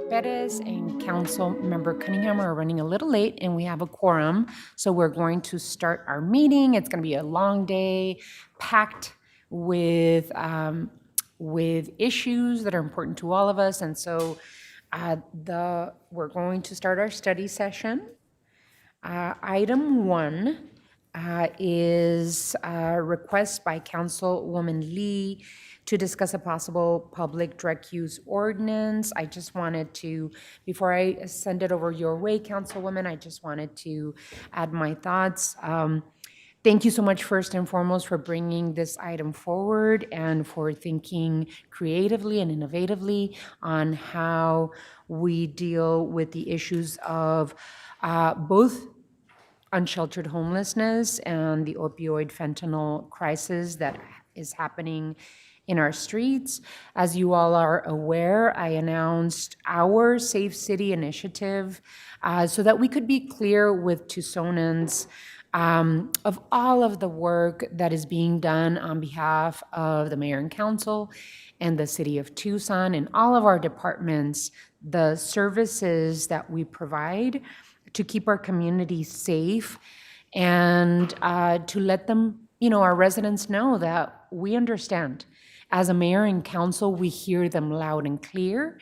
Perez and Council Member Cunningham are running a little late and we have a quorum. So we're going to start our meeting. It's going to be a long day, packed with issues that are important to all of us. And so we're going to start our study session. Item 1 is a request by Councilwoman Lee to discuss a possible public drug use ordinance. I just wanted to, before I send it over your way, Councilwoman, I just wanted to add my thoughts. Thank you so much, first and foremost, for bringing this item forward and for thinking creatively and innovatively on how we deal with the issues of both unsheltered homelessness and the opioid fentanyl crisis that is happening in our streets. As you all are aware, I announced our Safe City initiative so that we could be clear with Tucsonans of all of the work that is being done on behalf of the mayor and council and the city of Tucson and all of our departments, the services that we provide to keep our communities safe and to let them, our residents know that we understand. As a mayor and council, we hear them loud and clear.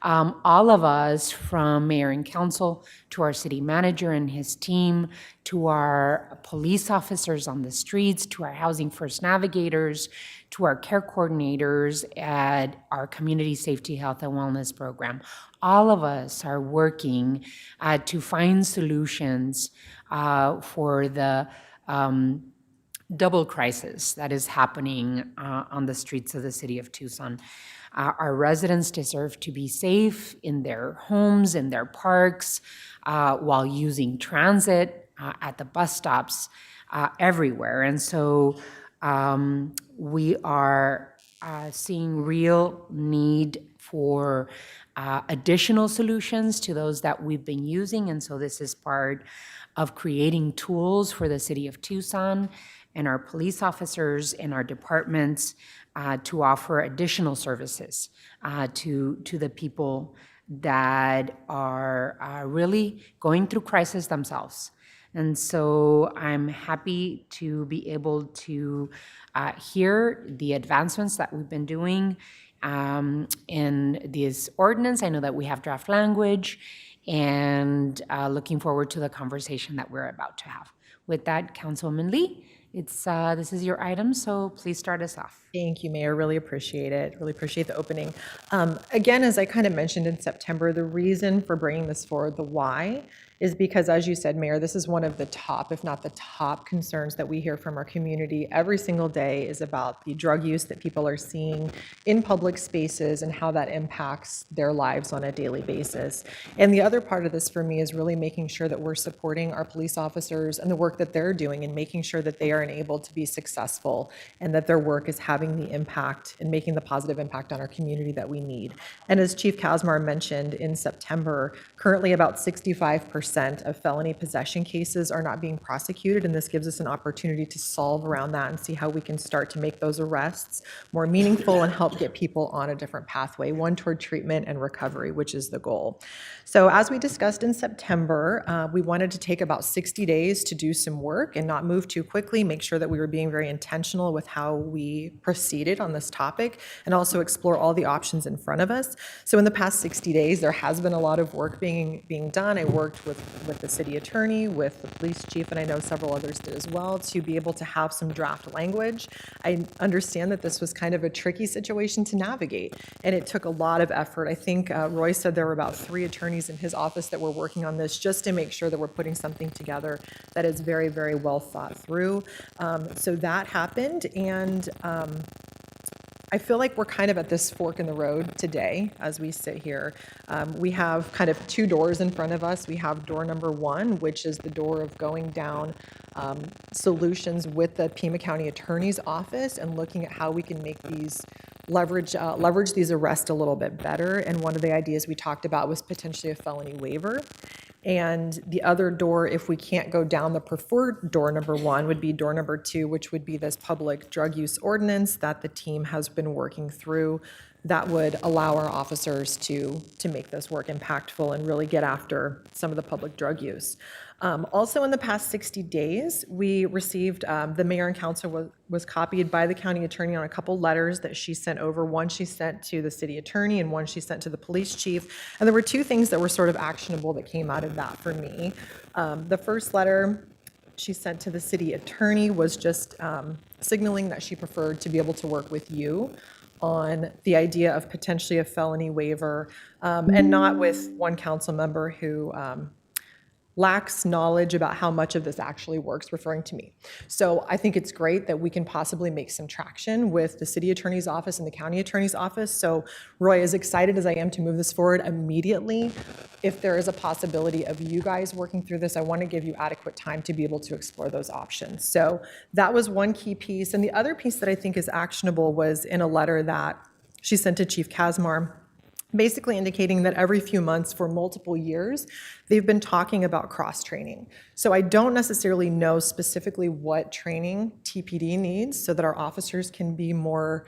All of us, from mayor and council to our city manager and his team, to our police officers on the streets, to our housing first navigators, to our care coordinators at our community safety, health, and wellness program. All of us are working to find solutions for the double crisis that is happening on the streets of the city of Tucson. Our residents deserve to be safe in their homes, in their parks, while using transit, at the bus stops, everywhere. And so we are seeing real need for additional solutions to those that we've been using. And so this is part of creating tools for the city of Tucson and our police officers and our departments to offer additional services to the people that are really going through crisis themselves. And so I'm happy to be able to hear the advancements that we've been doing in this ordinance. I know that we have draft language, and looking forward to the conversation that we're about to have. With that, Councilwoman Lee, this is your item, so please start us off. Thank you, Mayor. Really appreciate it. Really appreciate the opening. Again, as I kind of mentioned in September, the reason for bringing this forward, the why, is because, as you said, Mayor, this is one of the top, if not the top, concerns that we hear from our community every single day is about the drug use that people are seeing in public spaces and how that impacts their lives on a daily basis. And the other part of this for me is really making sure that we're supporting our police officers and the work that they're doing and making sure that they are enabled to be successful and that their work is having the impact and making the positive impact on our community that we need. And as Chief Kazmar mentioned in September, currently about 65% of felony possession cases are not being prosecuted, and this gives us an opportunity to solve around that and see how we can start to make those arrests more meaningful and help get people on a different pathway, one toward treatment and recovery, which is the goal. So as we discussed in September, we wanted to take about 60 days to do some work and not move too quickly, make sure that we were being very intentional with how we proceeded on this topic, and also explore all the options in front of us. So in the past 60 days, there has been a lot of work being done. I worked with the city attorney, with the police chief, and I know several others did as well, to be able to have some draft language. I understand that this was kind of a tricky situation to navigate, and it took a lot of effort. I think Roy said there were about 3 attorneys in his office that were working on this just to make sure that we're putting something together that is very, very well thought through. So that happened, and I feel like we're kind of at this fork in the road today as we sit here. We have kind of 2 doors in front of us. We have door number 1, which is the door of going down solutions with the Pima County Attorney's Office and looking at how we can make these leverage these arrests a little bit better. And one of the ideas we talked about was potentially a felony waiver. And the other door, if we can't go down the preferred door number 1, would be door number 2, which would be this public drug use ordinance that the team has been working through. that would allow our officers to make this work impactful and really get after some of the public drug use. Also, in the past 60 days, we received, the mayor and council was copied by the county attorney on a couple letters that she sent over. One she sent to the city attorney and one she sent to the police chief. And there were two things that were sort of actionable that came out of that for me. The first letter she sent to the city attorney was just signaling that she preferred to be able to work with you on the idea of potentially a felony waiver, and not with one council member who lacks knowledge about how much of this actually works, referring to me. So I think it's great that we can possibly make some traction with the city attorney's office and the county attorney's office. So Roy, as excited as I am to move this forward immediately, if there is a possibility of you guys working through this, I want to give you adequate time to be able to explore those options. So that was one key piece. And the other piece that I think is actionable was in a letter that she sent to Chief Kazmar, basically indicating that every few months for multiple years, they've been talking about cross-training. So I don't necessarily know specifically what training TPD needs so that our officers can be more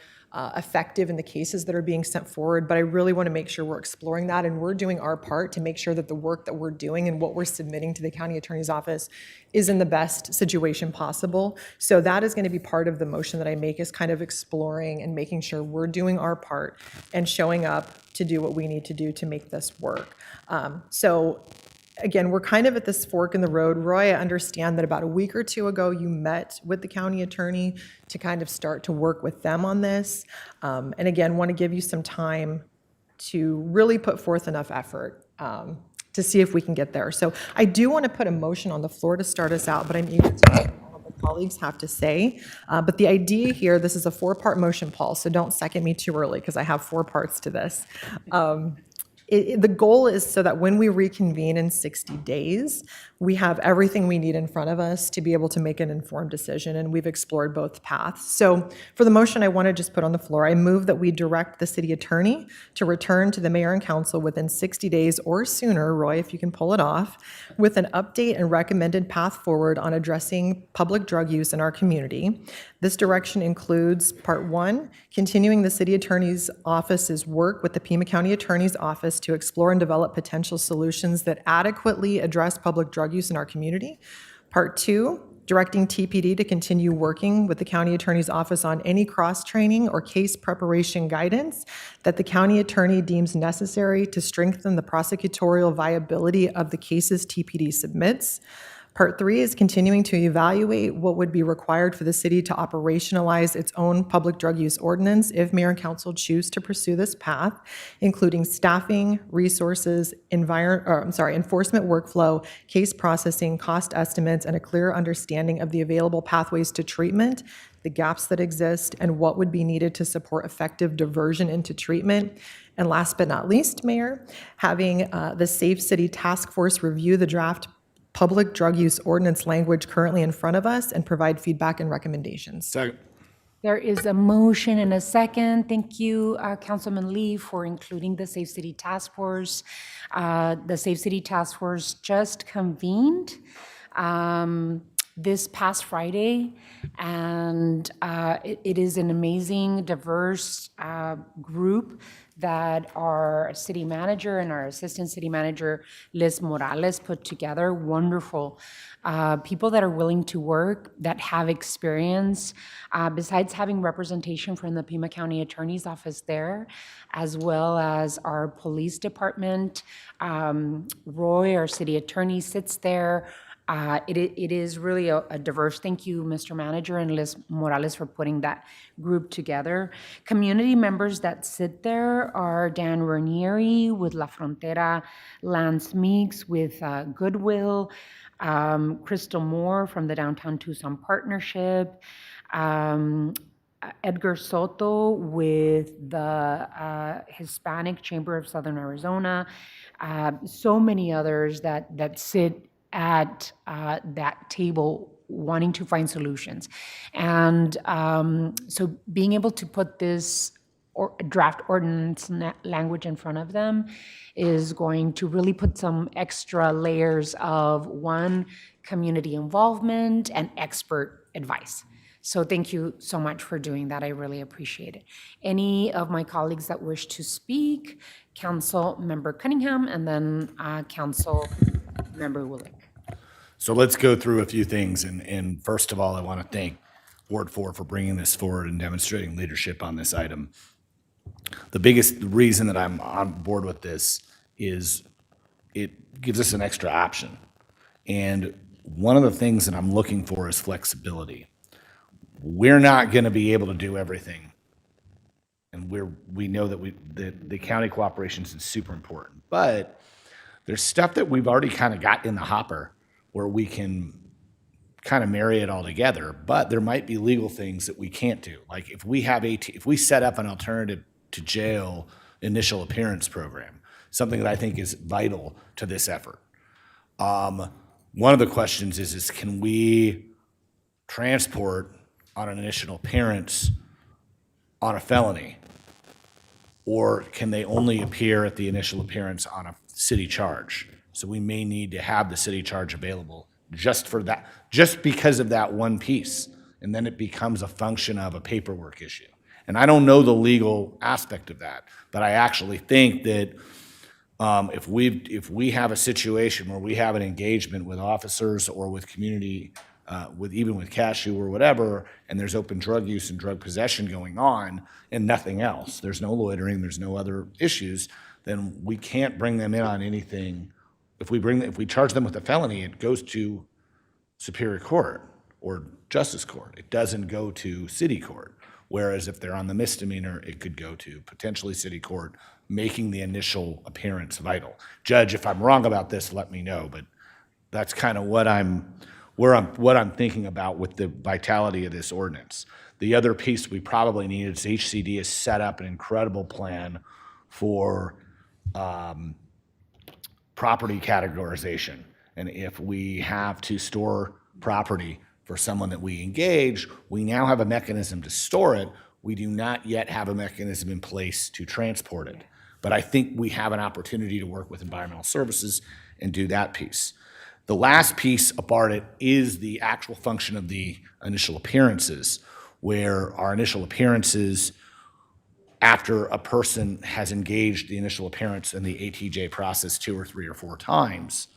effective in the cases that are being sent forward, but I really want to make sure we're exploring that and we're doing our part to make sure that the work that we're doing and what we're submitting to the county attorney's office is in the best situation possible. So that is going to be part of the motion that I make, is kind of exploring and making sure we're doing our part and showing up to do what we need to do to make this work. So again, we're kind of at this fork in the road. Roy, I understand that about a week or two ago, you met with the county attorney to kind of start to work with them on this. And again, want to give you some time to really put forth enough effort to see if we can get there. So I do want to put a motion on the floor to start us out, but I'm eager to hear what my colleagues have to say. But the idea here, this is a 4-part motion, Paul, so don't second me too early because I have 4 parts to this. The goal is so that when we reconvene in 60 days, we have everything we need in front of us to be able to make an informed decision, and we've explored both paths. So for the motion I want to just put on the floor, I move that we direct the city attorney to return to the mayor and council within 60 days or sooner, Roy, if you can pull it off, with an update and recommended path forward on addressing public drug use in our community. This direction includes part 1, continuing the city attorney's office's work with the Pima County Attorney's Office to explore and develop potential solutions that adequately address public drug use in our community. Part 2, directing TPD to continue working with the county attorney's office on any cross-training or case preparation guidance that the county attorney deems necessary to strengthen the prosecutorial viability of the cases TPD submits. Part 3 is continuing to evaluate what would be required for the city to operationalize its own public drug use ordinance if mayor and council choose to pursue this path, including staffing, resources, enforcement workflow, case processing, cost estimates, and a clear understanding of the available pathways to treatment, the gaps that exist, and what would be needed to support effective diversion into treatment. And last but not least, Mayor, having the Safe City Task Force review the draft public drug use ordinance language currently in front of us and provide feedback and recommendations. Second. There is a motion and a second. Thank you, Councilman Lee, for including the Safe City Task Force. The Safe City Task Force just convened this past Friday, and it is an amazing, diverse group that our city manager and our assistant city manager, Liz Morales, put together. Wonderful people that are willing to work, that have experience, besides having representation from the Pima County Attorney's Office there, as well as our police department. Roy, our city attorney, sits there. It is really a diverse, thank you, Mr. Manager and Liz Morales, for putting that group together. Community members that sit there are Dan Ranieri with La Frontera, Lance Meeks with Goodwill, Crystal Moore from the Downtown Tucson Partnership, Edgar Soto with the Hispanic Chamber of Southern Arizona, so many others that sit at that table wanting to find solutions. And so being able to put this draft ordinance language in front of them is going to really put some extra layers of, one, community involvement and expert advice. So thank you so much for doing that. I really appreciate it. Any of my colleagues that wish to speak? Council Member Cunningham and then Council Member Wilk. So let's go through a few things. And first of all, I want to thank Ward 4 for bringing this forward and demonstrating leadership on this item. The biggest reason that I'm on board with this is it gives us an extra option. And one of the things that I'm looking for is flexibility. We're not going to be able to do everything. And we know that the county cooperation is super important. But there's stuff that we've already kind of got in the hopper where we can kind of marry it all together. But there might be legal things that we can't do. Like if we set up an alternative to jail initial appearance program, something that I think is vital to this effort. One of the questions is can we transport on an initial appearance on a felony? Or can they only appear at the initial appearance on a city charge? So we may need to have the city charge available just for that, just because of that one piece. And then it becomes a function of a paperwork issue. And I don't know the legal aspect of that, but I actually think that if we have a situation where we have an engagement with officers or with community, even with cashew or whatever, and there's open drug use and drug possession going on and nothing else, there's no loitering, there's no other issues, then we can't bring them in on anything. If we charge them with a felony, it goes to Superior Court or Justice Court. It doesn't go to City Court. Whereas if they're on the misdemeanor, it could go to potentially City Court, making the initial appearance vital. Judge, if I'm wrong about this, let me know, but that's kind of what I'm thinking about with the vitality of this ordinance. The other piece we probably need is HCD has set up an incredible plan for property categorization. And if we have to store property for someone that we engage, we now have a mechanism to store it. We do not yet have a mechanism in place to transport it. But I think we have an opportunity to work with environmental services and do that piece. The last piece about it is the actual function of the initial appearances, where our initial appearances, after a person has engaged the initial appearance in the ATJ process 2 or 3 or 4 times,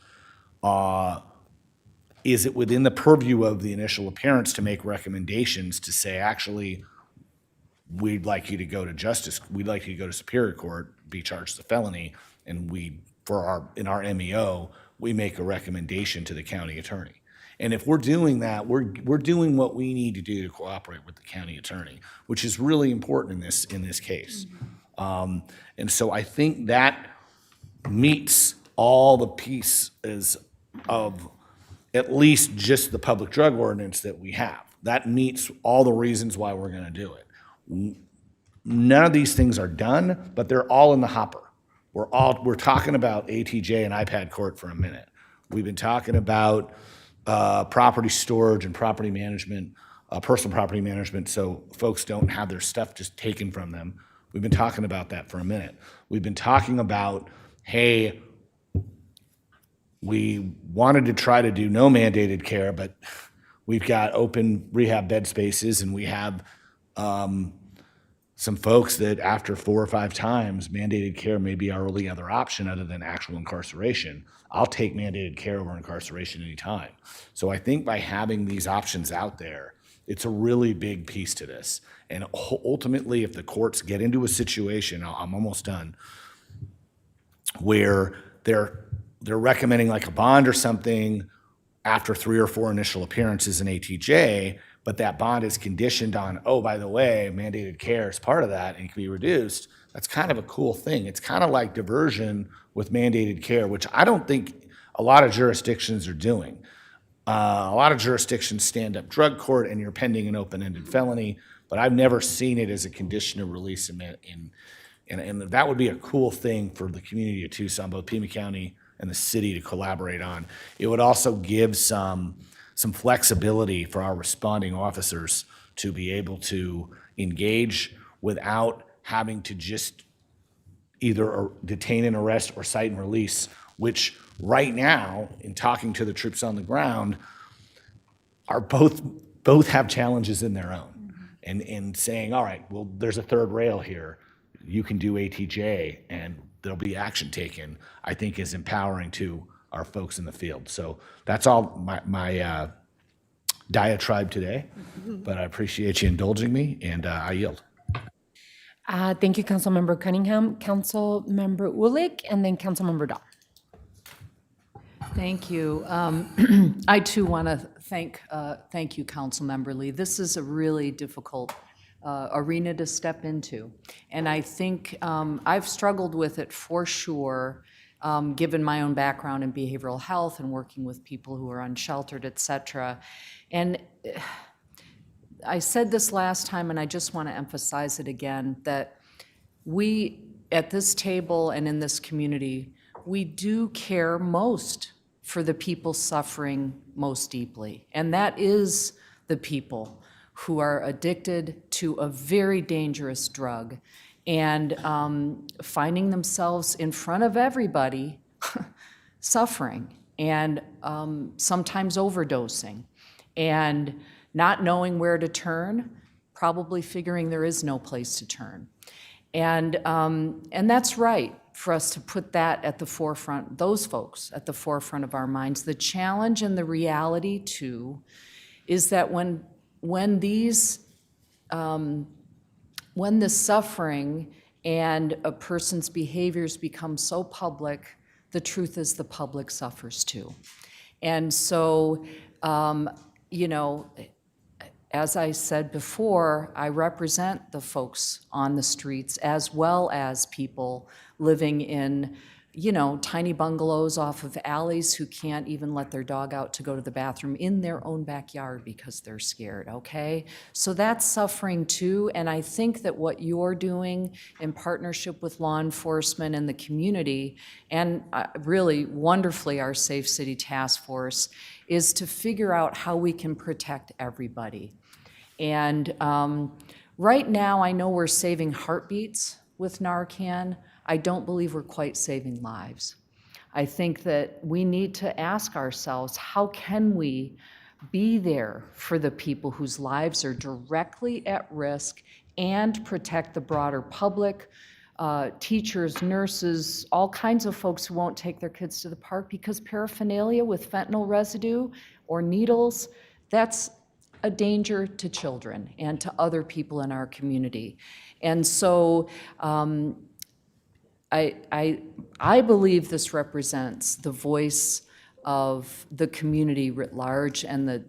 is it within the purview of the initial appearance to make recommendations to say, actually, we'd like you to go to justice, we'd like you to go to Superior Court, be charged a felony, and in our MEO, we make a recommendation to the county attorney. And if we're doing that, we're doing what we need to do to cooperate with the county attorney, which is really important in this case. And so I think that meets all the pieces of at least just the public drug ordinance that we have. That meets all the reasons why we're going to do it. None of these things are done, but they're all in the hopper. We're talking about ATJ and iPad court for a minute. We've been talking about property storage and property management, personal property management, so folks don't have their stuff just taken from them. We've been talking about that for a minute. We've been talking about, hey, we wanted to try to do no mandated care, but we've got open rehab bed spaces, and we have some folks that after 4 or 5 times, mandated care may be our only other option other than actual incarceration. I'll take mandated care over incarceration anytime. So I think by having these options out there, it's a really big piece to this. And ultimately, if the courts get into a situation, I'm almost done, where they're recommending like a bond or something after 3 or 4 initial appearances in ATJ, but that bond is conditioned on, oh, by the way, mandated care is part of that and can be reduced. That's kind of a cool thing. It's kind of like diversion with mandated care, which I don't think a lot of jurisdictions are doing. A lot of jurisdictions stand up drug court and you're pending an open-ended felony, but I've never seen it as a condition of release and that would be a cool thing for the community of Tucson, both Pima County and the city to collaborate on. It would also give some flexibility for our responding officers to be able to engage without having to just either detain and arrest or cite and release, which right now, in talking to the troops on the ground, are both both have challenges in their own. And saying, all right, well, there's a third rail here. You can do ATJ and there'll be action taken, I think is empowering to our folks in the field. So that's all my diatribe today, but I appreciate you indulging me, and I yield. Thank you, Councilmember Cunningham, Councilmember Ulick, and then Councilmember Dahl. Thank you. I too want to thank you, Councilmember Lee. This is a really difficult arena to step into, and I think I've struggled with it for sure, given my own background in behavioral health and working with people who are unsheltered, et cetera. And I said this last time, and I just want to emphasize it again, that we, at this table and in this community, we do care most for the people suffering most deeply. And that is the people who are addicted to a very dangerous drug and finding themselves in front of everybody suffering and sometimes overdosing and not knowing where to turn, probably figuring there is no place to turn. And that's right for us to put that at the forefront, those folks at the forefront of our minds. The challenge and the reality too is that when the suffering and a person's behaviors become so public, the truth is the public suffers too. And so, you know, as I said before, I represent the folks on the streets as well as people living in, you know, tiny bungalows off of alleys who can't even let their dog out to go to the bathroom in their own backyard because they're scared, okay? So that's suffering too, and I think that what you're doing in partnership with law enforcement and the community, and really wonderfully our Safe City Task Force, is to figure out how we can protect everybody. And right now, I know we're saving heartbeats with Narcan. I don't believe we're quite saving lives. I think that we need to ask ourselves, how can we be there for the people whose lives are directly at risk and protect the broader public, teachers, nurses, all kinds of folks who won't take their kids to the park because paraphernalia with fentanyl residue or needles, that's a danger to children and to other people in our community. And so I believe this represents the voice of the community writ large and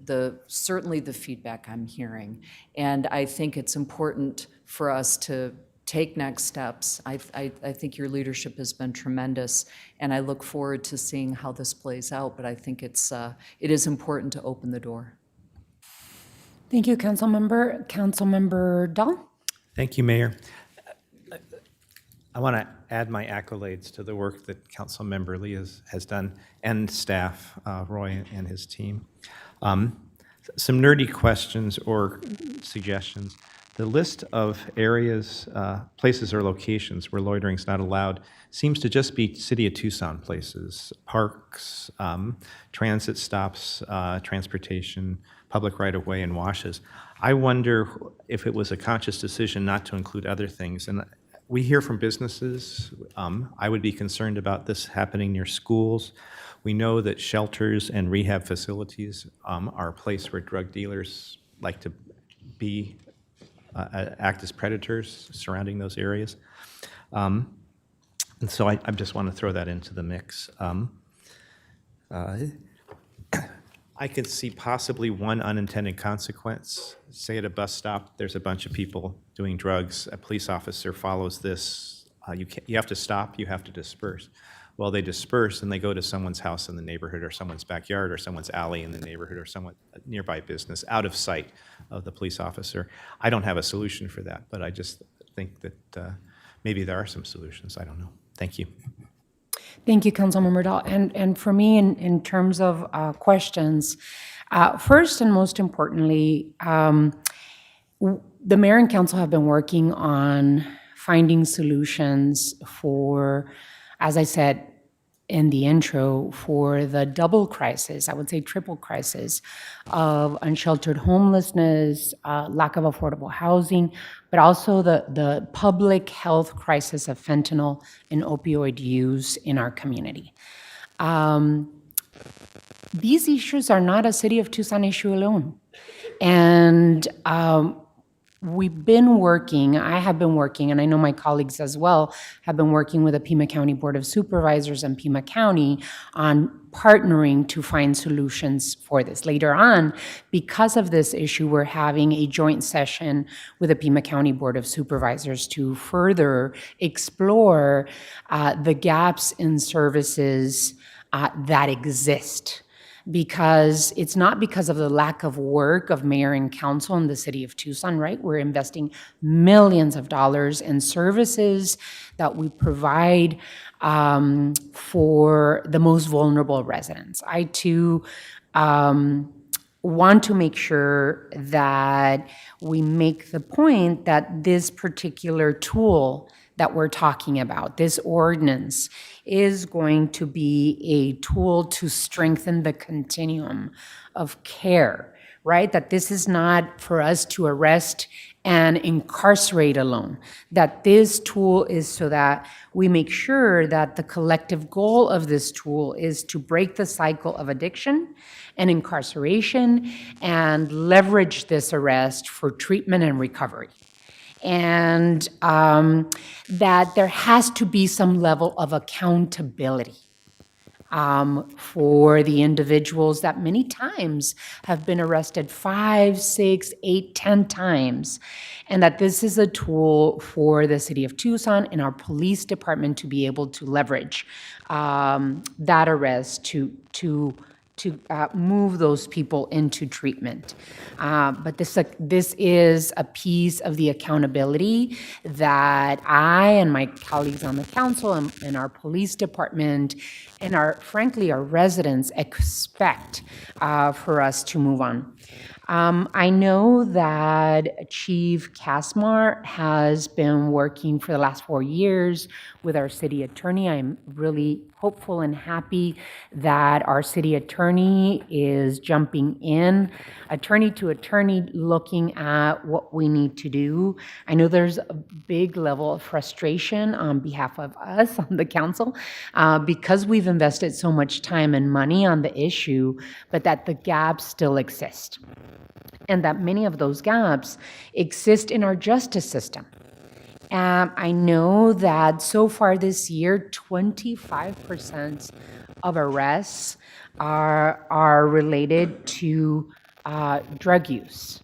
certainly the feedback I'm hearing. And I think it's important for us to take next steps. I think your leadership has been tremendous, and I look forward to seeing how this plays out, but I think it is important to open the door. Thank you, Councilmember. Councilmember Dahl? Thank you, Mayor. I want to add my accolades to the work that Councilmember Lee has done, and staff, Roy and his team. Some nerdy questions or suggestions. The list of areas, places or locations where loitering is not allowed seems to just be City of Tucson places, parks, transit stops, transportation, public right-of-way, and washes. I wonder if it was a conscious decision not to include other things. And we hear from businesses. I would be concerned about this happening near schools. We know that shelters and rehab facilities are a place where drug dealers like to be, act as predators surrounding those areas. And so I just want to throw that into the mix. I could see possibly one unintended consequence. Say at a bus stop, there's a bunch of people doing drugs. A police officer follows this. You have to stop, you have to disperse. Well, they disperse and they go to someone's house in the neighborhood or someone's backyard or someone's alley in the neighborhood or someone nearby business out of sight of the police officer. I don't have a solution for that, but I just think that maybe there are some solutions. I don't know. Thank you. Thank you, Councilmember Dahl. And for me, in terms of questions, first and most importantly, the mayor and council have been working on finding solutions for, as I said, in the intro for the double crisis, I would say triple crisis of unsheltered homelessness, lack of affordable housing, but also the public health crisis of fentanyl and opioid use in our community. These issues are not a city of Tucson issue alone. And we've been working, I have been working, and I know my colleagues as well have been working with the Pima County Board of Supervisors and Pima County on partnering to find solutions for this. Later on, because of this issue, we're having a joint session with the Pima County Board of Supervisors to further explore the gaps in services that exist. Because it's not because of the lack of work of mayor and council in the city of Tucson, right? We're investing millions of dollars in services that we provide for the most vulnerable residents. I too want to make sure that we make the point that this particular tool that we're talking about, this ordinance, is going to be a tool to strengthen the continuum of care, right? That this is not for us to arrest and incarcerate alone, that this tool is so that we make sure that the collective goal of this tool is to break the cycle of addiction and incarceration and leverage this arrest for treatment and recovery. And that there has to be some level of accountability for the individuals that many times have been arrested 5, 6, 8, 10 times, and that this is a tool for the city of Tucson and our police department to be able to leverage that arrest to move those people into treatment. But this is a piece of the accountability that I and my colleagues on the council and our police department and frankly, our residents expect for us to move on. I know that Chief Casmar has been working for the last 4 years with our city attorney. I'm really hopeful and happy that our city attorney is jumping in, attorney to attorney, looking at what we need to do. I know there's a big level of frustration on behalf of us on the council because we've invested so much time and money on the issue, but that the gaps still exist. And that many of those gaps exist in our justice system. I know that so far this year, 25% of arrests are related to drug use.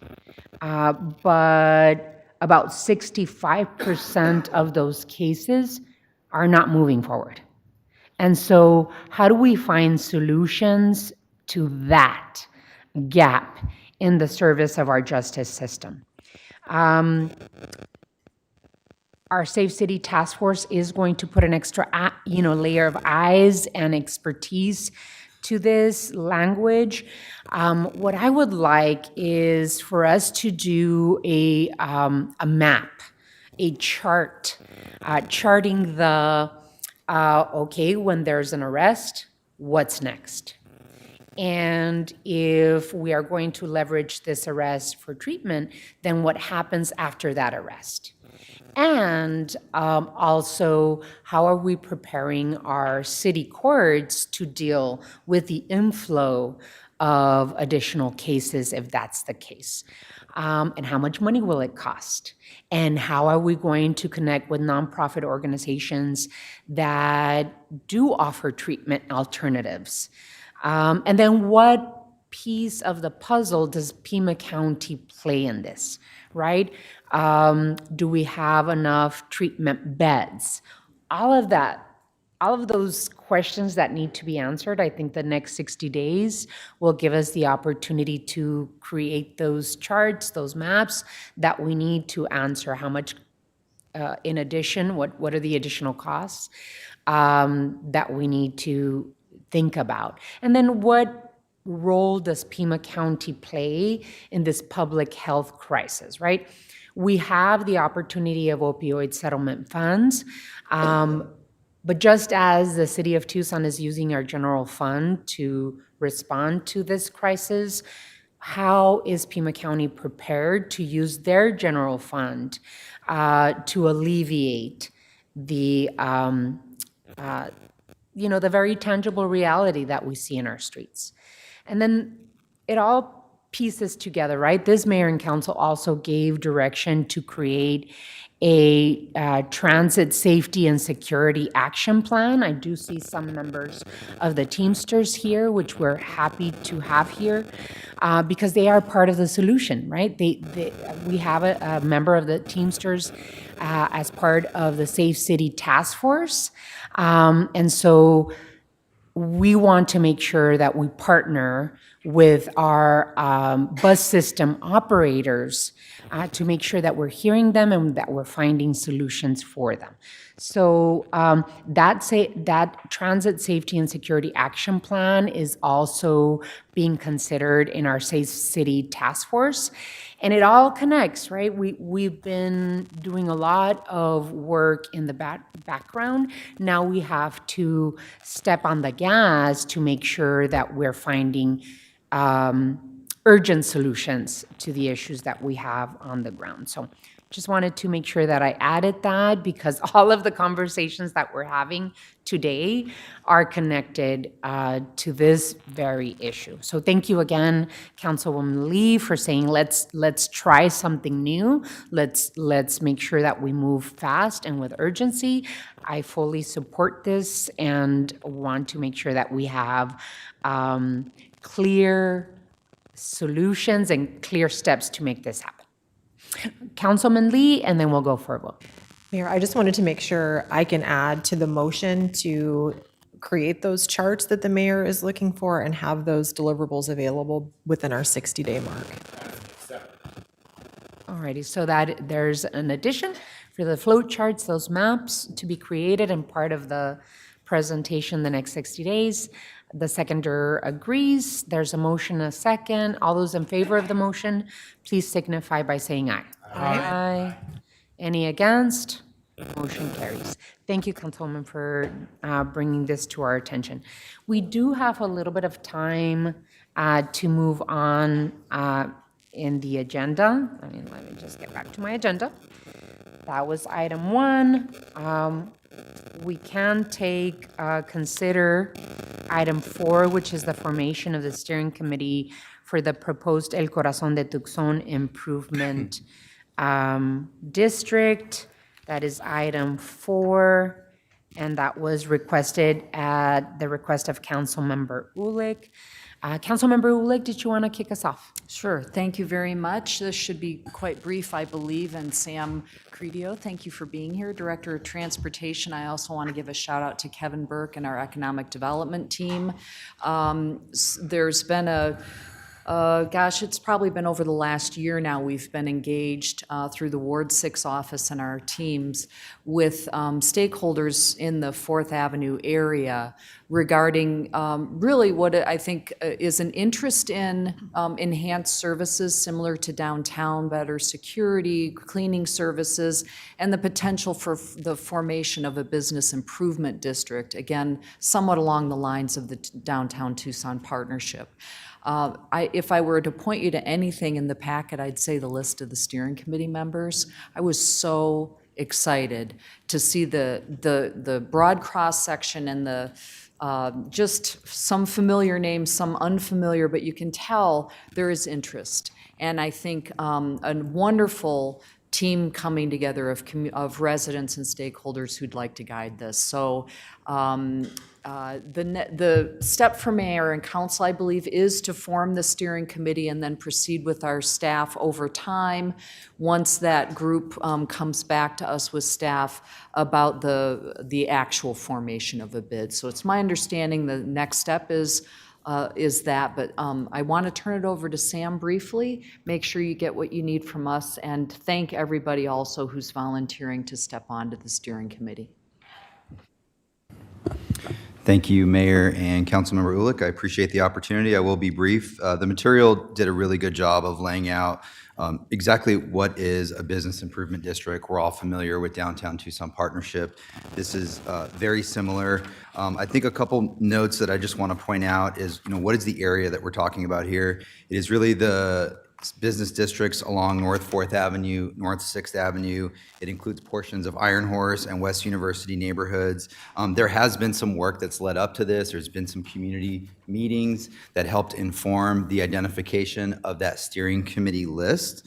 But about 65% of those cases are not moving forward. And so how do we find solutions to that gap in the service of our justice system? Our Safe City Task Force is going to put an extra, layer of eyes and expertise to this language. What I would like is for us to do a map, a chart, charting the, when there's an arrest, what's next? And if we are going to leverage this arrest for treatment, then what happens after that arrest? And also, how are we preparing our city courts to deal with the inflow of additional cases if that's the case? And how much money will it cost? And how are we going to connect with nonprofit organizations that do offer treatment alternatives? And then what piece of the puzzle does Pima County play in this, right? Do we have enough treatment beds? All of that, all of those questions that need to be answered, I think the next 60 days will give us the opportunity to create those charts, those maps that we need to answer how much, in addition, what are the additional costs that we need to think about. And then what role does Pima County play in this public health crisis, right? We have the opportunity of opioid settlement funds, But just as the city of Tucson is using our general fund to respond to this crisis, how is Pima County prepared to use their general fund to alleviate the, the very tangible reality that we see in our streets? And then it all pieces together, right? This mayor and council also gave direction to create a transit safety and security action plan. I do see some members of the Teamsters here, which we're happy to have here, because they are part of the solution, right? We have a member of the Teamsters as part of the Safe City Task Force. And so we want to make sure that we partner with our bus system operators to make sure that we're hearing them and that we're finding solutions for them. So that transit safety and security action plan is also being considered in our Safe City Task Force. And it all connects, right? We've been doing a lot of work in the background. Now we have to step on the gas to make sure that we're finding urgent solutions to the issues that we have on the ground. So just wanted to make sure that I added that, because all of the conversations that we're having today are connected to this very issue. So thank you again, Councilwoman Lee, for saying let's try something new. Let's make sure that we move fast and with urgency. I fully support this and want to make sure that we have clear solutions and clear steps to make this happen. Councilman Lee, and then we'll go for a vote. Mayor, I just wanted to make sure I can add to the motion to create those charts that the mayor is looking for and have those deliverables available within our 60-day mark. Alrighty, so that there's an addition for the float charts, those maps to be created and part of the presentation the next 60 days. The seconder agrees. There's a motion, a second. All those in favor of the motion, please signify by saying aye. Aye. Any against? Motion carries. Thank you, Councilwoman, for bringing this to our attention. We do have a little bit of time to move on in the agenda. Let me just get back to my agenda. That was item 1. We can consider item 4, which is the formation of the steering committee for the proposed El Corazon de Tucson Improvement District. That is item 4, and that was requested at the request of Councilmember Ulick. Councilmember Ulick, did you want to kick us off? Sure, thank you very much. This should be quite brief, I believe, and Sam Credio, thank you for being here. Director of Transportation, I also want to give a shout out to Kevin Burke and our Economic Development team. There's been it's probably been over the last year now, we've been engaged through the Ward 6 office and our teams with stakeholders in the 4th Avenue area regarding really what I think is an interest in enhanced services similar to downtown, better security, cleaning services, and the potential for the formation of a business improvement district, again, somewhat along the lines of the Downtown Tucson Partnership. If I were to point you to anything in the packet, I'd say the list of the steering committee members. I was so excited to see the broad cross-section and the just some familiar names, some unfamiliar, but you can tell there is interest. And I think a wonderful team coming together of residents and stakeholders who'd like to guide this. So the step for mayor and council, I believe, is to form the steering committee and then proceed with our staff over time once that group comes back to us with staff about the actual formation of a bid. So it's my understanding the next step is that, but I want to turn it over to Sam briefly, make sure you get what you need from us, and thank everybody also who's volunteering to step onto the steering committee. Thank you, Mayor and Councilmember Ulick. I appreciate the opportunity. I will be brief. The material did a really good job of laying out exactly what is a business improvement district. We're all familiar with Downtown Tucson Partnership. This is very similar. I think a couple notes that I just want to point out is, what is the area that we're talking about here? It is really the business districts along North 4th Avenue, North 6th Avenue. It includes portions of Iron Horse and West University neighborhoods. There has been some work that's led up to this. There's been some community meetings that helped inform the identification of that steering committee list.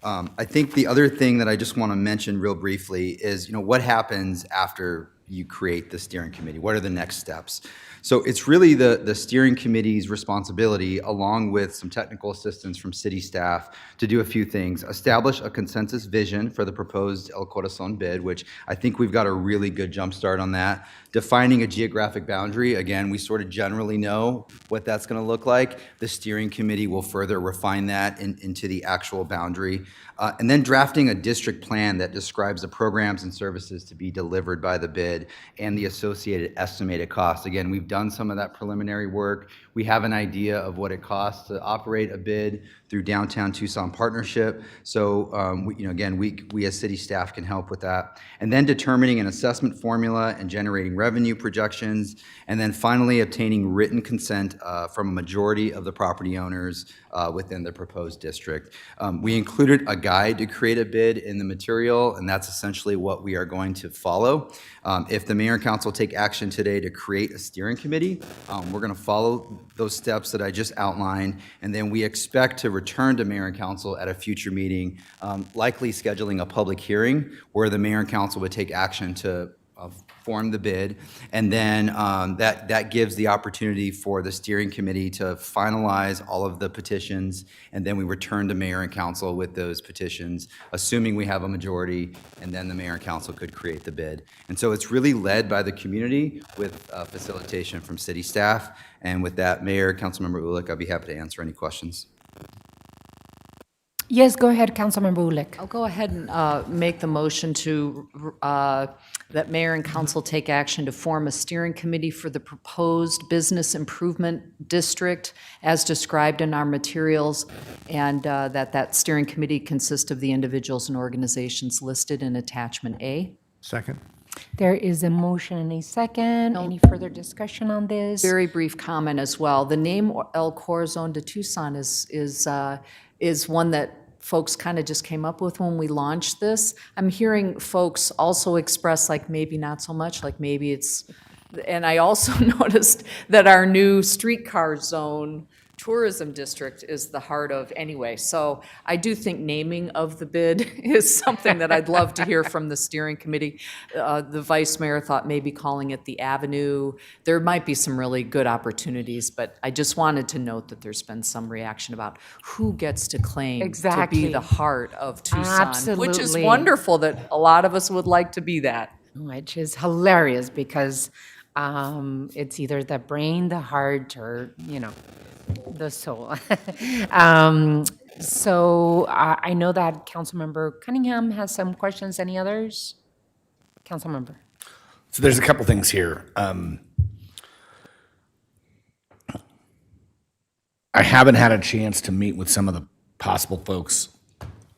I think the other thing that I just want to mention real briefly is, what happens after you create the steering committee? What are the next steps? So it's really the steering committee's responsibility, along with some technical assistance from city staff, to do a few things. Establish a consensus vision for the proposed El Corazon bid, which I think we've got a really good jump start on that. Defining a geographic boundary. Again, we sort of generally know what that's going to look like. The steering committee will further refine that into the actual boundary. And then drafting a district plan that describes the programs and services to be delivered by the bid and the associated estimated costs. Again, we've done some of that preliminary work. We have an idea of what it costs to operate a bid through Downtown Tucson Partnership. So, we as city staff can help with that. And then determining an assessment formula and generating revenue projections. And then finally, obtaining written consent from a majority of the property owners within the proposed district. We included a guide to create a bid in the material, and that's essentially what we are going to follow. If the mayor and council take action today to create a steering committee, we're going to follow those steps that I just outlined, and then we expect to return to mayor and council at a future meeting, likely scheduling a public hearing where the mayor and council would take action to form the bid, and then that gives the opportunity for the steering committee to finalize all of the petitions, and then we return to mayor and council with those petitions, assuming we have a majority, and then the mayor and council could create the bid. And so it's really led by the community with facilitation from city staff. And with that, Mayor, Councilmember Ulick, I'd be happy to answer any questions. Yes, go ahead, Councilmember Ulick. I'll go ahead and make the motion to, that mayor and council take action to form a steering committee for the proposed business improvement district as described in our materials, and that steering committee consists of the individuals and organizations listed in attachment A. Second. There is a motion and a second. Any further discussion on this? Very brief comment as well. The name El Corazon de Tucson is one that folks kind of just came up with when we launched this. I'm hearing folks also express like maybe not so much, like maybe it's, and I also noticed that our new streetcar zone tourism district is the heart of anyway. So I do think naming of the bid is something that I'd love to hear from the steering committee. The vice mayor thought maybe calling it the Avenue. There might be some really good opportunities, but I just wanted to note that there's been some reaction about who gets to claim to Exactly. be the heart of Tucson, which is Absolutely. wonderful that a lot of us would like to be that. Which is hilarious because it's either the brain, the heart, or, the soul. So I know that Councilmember Cunningham has some questions. Any others? Councilmember. So there's a couple things here. I haven't had a chance to meet with some of the possible folks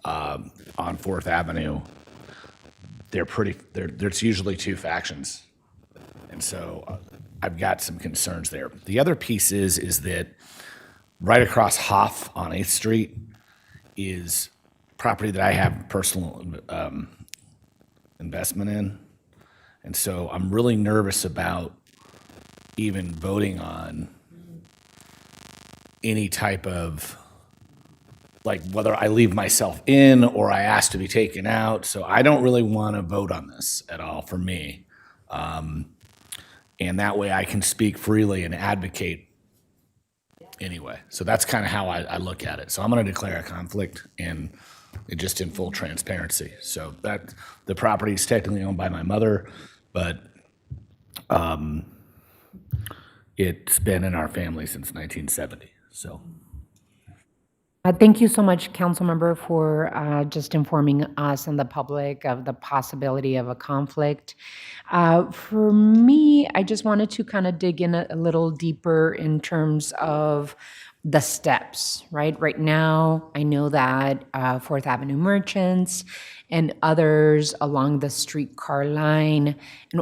on 4th Avenue. There's usually two factions. And so I've got some concerns there. The other piece is that right across Hoff on 8th Street is property that I have personal investment in. And so I'm really nervous about even voting on any type of, like whether I leave myself in or I ask to be taken out. So I don't really want to vote on this at all for me. And that way I can speak freely and advocate anyway. So that's kind of how I look at it. So I'm going to declare a conflict and just in full transparency. So that the property is technically owned by my mother, but it's been in our family since 1970. So Thank you so much, Councilmember, for just informing us and the public of the possibility of a conflict. For me, I just wanted to kind of dig in a little deeper in terms of the steps, right? Right now, I know that Fourth Avenue merchants and others along the streetcar line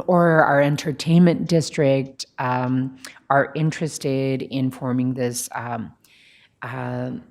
or our entertainment district are interested in forming this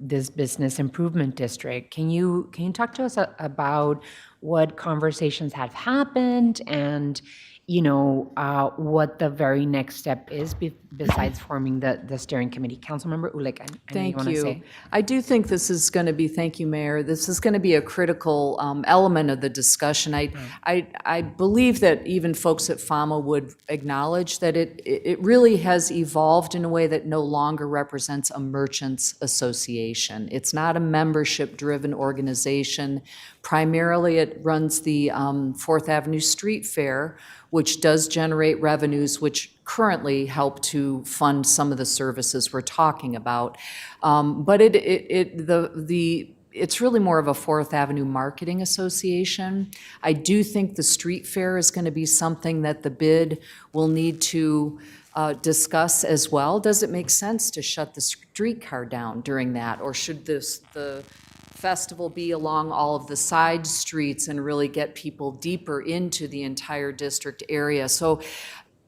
this business improvement district. Can you talk to us about what conversations have happened and what the very next step is besides forming the steering committee? Councilmember Ulick, I know you Thank want to you. say. I do think this is going to be, thank you, Mayor, this is going to be a critical element of the discussion. I believe that even folks at FAMA would acknowledge that it really has evolved in a way that no longer represents a merchants association. It's not a membership-driven organization. Primarily, it runs the Fourth Avenue Street Fair, which does generate revenues which currently help to fund some of the services we're talking about. But it's really more of a Fourth Avenue marketing association. I do think the street fair is going to be something that the bid will need to discuss as well. Does it make sense to shut the streetcar down during that, or should the festival be along all of the side streets and really get people deeper into the entire district area? So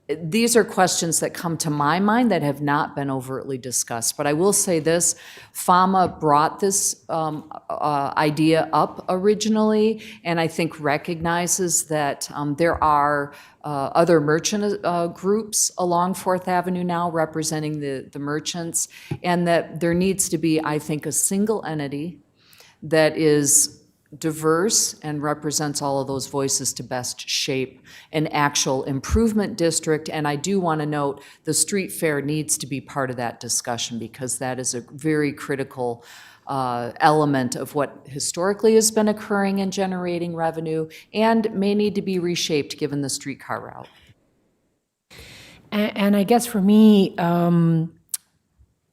these are questions that come to my mind that have not been overtly discussed. But I will say this, FAMA brought this idea up originally, and I think recognizes that there are other merchant groups along Fourth Avenue now representing the merchants, and that there needs to be, I think, a single entity that is diverse and represents all of those voices to best shape an actual improvement district. And I do want to note the street fair needs to be part of that discussion because that is a very critical element of what historically has been occurring and generating revenue and may need to be reshaped given the streetcar route. And I guess for me,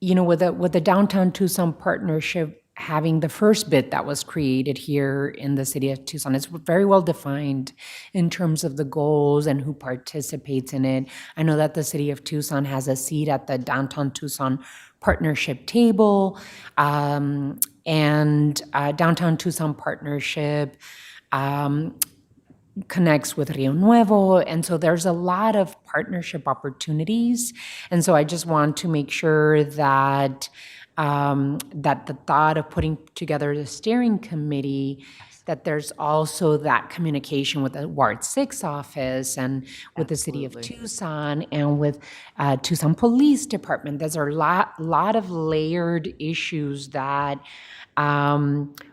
with the Downtown Tucson partnership having the first bid that was created here in the city of Tucson, it's very well defined in terms of the goals and who participates in it. I know that the city of Tucson has a seat at the Downtown Tucson partnership table, and Downtown Tucson partnership connects with Rio Nuevo, and so there's a lot of partnership opportunities. And so I just want to make sure that that the thought of putting together the steering committee, that there's also that communication with the Ward 6 office and with the city of Tucson and with Tucson Police Department. There's a lot of layered issues that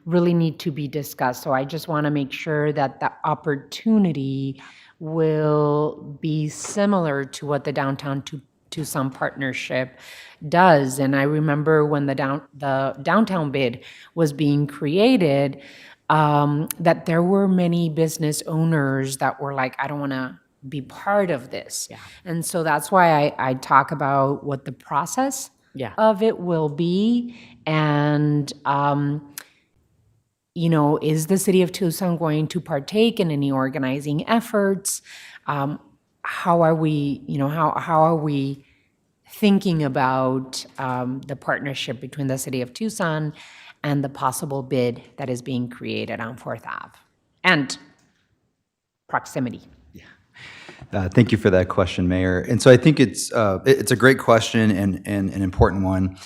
really need to be discussed. So I just want to make sure that the opportunity will be similar to what the Downtown Tucson partnership does. And I remember when the downtown bid was being created, that there were many business owners that were like, I don't want to be part of this. Yeah. And so that's why I talk about what the process of it will be. And, is the city of Tucson going to partake in any organizing efforts? How are we, how are we thinking about the partnership between the city of Tucson and the possible bid that is being created on Fourth Ave and proximity? Thank you for that question, Mayor. And so I think it's a great question and an important one.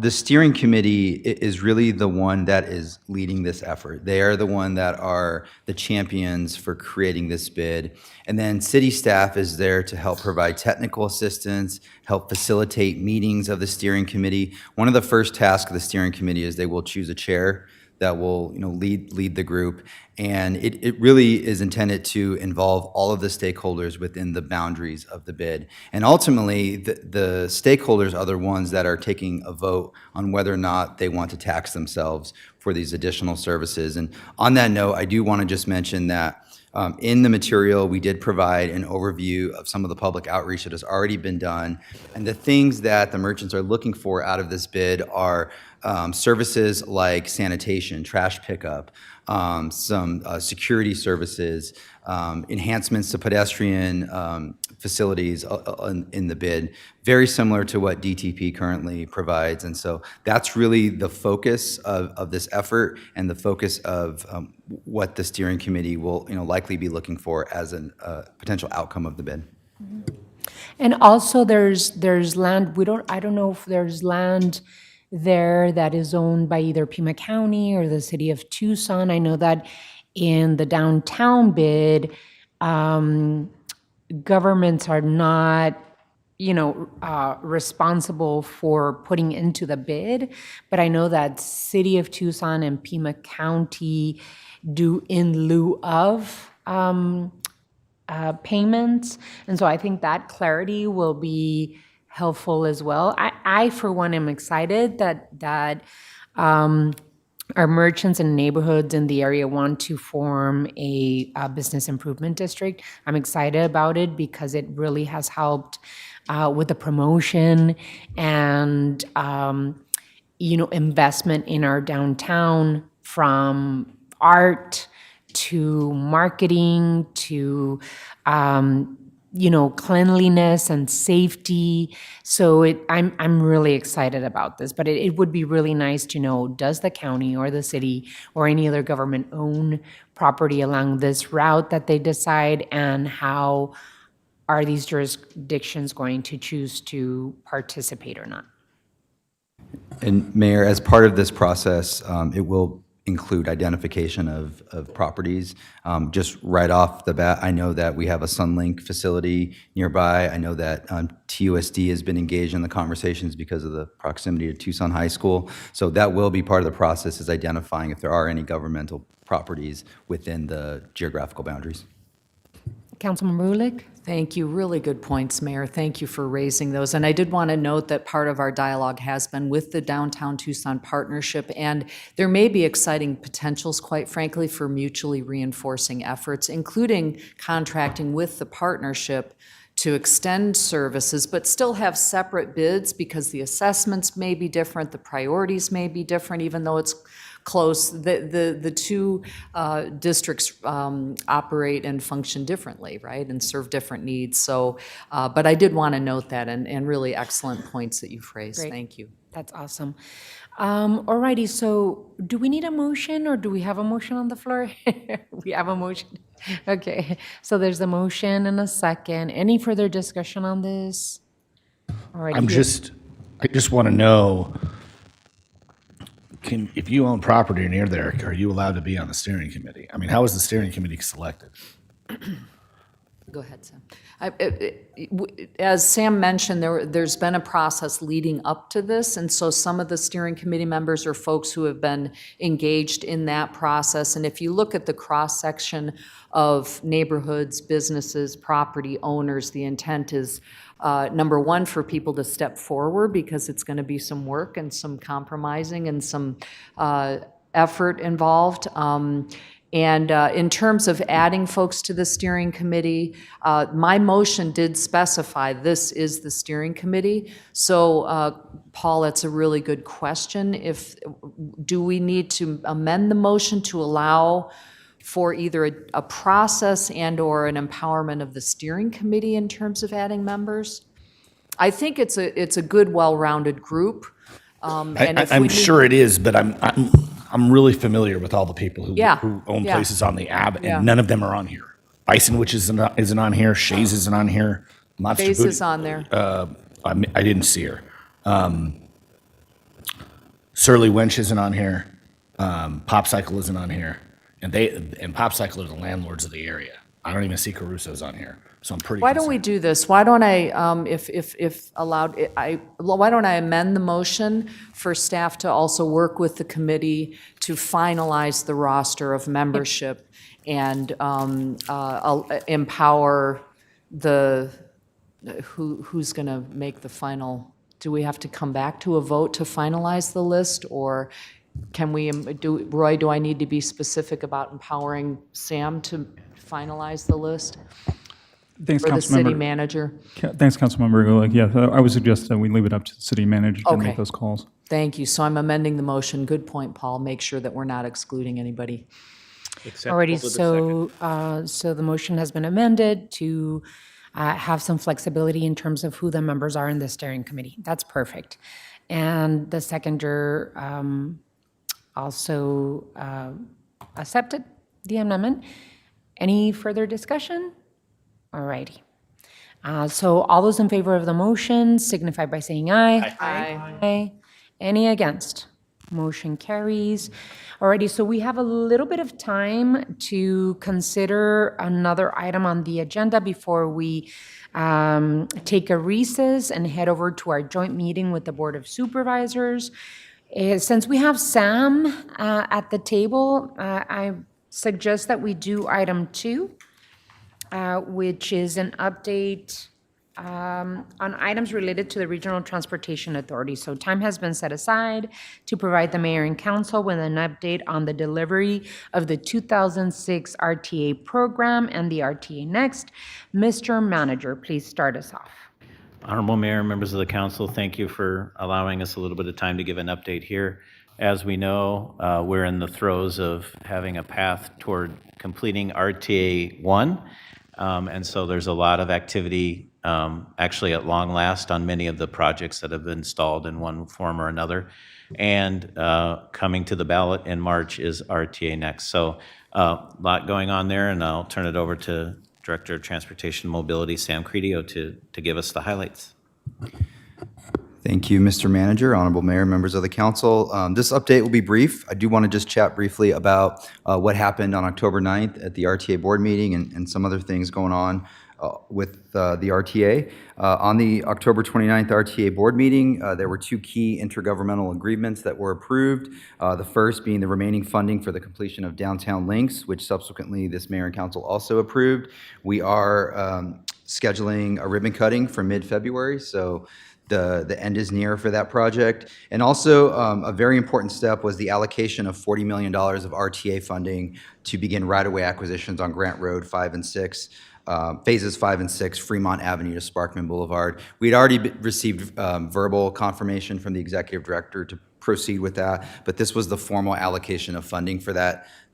The steering committee is really the one that is leading this effort. They are the one that are the champions for creating this bid. And then city staff is there to help provide technical assistance, help facilitate meetings of the steering committee. One of the first tasks of the steering committee is they will choose a chair that will lead the group. And it really is intended to involve all of the stakeholders within the boundaries of the bid. And ultimately, the stakeholders are the ones that are taking a vote on whether or not they want to tax themselves for these additional services. And on that note, I do want to just mention that in the material, we did provide an overview of some of the public outreach that has already been done. And the things that the merchants are looking for out of this bid are services like sanitation, trash pickup, some security services, enhancements to pedestrian facilities in the bid, very similar to what DTP currently provides. And so that's really the focus of this effort and the focus of what the steering committee will likely be looking for as a potential outcome of the bid. And also there's land, I don't know if there's land there that is owned by either Pima County or the city of Tucson. I know that in the downtown bid, governments are not, responsible for putting into the bid, but I know that city of Tucson and Pima County do in lieu of payments. And so I think that clarity will be helpful as well. I for one, am excited that our merchants and neighborhoods in the area want to form a business improvement district. I'm excited about it because it really has helped with the promotion and, investment in our downtown, from art to marketing to, cleanliness and safety. So I'm really excited about this, but it would be really nice to know, does the county or the city or any other government own property along this route that they decide, and how are these jurisdictions going to choose to participate or not? And Mayor, as part of this process, it will include identification of properties. Just right off the bat, I know that we have a Sunlink facility nearby. I know that TUSD has been engaged in the conversations because of the proximity to Tucson High School. So that will be part of the process, is identifying if there are any governmental properties within the geographical boundaries. Councilmember Ulick? Thank you. Really good points, Mayor. Thank you for raising those. And I did want to note that part of our dialogue has been with the Downtown Tucson Partnership, and there may be exciting potentials, quite frankly, for mutually reinforcing efforts, including contracting with the partnership to extend services, but still have separate bids, because the assessments may be different, the priorities may be different, even though it's close. The two districts operate and function differently, right, and serve different needs. So, but I did want to note that, and really excellent points that you've raised. Great. Thank you. That's awesome. All righty, so do we need a motion, or do we have a motion on the floor? We have a motion. Okay, so there's a motion and a second. Any further discussion on this? All righty. I just want to know, if you own property near there, are you allowed to be on the steering committee? I mean, how is the steering committee selected? Go ahead, Sam. As Sam mentioned, there's been a process leading up to this, and so some of the steering committee members are folks who have been engaged in that process. And if you look at the cross-section of neighborhoods, businesses, property owners, the intent is, number one, for people to step forward, because it's going to be some work and some compromising and some effort involved. And in terms of adding folks to the steering committee, my motion did specify this is the steering committee. So, Paul, that's a really good question. Do we need to amend the motion to allow for either a process and/or an empowerment of the steering committee in terms of adding members? I think it's a good, well-rounded group. I'm sure it is, but I'm really familiar with all the people who own places on the Ave, and none of them are on here. Bison Witch isn't on here. Shays isn't on here. Monster Base Boot- is on there. I didn't see her. Surly Wench isn't on here. Popcycle isn't on here, and Popcycle are the landlords of the area. I don't even see Caruso's on here, so I'm pretty. Why don't we do this? Why don't I, if allowed, why don't I amend the motion for staff to also work with the committee to finalize the roster of membership and empower who's going to make the final? Do we have to come back to a vote to finalize the list, or can we Roy, do I need to be specific about empowering Sam to finalize the list? Thanks, or the city Councilmember. manager? Thanks, Councilmember Gulick. Yeah, I would suggest that we leave it up to the city manager to Okay. make those calls. Thank you. So I'm amending the motion. Good point, Paul. Make sure that we're not excluding anybody. Alrighty, so the motion has been amended to have some flexibility in terms of who the members are in the steering committee. That's perfect. And the seconder also accepted the amendment. Any further discussion? Alrighty. So all those in favor of the motion signify by saying aye. Aye. Any against? Motion carries. Alrighty, so we have a little bit of time to consider another item on the agenda before we take a recess and head over to our joint meeting with the Board of Supervisors. Since we have Sam at the table, I suggest that we do item 2, which is an update on items related to the Regional Transportation Authority. So time has been set aside to provide the mayor and council with an update on the delivery of the 2006 RTA program and the RTA Next. Mr. Manager, please start us off. Honorable Mayor, members of the council, thank you for allowing us a little bit of time to give an update here. As we know, we're in the throes of having a path toward completing RTA 1. And so there's a lot of activity actually at long last on many of the projects that have been stalled in one form or another. And coming to the ballot in March is RTA Next. So a lot going on there, and I'll turn it over to Director of Transportation and Mobility, Sam Credio, to give us the highlights. Thank you, Mr. Manager, Honorable Mayor, members of the council. This update will be brief. I do want to just chat briefly about what happened on October 9th at the RTA board meeting and some other things going on with the RTA. On the October 29th RTA board meeting, there were 2 key intergovernmental agreements that were approved. The first being the remaining funding for the completion of downtown links, which subsequently this mayor and council also approved. We are scheduling a ribbon cutting for mid-February, so the end is near for that project. And also, a very important step was the allocation of $40 million of RTA funding to begin right-of-way acquisitions on Grant Road 5 and 6, phases 5 and 6, Fremont Avenue to Sparkman Boulevard. We'd already received verbal confirmation from the executive director to proceed with that, but this was the formal allocation of funding for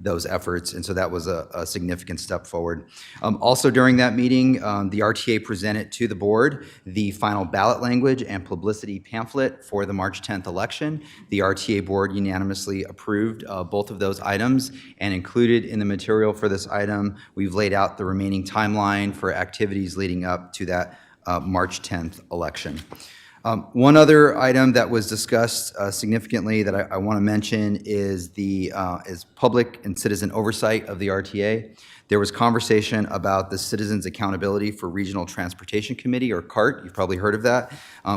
those efforts, and so that was a significant step forward. Also during that meeting, the RTA presented to the board the final ballot language and publicity pamphlet for the March 10th election. The RTA board unanimously approved both of those items, and included in the material for this item, we've laid out the remaining timeline for activities leading up to that March 10th election. One other item that was discussed significantly that I want to mention is public and citizen oversight of the RTA. There was conversation about the Citizens Accountability for Regional Transportation Committee, or CART. You've probably heard of that.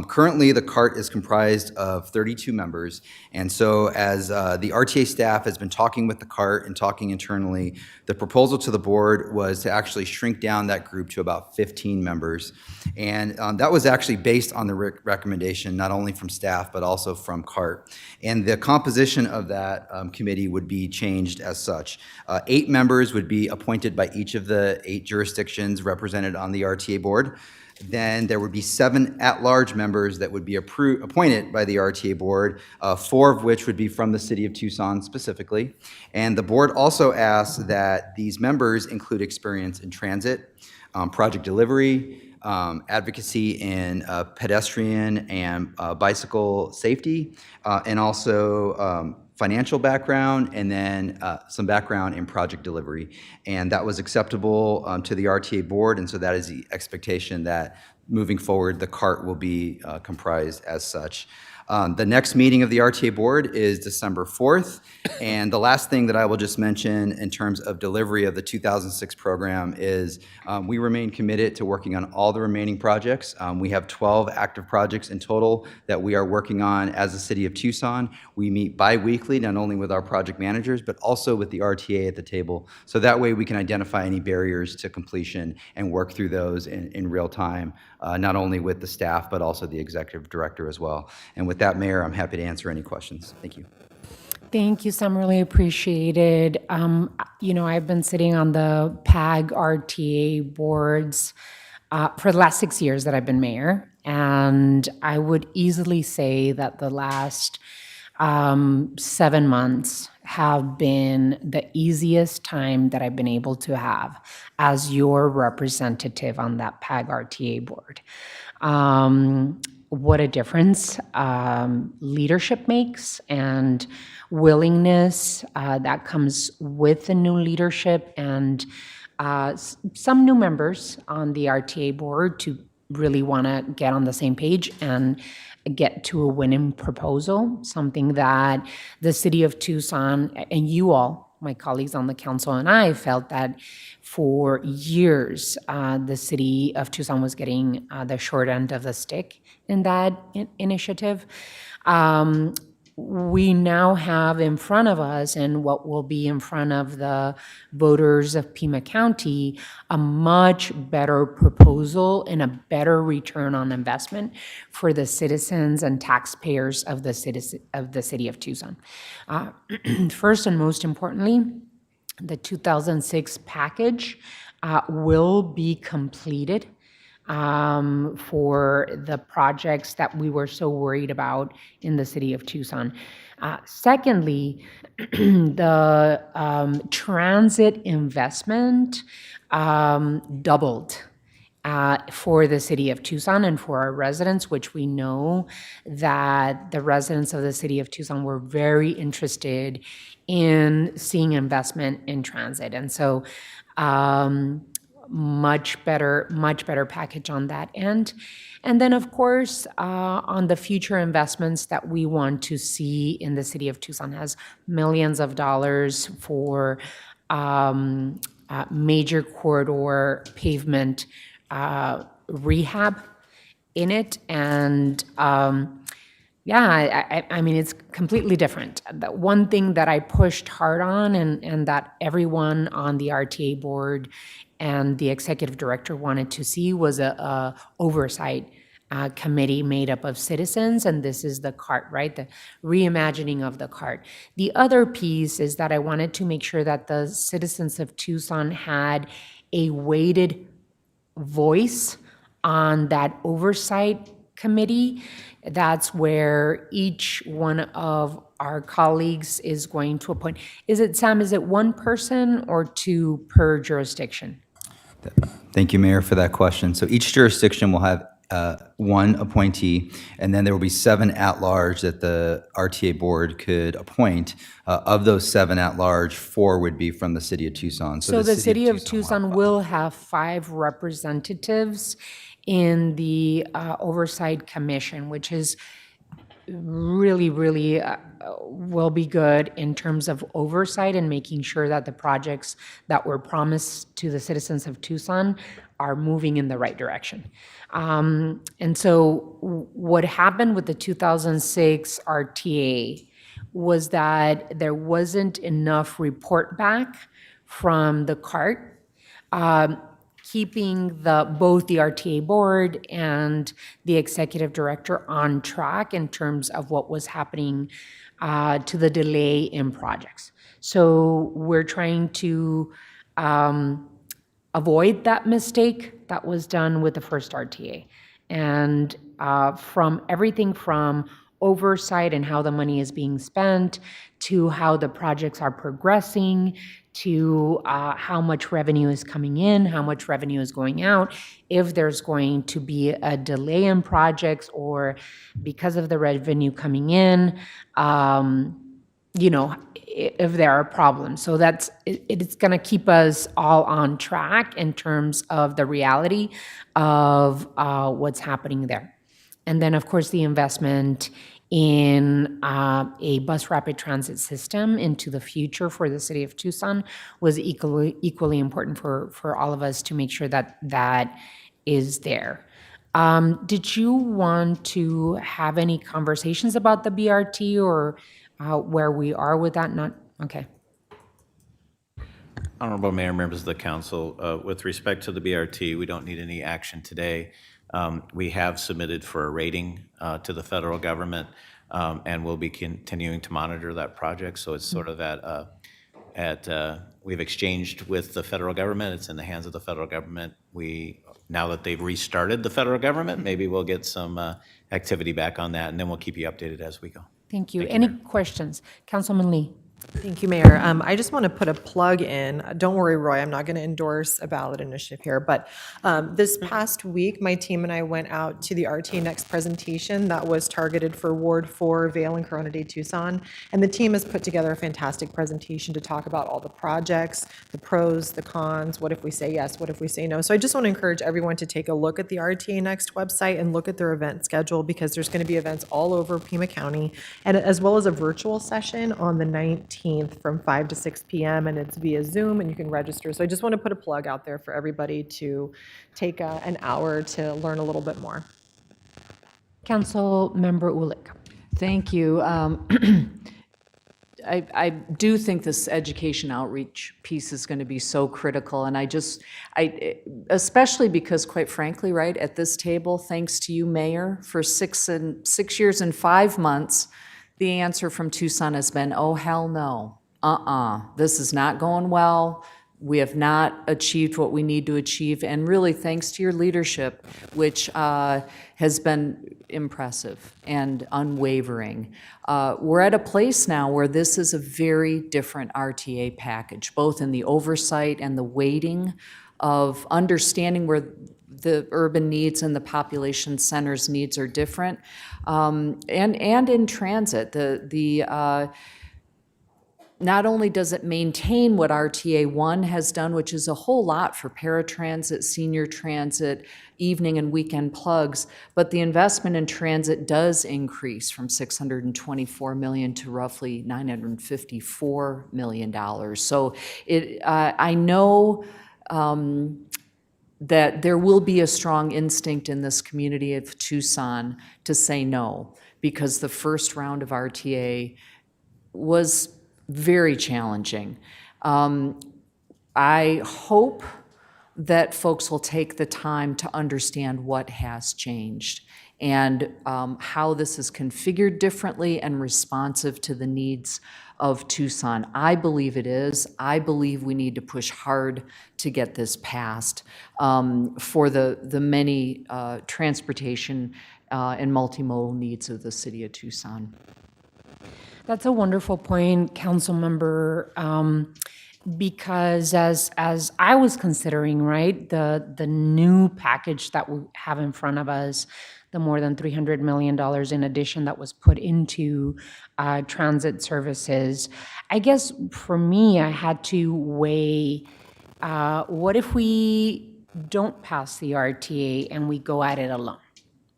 Currently, the CART is comprised of 32 members, and so as the RTA staff has been talking with the CART and talking internally, the proposal to the board was to actually shrink down that group to about 15 members. And that was actually based on the recommendation, not only from staff, but also from CART. And the composition of that committee would be changed as such. 8 members would be appointed by each of the 8 jurisdictions represented on the RTA board. Then there would be 7 at-large members that would be appointed by the RTA board, 4 of which would be from the city of Tucson specifically. And the board also asks that these members include experience in transit, project delivery, advocacy in pedestrian and bicycle safety, and also financial background, and then some background in project delivery. And that was acceptable to the RTA board, and so that is the expectation that moving forward, the CART will be comprised as such. The next meeting of the RTA board is December 4th. And the last thing that I will just mention in terms of delivery of the 2006 program is we remain committed to working on all the remaining projects. We have 12 active projects in total that we are working on as the city of Tucson. We meet bi-weekly, not only with our project managers, but also with the RTA at the table. So that way we can identify any barriers to completion and work through those in real time, not only with the staff, but also the executive director as well. And with that, Mayor, I'm happy to answer any questions. Thank you. Thank you, Sam. Really appreciated. I've been sitting on the PAG RTA boards for the last 6 years that I've been mayor, and I would easily say that the last 7 months have been the easiest time that I've been able to have as your representative on that PAG RTA board. What a difference leadership makes, and willingness that comes with the new leadership, and some new members on the RTA board to really want to get on the same page and get to a winning proposal, something that the city of Tucson and you all, my colleagues on the council, and I felt that for years, the city of Tucson was getting the short end of the stick in that initiative. We now have in front of us, and what will be in front of the voters of Pima County, a much better proposal and a better return on investment for the citizens and taxpayers of the city of Tucson. First and most importantly, the 2006 package will be completed for the projects that we were so worried about in the city of Tucson. Secondly, the transit investment doubled for the city of Tucson and for our residents, which we know that the residents of the city of Tucson were very interested in seeing investment in transit. And so much better package on that end. And then, of course, on the future investments that we want to see in the city of Tucson has millions of dollars for major corridor pavement rehab in it. And yeah, I mean, it's completely different. The one thing that I pushed hard on and that everyone on the RTA board and the executive director wanted to see was a oversight committee made up of citizens, and this is the CART, right? The reimagining of the CART. The other piece is that I wanted to make sure that the citizens of Tucson had a weighted voice on that oversight committee. That's where each one of our colleagues is going to appoint. Is it, Sam, is it one person or two per jurisdiction? Thank you, Mayor, for that question. So each jurisdiction will have one appointee, and then there will be 7 at-large that the RTA board could appoint. Of those 7 at-large, 4 would be from the city of Tucson. So the city of Tucson will have 5 representatives in the Oversight Commission, which is really will be good in terms of oversight and making sure that the projects that were promised to the citizens of Tucson are moving in the right direction. And so what happened with the 2006 RTA was that there wasn't enough report back from the CART, keeping both the RTA board and the executive director on track in terms of what was happening to the delay in projects. So we're trying to avoid that mistake that was done with the first RTA. And from everything from oversight and how the money is being spent, to how the projects are progressing, to how much revenue is coming in, how much revenue is going out, if there's going to be a delay in projects or because of the revenue coming in, if there are problems. So it's going to keep us all on track in terms of the reality of what's happening there. And then, of course, the investment in a bus rapid transit system into the future for the city of Tucson was equally important for all of us to make sure that that is there. Did you want to have any conversations about the BRT or where we are with that? Not okay. Honorable Mayor, members of the council, with respect to the BRT, we don't need any action today. We have submitted for a rating to the federal government, and we'll be continuing to monitor that project. So it's sort of at we've exchanged with the federal government. It's in the hands of the federal government. Now that they've restarted the federal government, maybe we'll get some activity back on that, and then we'll keep you updated as we go. Thank you. Any questions? Councilman Lee? Thank you, Mayor. I just want to put a plug in. Don't worry, Roy, I'm not going to endorse a ballot initiative here, but this past week, my team and I went out to the RTA Next presentation that was targeted for Ward 4, Vail and Corona de Tucson, and the team has put together a fantastic presentation to talk about all the projects, the pros, the cons, what if we say yes, what if we say no. So I just want to encourage everyone to take a look at the RTA Next website and look at their event schedule, because there's going to be events all over Pima County, and as well as a virtual session on the 19th from 5 to 6 p.m. and it's via Zoom and you can register. So I just want to put a plug out there for everybody to take an hour to learn a little bit more. Council Member Ulick. Thank you. I do think this education outreach piece is going to be so critical, and especially because, quite frankly, right, at this table, thanks to you, Mayor, for 6 years and 5 months, the answer from Tucson has been, oh, hell no. This is not going well. We have not achieved what we need to achieve. And really, thanks to your leadership, which has been impressive and unwavering. We're at a place now where this is a very different RTA package, both in the oversight and the weighting of understanding where the urban needs and the population centers' needs are different. And in transit, not only does it maintain what RTA 1 has done, which is a whole lot for paratransit, senior transit, evening and weekend plugs, but the investment in transit does increase from $624 million to roughly $954 million. So I know that there will be a strong instinct in this community of Tucson to say no, because the first round of RTA was very challenging. I hope that folks will take the time to understand what has changed and how this is configured differently and responsive to the needs of Tucson. I believe it is. I believe we need to push hard to get this passed for the many transportation and multimodal needs of the city of Tucson. That's a wonderful point, Council Member, because as I was considering, right, the new package that we have in front of us, the more than $300 million in addition that was put into transit services, I guess for me, I had to weigh, what if we don't pass the RTA and we go at it alone,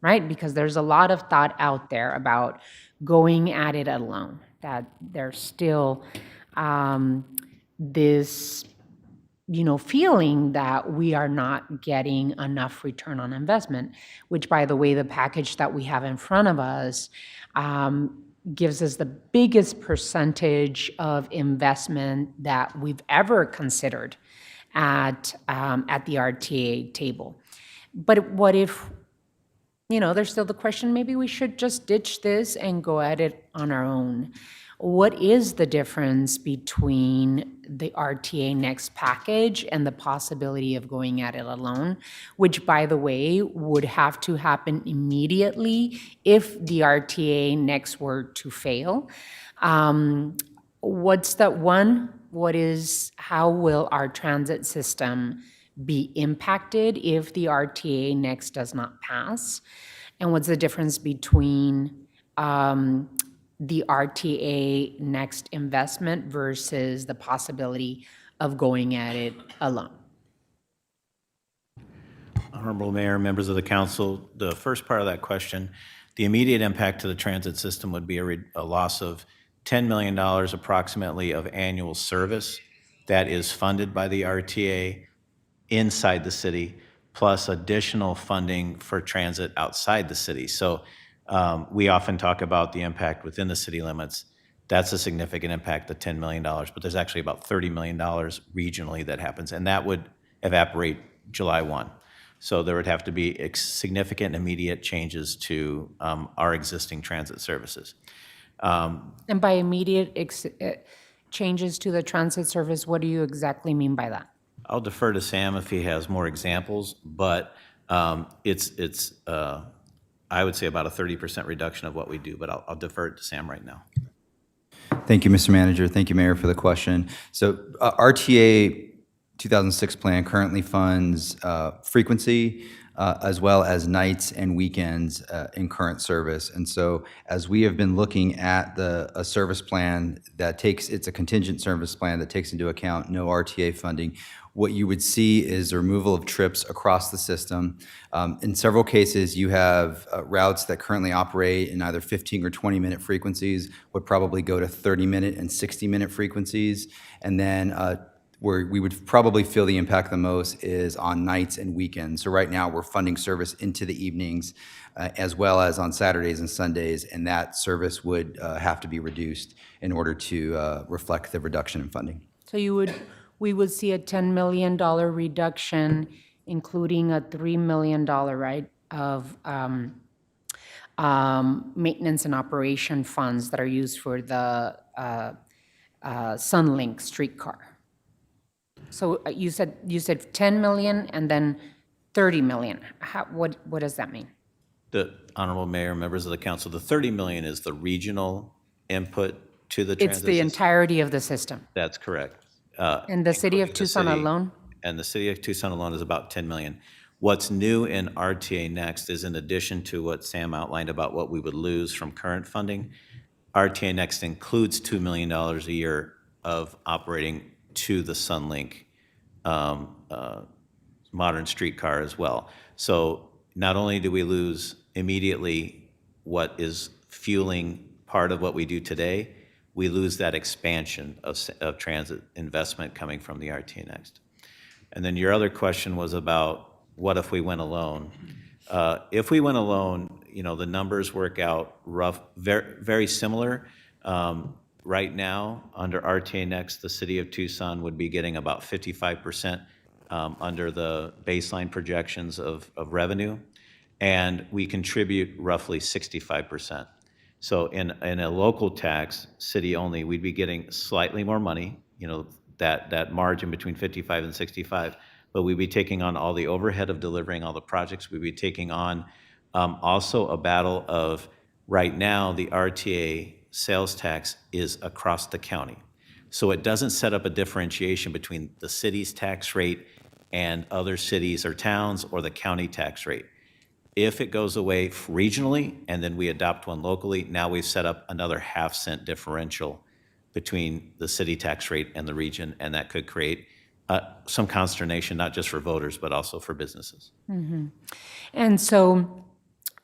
right? Because there's a lot of thought out there about going at it alone, that there's still this, feeling that we are not getting enough return on investment, which, by the way, the package that we have in front of us gives us the biggest percentage of investment that we've ever considered at the RTA table. But what if, there's still the question, maybe we should just ditch this and go at it on our own. What is the difference between the RTA Next package and the possibility of going at it alone, which, by the way, would have to happen immediately if the RTA Next were to fail? What's that one? How will our transit system be impacted if the RTA Next does not pass? And what's the difference between the RTA Next investment versus the possibility of going at it alone? Honorable Mayor, members of the council, the first part of that question, the immediate impact to the transit system would be a loss of $10 million approximately of annual service that is funded by the RTA inside the city, plus additional funding for transit outside the city. So we often talk about the impact within the city limits. That's a significant impact, the $10 million, but there's actually about $30 million regionally that happens, and that would evaporate July 1. So there would have to be significant immediate changes to our existing transit services. And by immediate, changes to the transit service, what do you exactly mean by that? I'll defer to Sam if he has more examples, but it's I would say about a 30% reduction of what we do, but I'll defer it to Sam right now. Thank you, Mr. Manager. Thank you, Mayor, for the question. So RTA 2006 plan currently funds frequency as well as nights and weekends in current service. And so as we have been looking at a service plan that takes, it's a contingent service plan that takes into account no RTA funding, what you would see is the removal of trips across the system. In several cases, you have routes that currently operate in either 15 or 20-minute frequencies would probably go to 30-minute and 60-minute frequencies. And then where we would probably feel the impact the most is on nights and weekends. So right now, we're funding service into the evenings as well as on Saturdays and Sundays, and that service would have to be reduced in order to reflect the reduction in funding. So we would see a $10 million reduction, including a $3 million, right, of maintenance and operation funds that are used for the Sunlink streetcar. So you said 10 million and then 30 million. What does that mean? The Honorable Mayor, members of the council, the 30 million is the regional input to the It's transit the system. entirety of the system. That's correct. And the city of Including the Tucson city. alone? And the city of Tucson alone is about 10 million. What's new in RTA Next is, in addition to what Sam outlined about what we would lose from current funding, RTA Next includes $2 million a year of operating to the Sunlink modern streetcar as well. So not only do we lose immediately what is fueling part of what we do today, we lose that expansion of transit investment coming from the RTA Next. And then your other question was about what if we went alone? If we went alone, the numbers work out very similar. Right now, under RTA Next, the city of Tucson would be getting about 55% under the baseline projections of revenue, and we contribute roughly 65%. So in a local tax, city only, we'd be getting slightly more money, that margin between 55 and 65, but we'd be taking on all the overhead of delivering all the projects. We'd be taking on also a battle of, right now, the RTA sales tax is across the county. So it doesn't set up a differentiation between the city's tax rate and other cities or towns or the county tax rate. If it goes away regionally and then we adopt one locally, now we've set up another half-cent differential between the city tax rate and the region, and that could create some consternation, not just for voters, but also for businesses. Mm-hmm. And so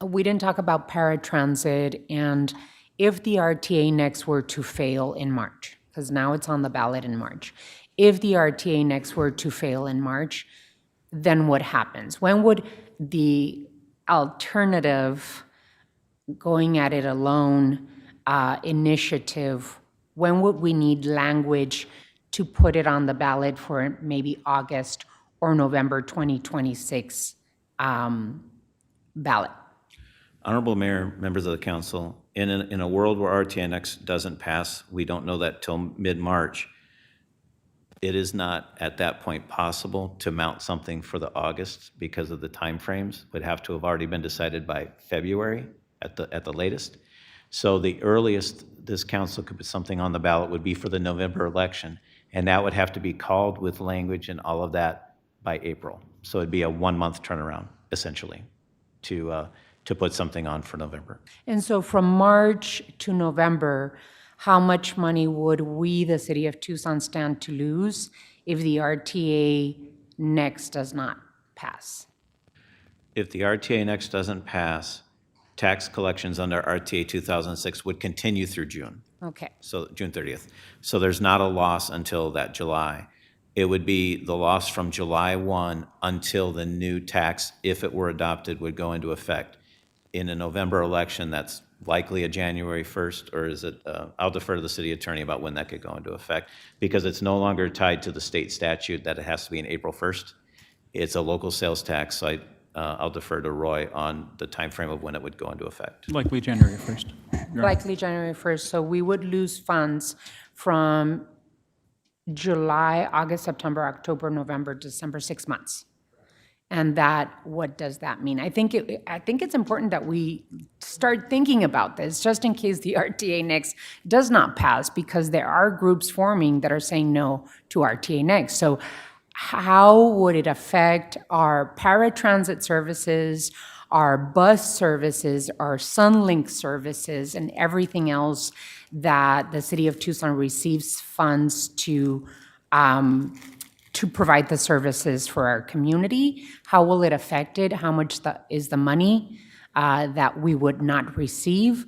we didn't talk about paratransit, and if the RTA Next were to fail in March, because now it's on the ballot in March, if the RTA Next were to fail in March, then what happens? When would the alternative going at it alone initiative, when would we need language to put it on the ballot for maybe August or November 2026 ballot? Honorable Mayor, members of the council, in a world where RTA Next doesn't pass, we don't know that till mid-March, it is not at that point possible to mount something for the August because of the timeframes. Would have to have already been decided by February at the latest. So the earliest this council could put something on the ballot would be for the November election, and that would have to be called with language and all of that by April. So it'd be a 1-month turnaround, essentially, to put something on for November. And so from March to November, how much money would we, the city of Tucson, stand to lose if the RTA Next does not pass? If the RTA Next doesn't pass, tax collections under RTA 2006 would continue through June. Okay. So June 30th. So there's not a loss until that July. It would be the loss from July 1 until the new tax, if it were adopted, would go into effect. In a November election, that's likely a January 1st, or is it, I'll defer to the city attorney about when that could go into effect, because it's no longer tied to the state statute that it has to be in April 1st. It's a local sales tax, so I'll defer to Roy on the timeframe of when it would go into effect. Likely January 1st. Your Honor. Likely January 1st, so we would lose funds from July, August, September, October, November, December, 6 months. And that, what does that mean? I think it's important that we start thinking about this, just in case the RTA next does not pass, because there are groups forming that are saying no to RTA next. So how would it affect our paratransit services, our bus services, our Sunlink services, and everything else that the city of Tucson receives funds to provide the services for our community? How will it affect it? How much is the money that we would not receive?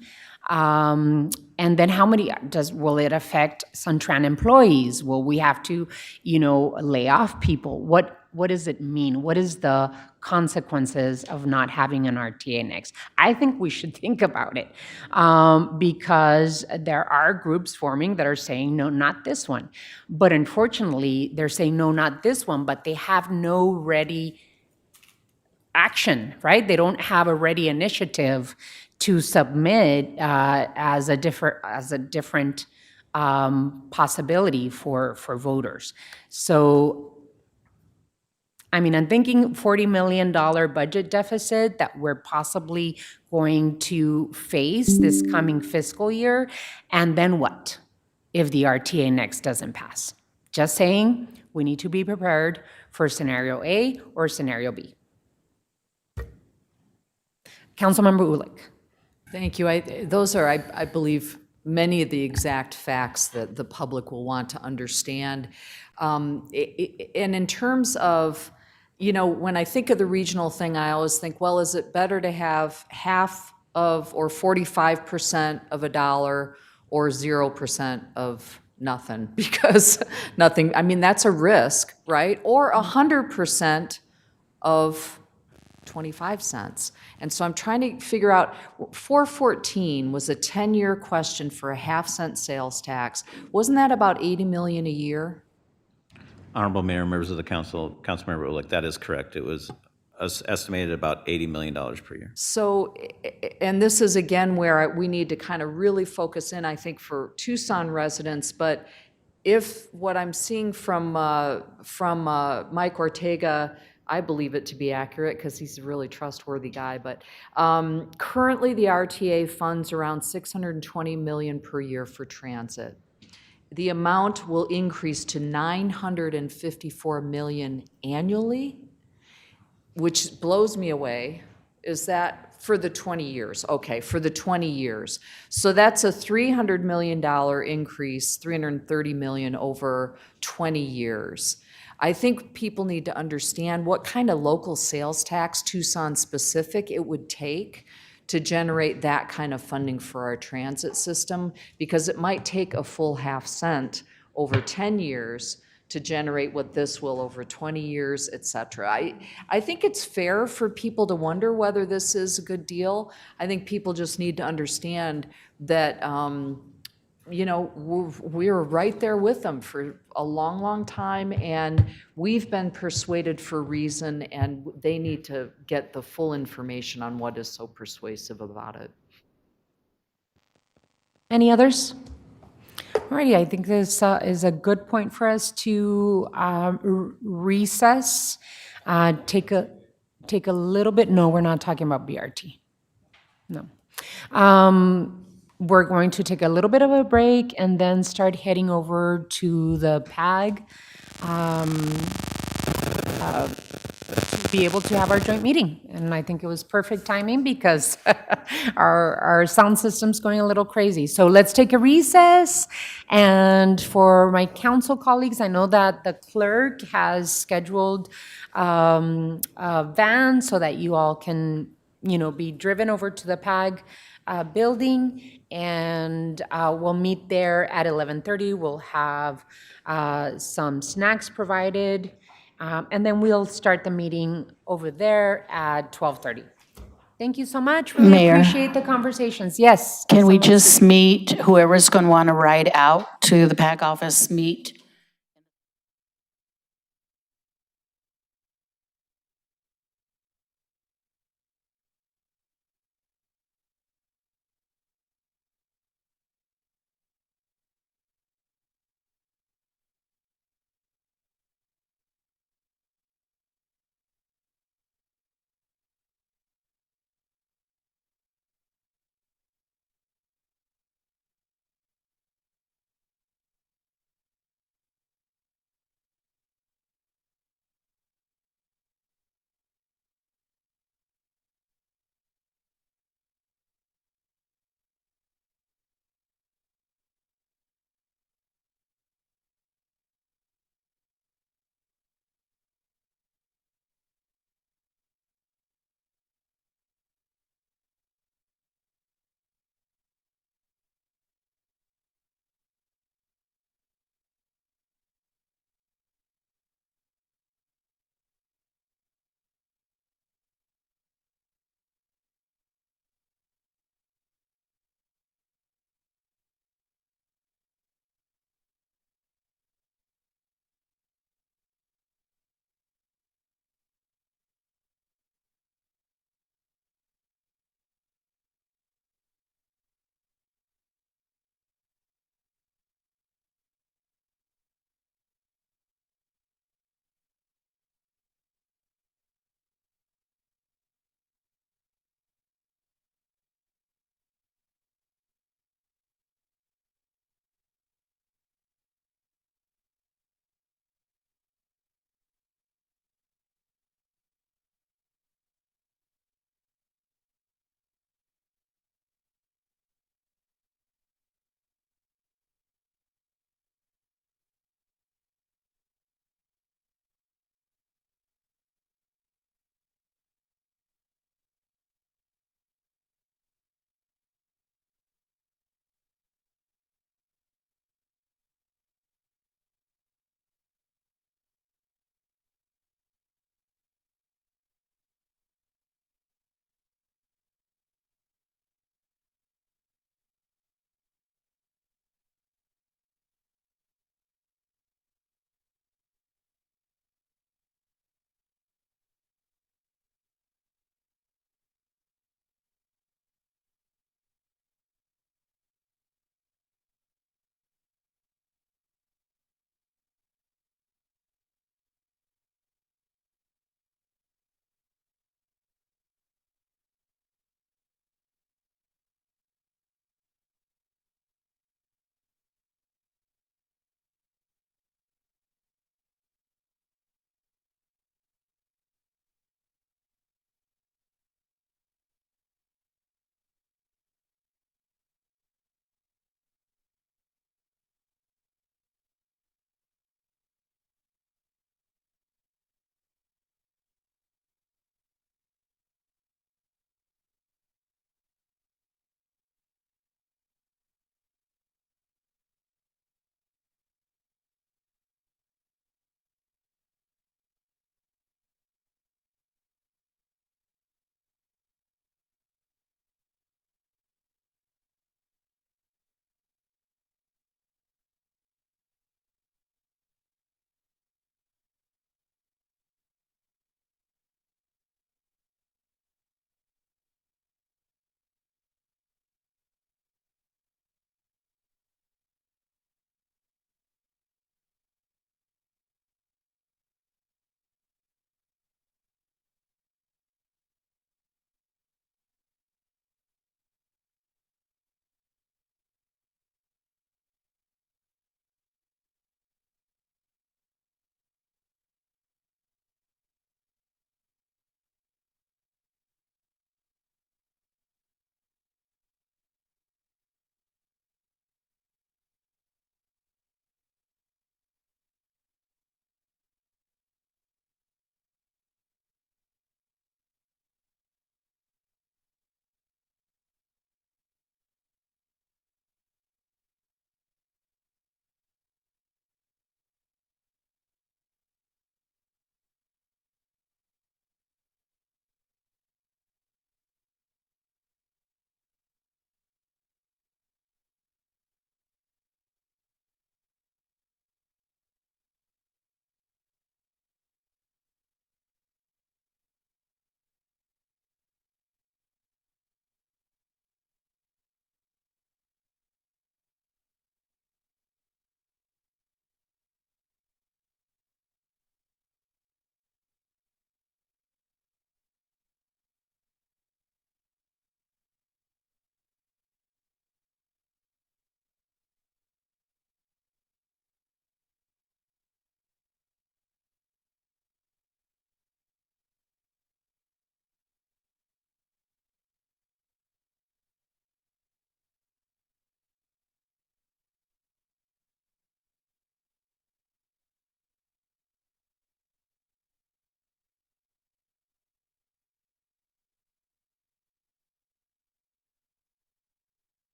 And then how many will it affect Suntran employees? Will we have to, lay off people? What does it mean? What is the consequences of not having an RTA next? I think we should think about it, because there are groups forming that are saying, no, not this one. But unfortunately, they're saying, no, not this one, but they have no ready action, right? They don't have a ready initiative to submit as a different possibility for voters. So, I mean, I'm thinking $40 million budget deficit that we're possibly going to face this coming fiscal year. And then what if the RTA next doesn't pass? Just saying, we need to be prepared for scenario A or scenario B. Councilmember Ulick. Thank you. Those are, I believe, many of the exact facts that the public will want to understand. And in terms of, when I think of the regional thing, I always think, well, is it better to have half of or 45% of a dollar or 0% of nothing? Because nothing, I mean, that's a risk, right? Or 100% of 25 cents. And so I'm trying to figure out, 414 was a 10-year question for a half-cent sales tax. Wasn't that about $80 million a year? Honorable Mayor, members of the council, Councilmember Ulick, that is correct. It was estimated about $80 million per year. So, and this is again where we need to kind of really focus in, I think, for Tucson residents, but if what I'm seeing from Mike Ortega, I believe it to be accurate because he's a really trustworthy guy, but currently the RTA funds around $620 million per year for transit. The amount will increase to $954 million annually, which blows me away. Is that for the 20 years? Okay, for the 20 years. So that's a $300 million increase, $330 million over 20 years. I think people need to understand what kind of local sales tax, Tucson specific, it would take to generate that kind of funding for our transit system, because it might take a full half cent over 10 years to generate what this will over 20 years, et cetera. I think it's fair for people to wonder whether this is a good deal. I think people just need to understand that, we're right there with them for a long, long time, and we've been persuaded for a reason, and they need to get the full information on what is so persuasive about it. Any others? Alrighty, I think this is a good point for us to recess. Take a little bit. No, we're not talking about BRT. No. We're going to take a little bit of a break and then start heading over to the PAG to be able to have our joint meeting. And I think it was perfect timing because our sound system's going a little crazy. So let's take a recess. And for my council colleagues, I know that the clerk has scheduled a van so that you all can, be driven over to the PAG building, and we'll meet there at 11:30. We'll have some snacks provided, and then we'll start the meeting over there at 12:30. Thank you so much. Really Mayor. appreciate the conversations. Yes. Can we someone- just meet, whoever's going to want to ride out to the PAC office, meet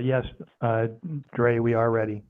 Yes, Dre, we are ready.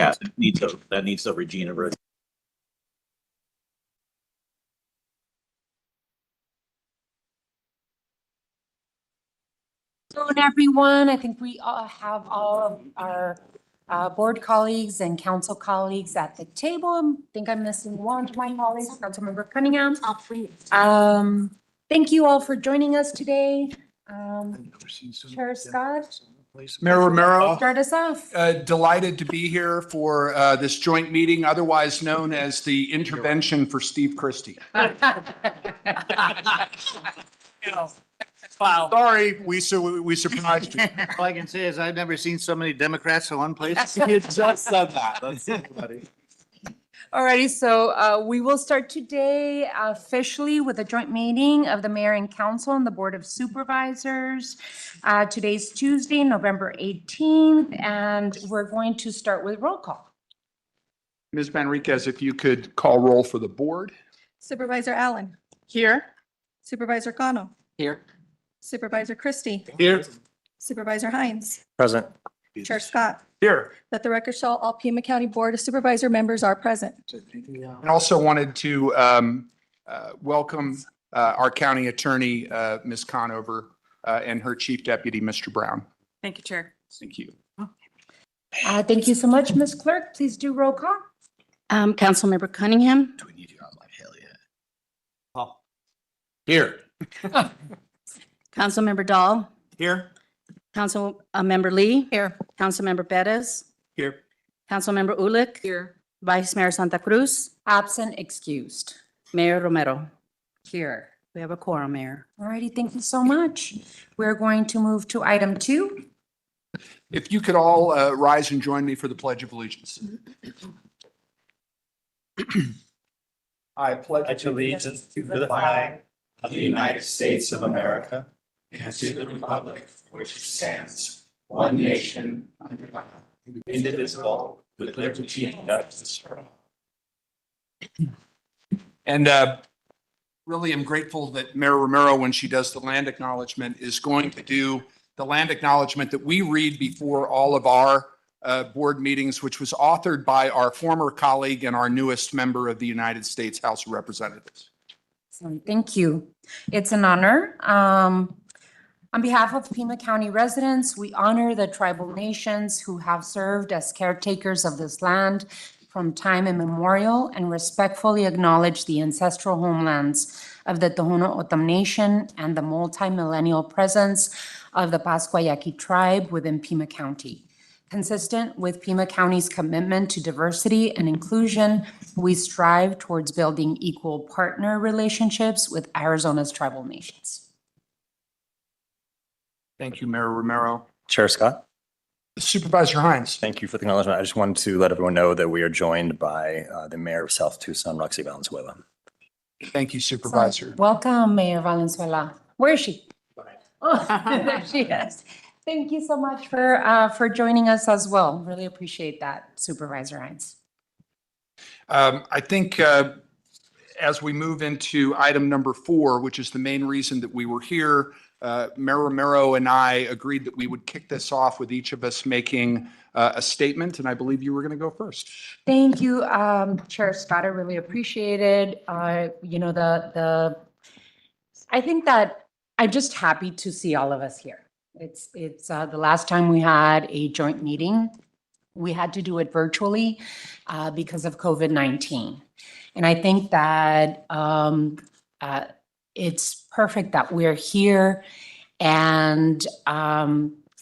Yeah, that needs a Regina version. Hello, everyone. I think we all have all of our board colleagues and council colleagues at the table. I think I'm missing one of my colleagues, Councilmember Cunningham. Thank you all for joining us today. Chair Scott, Mayor Romero, start us off. delighted to be here for this joint meeting, otherwise known as the intervention for Steve Christie. Wow. Sorry, we surprised you. All I can say is I've never seen so many Democrats in one place. You just said that. That's so funny. Alrighty, so we will start today officially with a joint meeting of the mayor and council and the board of supervisors. Today's Tuesday, November 18th, and we're going to start with roll call. Ms. Manriquez, if you could call roll for the board. Supervisor Allen. Here. Supervisor Cano. Here. Supervisor Christie. Here. Supervisor Hines. Present. Chair Scott. Here. Let the record show all Pima County Board of Supervisor members are present. And also wanted to welcome our county attorney, Ms. Conover, and her chief deputy, Mr. Brown. Thank you, Chair. Thank you. Thank you so much, Ms. Clerk. Please do roll call. Councilmember Cunningham, Do we need you on like hell yeah? Here. Councilmember Dahl, Here. Councilmember Lee, Here. Councilmember Bettis, Here. Councilmember Ulick, Here. Vice Mayor Santa Cruz, Absent, excused. Mayor Romero. Here. We have a quorum, Mayor. Alrighty, thank you so much. We're going to move to item 2. If you could all rise and join me for the Pledge of Allegiance. I pledge allegiance to the flag of the United States of America and to the republic for which it stands, one nation, under God, indivisible, with liberty and justice for all. And really am grateful that Mayor Romero, when she does the land acknowledgement, is going to do the land acknowledgement that we read before all of our board meetings, which was authored by our former colleague and our newest member of the United States House of Representatives. Thank you. It's an honor. On behalf of Pima County residents, we honor the tribal nations who have served as caretakers of this land from time immemorial and respectfully acknowledge the ancestral homelands of the Tohono O'odham Nation and the multi-millennial presence of the Pasquayaqui tribe within Pima County. Consistent with Pima County's commitment to diversity and inclusion, we strive towards building equal partner relationships with Arizona's tribal nations. Thank you, Mayor Romero. Chair Scott, Supervisor Hines. thank you for the acknowledgement. I just wanted to let everyone know that we are joined by the Mayor of South Tucson, Roxy Valenzuela. Thank you, Supervisor. Welcome, Mayor Valenzuela. Where is she? Oh, there she is. Thank you so much for joining us as well. Really appreciate that, Supervisor Hines. I think as we move into item number 4, which is the main reason that we were here, Mayor Romero and I agreed that we would kick this off with each of us making a statement, and I believe you were going to go first. Thank you, Chair Scott. I really appreciate it. You know, I think that I'm just happy to see all of us here. It's the last time we had a joint meeting. We had to do it virtually because of COVID-19. And I think that it's perfect that we're here. And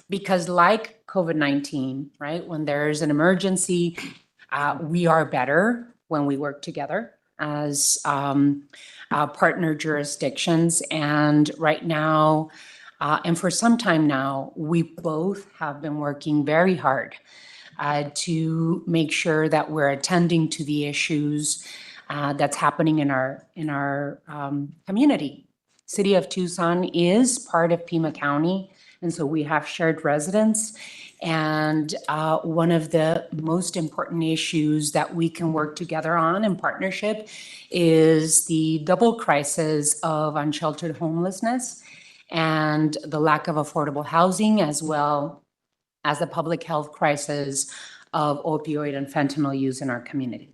because like COVID-19, right, when there's an emergency, we are better when we work together as partner jurisdictions. And right now, and for some time now, we both have been working very hard to make sure that we're attending to the issues that's happening in our community. City of Tucson is part of Pima County, and so we have shared residence. And one of the most important issues that we can work together on in partnership is the double crisis of unsheltered homelessness and the lack of affordable housing, as well as the public health crisis of opioid and fentanyl use in our community.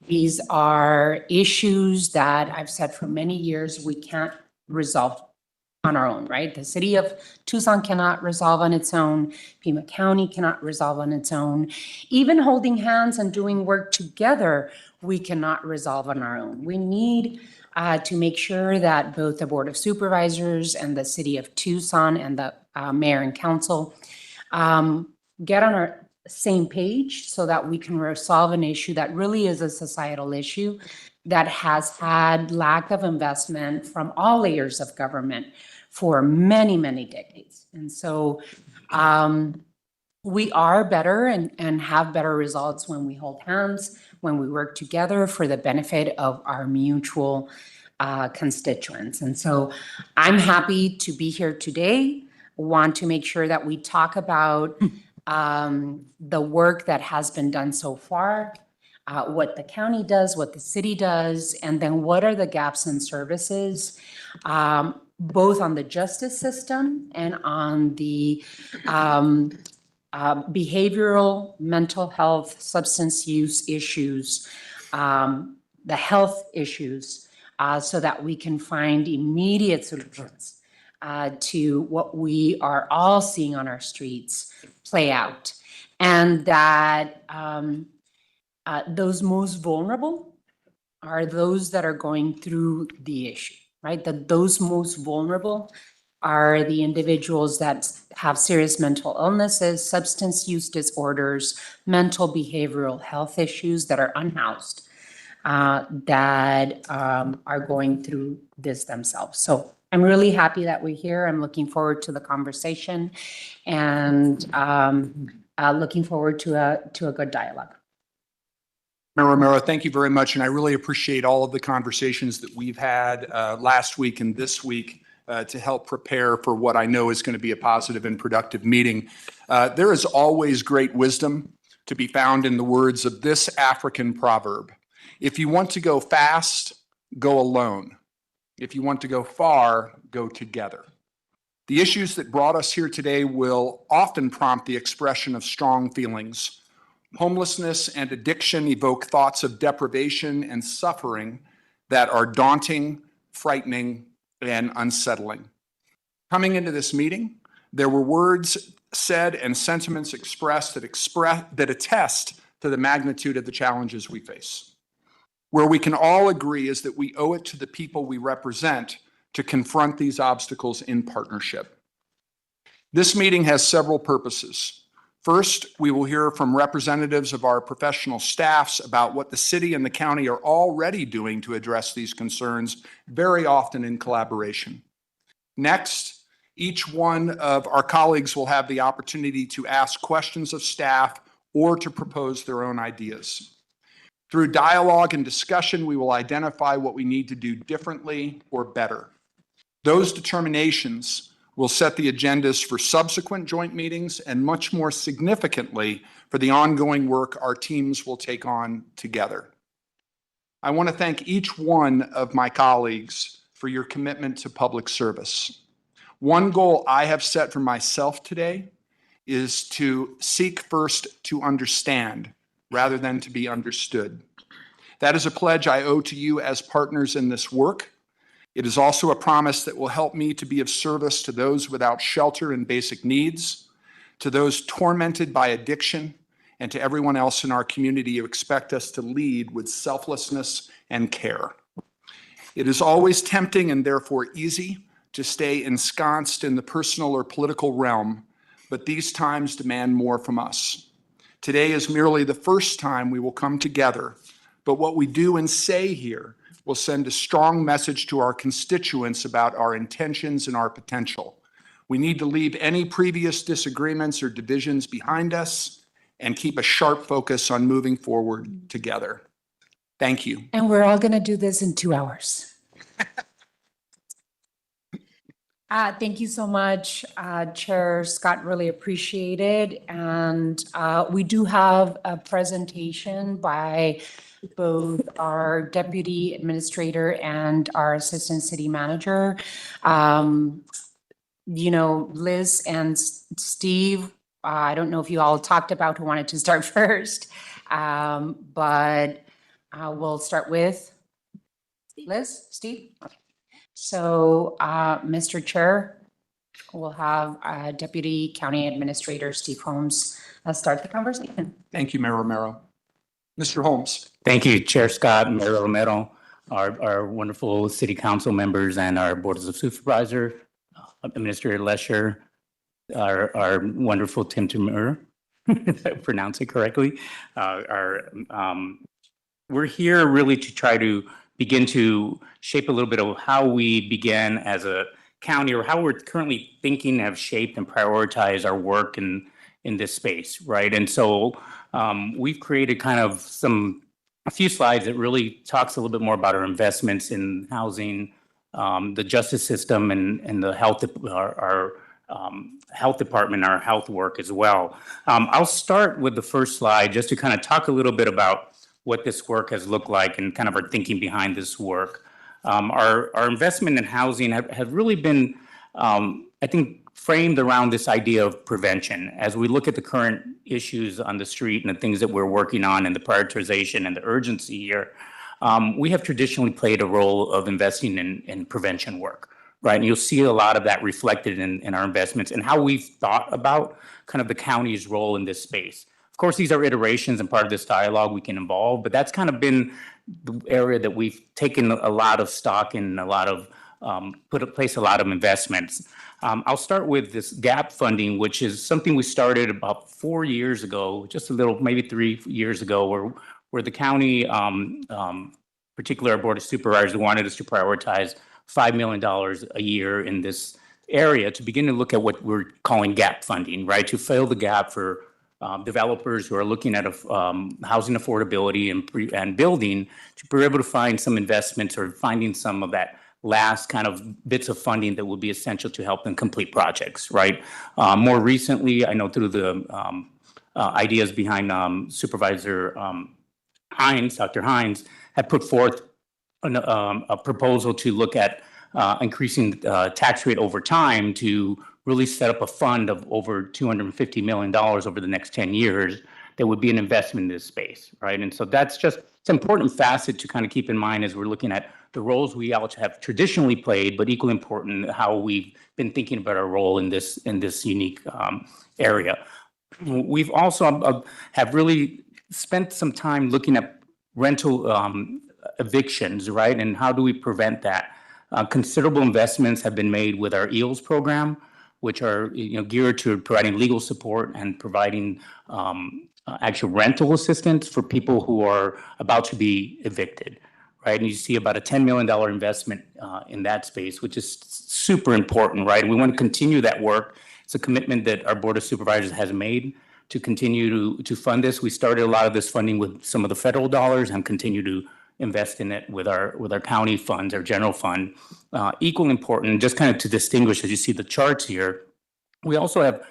These are issues that I've said for many years we can't resolve on our own, right? The city of Tucson cannot resolve on its own. Pima County cannot resolve on its own. Even holding hands and doing work together, we cannot resolve on our own. We need to make sure that both the Board of Supervisors and the city of Tucson and the mayor and council get on our same page so that we can resolve an issue that really is a societal issue that has had lack of investment from all layers of government for many, many decades. And so we are better and have better results when we hold hands, when we work together for the benefit of our mutual constituents. And so I'm happy to be here today. Want to make sure that we talk about the work that has been done so far, what the county does, what the city does, and then what are the gaps in services, both on the justice system and on the behavioral, mental health, substance use issues, the health issues, so that we can find immediate solutions to what we are all seeing on our streets play out. And that those most vulnerable are those that are going through the issue, right? That those most vulnerable are the individuals that have serious mental illnesses, substance use disorders, mental behavioral health issues that are unhoused, that are going through this themselves. So I'm really happy that we're here. I'm looking forward to the conversation and looking forward to a good dialogue. Mayor Romero, thank you very much. And I really appreciate all of the conversations that we've had last week and this week to help prepare for what I know is going to be a positive and productive meeting. There is always great wisdom to be found in the words of this African proverb. If you want to go fast, go alone. If you want to go far, go together. The issues that brought us here today will often prompt the expression of strong feelings. Homelessness and addiction evoke thoughts of deprivation and suffering that are daunting, frightening, and unsettling. Coming into this meeting, there were words said and sentiments expressed that attest to the magnitude of the challenges we face. Where we can all agree is that we owe it to the people we represent to confront these obstacles in partnership. This meeting has several purposes. First, we will hear from representatives of our professional staffs about what the city and the county are already doing to address these concerns, very often in collaboration. Next, each one of our colleagues will have the opportunity to ask questions of staff or to propose their own ideas. Through dialogue and discussion, we will identify what we need to do differently or better. Those determinations will set the agendas for subsequent joint meetings and, much more significantly, for the ongoing work our teams will take on together. I want to thank each one of my colleagues for your commitment to public service. One goal I have set for myself today is to seek first to understand rather than to be understood. That is a pledge I owe to you as partners in this work. It is also a promise that will help me to be of service to those without shelter and basic needs, to those tormented by addiction, and to everyone else in our community who expect us to lead with selflessness and care. It is always tempting and therefore easy to stay ensconced in the personal or political realm, but these times demand more from us. Today is merely the first time we will come together, but what we do and say here will send a strong message to our constituents about our intentions and our potential. We need to leave any previous disagreements or divisions behind us and keep a sharp focus on moving forward together. Thank you. And we're all going to do this in 2 hours. Thank you so much, Chair Scott, really appreciate it. And we do have a presentation by both our Deputy Administrator and our Assistant City Manager. You know, Liz and Steve I don't know if you all talked about who wanted to start first, but we'll start with Liz, Steve? Okay. So, Mr. Chair, we'll have Deputy County Administrator Steve Holmes start the conversation. Thank you, Mayor Romero. Mr. Holmes. Thank you, Chair Scott, Mayor Romero, our wonderful city council members, and our boards of supervisor, Administrator Lesher, our wonderful Tim Timur, if I pronounce it correctly. We're here really to try to begin to shape a little bit of how we began as a county, or how we're currently thinking, have shaped and prioritized our work in this space, right? And so we've created kind of a few slides that really talks a little bit more about our investments in housing, the justice system, and the health, our health department, our health work as well. I'll start with the first slide just to kind of talk a little bit about what this work has looked like and kind of our thinking behind this work. Our investment in housing has really been, I think, framed around this idea of prevention. As we look at the current issues on the street and the things that we're working on and the prioritization and the urgency here, we have traditionally played a role of investing in prevention work, right? And you'll see a lot of that reflected in our investments and how we've thought about kind of the county's role in this space. Of course, these are iterations and part of this dialogue we can evolve, but that's kind of been the area that we've taken a lot of stock in, a lot of place a lot of investments. I'll start with this gap funding, which is something we started about 4 years ago, just a little, maybe 3 years ago, where the county, particularly our board of supervisors, wanted us to prioritize $5 million a year in this area to begin to look at what we're calling gap funding, right? To fill the gap for developers who are looking at housing affordability and building, to be able to find some investments or finding some of that last kind of bits of funding that would be essential to help them complete projects, right? More recently, I know through the ideas behind Supervisor Hines, Dr. Hines, had put forth a proposal to look at increasing tax rate over time to really set up a fund of over $250 million over the next 10 years that would be an investment in this space, right? And so that's just, it's an important facet to kind of keep in mind as we're looking at the roles we all have traditionally played, but equally important, how we've been thinking about our role in this unique area. We've also have really spent some time looking at rental evictions, right? And how do we prevent that? Considerable investments have been made with our EELS program, which are geared to providing legal support and providing actual rental assistance for people who are about to be evicted, right? And you see about a $10 million investment in that space, which is super important, right? And we want to continue that work. It's a commitment that our Board of Supervisors has made to continue to fund this. We started a lot of this funding with some of the federal dollars and continue to invest in it with our county funds, our general fund. Equally important, just kind of to distinguish, as you see the charts here, we also have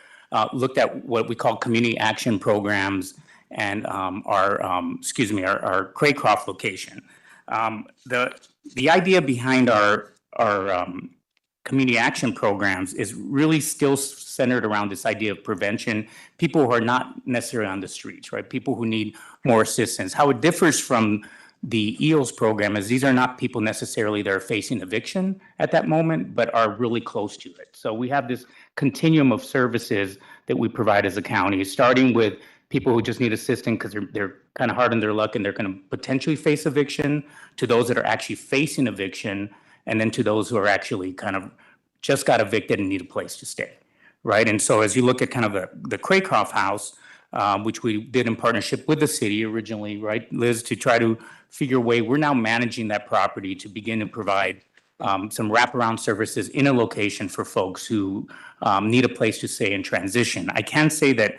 looked at what we call community action programs and our Craycroft location. The idea behind our community action programs is really still centered around this idea of prevention, people who are not necessarily on the streets, right? People who need more assistance. How it differs from the EELS program is these are not people necessarily that are facing eviction at that moment, but are really close to it. So we have this continuum of services that we provide as a county, starting with people who just need assistance because they're kind of hard on their luck and they're going to potentially face eviction, to those that are actually facing eviction, and then to those who are actually kind of just got evicted and need a place to stay, right? And so as you look at kind of the Craycroft house, which we did in partnership with the city originally, right, Liz, to try to figure a way, we're now managing that property to begin to provide some wraparound services in a location for folks who need a place to stay in transition. I can say that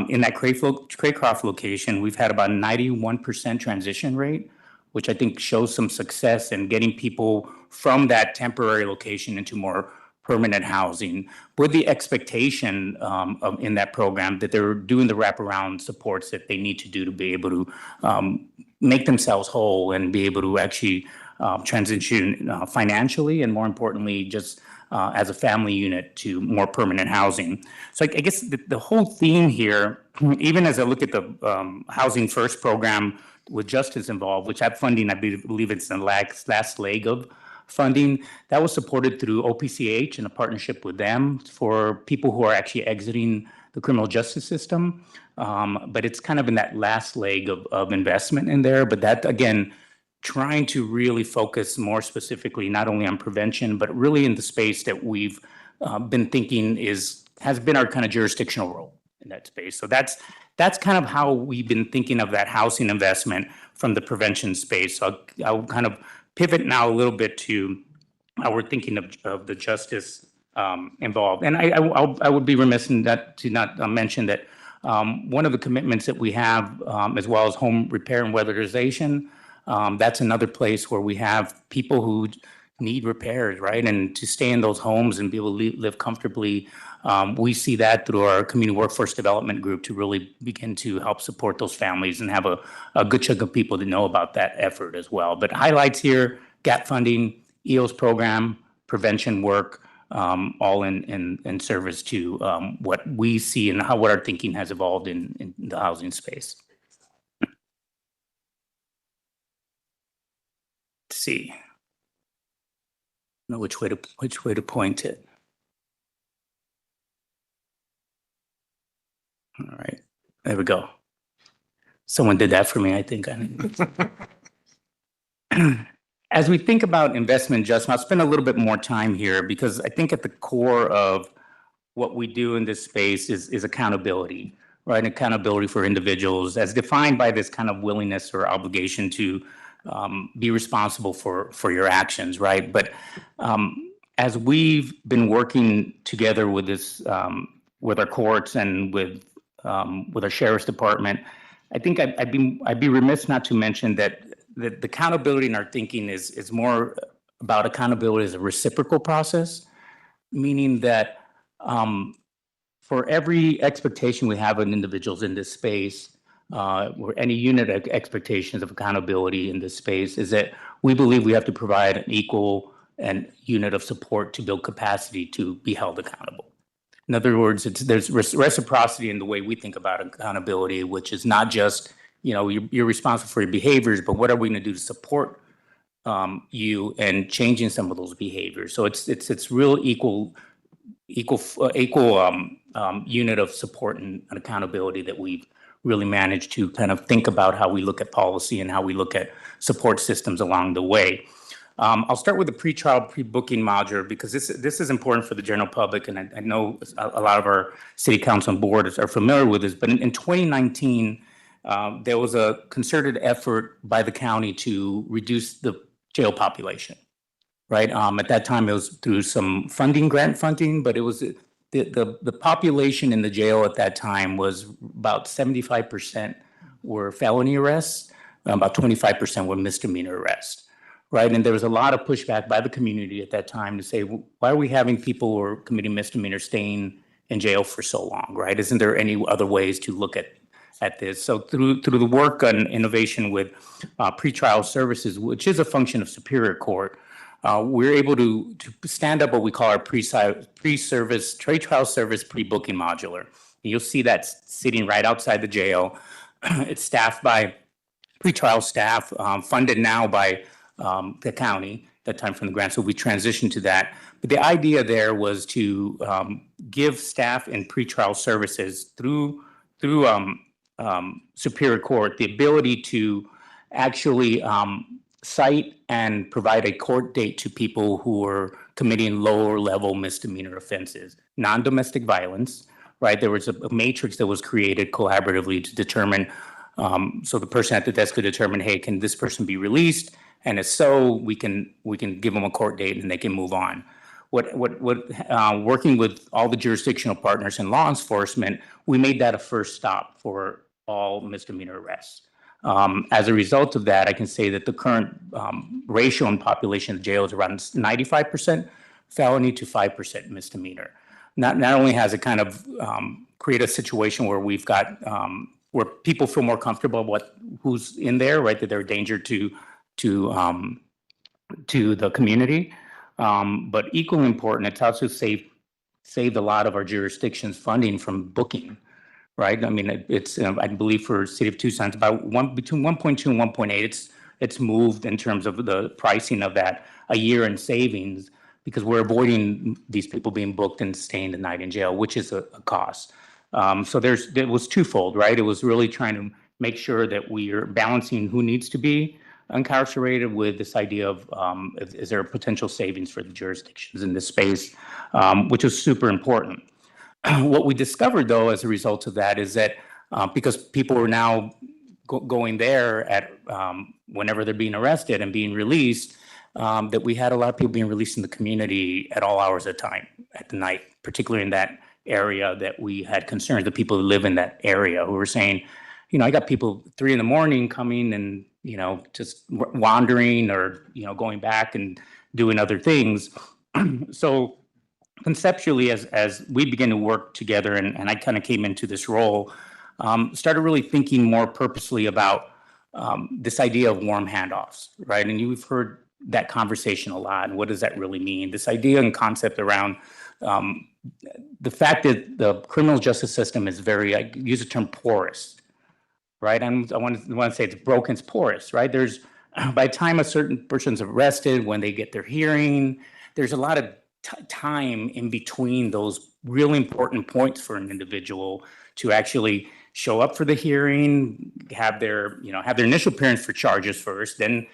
in that Craycroft location, we've had about a 91% transition rate, which I think shows some success in getting people from that temporary location into more permanent housing, with the expectation in that program that they're doing the wraparound supports that they need to do to be able to make themselves whole and be able to actually transition financially, and more importantly, just as a family unit to more permanent housing. So I guess the whole theme here, even as I look at the Housing First program with justice involved, which that funding, I believe it's the last leg of funding, that was supported through OPCH in a partnership with them for people who are actually exiting the criminal justice system. But it's kind of in that last leg of investment in there. But that, again, trying to really focus more specifically, not only on prevention, but really in the space that we've been thinking has been our kind of jurisdictional role in that space. So that's kind of how we've been thinking of that housing investment from the prevention space. So I'll kind of pivot now a little bit to how we're thinking of the justice involved. And I would be remiss to not mention that one of the commitments that we have, as well as home repair and weatherization, that's another place where we have people who need repairs, right? And to stay in those homes and be able to live comfortably. We see that through our community workforce development group to really begin to help support those families and have a good chunk of people to know about that effort as well. But highlights here, gap funding, EOS program, prevention work, all in service to what we see and what our thinking has evolved in the housing space. Let's see. Know which way to point it. All right, there we go. Someone did that for me, I think. As we think about investment adjustment, I'll spend a little bit more time here because I think at the core of what we do in this space is accountability, right? Accountability for individuals as defined by this kind of willingness or obligation to be responsible for your actions, right? But as we've been working together with this, with our courts and with our sheriff's department, I think I'd be remiss not to mention that the accountability in our thinking is more about accountability as a reciprocal process, meaning that for every expectation we have of individuals in this space, or any unit of expectations of accountability in this space, is that we believe we have to provide an equal and unit of support to build capacity to be held accountable. In other words, there's reciprocity in the way we think about accountability, which is not just, you're responsible for your behaviors, but what are we going to do to support you and changing some of those behaviors? So it's real equal unit of support and accountability that we've really managed to kind of think about how we look at policy and how we look at support systems along the way. I'll start with the pre-trial, pre-booking module because this is important for the general public, and I know a lot of our city council and boards are familiar with this, but in 2019, there was a concerted effort by the county to reduce the jail population, right? At that time, it was through some grant funding, but it was the population in the jail at that time was about 75% were felony arrests, about 25% were misdemeanor arrests. Right, and there was a lot of pushback by the community at that time to say, why are we having people who are committing misdemeanors staying in jail for so long, right? Isn't there any other ways to look at this? So through the work on innovation with pretrial services, which is a function of Superior Court, we're able to stand up what we call our pre-service, trial service pre-booking modular. And you'll see that sitting right outside the jail. It's staffed by pretrial staff, funded now by the county, that time from the grant, so we transitioned to that. But the idea there was to give staff in pretrial services through Superior Court the ability to actually cite and provide a court date to people who are committing lower level misdemeanor offenses, non-domestic violence, right? There was a matrix that was created collaboratively to determine, so the person at the desk could determine, hey, can this person be released? And if so, we can give them a court date and they can move on. Working with all the jurisdictional partners in law enforcement, we made that a first stop for all misdemeanor arrests. As a result of that, I can say that the current ratio in population of jail is around 95% felony to 5% misdemeanor. Not only has it kind of created a situation where we've got where people feel more comfortable about who's in there, right? That they're a danger to to the community. But equally important, it's also saved a lot of our jurisdictions funding from booking, right? I mean, it's, I believe for city of Tucson, it's about between 1.2 and 1.8. It's moved in terms of the pricing of that a year in savings because we're avoiding these people being booked and staying the night in jail, which is a cost. So it was twofold, right? It was really trying to make sure that we are balancing who needs to be incarcerated with this idea of is there a potential savings for the jurisdictions in this space, which is super important. What we discovered, though, as a result of that is that because people were now going there at whenever they're being arrested and being released, that we had a lot of people being released in the community at all hours of time at the night, particularly in that area that we had concerns, the people who live in that area who were saying, you know, I got people 3 a.m. coming and, you know, just wandering or, you know, going back and doing other things. So conceptually, as we began to work together and I kind of came into this role, started really thinking more purposely about this idea of warm handoffs, right? And you've heard that conversation a lot. And what does that really mean? This idea and concept around the fact that the criminal justice system is very, I use the term porous, right? And I want to say it's broken, it's porous, right? There's, by the time a certain person's arrested, when they get their hearing, there's a lot of time in between those really important points for an individual to actually show up for the hearing, have their initial appearance for charges first, then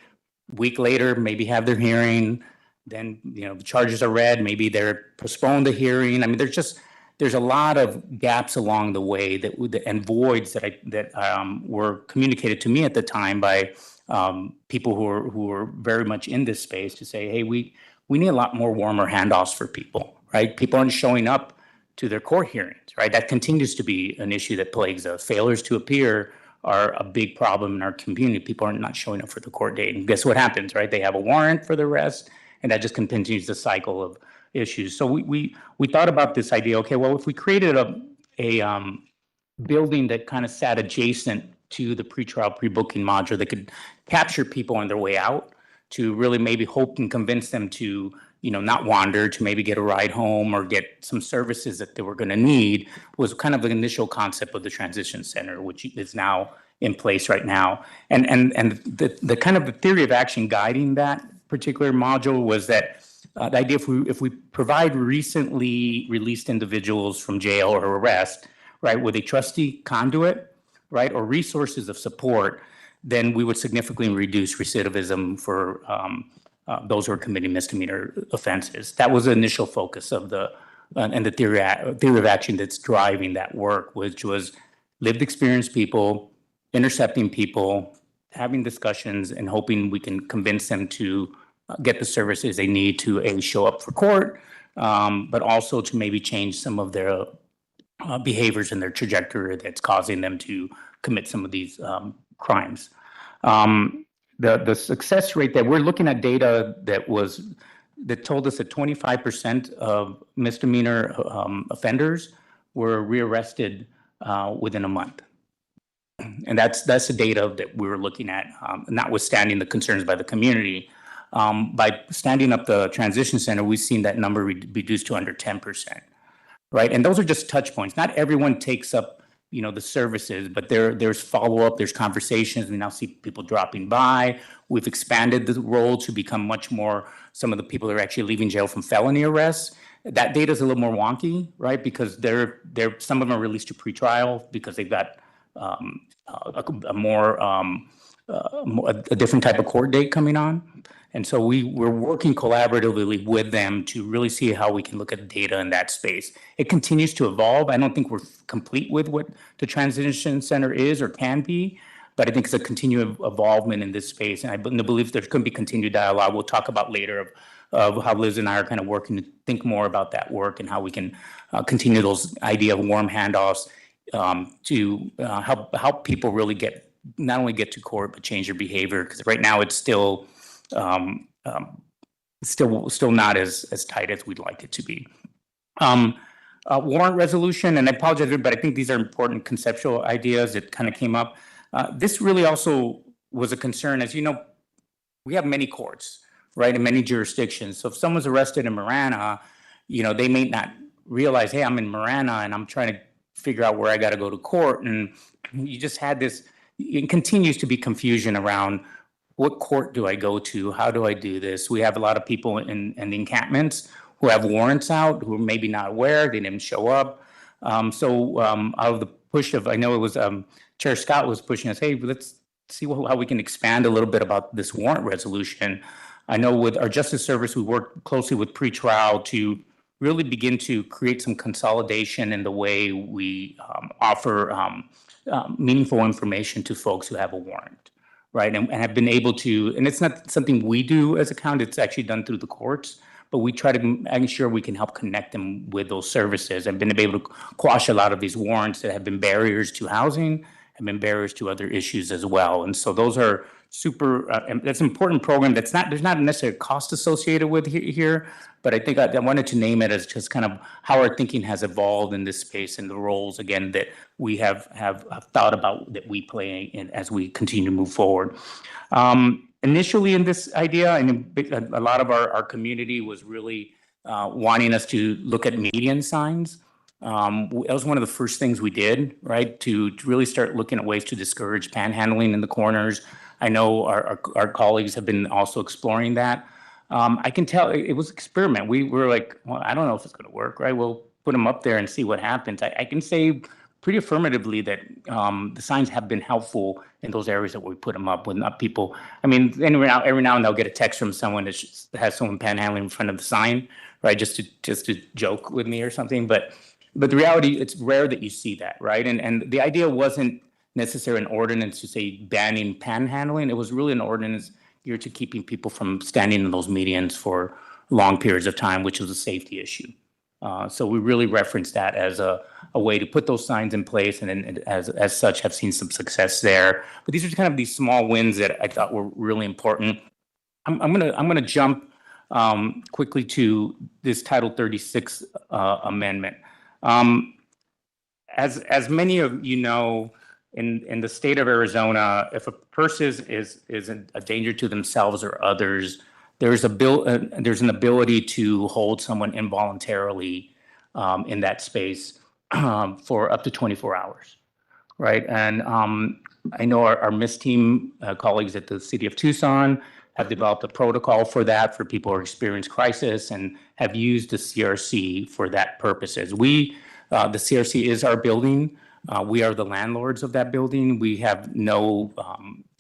a week later, maybe have their hearing, then, you know, the charges are read, maybe they're postponed the hearing. I mean, there's a lot of gaps along the way and voids that were communicated to me at the time by people who were very much in this space to say, hey, we need a lot more warmer handoffs for people, right? People aren't showing up to their court hearings, right? That continues to be an issue that plagues us. Failures to appear are a big problem in our community. People are not showing up for the court date. And guess what happens, right? They have a warrant for the arrest, and that just continues the cycle of issues. So we thought about this idea, okay, well, if we created a building that kind of sat adjacent to the pretrial pre-booking module that could capture people on their way out to really maybe hope and convince them to, you know, not wander, to maybe get a ride home or get some services that they were going to need, was kind of the initial concept of the transition center, which is now in place right now. And the kind of the theory of action guiding that particular module was that the idea if we provide recently released individuals from jail or arrest, right, with a trustee conduit, right, or resources of support, then we would significantly reduce recidivism for those who are committing misdemeanor offenses. That was the initial focus of the theory of action that's driving that work, which was lived experience people, intercepting people, having discussions, and hoping we can convince them to get the services they need to show up for court, but also to maybe change some of their behaviors and their trajectory that's causing them to commit some of these crimes. The success rate that we're looking at data that told us that 25% of misdemeanor offenders were rearrested within a month. And that's the data that we were looking at, notwithstanding the concerns by the community. By standing up the transition center, we've seen that number reduced to under 10%, right? And those are just touch points. Not everyone takes up, you know, the services, but there's follow-up, there's conversations. We now see people dropping by. We've expanded the role to become much more, some of the people that are actually leaving jail from felony arrests. That data is a little more wonky, right? Because some of them are released to pretrial because they've got a different type of court date coming on. And so we're working collaboratively with them to really see how we can look at data in that space. It continues to evolve. I don't think we're complete with what the transition center is or can be, but I think it's a continued evolvement in this space. And I believe there's going to be continued dialogue. We'll talk about later of how Liz and I are kind of working to think more about that work and how we can continue those idea of warm handoffs to help people really not only get to court, but change their behavior. Because right now it's still not as tight as we'd like it to be. Warrant resolution, and I apologize, but I think these are important conceptual ideas that kind of came up. This really also was a concern. As you know, we have many courts right, in many jurisdictions. So if someone's arrested in Marana, they may not realize, hey, I'm in Marana and I'm trying to figure out where I got to go to court. And you just had this, it continues to be confusion around what court do I go to? How do I do this? We have a lot of people in the encampments who have warrants out, who are maybe not aware, they didn't show up. So out of the push of, I know it was Chair Scott was pushing us, hey, let's see how we can expand a little bit about this warrant resolution. I know with our Justice Service, we work closely with pretrial to really begin to create some consolidation in the way we offer meaningful information to folks who have a warrant, right? And have been able to, and it's not something we do as a county, it's actually done through the courts, but we try to make sure we can help connect them with those services and been able to quash a lot of these warrants that have been barriers to housing, have been barriers to other issues as well. And so those are super, and that's an important program that's not, there's not necessarily a cost associated with here, but I think I wanted to name it as just kind of how our thinking has evolved in this space and the roles, again, that we have thought about that we play in as we continue to move forward. Initially in this idea, and a lot of our community was really wanting us to look at median signs. That was one of the first things we did, right? To really start looking at ways to discourage panhandling in the corners. I know our colleagues have been also exploring that. I can tell it was an experiment. We were like, well, I don't know if it's going to work, right? We'll put them up there and see what happens. I can say pretty affirmatively that the signs have been helpful in those areas that we put them up with not people. I mean, every now and then they'll get a text from someone that has someone panhandling in front of the sign, right? Just to joke with me or something. But the reality, it's rare that you see that, right? And the idea wasn't necessarily an ordinance to say banning panhandling. It was really an ordinance geared to keeping people from standing in those medians for long periods of time, which was a safety issue. So we really referenced that as a way to put those signs in place, and as such have seen some success there. But these are kind of these small wins that I thought were really important. I'm gonna jump quickly to this Title 36 amendment. As many of you know, in the state of Arizona, if a person is a danger to themselves or others, there's an ability to hold someone involuntarily in that space for up to 24 hours, right? And I know our MISS team colleagues at the city of Tucson have developed a protocol for that for people who experience crisis and have used the CRC for that purposes. The CRC is our building. We are the landlords of that building. We have no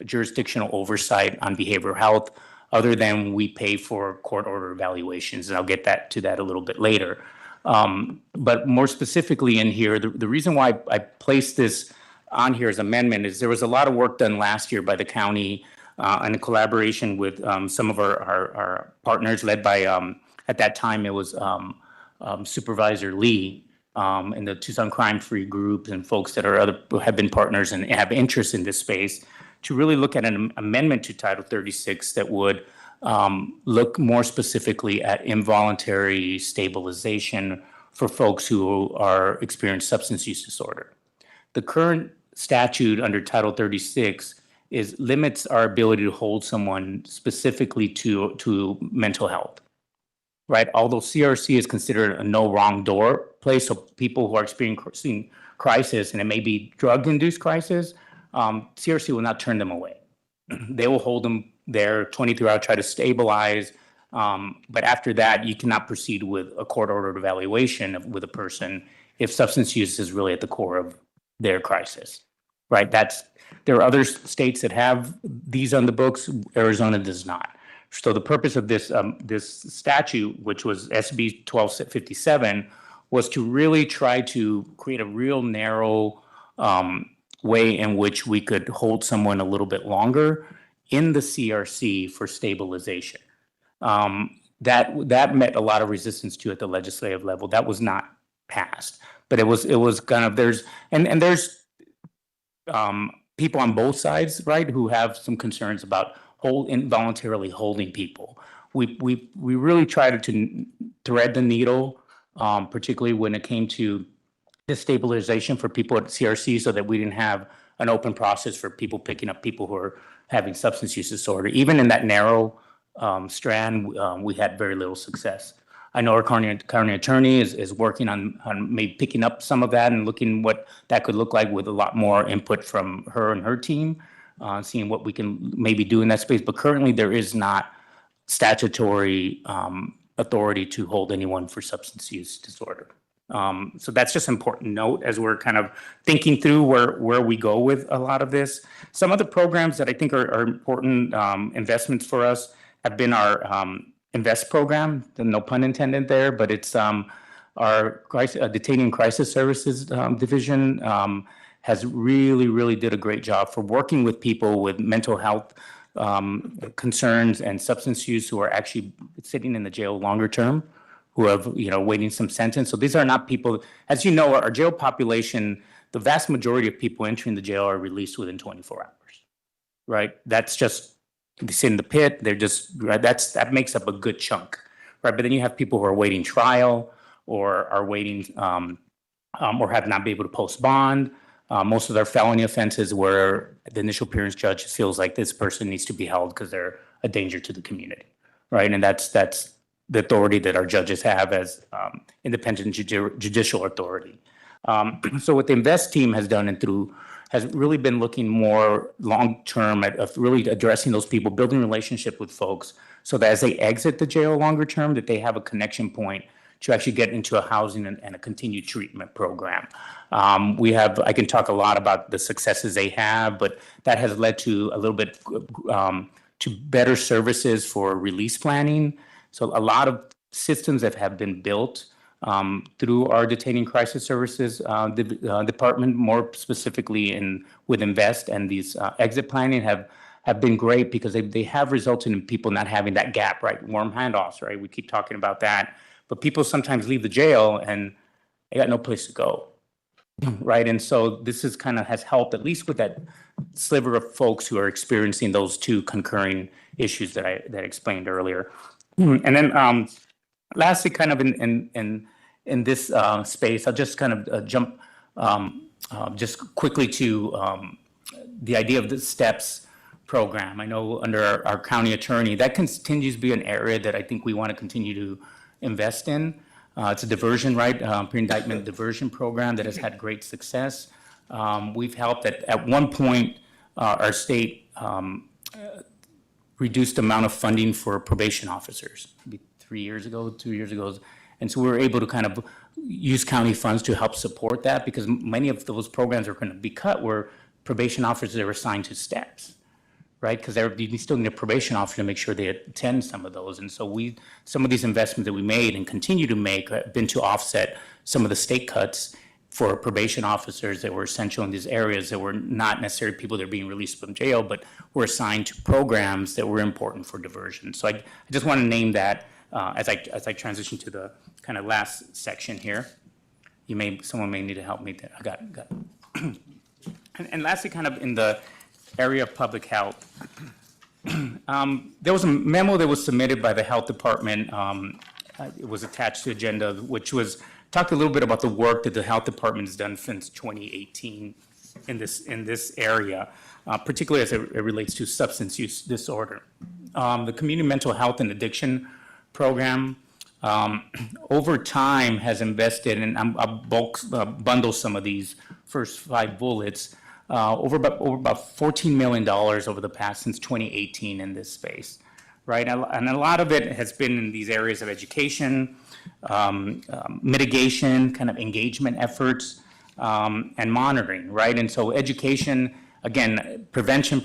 jurisdictional oversight on behavioral health other than we pay for court order evaluations, and I'll get to that a little bit later. But more specifically in here, the reason why I placed this on here as amendment is there was a lot of work done last year by the county in collaboration with some of our partners led by, at that time, it was Supervisor Lee and the Tucson Crime Free Group and folks that have been partners and have interest in this space to really look at an amendment to Title 36 that would look more specifically at involuntary stabilization for folks who experience substance use disorder. The current statute under Title 36 limits our ability to hold someone specifically to mental health, right? Although CRC is considered a no wrong door place, so people who are experiencing crisis, and it may be drug-induced crisis, CRC will not turn them away. They will hold them there 23 hours, try to stabilize, but after that, you cannot proceed with a court-ordered evaluation with a person if substance use is really at the core of their crisis, right? There are other states that have these on the books. Arizona does not. So the purpose of this statute, which was SB 1257, was to really try to create a real narrow way in which we could hold someone a little bit longer in the CRC for stabilization. That met a lot of resistance to at the legislative level. That was not passed, but it was kind of there's people on both sides, right, who have some concerns about involuntarily holding people. We really tried to thread the needle, particularly when it came to destabilization for people at CRC, so that we didn't have an open process for people picking up people who are having substance use disorder. Even in that narrow strand, we had very little success. I know our county attorney is working on maybe picking up some of that and looking what that could look like with a lot more input from her and her team, seeing what we can maybe do in that space. But currently there is not statutory authority to hold anyone for substance use disorder. So that's just an important note as we're kind of thinking through where we go with a lot of this. Some of the programs that I think are important investments for us have been our INVEST program, no pun intended there, but it's our Detaining Crisis Services division has really did a great job for working with people with mental health concerns and substance use who are actually sitting in the jail longer term, who have, waiting some sentence. So these are not people, as you know, our jail population, the vast majority of people entering the jail are released within 24 hours, right? That's just, they sit in the pit, they're just, right? That makes up a good chunk, right? But then you have people who are waiting trial or are waiting or have not been able to post bond. Most of their felony offenses where the initial appearance judge feels like this person needs to be held because they're a danger to the community, right? And that's the authority that our judges have as independent judicial authority. So what the INVEST team has done has really been looking more long-term at really addressing those people, building relationship with folks so that as they exit the jail longer term, that they have a connection point to actually get into a housing and a continued treatment program. I can talk a lot about the successes they have, but that has led to a little bit to better services for release planning. So a lot of systems that have been built through our Detaining Crisis Services department, more specifically with INVEST and these exit planning have been great because they have resulted in people not having that gap, right? Warm handoffs, right? We keep talking about that. But people sometimes leave the jail and they got no place to go, right? And so this is has helped, at least with that sliver of folks who are experiencing those two concurring issues that I explained earlier. And then lastly, kind of in this space, I'll just kind of jump just quickly to the idea of the STEPS program. I know under our county attorney, that continues to be an area that I think we want to continue to invest in. It's a diversion, right? Pre-indictment diversion program that has had great success. We've helped at one point, our state reduced amount of funding for probation officers, maybe 2 years ago. And so we were able to kind of use county funds to help support that because many of those programs are going to be cut where probation officers are assigned to STEPS, right? Because you still need a probation officer to make sure they attend some of those. And so some of these investments that we made and continue to make have been to offset some of the state cuts for probation officers that were essential in these areas that were not necessarily people that are being released from jail, but were assigned to programs that were important for diversion. So I just want to name that as I transition to the kind of last section here. Someone may need to help me there. I got it. And lastly, kind of in the area of public health, there was a memo that was submitted by the health department. It was attached to the agenda, which talked a little bit about the work that the health department has done since 2018 in this area, particularly as it relates to substance use disorder. The Community Mental Health and Addiction Program over time has invested, and I'll bundle some of these first 5 bullets, over about $14 million over the past since 2018 in this space, right? And a lot of it has been in these areas of education, mitigation, kind of engagement efforts, and monitoring, right? And so education, again, prevention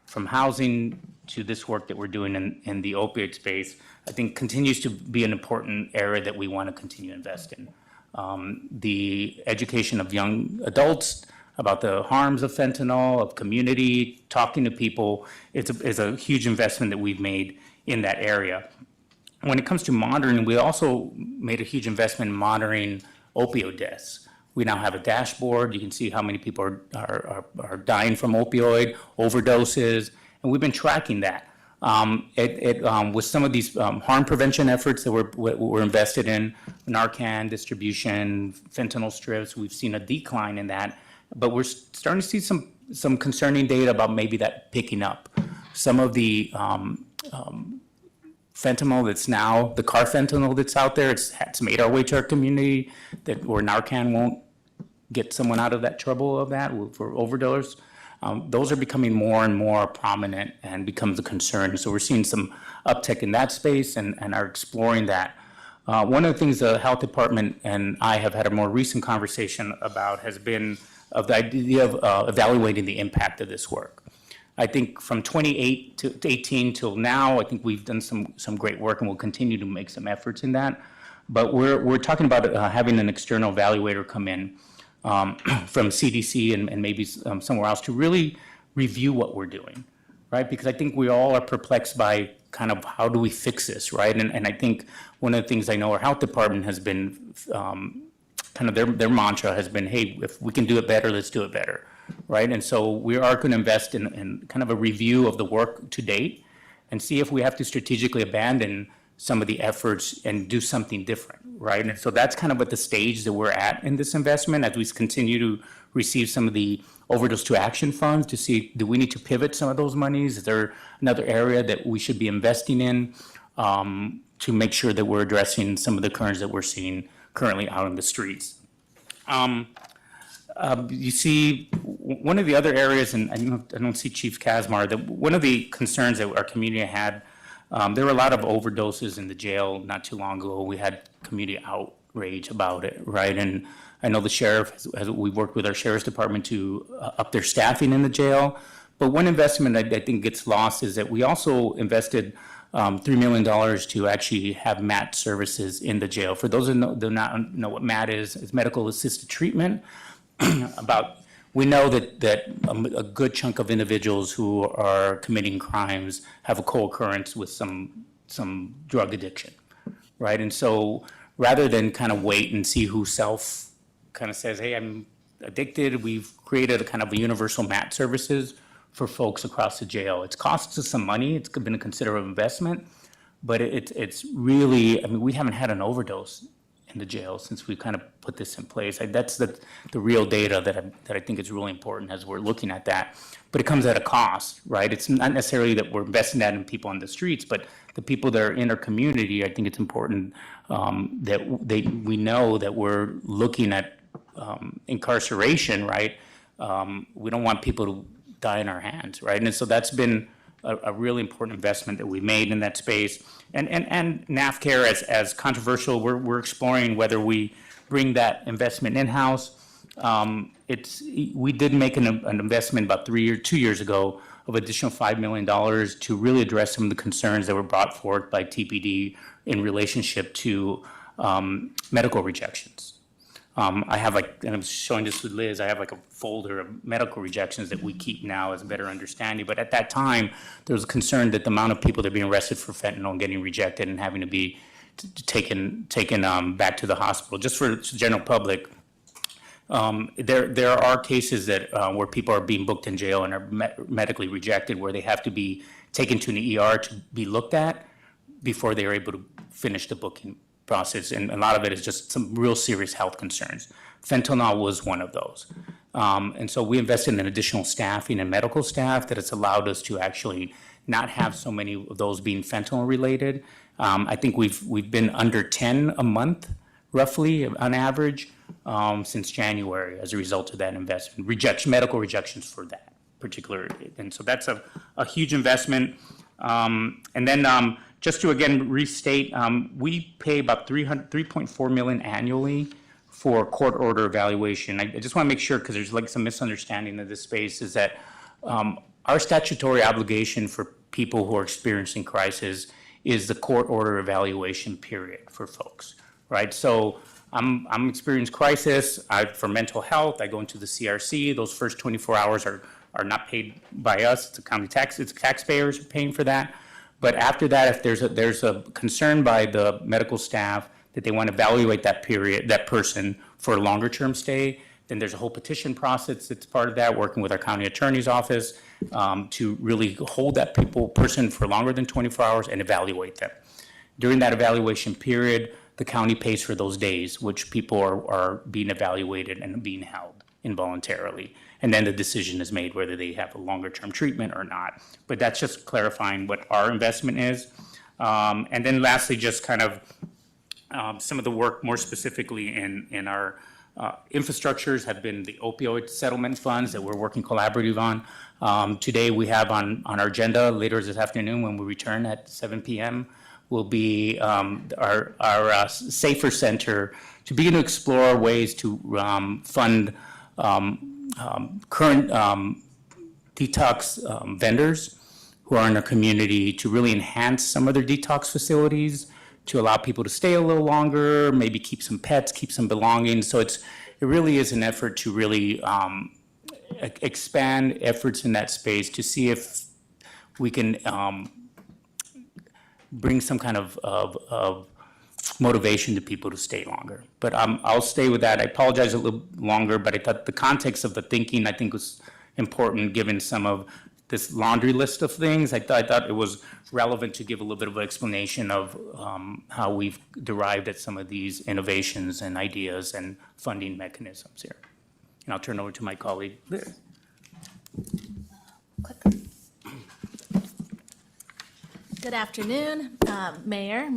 from housing to this work that we're doing in the opioid space, I think continues to be an important area that we want to continue to invest in. The education of young adults about the harms of fentanyl, of community, talking to people, is a huge investment that we've made in that area. When it comes to monitoring, we also made a huge investment in monitoring opioid deaths. We now have a dashboard. You can see how many people are dying from opioid overdoses, and we've been tracking that. With some of these harm prevention efforts that we're invested in, Narcan distribution, fentanyl strips, we've seen a decline in that, but we're starting to see some concerning data about maybe that picking up. Some of the fentanyl that's now, the car fentanyl that's out there, it's made our way to our community, that where Narcan won't get someone out of that trouble of that for overdose. Those are becoming more and more prominent and becomes a concern. So we're seeing some uptick in that space and are exploring that. One of the things the health department and I have had a more recent conversation about has been of the idea of evaluating the impact of this work. I think from 2018 till now, I think we've done some great work and we'll continue to make some efforts in that. But we're talking about having an external evaluator come in from CDC and maybe somewhere else to really review what we're doing, right? Because I think we all are perplexed by kind of how do we fix this, right? And I think one of the things I know our health department has been, kind of their mantra has been, hey, if we can do it better, let's do it better, right? And so we are going to invest in kind of a review of the work to date and see if we have to strategically abandon some of the efforts and do something different, right? And so that's kind of at the stage that we're at in this investment as we continue to receive some of the overdose to action funds to see, do we need to pivot some of those monies? Is there another area that we should be investing in to make sure that we're addressing some of the currents that we're seeing currently out in the streets? You see, one of the other areas, and I don't see Chief Kazmar, that one of the concerns that our community had, there were a lot of overdoses in the jail not too long ago. We had community outrage about it, right? And I know the sheriff, we've worked with our sheriff's department to up their staffing in the jail. But one investment I think gets lost is that we also invested $3 million to actually have MAT services in the jail. For those who do not know what MAT is, it's medical assisted treatment. We know that a good chunk of individuals who are committing crimes have a co-occurrence with some drug addiction, right? And so rather than kind of wait and see who kind of says, hey, I'm addicted, we've created a kind of a universal MAT services for folks across the jail. It's cost us some money. It's been a considerable investment, but it's really, I mean, we haven't had an overdose in the jail since we kind of put this in place. That's the real data that I think is really important as we're looking at that. But it comes at a cost, right? It's not necessarily that we're investing that in people on the streets, but the people that are in our community. I think it's important that we know that we're looking at incarceration, right? We don't want people to die in our hands, right? And so that's been a really important investment that we made in that space. And NAFCARE, as controversial, we're exploring whether we bring that investment in-house. We did make an investment about 2 years ago of additional $5 million to really address some of the concerns that were brought forth by TPD in relationship to medical rejections. I have and I'm showing this with Liz, I have a folder of medical rejections that we keep now as a better understanding. But at that time, there was a concern that the amount of people that are being arrested for fentanyl and getting rejected and having to be taken back to the hospital, just for the general public, there are cases that where people are being booked in jail and are medically rejected, where they have to be taken to an ER to be looked at before they are able to finish the booking process, and a lot of it is just some real serious health concerns. Fentanyl was one of those. And so we invested in additional staffing and medical staff that has allowed us to actually not have so many of those being fentanyl related. I think we've been under 10 a month, roughly, on average, since January as a result of that investment. Medical rejections for that particular, and so that's a huge investment. And then just to again restate, we pay about $3.4 million annually for court order evaluation. I just want to make sure, because there's some misunderstanding of this space, is that our statutory obligation for people who are experiencing crisis is the court order evaluation period for folks, right? So I'm experiencing crisis for mental health. I go into the CRC. Those first 24 hours are not paid by us. It's a county tax. It's taxpayers are paying for that. But after that, if there's a concern by the medical staff that they want to evaluate that person for a longer term stay, then there's a whole petition process that's part of that, working with our county attorney's office to really hold that person for longer than 24 hours and evaluate them. During that evaluation period, the county pays for those days which people are being evaluated and being held involuntarily. and then the decision is made whether they have a longer-term treatment or not. But that's just clarifying what our investment is. And then lastly, just kind of some of the work more specifically in our infrastructures have been the opioid settlement funds that we're working collaborative on. Today we have on our agenda later this afternoon when we return at 7 p.m. will be our Safer Center to begin to explore ways to fund current detox vendors who are in our community to really enhance some of their detox facilities, to allow people to stay a little longer, maybe keep some pets, keep some belongings. So it really is an effort to really expand efforts in that space to see if we can bring some kind of motivation to people to stay longer. But I'll stay with that. I apologize a little longer, but I thought the context of the thinking I think was important given some of this laundry list of things. I thought it was relevant to give a little bit of an explanation of how we've derived at some of these innovations and ideas and funding mechanisms here. And I'll turn over to my colleague, Liz. Good afternoon, Mayor,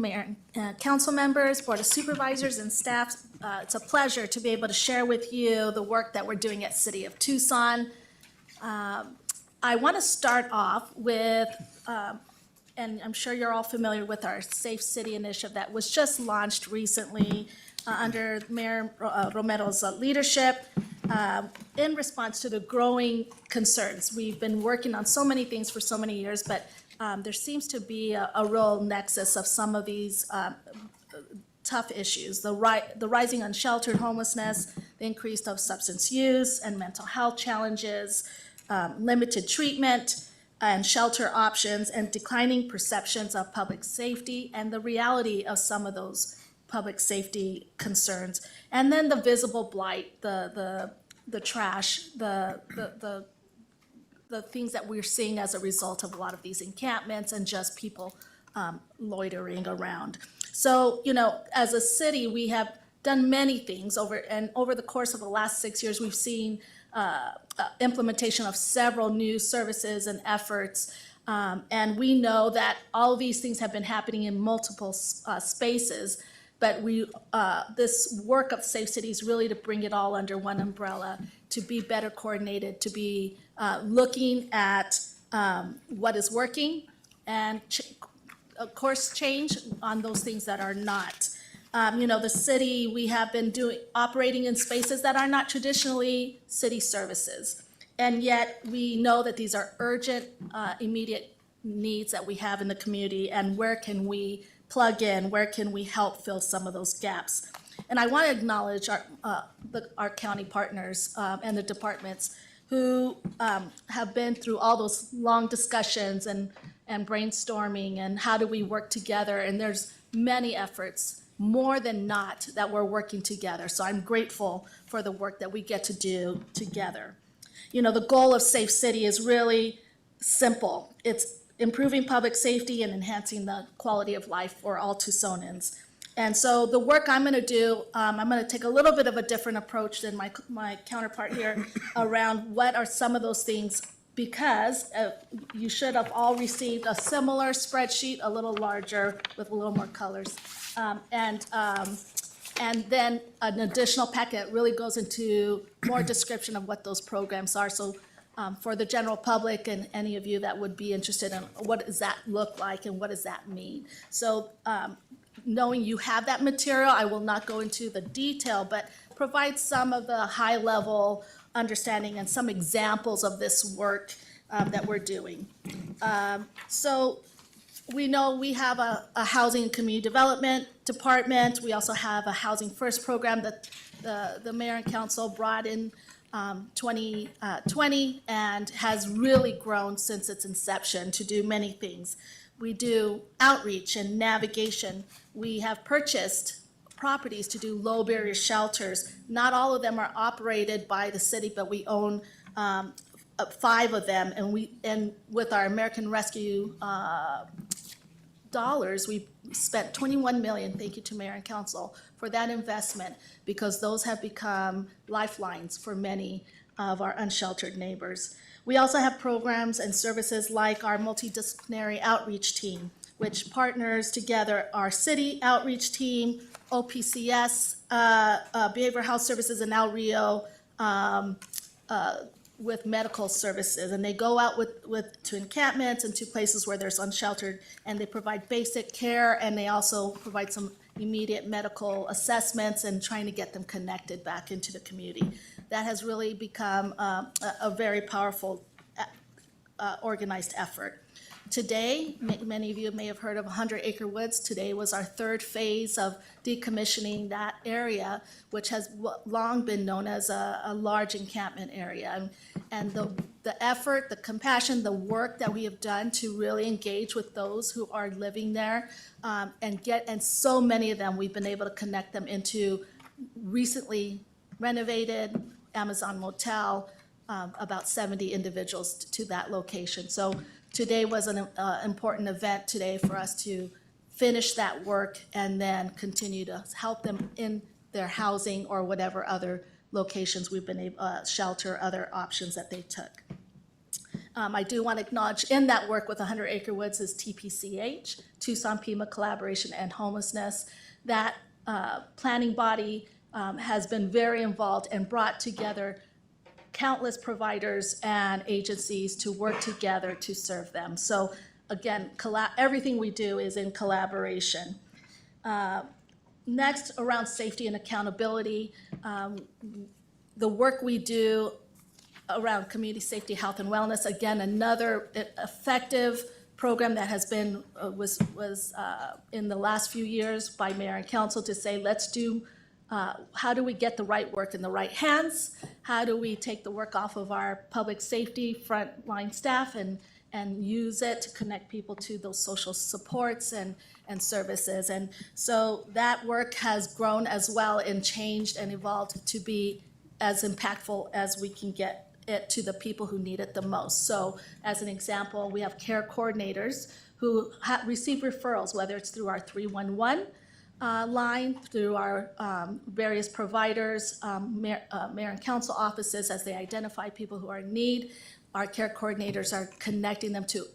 council members, Board of Supervisors, and staff. It's a pleasure to be able to share with you the work that we're doing at City of Tucson. I want to start off with, and I'm sure you're all familiar with our Safe City initiative that was just launched recently under Mayor Romero's leadership in response to the growing concerns. We've been working on so many things for so many years, but there seems to be a real nexus of some of these tough issues, the rising unsheltered homelessness, the increase of substance use and mental health challenges, limited treatment and shelter options, and declining perceptions of public safety and the reality of some of those public safety concerns. And then the visible blight, the trash, the things that we're seeing as a result of a lot of these encampments and just people loitering around. So, you know, as a city, we have done many things over the course of the last 6 years. We've seen implementation of several new services and efforts. And we know that all of these things have been happening in multiple spaces, but this work of Safe City is really to bring it all under one umbrella, to be better coordinated, to be looking at what is working and of course change on those things that are not. You know, the city, we have been operating in spaces that are not traditionally city services. And yet we know that these are urgent, immediate needs that we have in the community, and where can we plug in, where can we help fill some of those gaps? And I want to acknowledge our county partners and the departments who have been through all those long discussions and brainstorming and how do we work together. And there's many efforts, more than not, that we're working together. So I'm grateful for the work that we get to do together. You know, the goal of Safe City is really simple. It's improving public safety and enhancing the quality of life for all Tucsonans. And so the work I'm going to do, I'm going to take a little bit of a different approach than my counterpart here around what are some of those things, because you should have all received a similar spreadsheet, a little larger with a little more colors. And then an additional packet really goes into more description of what those programs are. So for the general public and any of you that would be interested in what does that look like and what does that mean. So knowing you have that material, I will not go into the detail, but provide some of the high level understanding and some examples of this work that we're doing. So we know we have a housing and community development department. We also have a Housing First program that the mayor and council brought in 2020 and has really grown since its inception to do many things. We do outreach and navigation. We have purchased properties to do low barrier shelters. Not all of them are operated by the city, but we own 5 of them. And with our American Rescue dollars, we spent $21 million, thank you to Mayor and Council, for that investment, because those have become lifelines for many of our unsheltered neighbors. We also have programs and services like our multidisciplinary outreach team, which partners together our city outreach team, OPCS, Behavioral Health Services in El Rio, with medical services. And they go out to encampments and to places where there's unsheltered, and they provide basic care, and they also provide some immediate medical assessments and trying to get them connected back into the community. That has really become a very powerful organized effort. Today, many of you may have heard of 100 Acre Woods. Today was our third phase of decommissioning that area, which has long been known as a large encampment area. And the effort, the compassion, the work that we have done to really engage with those who are living there, and so many of them, we've been able to connect them into recently renovated Amazon Motel, about 70 individuals to that location. So today was an important event today for us to finish that work and then continue to help them in their housing or whatever other locations we've been able, shelter, other options that they took. I do want to acknowledge in that work with 100 Acre Woods is TPCH, Tucson Pima Collaboration and Homelessness. That planning body has been very involved and brought together countless providers and agencies to work together to serve them. So again, everything we do is in collaboration. Next, around safety and accountability, the work we do around community safety, health, and wellness, again, another effective program that has been, was in the last few years by mayor and council to say, let's do, how do we get the right work in the right hands? How do we take the work off of our public safety frontline staff and use it to connect people to those social supports and services? And so that work has grown as well and changed and evolved to be as impactful as we can get it to the people who need it the most. So as an example, we have care coordinators who receive referrals, whether it's through our 311 line, through our various providers, mayor and council offices as they identify people who are in need. Our care coordinators are connecting them to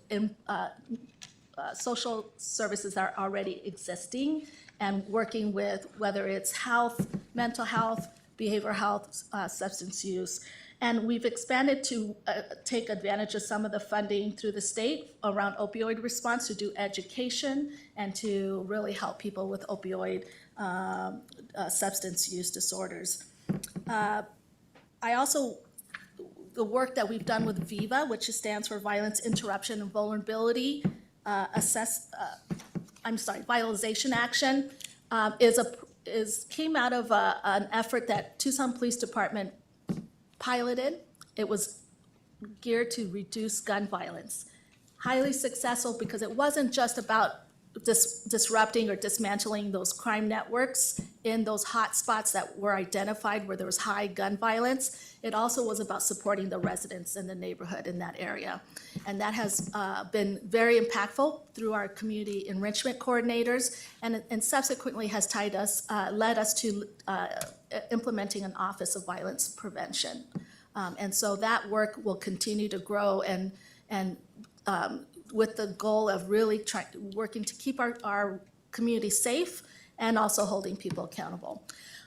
social services that are already existing and working with whether it's health, mental health, behavioral health, substance use. And we've expanded to take advantage of some of the funding through the state around opioid response to do education and to really help people with opioid substance use disorders. I also, the work that we've done with VIVA, which stands for Violence Interruption and Vulnerability Vitalization Action, came out of an effort that Tucson Police Department piloted. It was geared to reduce gun violence. Highly successful because it wasn't just about disrupting or dismantling those crime networks in those hot spots that were identified where there was high gun violence. It also was about supporting the residents in the neighborhood in that area. And that has been very impactful through our community enrichment coordinators and subsequently has led us to implementing an Office of Violence Prevention. And so that work will continue to grow and with the goal of really working to keep our community safe and also holding people accountable.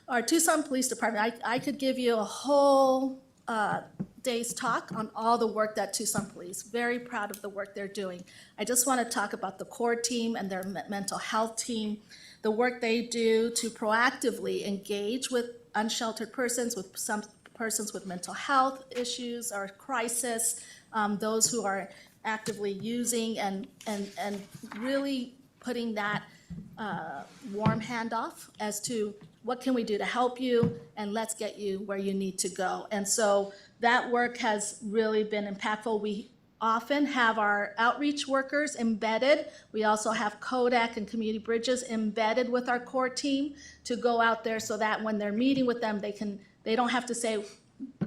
Our Tucson Police Department, I could give you a whole day's talk on all the work that Tucson Police, very proud of the work they're doing. I just want to talk about the core team and their mental health team, the work they do to proactively engage with unsheltered persons, with some persons with mental health issues or crisis, those who are actively using and really putting that warm handoff as to what can we do to help you and let's get you where you need to go. And so that work has really been impactful. We often have our outreach workers embedded. We also have Kodak and Community Bridges embedded with our core team to go out there so that when they're meeting with them, they don't have to say,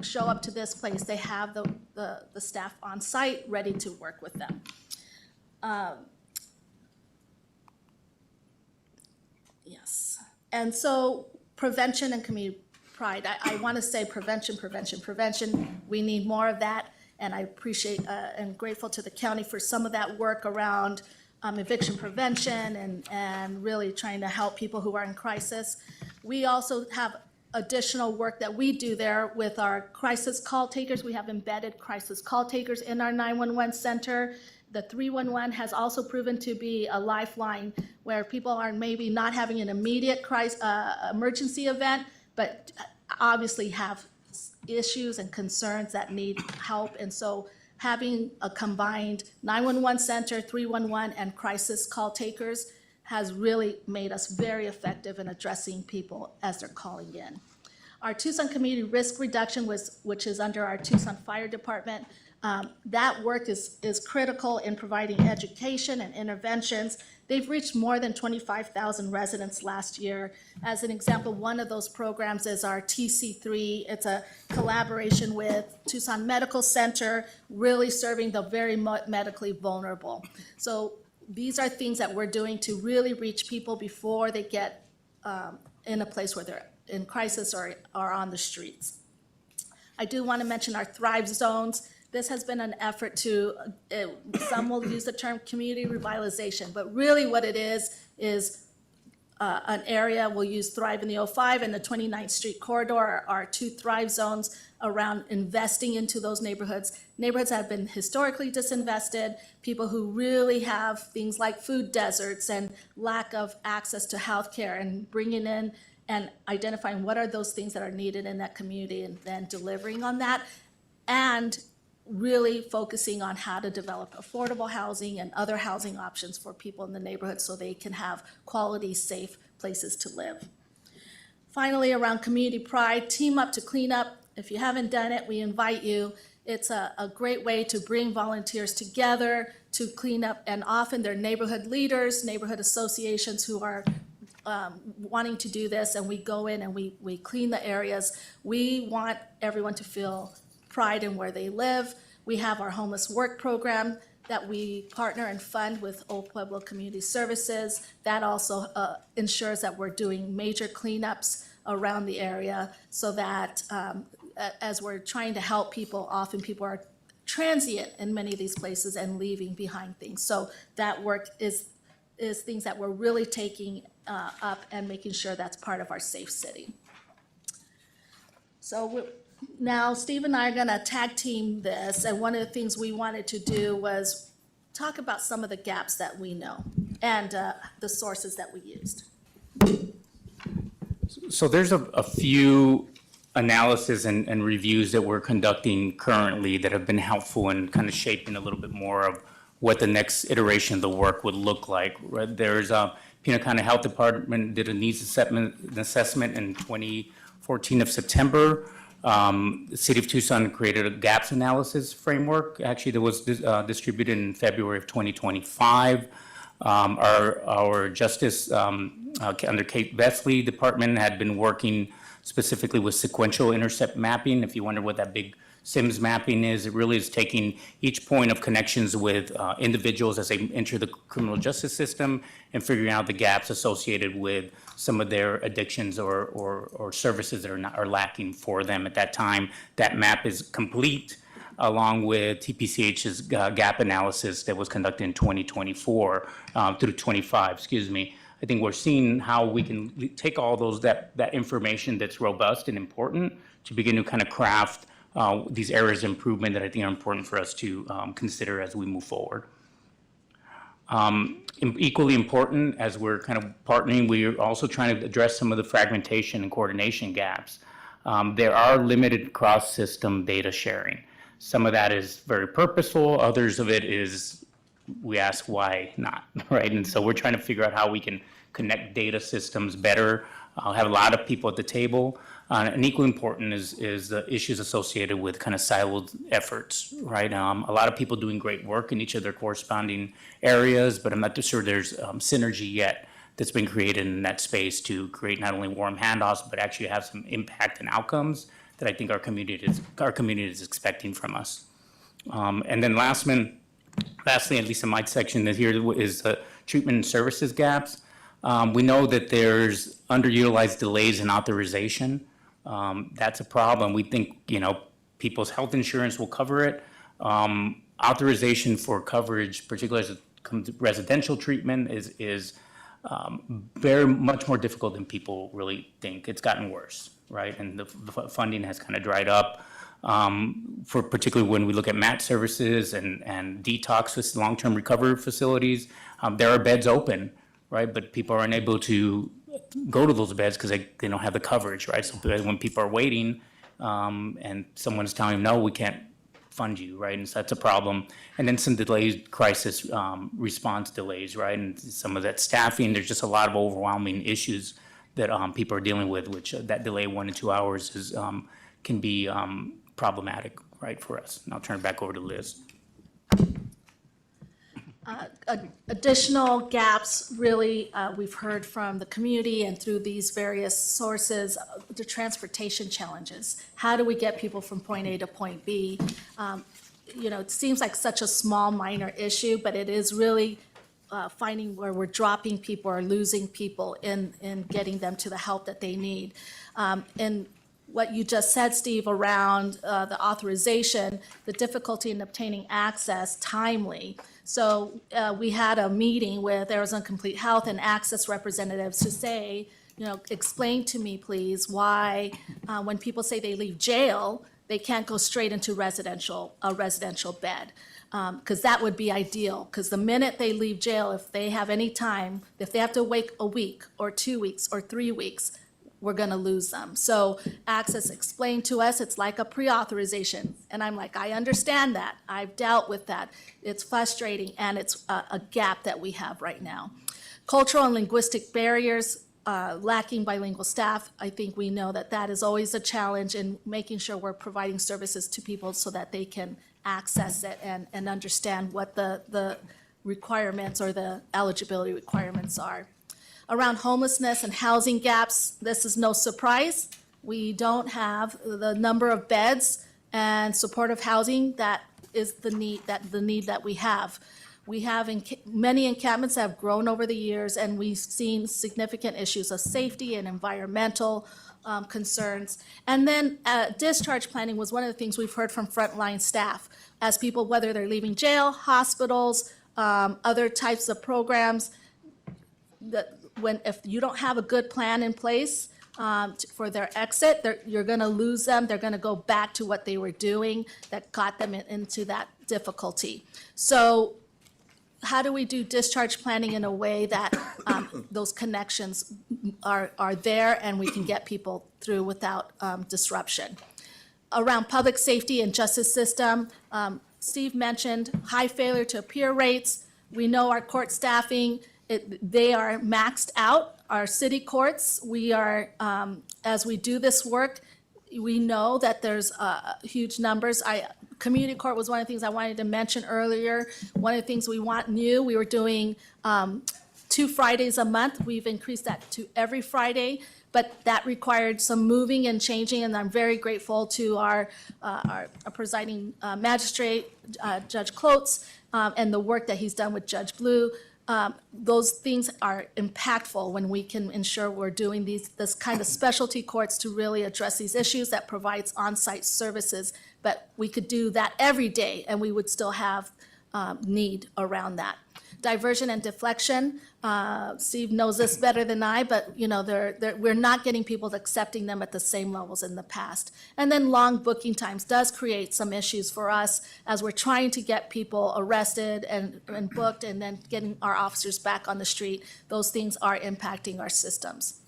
show up to this place. They have the staff on site ready to work with them. Yes. And so prevention and community pride. I want to say prevention, prevention, prevention. We need more of that, and I appreciate and grateful to the county for some of that work around eviction prevention and really trying to help people who are in crisis. We also have additional work that we do there with our crisis call takers. We have embedded crisis call takers in our 911 center. The 311 has also proven to be a lifeline where people are maybe not having an immediate emergency event, but obviously have issues and concerns that need help. And so having a combined 911 center, 311, and crisis call takers has really made us very effective in addressing people as they're calling in. Our Tucson Community Risk Reduction, which is under our Tucson Fire Department, that work is critical in providing education and interventions. They've reached more than 25,000 residents last year. As an example, one of those programs is our TC3. It's a collaboration with Tucson Medical Center, really serving the very medically vulnerable. So these are things that we're doing to really reach people before they get in a place where they're in crisis or are on the streets. I do want to mention our Thrive Zones. This has been an effort to, some will use the term community revitalization, but really what it is an area, we'll use Thrive in the 05 and the 29th Street corridor are two Thrive zones around investing into those neighborhoods. Neighborhoods that have been historically disinvested, people who really have things like food deserts and lack of access to healthcare, and bringing in and identifying what are those things that are needed in that community and then delivering on that, and really focusing on how to develop affordable housing and other housing options for people in the neighborhood so they can have quality, safe places to live. Finally, around community pride, Team Up to Clean Up. If you haven't done it, we invite you. It's a great way to bring volunteers together to clean up, and often they're neighborhood leaders, neighborhood associations who are wanting to do this, and we go in and we clean the areas. We want everyone to feel pride in where they live. We have our homeless work program that we partner and fund with Old Pueblo Community Services. That also ensures that we're doing major cleanups around the area so that as we're trying to help people, often people are transient in many of these places and leaving behind things. So that work is things that we're really taking up and making sure that's part of our safe city. So now Steve and I are gonna tag team this, and one of the things we wanted to do was talk about some of the gaps that we know and the sources that we used. So there's a few analysis and reviews that we're conducting currently that have been helpful in kind of shaping a little bit more of what the next iteration of the work would look like. There's Pima County Health Department did a needs assessment in 2014 of September. The City of Tucson created a gaps analysis framework, actually, that was distributed in February of 2025. Our Justice under Kate Vesley department had been working specifically with sequential intercept mapping. If you wonder what that big SIMS mapping is, it really is taking each point of connections with individuals as they enter the criminal justice system and figuring out the gaps associated with some of their addictions or services that are lacking for them at that time. That map is complete along with TPCH's gap analysis that was conducted in 2024 through 25, excuse me. I think we're seeing how we can take all those that information that's robust and important to begin to kind of craft these areas of improvement that I think are important for us to consider as we move forward. Equally important, as we're kind of partnering, we're also trying to address some of the fragmentation and coordination gaps. There are limited cross-system data sharing. Some of that is very purposeful, others of it is, we ask why not, right? And so we're trying to figure out how we can connect data systems better, have a lot of people at the table. And equally important is the issues associated with kind of siloed efforts, right? A lot of people doing great work in each of their corresponding areas, but I'm not too sure there's synergy yet that's been created in that space to create not only warm handoffs, but actually have some impact and outcomes that I think our community is expecting from us. And then lastly, at least in my section here, is the treatment and services gaps. We know that there's underutilized delays in authorization That's a problem. We think, people's health insurance will cover it. Authorization for coverage, particularly as it comes to residential treatment, is very much more difficult than people really think. It's gotten worse, right? And the funding has kind of dried up. For particularly when we look at MAT services and detox long-term recovery facilities, there are beds open, right? But people are unable to go to those beds because they don't have the coverage, right? So when people are waiting and someone's telling them, no, we can't fund you, right? And so that's a problem. And then some delays, crisis response delays, right? And some of that staffing, there's just a lot of overwhelming issues that people are dealing with, which that delay 1 to 2 hours is can be problematic, right, for us. And I'll turn it back over to Liz. Additional gaps, really, we've heard from the community and through these various sources, the transportation challenges. How do we get people from point A to point B? It seems like such a small, minor issue, but it is really finding where we're dropping people or losing people in getting them to the help that they need. And what you just said, Steve, around the authorization, the difficulty in obtaining access timely. So we had a meeting with Arizona Complete Health and access representatives to say, explain to me, please, why when people say they leave jail, they can't go straight into a residential bed. Because that would be ideal, because the minute they leave jail, if they have any time, if they have to wait a week or 2 weeks or 3 weeks, we're going to lose them. So access explained to us, it's like a pre-authorization. And I'm like, I understand that. I've dealt with that. It's frustrating, and it's a gap that we have right now. Cultural and linguistic barriers, lacking bilingual staff. I think we know that that is always a challenge in making sure we're providing services to people so that they can access it and understand what the requirements or the eligibility requirements are. Around homelessness and housing gaps, this is no surprise. We don't have the number of beds and supportive housing that is the need that we have. We have many encampments that have grown over the years, and we've seen significant issues of safety and environmental concerns. And then discharge planning was one of the things we've heard from frontline staff as people, whether they're leaving jail, hospitals, other types of programs, if you don't have a good plan in place for their exit, you're going to lose them. They're going to go back to what they were doing that got them into that difficulty. So how do we do discharge planning in a way that those connections are there and we can get people through without disruption? Around public safety and justice system, Steve mentioned high failure to appear rates. We know our court staffing, they are maxed out. Our city courts, we are, as we do this work, we know that there's huge numbers. Community court was one of the things I wanted to mention earlier. One of the things we were doing 2 Fridays a month. We've increased that to every Friday, but that required some moving and changing, and I'm very grateful to our presiding magistrate, Judge KLOTZ, and the work that he's done with Judge BLEAU. Those things are impactful when we can ensure we're doing this kind of specialty courts to really address these issues that provides on-site services. But we could do that every day, and we would still have need around that. Diversion and deflection, Steve knows this better than I, but we're not getting people accepting them at the same levels in the past. And then long booking times does create some issues for us as we're trying to get people arrested and booked and then getting our officers back on the street. Those things are impacting our systems.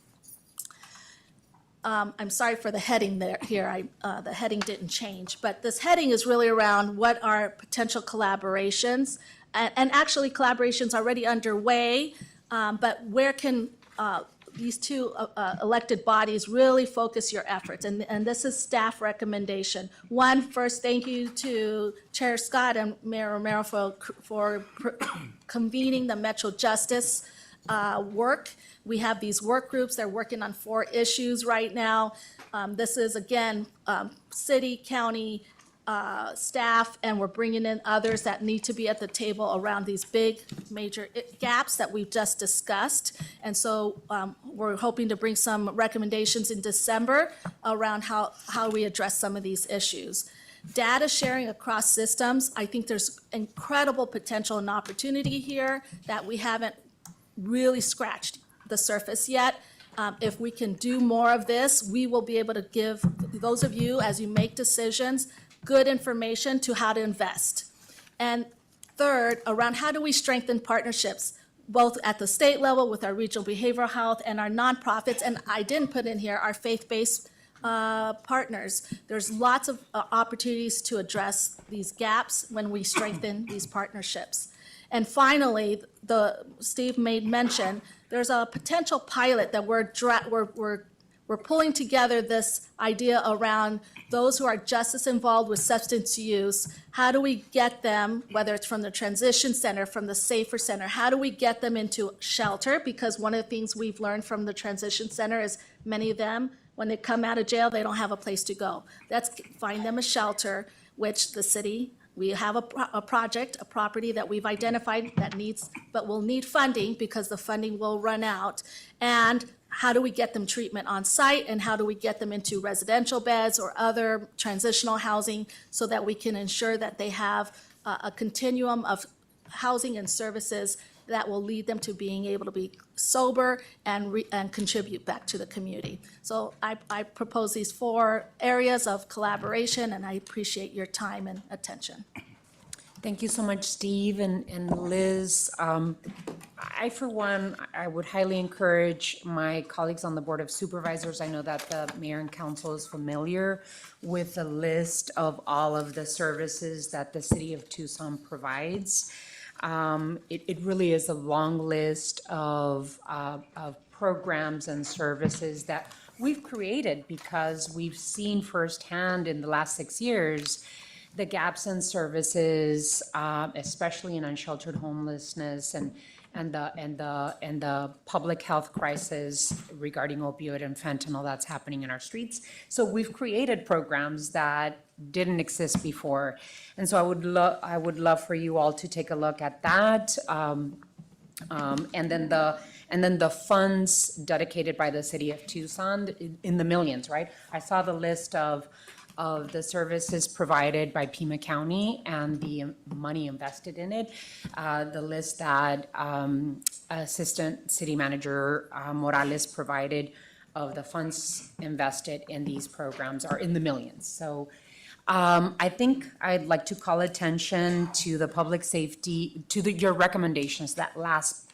I'm sorry for the heading here. The heading didn't change, but this heading is really around what are potential collaborations. And actually, collaboration's already underway, but where can these two elected bodies really focus your efforts? And this is staff recommendation. One, first, thank you to Chair Scott and Mayor Romero for convening the Metro Justice work. We have these work groups. They're working on 4 issues right now. This is, again, city, county, staff, and we're bringing in others that need to be at the table around these big, major gaps that we've just discussed. And so we're hoping to bring some recommendations in December around how we address some of these issues. Data sharing across systems, I think there's incredible potential and opportunity here that we haven't really scratched the surface yet. If we can do more of this, we will be able to give those of you, as you make decisions, good information to how to invest. And third, around how do we strengthen partnerships, both at the state level with our regional behavioral health and our nonprofits, and I didn't put in here our faith-based partners. There's lots of opportunities to address these gaps when we strengthen these partnerships. And finally, Steve made mention, there's a potential pilot that we're pulling together this idea around those who are just as involved with substance use. How do we get them, whether it's from the transition center, from the safer center, how do we get them into shelter? Because one of the things we've learned from the transition center is many of them, when they come out of jail, they don't have a place to go. Let's find them a shelter, which the city, we have a project, a property that we've identified that needs, but will need funding because the funding will run out. And how do we get them treatment on site, and how do we get them into residential beds or other transitional housing so that we can ensure that they have a continuum of housing and services that will lead them to being able to be sober and contribute back to the community. So I propose these 4 areas of collaboration, and I appreciate your time and attention. Thank you so much, Steve and Liz. I, for one, I would highly encourage my colleagues on the Board of Supervisors. I know that the Mayor and Council is familiar with the list of all of the services that the City of Tucson provides. It really is a long list of programs and services that we've created because we've seen firsthand in the last 6 years the gaps in services, especially in unsheltered homelessness and the public health crisis regarding opioid and fentanyl that's happening in our streets. So we've created programs that didn't exist before, and so I would love for you all to take a look at that. And then the funds dedicated by the City of Tucson in the millions, right? I saw the list of the services provided by Pima County and the money invested in it. The list that Assistant City Manager Morales provided of the funds invested in these programs are in the millions. So I think I'd like to call attention to the public safety, to your recommendations, that last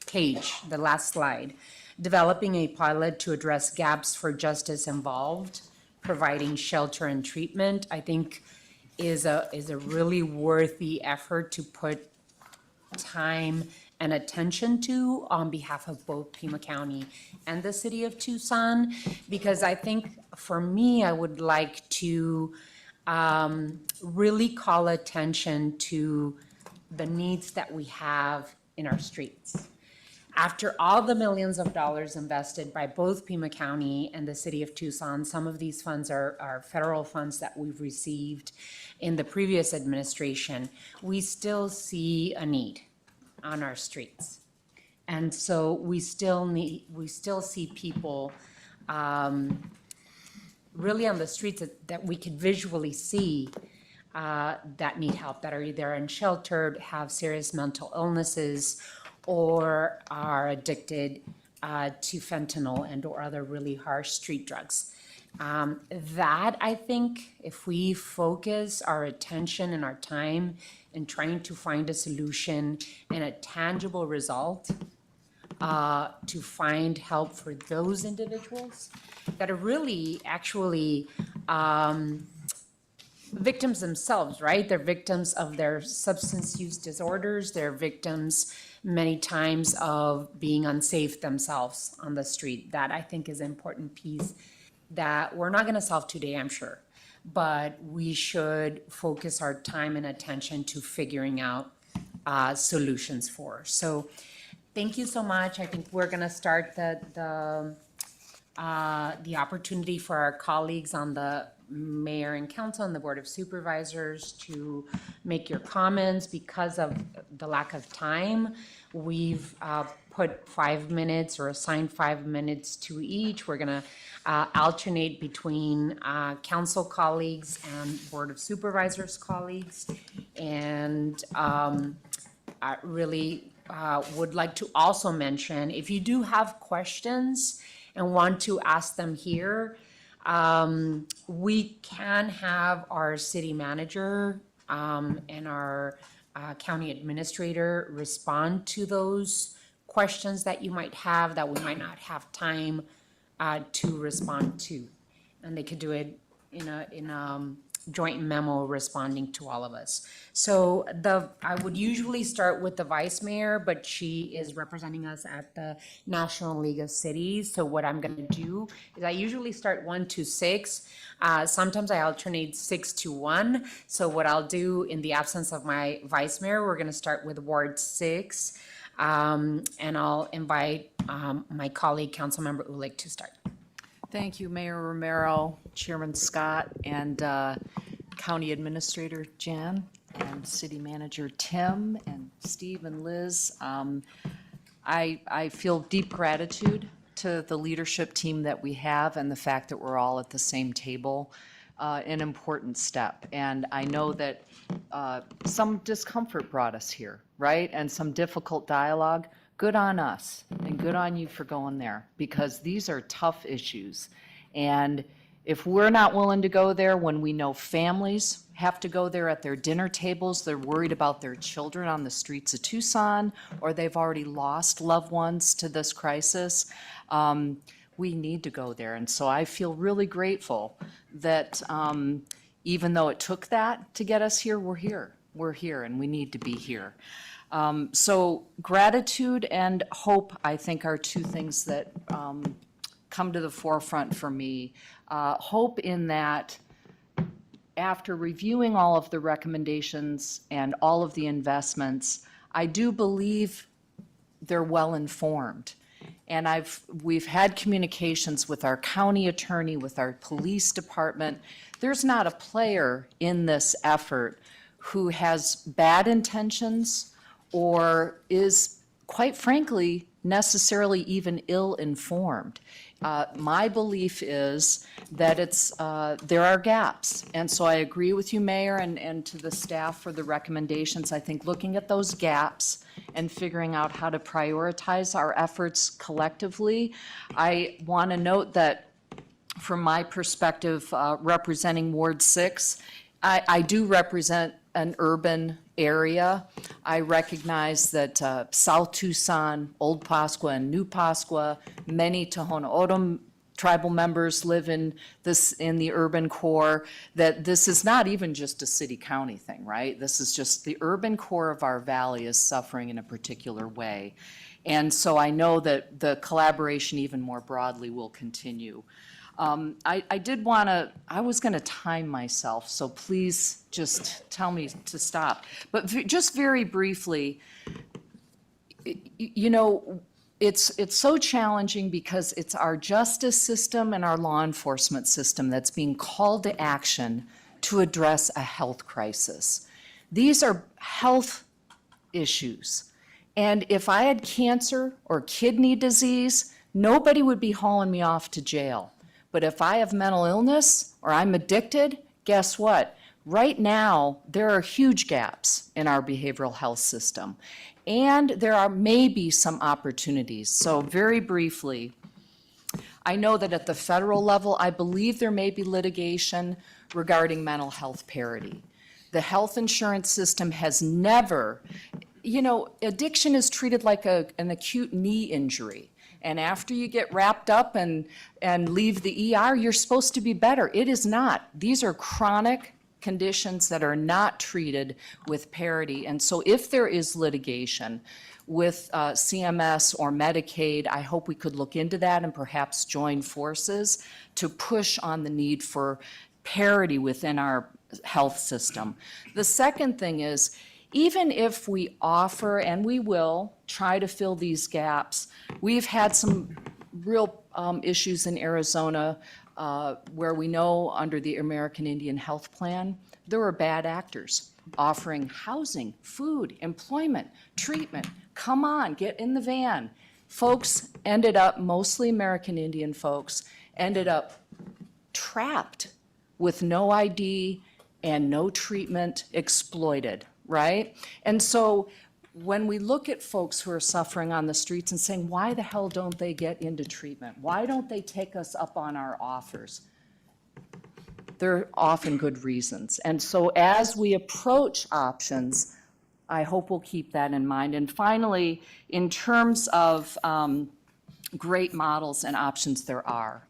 page, the last slide. Developing a pilot to address gaps for justice involved, providing shelter and treatment, I think is a really worthy effort to put time and attention to on behalf of both Pima County and the City of Tucson, because I think for me, I would like to really call attention to the needs that we have in our streets. After all the millions of dollars invested by both Pima County and the City of Tucson, some of these funds are federal funds that we've received in the previous administration, we still see a need on our streets. And so we still see people really on the streets that we could visually see that need help, that are either unsheltered, have serious mental illnesses, or are addicted to fentanyl and or other really harsh street drugs. That, I think, if we focus our attention and our time in trying to find a solution and a tangible result to find help for those individuals that are really actually victims themselves, right? They're victims of their substance use disorders. They're victims many times of being unsafe themselves on the street. That, I think, is an important piece that we're not going to solve today, I'm sure, but we should focus our time and attention to figuring out solutions for. So thank you so much. I think we're going to start the opportunity for our colleagues on the mayor and council and the board of supervisors to make your comments. Because of the lack of time, we've put 5 minutes or assigned 5 minutes to each. We're gonna alternate between council colleagues and board of supervisors colleagues. And I really would like to also mention, if you do have questions and want to ask them here, we can have our city manager and our county administrator respond to those questions that you might have that we might not have time to respond to. And they could do it in a joint memo responding to all of us. So I would usually start with the vice mayor, but she is representing us at the National League of Cities. So what I'm gonna do is I usually start 1 to 6. Sometimes I alternate 6 to 1. So what I'll do in the absence of my vice mayor, we're gonna start with Ward 6. And I'll invite my colleague, Councilmember Ulick, to start. Thank you, Mayor Romero, Chairman Scott, and County Administrator Jan, and City Manager Tim, and Steve and Liz. I feel deep gratitude to the leadership team that we have and the fact that we're all at the same table, an important step. And I know that some discomfort brought us here, right? And some difficult dialogue. Good on us and good on you for going there, because these are tough issues. And if we're not willing to go there when we know families have to go there at their dinner tables, they're worried about their children on the streets of Tucson, or they've already lost loved ones to this crisis, we need to go there. And so I feel really grateful that even though it took that to get us here, we're here. We're here and we need to be here. So gratitude and hope, I think, are two things that come to the forefront for me. Hope in that after reviewing all of the recommendations and all of the investments, I do believe they're well-informed. And we've had communications with our county attorney, with our police department. There's not a player in this effort who has bad intentions or is, quite frankly, necessarily even ill-informed. My belief is that there are gaps. And so I agree with you, Mayor, and to the staff for the recommendations. I think looking at those gaps and figuring out how to prioritize our efforts collectively. I want to note that from my perspective, representing Ward 6, I do represent an urban area. I recognize that South Tucson, Old Pascua, and New Pascua, many Tohono O'odham tribal members live in the urban core, that this is not even just a city-county thing, right? This is just the urban core of our valley is suffering in a particular way. And so I know that the collaboration even more broadly will continue. I was gonna time myself, so please just tell me to stop. But just very briefly, you know, it's so challenging because it's our justice system and our law enforcement system that's being called to action to address a health crisis. These are health issues. And if I had cancer or kidney disease, nobody would be hauling me off to jail. But if I have mental illness or I'm addicted, guess what? Right now, there are huge gaps in our behavioral health system. And there are maybe some opportunities. So very briefly, I know that at the federal level, I believe there may be litigation regarding mental health parity. The health insurance system has never, you know, addiction is treated like an acute knee injury. And after you get wrapped up and leave the ER, you're supposed to be better. It is not. These are chronic conditions that are not treated with parity. And so if there is litigation with CMS or Medicaid, I hope we could look into that and perhaps join forces to push on the need for parity within our health system. The second thing is, even if we offer, and we will, try to fill these gaps, we've had some real issues in Arizona where we know under the American Indian Health Plan, there were bad actors offering housing, food, employment, treatment. Come on, get in the van. Folks ended up, mostly American Indian folks, ended up trapped with no ID and no treatment, exploited, right? And so when we look at folks who are suffering on the streets and saying, why the hell don't they get into treatment? Why don't they take us up on our offers? There are often good reasons. And so as we approach options, I hope we'll keep that in mind. And finally, in terms of great models and options there are.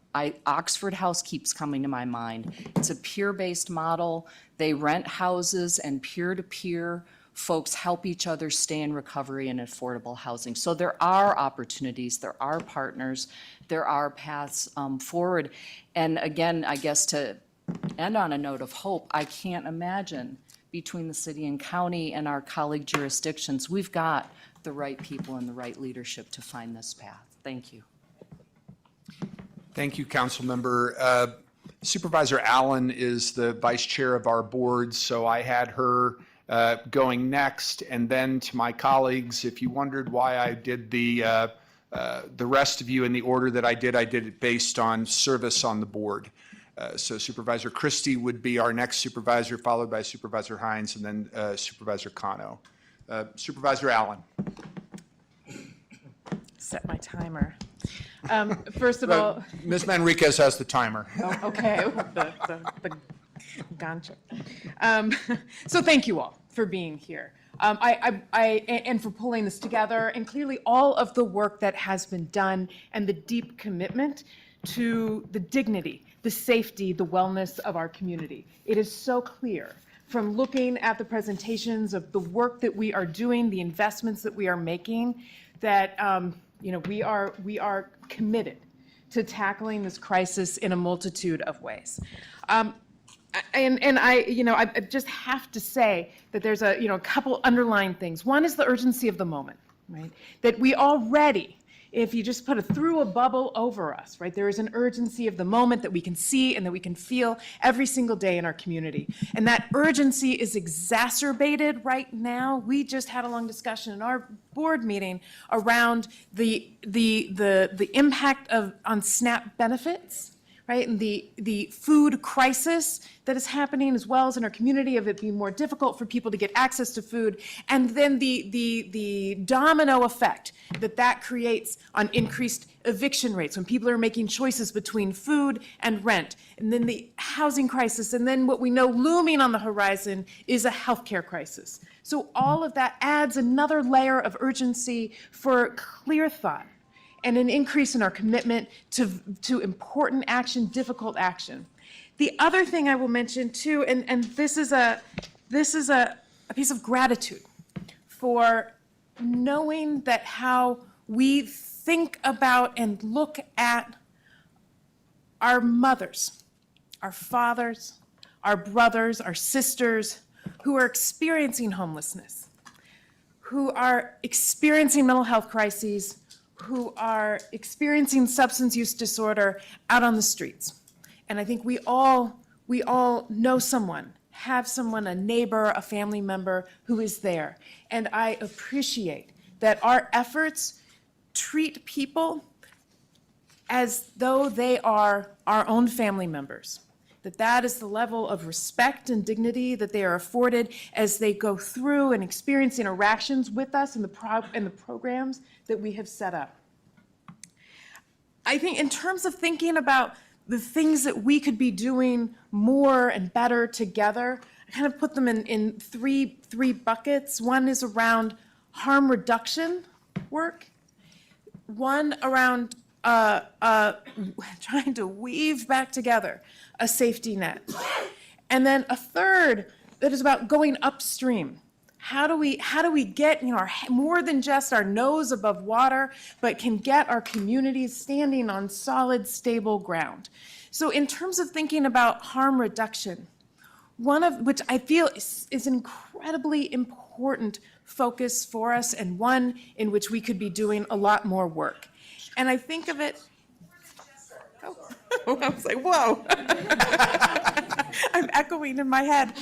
Oxford House keeps coming to my mind. It's a peer-based model. They rent houses and peer-to-peer folks help each other stay in recovery and affordable housing. So there are opportunities, there are partners, there are paths forward. And again, I guess to end on a note of hope, I can't imagine between the city and county and our colleague jurisdictions, we've got the right people and the right leadership to find this path. Thank you. Thank you, Councilmember. Supervisor Allen is the vice chair of our board, so I had her going next, and then to my colleagues, if you wondered why I did the rest of you in the order that I did it based on service on the board. So Supervisor Christie would be our next supervisor, followed by Supervisor Hines, and then Supervisor Cano. Supervisor Allen. Set my timer. First of all, Ms. Manriquez has the timer. oh, okay, the gotcha. So thank you all for being here. And for pulling this together, and clearly all of the work that has been done and the deep commitment to the dignity, the safety, the wellness of our community. It is so clear from looking at the presentations of the work that we are doing, the investments that we are making, that we are committed to tackling this crisis in a multitude of ways. I just have to say that there's a couple underlying things. One is the urgency of the moment, right? That we already, if you just threw a bubble over us, right, there is an urgency of the moment that we can see and that we can feel every single day in our community. And that urgency is exacerbated right now. We just had a long discussion in our board meeting around the impact on SNAP benefits, right, and the food crisis that is happening as well as in our community, of it being more difficult for people to get access to food, and then the domino effect that creates on increased eviction rates when people are making choices between food and rent, and then the housing crisis, and then what we know looming on the horizon is a healthcare crisis. So all of that adds another layer of urgency for clear thought and an increase in our commitment to important action, difficult action. The other thing I will mention too, and this is a piece of gratitude for knowing that how we think about and look at our mothers, our fathers, our brothers, our sisters who are experiencing homelessness, who are experiencing mental health crises, who are experiencing substance use disorder out on the streets. And I think we all know someone, have someone, a neighbor, a family member who is there. And I appreciate that our efforts treat people as though they are our own family members. That is the level of respect and dignity that they are afforded as they go through and experience interactions with us in the programs that we have set up. I think in terms of thinking about the things that we could be doing more and better together, I kind of put them in three buckets. One is around harm reduction work, one around trying to weave back together a safety net, and then a third that is about going upstream. How do we get more than just our nose above water, but can get our communities standing on solid, stable ground? So in terms of thinking about harm reduction, one of which I feel is an incredibly important focus for us, and one in which we could be doing a lot more work. And I think of it, I was like, whoa. I'm echoing in my head.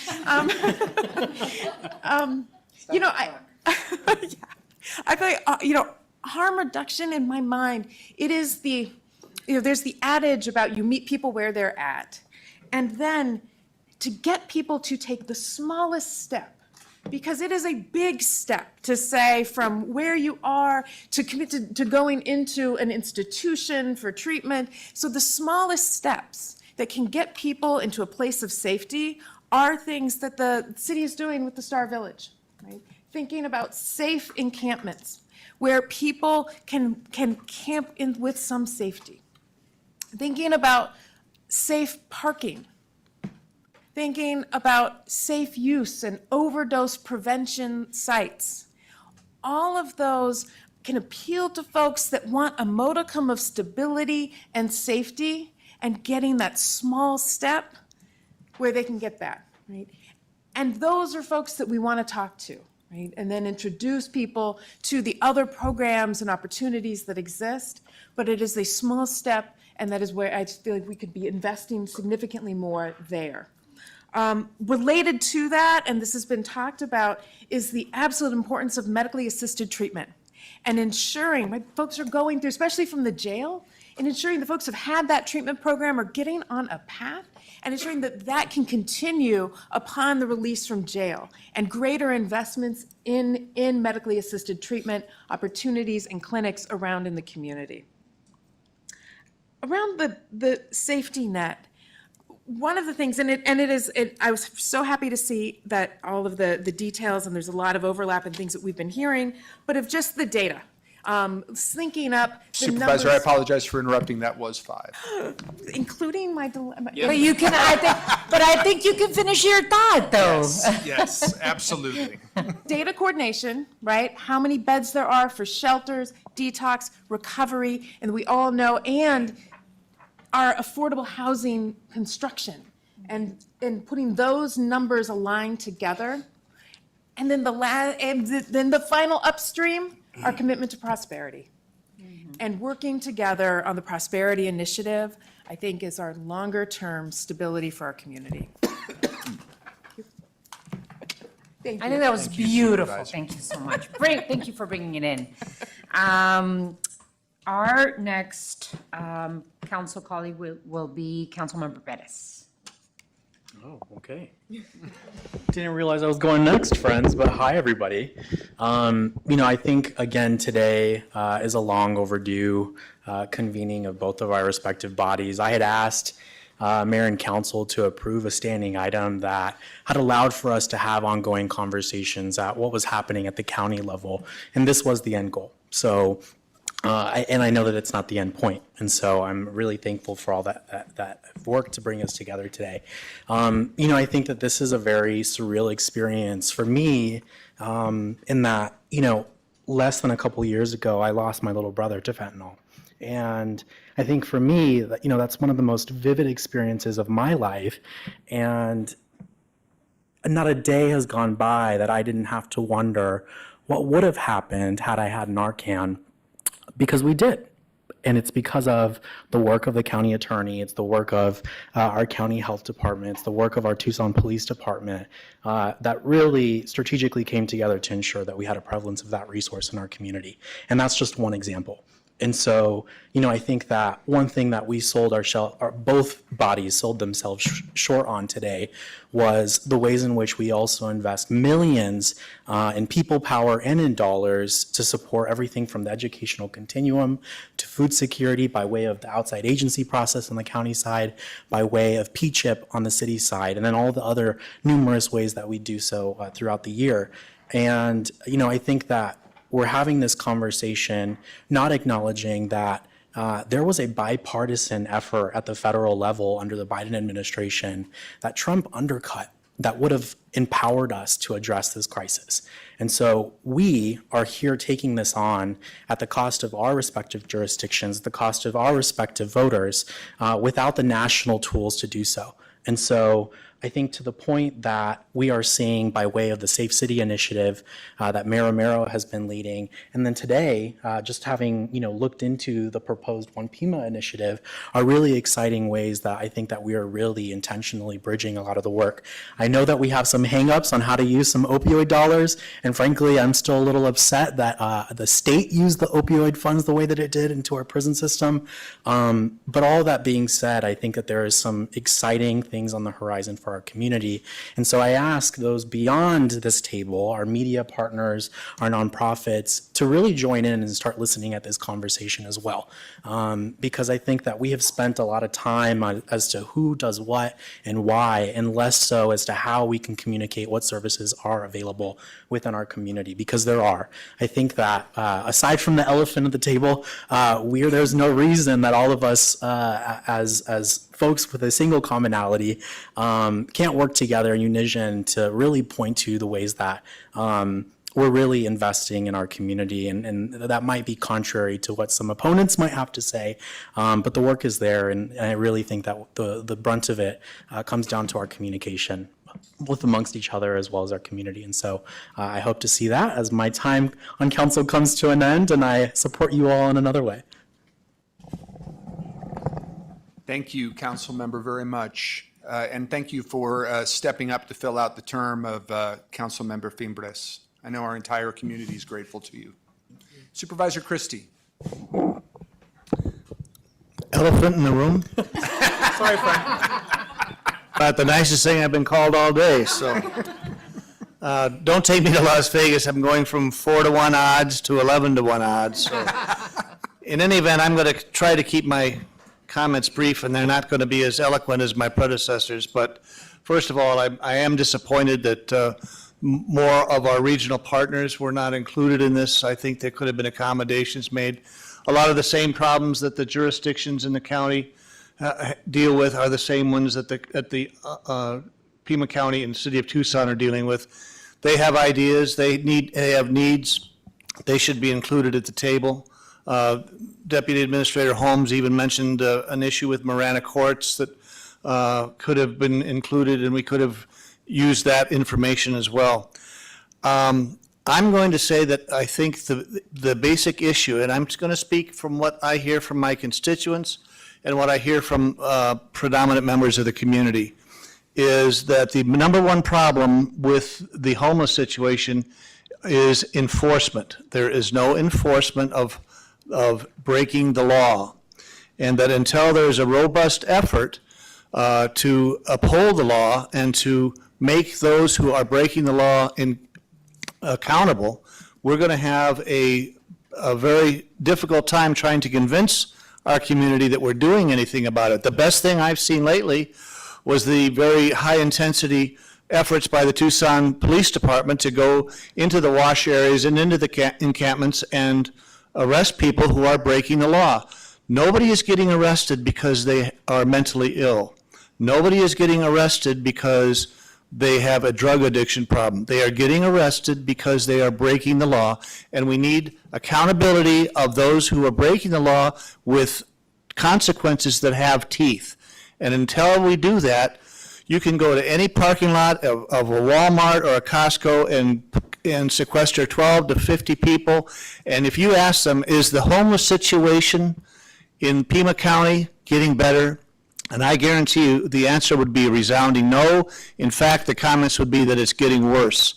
You know, yeah. I feel like, you know, harm reduction in my mind, it is the, you know, there's the adage about you meet people where they're at. And then to get people to take the smallest step, because it is a big step to say from where you are to commit to going into an institution for treatment. So the smallest steps that can get people into a place of safety are things that the city is doing with the Star Village, right? Thinking about safe encampments where people can camp in with some safety. Thinking about safe parking. Thinking about safe use and overdose prevention sites. All of those can appeal to folks that want a modicum of stability and safety, and getting that small step where they can get that, right? And those are folks that we want to talk to, right? And then introduce people to the other programs and opportunities that exist, but it is a small step, and that is where I just feel like we could be investing significantly more there. Related to that, and this has been talked about, is the absolute importance of medically assisted treatment and ensuring, right, folks are going through, especially from the jail, and ensuring the folks have had that treatment program are getting on a path and ensuring that that can continue upon the release from jail, and greater investments in medically assisted treatment opportunities and clinics around in the community. Around the safety net, one of the things, I was so happy to see that all of the details, and there's a lot of overlap in things that we've been hearing, but of just the data, syncing up the Supervisor, I numbers, apologize for interrupting. That was 5. including my dilemma. Yeah. But you can, I think you can finish your thought, though. Yes, absolutely. Data coordination, right? How many beds there are for shelters, detox, recovery, and we all know, and our affordable housing construction, and putting those numbers aligned together. And then then the final upstream, our commitment to prosperity. And working together on the prosperity initiative, I think, is our longer term stability for our community. Thank I you. think that was beautiful. Thank you so much. Great, thank you for bringing it in. Our next council colleague will be Councilmember Bettis. Oh, okay. Didn't realize I was going next, friends, but hi, everybody. You know, I think, again, today is a long overdue convening of both of our respective bodies. I had asked Mayor and Council to approve a standing item that had allowed for us to have ongoing conversations at what was happening at the county level, and this was the end goal. So, and I know that it's not the end point, and so I'm really thankful for all that work to bring us together today. You know, I think that this is a very surreal experience for me, in that, you know, less than a couple years ago, I lost my little brother to fentanyl. And I think for me, you know, that's one of the most vivid experiences of my life. And not a day has gone by that I didn't have to wonder what would have happened had I had Narcan, because we did. And it's because of the work of the county attorney, it's the work of our county health department, it's the work of our Tucson Police Department that really strategically came together to ensure that we had a prevalence of that resource in our community. And that's just one example. And so, you know, I think that one thing that we sold both bodies sold themselves short on today was the ways in which we also invest millions in people power and in dollars to support everything from the educational continuum to food security by way of the outside agency process on the county side, by way of P-CHIP on the city side, and then all the other numerous ways that we do so throughout the year. And, you know, I think that we're having this conversation, not acknowledging that there was a bipartisan effort at the federal level under the Biden administration that Trump undercut that would have empowered us to address this crisis. And so we are here taking this on at the cost of our respective jurisdictions, the cost of our respective voters, without the national tools to do so. And so I think to the point that we are seeing by way of the Safe City initiative that Mayor Romero has been leading, and then today, just having looked into the proposed One Pima initiative, are really exciting ways that I think that we are really intentionally bridging a lot of the work. I know that we have some hangups on how to use some opioid dollars, and frankly, I'm still a little upset that the state used the opioid funds the way that it did into our prison system. But all that being said, I think that there is some exciting things on the horizon for our community. And so I ask those beyond this table, our media partners, our nonprofits, to really join in and start listening at this conversation as well. Because I think that we have spent a lot of time as to who does what and why, and less so as to how we can communicate what services are available within our community, because there are. I think that aside from the elephant at the table, there's no reason that all of us as folks with a single commonality can't work together in unison to really point to the ways that we're really investing in our community, and that might be contrary to what some opponents might have to say, but the work is there, and I really think that the brunt of it comes down to our communication, both amongst each other as well as our community. And so I hope to see that as my time on council comes to an end, and I support you all in another way. Thank you, Council Member, very much. And thank you for stepping up to fill out the term of Council Member Fimbres. I know our entire community is grateful to you. Supervisor Christie. Elephant in the room? Sorry, Frank. About the nicest thing I've been called all day, so. Don't take me to Las Vegas. I'm going from 4-to-1 odds to 11-to-1 odds. So. In any event, I'm going to try to keep my comments brief, and they're not going to be as eloquent as my predecessors. But first of all, I am disappointed that more of our regional partners were not included in this. I think there could have been accommodations made. A lot of the same problems that the jurisdictions in the county deal with are the same ones that the Pima County and City of Tucson are dealing with. They have ideas, they have needs, they should be included at the table. Deputy Administrator Holmes even mentioned an issue with Marana Courts that could have been included, and we could have used that information as well. I'm going to say that I think the basic issue, and I'm just going to speak from what I hear from my constituents and what I hear from predominant members of the community, is that the number one problem with the homeless situation is enforcement. There is no enforcement of breaking the law. And that until there's a robust effort to uphold the law and to make those who are breaking the law accountable, we're going to have a very difficult time trying to convince our community that we're doing anything about it. The best thing I've seen lately was the very high-intensity efforts by the Tucson Police Department to go into the wash areas and into the encampments and arrest people who are breaking the law. Nobody is getting arrested because they are mentally ill. Nobody is getting arrested because they have a drug addiction problem. They are getting arrested because they are breaking the law, and we need accountability of those who are breaking the law with consequences that have teeth. And until we do that, you can go to any parking lot of a Walmart or a Costco and sequester 12 to 50 people, and if you ask them, is the homeless situation in Pima County getting better? And I guarantee you the answer would be a resounding no. In fact, the comments would be that it's getting worse.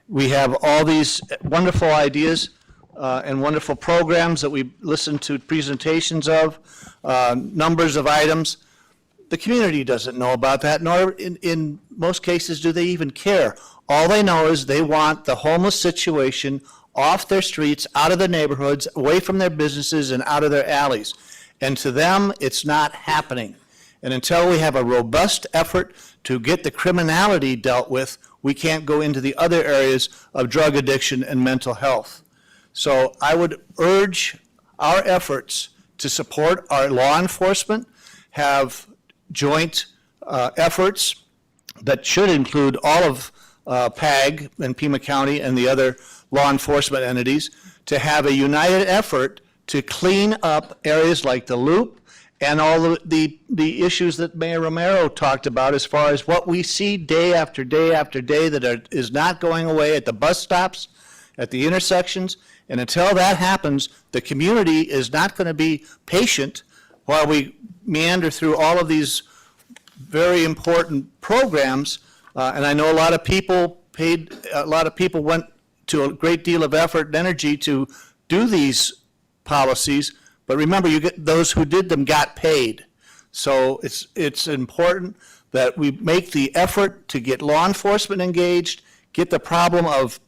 We have all these wonderful ideas and wonderful programs that we listen to presentations of, numbers of items. The community doesn't know about that, nor in most cases do they even care. All they know is they want the homeless situation off their streets, out of their neighborhoods, away from their businesses and out of their alleys. And to them, it's not happening. And until we have a robust effort to get the criminality dealt with, we can't go into the other areas of drug addiction and mental health. So I would urge our efforts to support our law enforcement, have joint efforts that should include all of PAG and Pima County and the other law enforcement entities, to have a united effort to clean up areas like the Loop and all the issues that Mayor Romero talked about as far as what we see day after day after day that is not going away at the bus stops, at the intersections. And until that happens, the community is not going to be patient while we meander through all of these very important programs. And I know a lot of people went to a great deal of effort and energy to do these policies. But remember, you get those who did them got paid. So it's important that we make the effort to get law enforcement engaged, get the problem of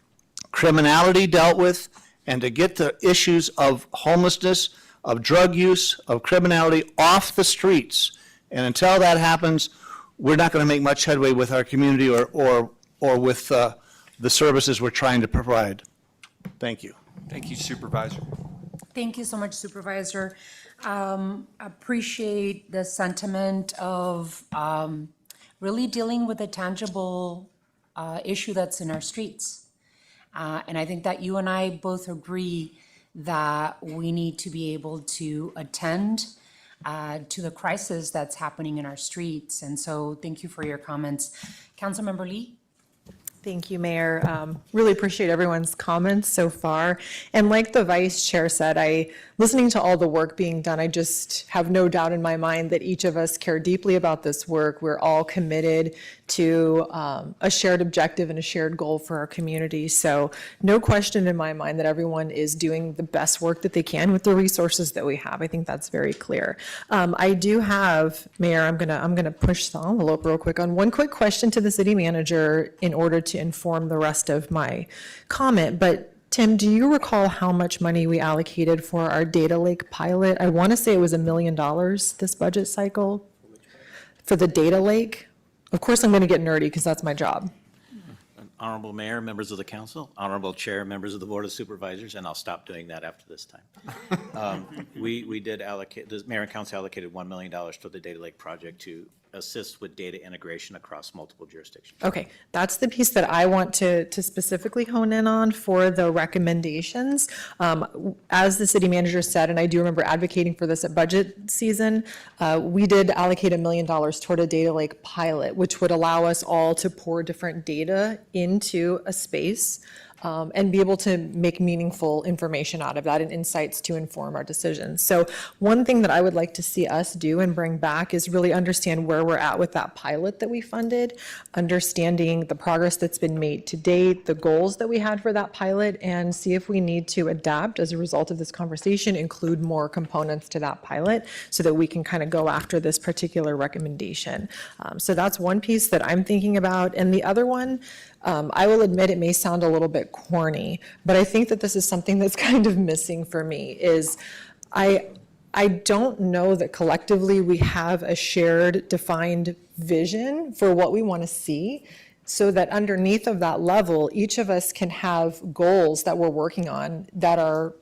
criminality dealt with, and to get the issues of homelessness, of drug use, of criminality off the streets. And until that happens, we're not going to make much headway with our community or with the services we're trying to provide. Thank you. Thank you, Supervisor. Thank you so much, Supervisor. Appreciate the sentiment of really dealing with a tangible issue that's in our streets. And I think that you and I both agree that we need to be able to attend to the crisis that's happening in our streets. And so thank you for your comments. Councilmember Lee? Thank you, Mayor. Really appreciate everyone's comments so far. And like the Vice Chair said, listening to all the work being done, I just have no doubt in my mind that each of us care deeply about this work. We're all committed to a shared objective and a shared goal for our community. So no question in my mind that everyone is doing the best work that they can with the resources that we have. I think that's very clear. I do have, Mayor, I'm gonna push the envelope real quick on one quick question to the city manager in order to inform the rest of my comment. But Tim, do you recall how much money we allocated for our data lake pilot? I want to say it was $1 million this budget cycle for the data lake. Of course, I'm going to get nerdy because that's my job. Honorable Mayor, members of the council, Honorable Chair, members of the Board of Supervisors, and I'll stop doing that after this time. We did allocate, the Mayor and Council allocated $1 million for the Data Lake project to assist with data integration across multiple jurisdictions. Okay, that's the piece that I want to specifically hone in on for the recommendations. As the city manager said, and I do remember advocating for this at budget season, we did allocate $1 million toward a data lake pilot, which would allow us all to pour different data into a space and be able to make meaningful information out of that and insights to inform our decisions. So one thing that I would like to see us do and bring back is really understand where we're at with that pilot that we funded, understanding the progress that's been made to date, the goals that we had for that pilot, and see if we need to adapt as a result of this conversation, include more components to that pilot so that we can kind of go after this particular recommendation. So that's one piece that I'm thinking about. And the other one, I will admit it may sound a little bit corny, but I think that this is something that's kind of missing for me, is I don't know that collectively we have a shared defined vision for what we want to see, so that underneath of that level, each of us can have goals that we're working on that are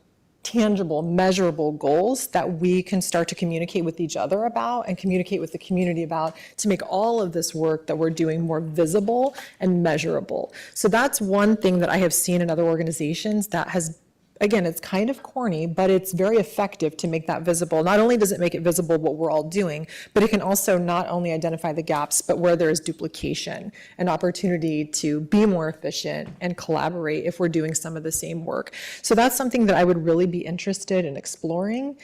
tangible, measurable goals that we can start to communicate with each other about and communicate with the community about to make all of this work that we're doing more visible and measurable. So that's one thing that I have seen in other organizations that has, again, it's kind of corny, but it's very effective to make that visible. Not only does it make it visible what we're all doing, but it can also not only identify the gaps, but where there is duplication, an opportunity to be more efficient and collaborate if we're doing some of the same work. So that's something that I would really be interested in exploring,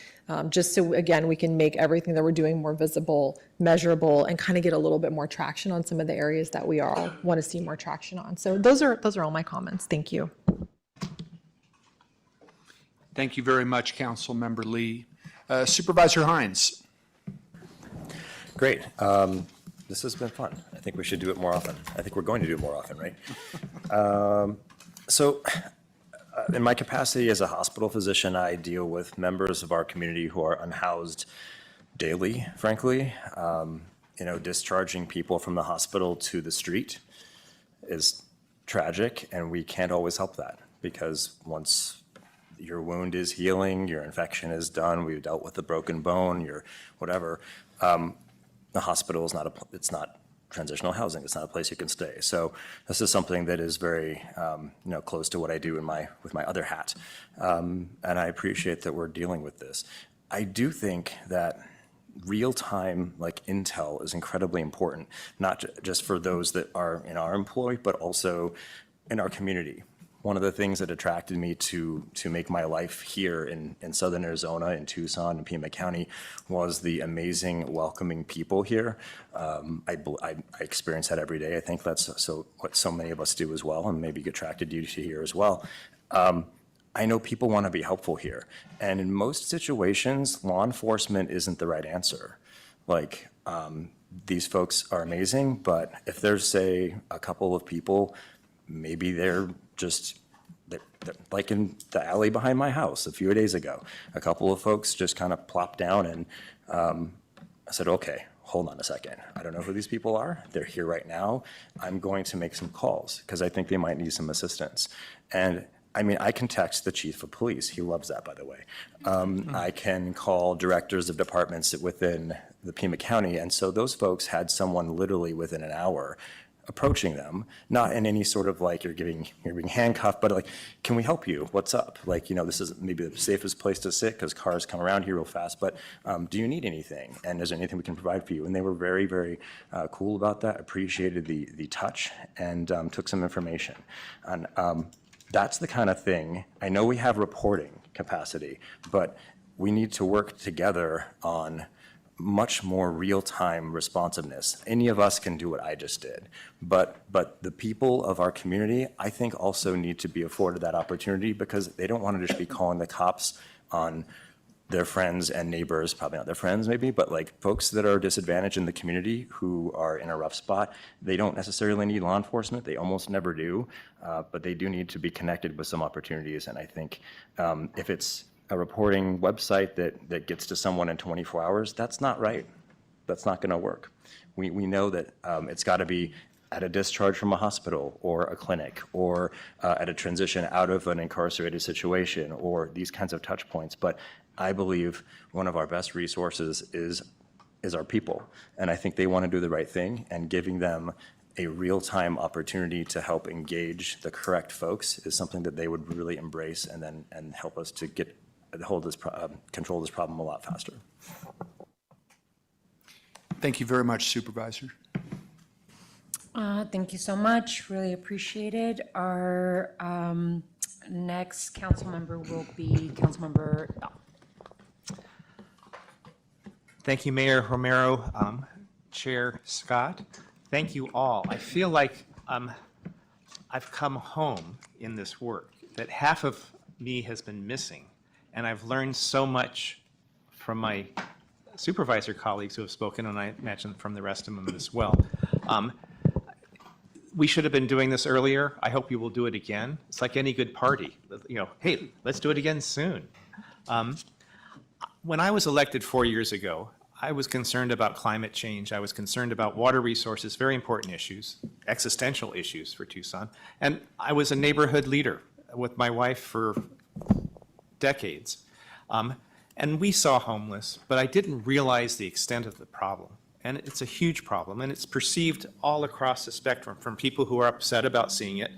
just so, again, we can make everything that we're doing more visible, measurable, and kind of get a little bit more traction on some of the areas that we all want to see more traction on. So those are all my comments. Thank you. Thank you very much, Councilmember Lee. Supervisor Hines. Great. This has been fun. I think we should do it more often. I think we're going to do it more often, right? In my capacity as a hospital physician, I deal with members of our community who are unhoused daily, frankly. Discharging people from the hospital to the street is tragic, and we can't always help that, because once your wound is healing, your infection is done, we've dealt with the broken bone, your whatever, the hospital is it's not transitional housing. It's not a place you can stay. So this is something that is very, close to what I do with my other hat. And I appreciate that we're dealing with this. I do think that real-time like intel is incredibly important, not just for those that are in our employ, but also in our community. One of the things that attracted me to make my life here in Southern Arizona, in Tucson and Pima County, was the amazing, welcoming people here. I experience that every day. I think that's what so many of us do as well, and maybe get attracted to here as well. I know people want to be helpful here, and in most situations, law enforcement isn't the right answer. Like, these folks are amazing, but if there's, say, a couple of people, maybe they're like in the alley behind my house a few days ago, a couple of folks just kind of plopped down, and I said, okay, hold on a second. I don't know who these people are. They're here right now. I'm going to make some calls because I think they might need some assistance. And I mean, I can text the chief of police. He loves that, by the way. I can call directors of departments within the Pima County. And so those folks had someone literally within an hour approaching them, not in any sort of like you're being handcuffed, but like, can we help you? What's up? Like, you know, this is maybe the safest place to sit because cars come around here real fast, but do you need anything? And is there anything we can provide for you? And they were very, very cool about that, appreciated the touch, and took some information. And that's the kind of thing. I know we have reporting capacity, but we need to work together on much more real-time responsiveness. Any of us can do what I just did, but the people of our community, I think, also need to be afforded that opportunity because they don't want to just be calling the cops on their friends and neighbors, probably not their friends maybe, but like folks that are disadvantaged in the community who are in a rough spot. They don't necessarily need law enforcement, they almost never do, but they do need to be connected with some opportunities. And I think if it's a reporting website that gets to someone in 24 hours, that's not right. That's not gonna work. We know that it's gotta be at a discharge from a hospital or a clinic or at a transition out of an incarcerated situation or these kinds of touch points. But I believe one of our best resources is our people. And I think they wanna do the right thing, and giving them a real-time opportunity to help engage the correct folks is something that they would really embrace and help us to control this problem a lot faster. Thank you very much, Supervisor. Thank you so much. Really appreciated. Our next council member will be Councilmember. Thank you, Mayor Romero, Chair Scott. Thank you all. I feel like I've come home in this work, that half of me has been missing, and I've learned so much from my supervisor colleagues who have spoken, and I imagine from the rest of them as well. We should have been doing this earlier. I hope you will do it again. It's like any good party. You know, hey, let's do it again soon. When I was elected 4 years ago, I was concerned about climate change. I was concerned about water resources, very important issues, existential issues for Tucson. And I was a neighborhood leader with my wife for decades. And we saw homeless, but I didn't realize the extent of the problem. And it's a huge problem, and it's perceived all across the spectrum, from people who are upset about seeing it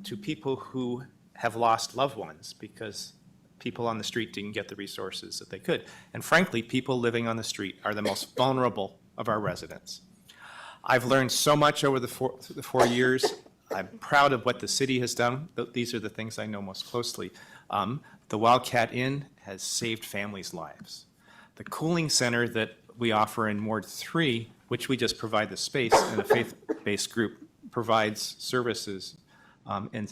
to people who have lost loved ones because people on the street didn't get the resources that they could. And frankly, people living on the street are the most vulnerable of our residents. I've learned so much over the 4 years. I'm proud of what the city has done. These are the things I know most closely. The Wildcat Inn has saved families' lives. The cooling center that we offer in Ward 3, which we just provide the space, and a faith-based group provides services in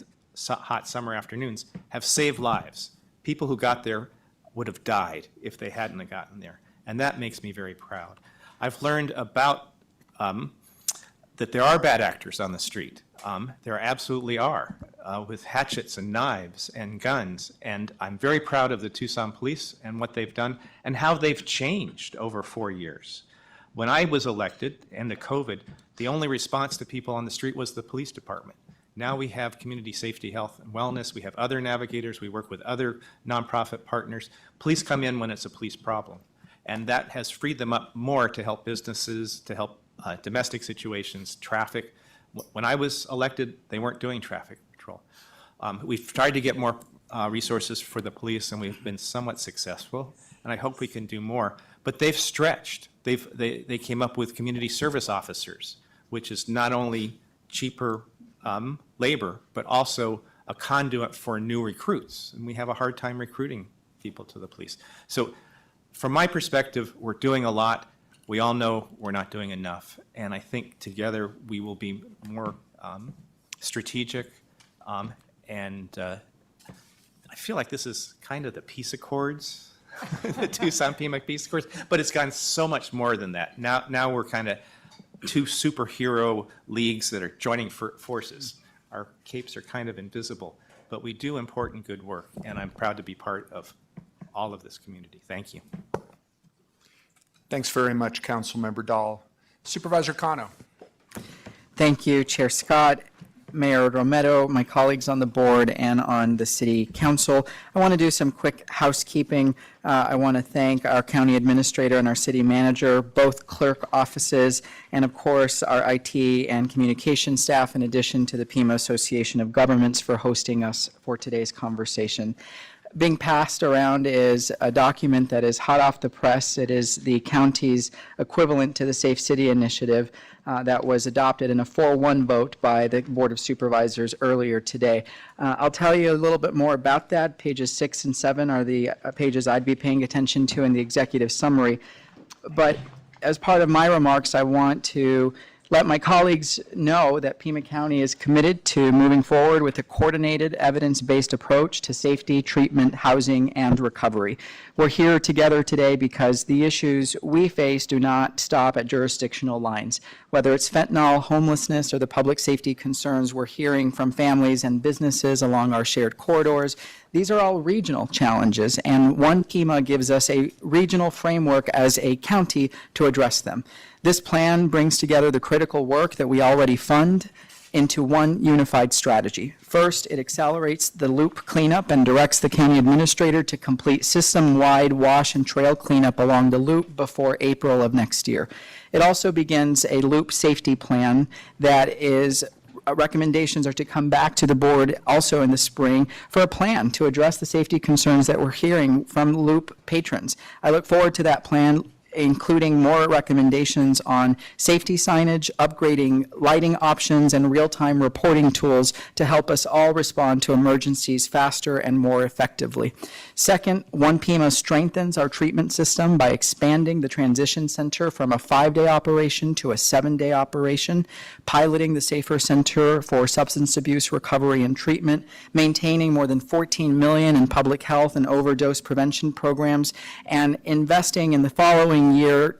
hot summer afternoons, have saved lives. People who got there would have died if they hadn't have gotten there. And that makes me very proud. I've learned about that there are bad actors on the street. There absolutely are, with hatchets and knives and guns. And I'm very proud of the Tucson police and what they've done and how they've changed over 4 years. When I was elected and the COVID, the only response to people on the street was the police department. Now we have community safety, health, and wellness. We have other navigators. We work with other nonprofit partners. Police come in when it's a police problem. And that has freed them up more to help businesses, to help domestic situations, traffic. When I was elected, they weren't doing traffic patrol. We've tried to get more resources for the police, and we've been somewhat successful, and I hope we can do more. But they've stretched. They came up with community service officers, which is not only cheaper labor, but also a conduit for new recruits. And we have a hard time recruiting people to the police. So from my perspective, we're doing a lot. We all know we're not doing enough. And I think together we will be more strategic. And I feel like this is kind of the peace accords, the Tucson Pima peace accords, but it's gotten so much more than that. Now we're kind of two superhero leagues that are joining forces. Our capes are kind of invisible, but we do important good work, and I'm proud to be part of all of this community. Thank you. Thanks very much, Councilmember Dahl. Supervisor Cano. Thank you, Chair Scott, Mayor Romero, my colleagues on the board and on the City Council. I want to do some quick housekeeping. I want to thank our county administrator and our city manager, both clerk offices, and of course our IT and communication staff, in addition to the Pima Association of Governments for hosting us for today's conversation. Being passed around is a document that is hot off the press. It is the county's equivalent to the Safe City Initiative that was adopted in a 4-1 vote by the Board of Supervisors earlier today. I'll tell you a little bit more about that. Pages 6 and 7 are the pages I'd be paying attention to in the executive summary. But as part of my remarks, I want to let my colleagues know that Pima County is committed to moving forward with a coordinated, evidence-based approach to safety, treatment, housing, and recovery. We're here together today because the issues we face do not stop at jurisdictional lines. Whether it's fentanyl, homelessness, or the public safety concerns we're hearing from families and businesses along our shared corridors, these are all regional challenges, and One Pima gives us a regional framework as a county to address them. This plan brings together the critical work that we already fund into one unified strategy. First, it accelerates the loop cleanup and directs the county administrator to complete system-wide wash and trail cleanup along the loop before April of next year. It also begins a loop safety plan that is recommendations are to come back to the board also in the spring for a plan to address the safety concerns that we're hearing from loop patrons. I look forward to that plan, including more recommendations on safety signage, upgrading lighting options, and real-time reporting tools to help us all respond to emergencies faster and more effectively. Second, One Pima strengthens our treatment system by expanding the transition center from a 5-day operation to a 7-day operation, piloting the Safer Center for Substance Abuse Recovery and Treatment, maintaining more than $14 million in public health and overdose prevention programs, and investing in the following year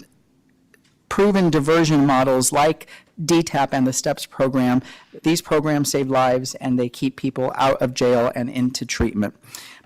proven diversion models like DTAP and the STEPS program. These programs save lives and they keep people out of jail and into treatment.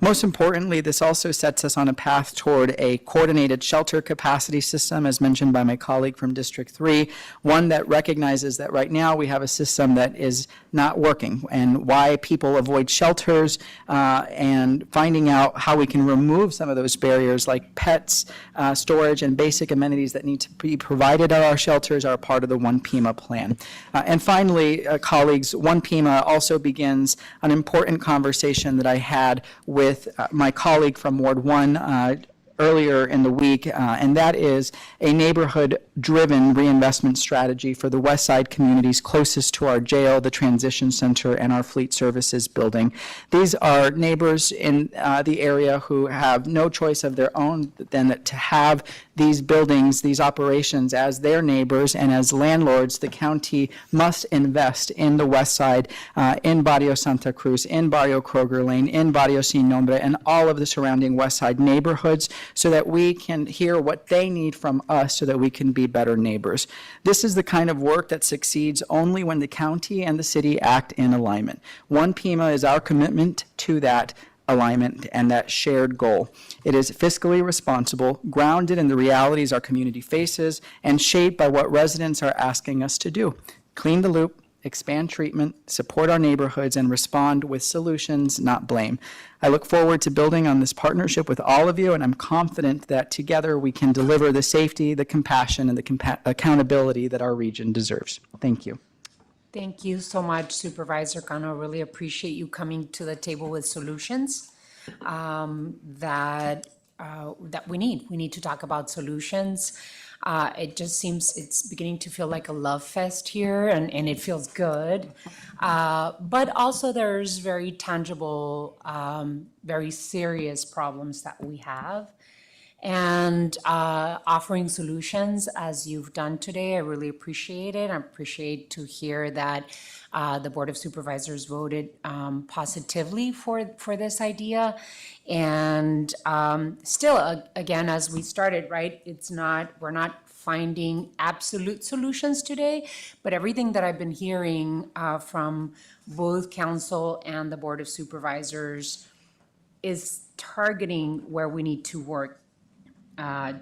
Most importantly, this also sets us on a path toward a coordinated shelter capacity system, as mentioned by my colleague from District 3, one that recognizes that right now we have a system that is not working, and why people avoid shelters, and finding out how we can remove some of those barriers like pets, storage, and basic amenities that need to be provided at our shelters are part of the One Pima plan. And finally, colleagues, One Pima also begins an important conversation that I had with my colleague from Ward 1 earlier in the week, and that is a neighborhood-driven reinvestment strategy for the West Side communities closest to our jail, the transition center, and our fleet services building. These are neighbors in the area who have no choice of their own than to have these buildings, these operations as their neighbors, and as landlords, the county must invest in the West Side, in Barrio Santa Cruz, in Barrio Kroger Lane, in Barrio Sin Nombre, and all of the surrounding West Side neighborhoods, so that we can hear what they need from us so that we can be better neighbors. This is the kind of work that succeeds only when the county and the city act in alignment. One Pima is our commitment to that alignment and that shared goal. It is fiscally responsible, grounded in the realities our community faces, and shaped by what residents are asking us to do. Clean the loop, expand treatment, support our neighborhoods, and respond with solutions, not blame. I look forward to building on this partnership with all of you, and I'm confident that together we can deliver the safety, the compassion, and the accountability that our region deserves. Thank you. Thank you so much, Supervisor Cano. Really appreciate you coming to the table with solutions that we need. We need to talk about solutions. It just seems it's beginning to feel like a love fest here, and it feels good. But also there's very tangible, very serious problems that we have. And offering solutions as you've done today, I really appreciate it. I appreciate to hear that the Board of Supervisors voted positively for this idea. And still, again, as we started, right, we're not finding absolute solutions today, but everything that I've been hearing from both council and the Board of Supervisors is targeting where we need to work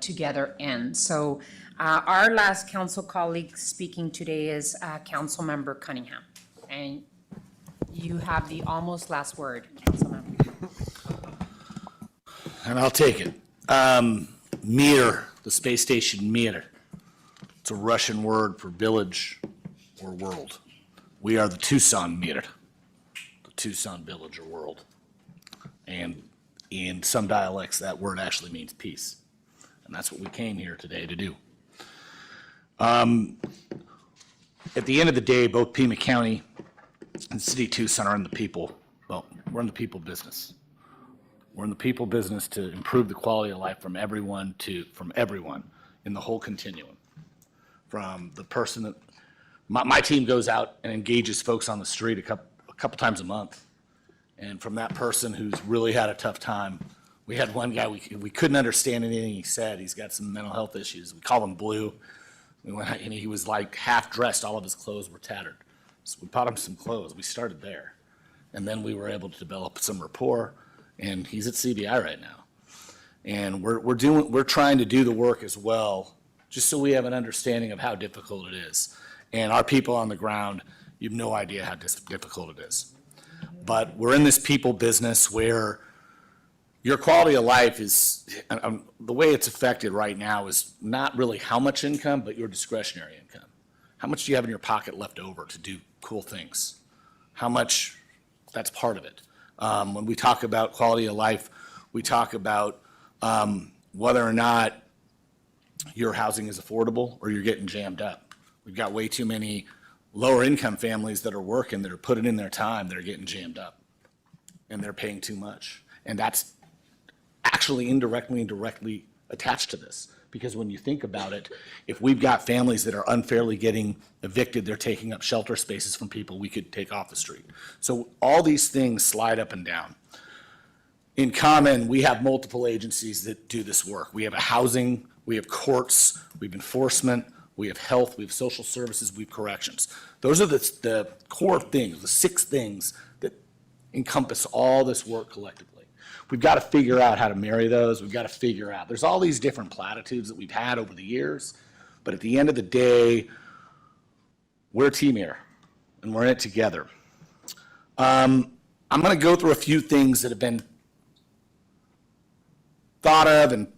together in. So our last council colleague speaking today is Councilmember Cunningham. And you have the almost last word, Councilmember. And I'll take it. Mir, the space station Mir. It's a Russian word for village or world. We are the Tucson Mir, the Tucson village or world. And in some dialects, that word actually means peace. And that's what we came here today to do. At the end of the day, both Pima County and City of Tucson are in the people. Well, we're in the people business. We're in the people business to improve the quality of life from everyone in the whole continuum. From the person that, my team goes out and engages folks on the street a couple times a month. And from that person who's really had a tough time, we had one guy, we couldn't understand anything he said. He's got some mental health issues. We call him BLEAU. We went out and he was like half dressed. All of his clothes were tattered. So we bought him some clothes. We started there. And then we were able to develop some rapport, and he's at CBI right now. And we're trying to do the work as well, just so we have an understanding of how difficult it is. And our people on the ground, you have no idea how difficult it is. But we're in this people business where your quality of life is, the way it's affected right now is not really how much income, but your discretionary income. How much do you have in your pocket left over to do cool things? How much, that's part of it. When we talk about quality of life, we talk about whether or not your housing is affordable or you're getting jammed up. We've got way too many lower income families that are working, that are putting in their time, that are getting jammed up, and they're paying too much. And that's actually indirectly and directly attached to this. Because when you think about it, if we've got families that are unfairly getting evicted, they're taking up shelter spaces from people we could take off the street. So all these things slide up and down. In common, we have multiple agencies that do this work. We have a housing, we have courts, we have enforcement, we have health, we have social services, we have corrections. Those are the core things, the 6 things that encompass all this work collectively. We've got to figure out how to marry those. We've got to figure out, there's all these different platitudes that we've had over the years, but at the end of the day, we're a team here, and we're in it together. I'm going to go through a few things that have been thought of and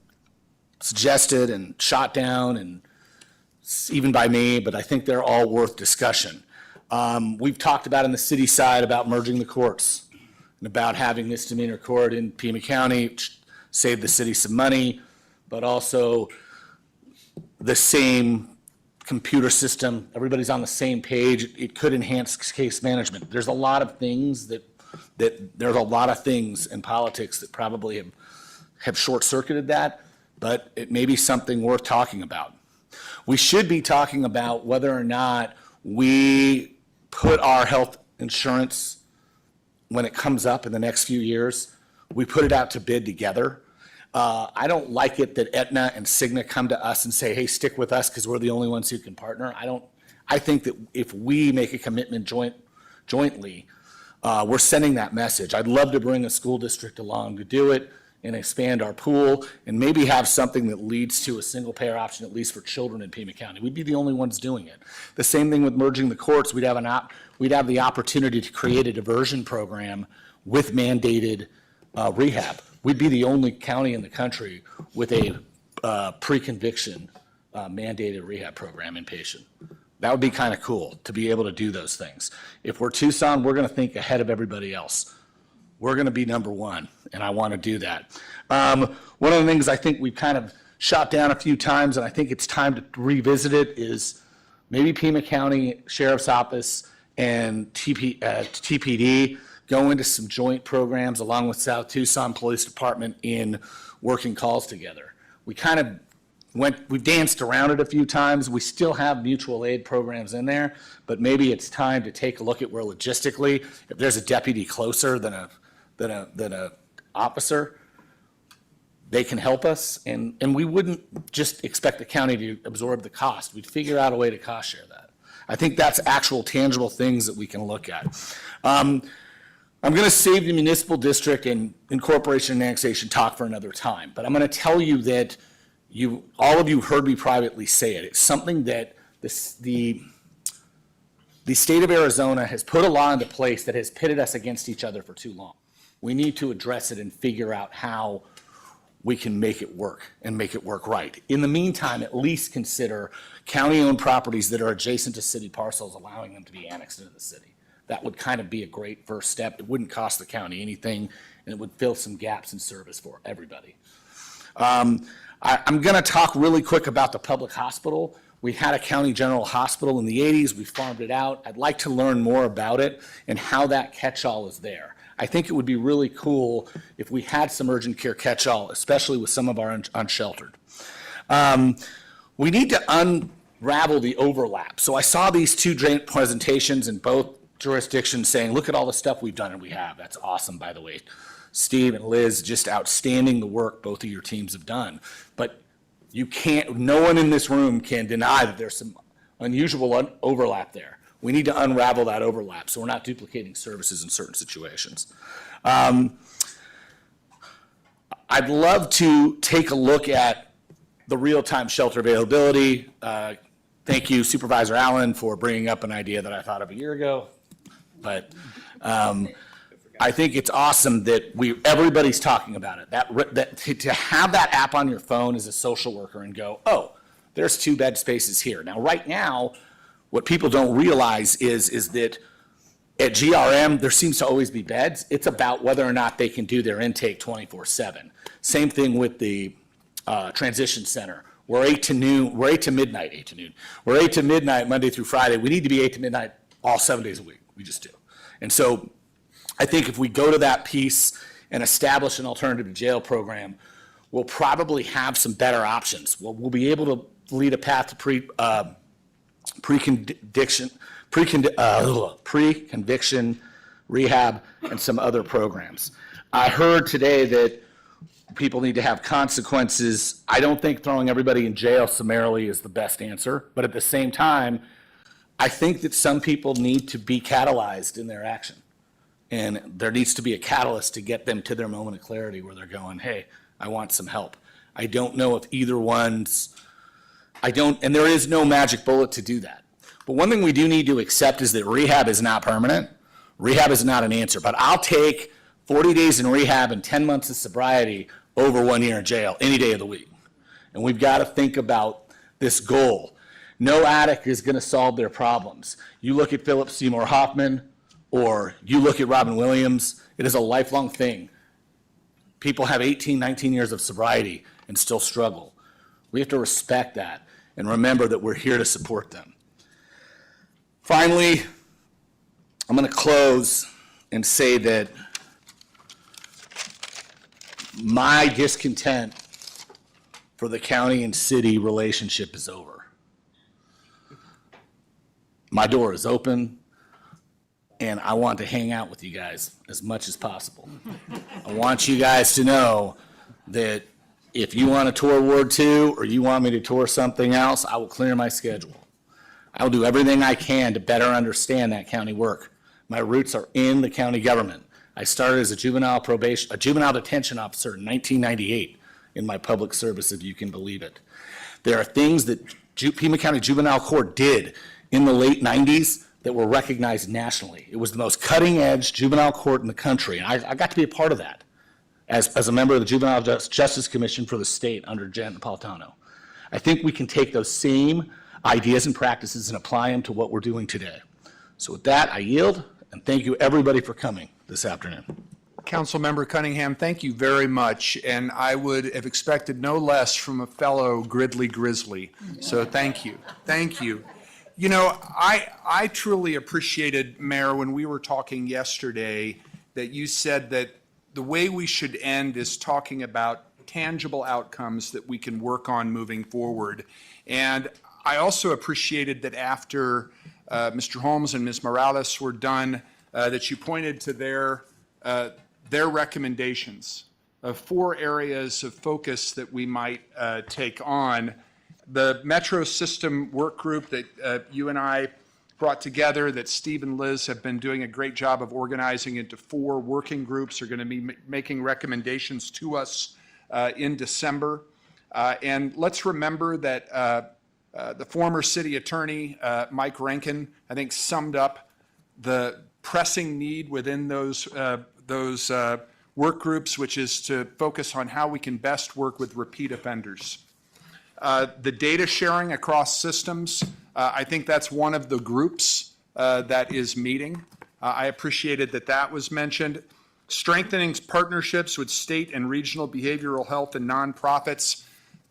suggested and shot down, and even by me, but I think they're all worth discussion. We've talked about in the city side about merging the courts, and about having misdemeanor court in Pima County, which saved the city some money, but also the same computer system. Everybody's on the same page. It could enhance case management. There's a lot of things there's a lot of things in politics that probably have short-circuited that, but it may be something worth talking about. We should be talking about whether or not we put our health insurance, when it comes up in the next few years, we put it out to bid together. I don't like it that Aetna and Cigna come to us and say, hey, stick with us because we're the only ones who can partner. I think that if we make a commitment jointly, we're sending that message. I'd love to bring a school district along to do it and expand our pool and maybe have something that leads to a single payer option, at least for children in Pima County. We'd be the only ones doing it. The same thing with merging the courts. We'd have the opportunity to create a diversion program with mandated rehab. We'd be the only county in the country with a pre-conviction mandated rehab program inpatient. That would be kind of cool to be able to do those things. If we're Tucson, we're going to think ahead of everybody else. We're going to be number one, and I want to do that. One of the things I think we've kind of shot down a few times, and I think it's time to revisit it, is maybe Pima County Sheriff's Office and TPD go into some joint programs along with South Tucson Police Department in working calls together. We kind of we danced around it a few times. We still have mutual aid programs in there, but maybe it's time to take a look at where logistically, if there's a deputy closer than a officer, they can help us, and we wouldn't just expect the county to absorb the cost. We'd figure out a way to cost share that. I think that's actual tangible things that we can look at. I'm going to save the municipal district and incorporation and annexation talk for another time, but I'm going to tell you that all of you heard me privately say it. It's something that the state of Arizona has put a law into place that has pitted us against each other for too long. We need to address it and figure out how we can make it work and make it work right. In the meantime, at least consider county-owned properties that are adjacent to city parcels, allowing them to be annexed into the city. That would kind of be a great first step. It wouldn't cost the county anything, and it would fill some gaps in service for everybody. I'm going to talk really quick about the public hospital. We had a county general hospital in the 80s. We farmed it out. I'd like to learn more about it and how that catch-all is there. I think it would be really cool if we had some urgent care catch-all, especially with some of our unsheltered. We need to unravel the overlap. So I saw these two joint presentations in both jurisdictions saying, look at all the stuff we've done, and we have. That's awesome, by the way. Steve and Liz, just outstanding the work both of your teams have done. But no one in this room can deny that there's some unusual overlap there. We need to unravel that overlap so we're not duplicating services in certain situations. I'd love to take a look at the real-time shelter availability. Thank you, Supervisor Allen, for bringing up an idea that I thought of a year ago. But I think it's awesome that everybody's talking about it. To have that app on your phone as a social worker and go, oh, there's 2 bed spaces here. Now, right now, what people don't realize is that at GRM, there seems to always be beds. It's about whether or not they can do their intake 24/7. Same thing with the transition center. We're 8 to midnight, Monday through Friday. We need to be 8 to midnight all 7 days a week. We just do. And so I think if we go to that piece and establish an alternative to jail program, we'll probably have some better options. We'll be able to lead a path to pre-conviction rehab and some other programs. I heard today that people need to have consequences. I don't think throwing everybody in jail summarily is the best answer, but at the same time, I think that some people need to be catalyzed in their action. And there needs to be a catalyst to get them to their moment of clarity where they're going, hey, I want some help. I don't know if either one's, and there is no magic bullet to do that. But one thing we do need to accept is that rehab is not permanent. Rehab is not an answer, but I'll take 40 days in rehab and 10 months of sobriety over 1 year in jail any day of the week. And we've got to think about this goal. No addict is going to solve their problems. You look at Philip Seymour Hoffman, or you look at Robin Williams, it is a lifelong thing. People have 18, 19 years of sobriety and still struggle. We have to respect that and remember that we're here to support them. Finally, I'm going to close and say that my discontent for the county and city relationship is over. My door is open, and I want to hang out with you guys as much as possible. I want you guys to know that if you want to tour Ward 2 or you want me to tour something else, I will clear my schedule. I will do everything I can to better understand that county work. My roots are in the county government. I started as a juvenile detention officer in 1998 in my public service, if you can believe it. There are things that Pima County Juvenile Court did in the late 90s that were recognized nationally. It was the most cutting-edge juvenile court in the country, and I got to be a part of that as a member of the Juvenile Justice Commission for the state under Jan Napolitano. I think we can take those same ideas and practices and apply them to what we're doing today. So with that, I yield, and thank you everybody for coming this afternoon. Councilmember Cunningham, thank you very much. And I would have expected no less from a fellow Gridley Grizzly. So thank you. Thank you. You know, I truly appreciated, Mayor, when we were talking yesterday, that you said that the way we should end is talking about tangible outcomes that we can work on moving forward. And I also appreciated that after Mr. Holmes and Ms. Morales were done, that you pointed to their recommendations of 4 areas of focus that we might take on. The Metro System Work Group that you and I brought together, that Steve and Liz have been doing a great job of organizing into 4 working groups, are going to be making recommendations to us in December. And let's remember that the former city attorney, Mike Rankin, I think summed up the pressing need within those work groups, which is to focus on how we can best work with repeat offenders. The data sharing across systems, I think that's one of the groups that is meeting. I appreciated that that was mentioned. Strengthening partnerships with state and regional behavioral health and nonprofits.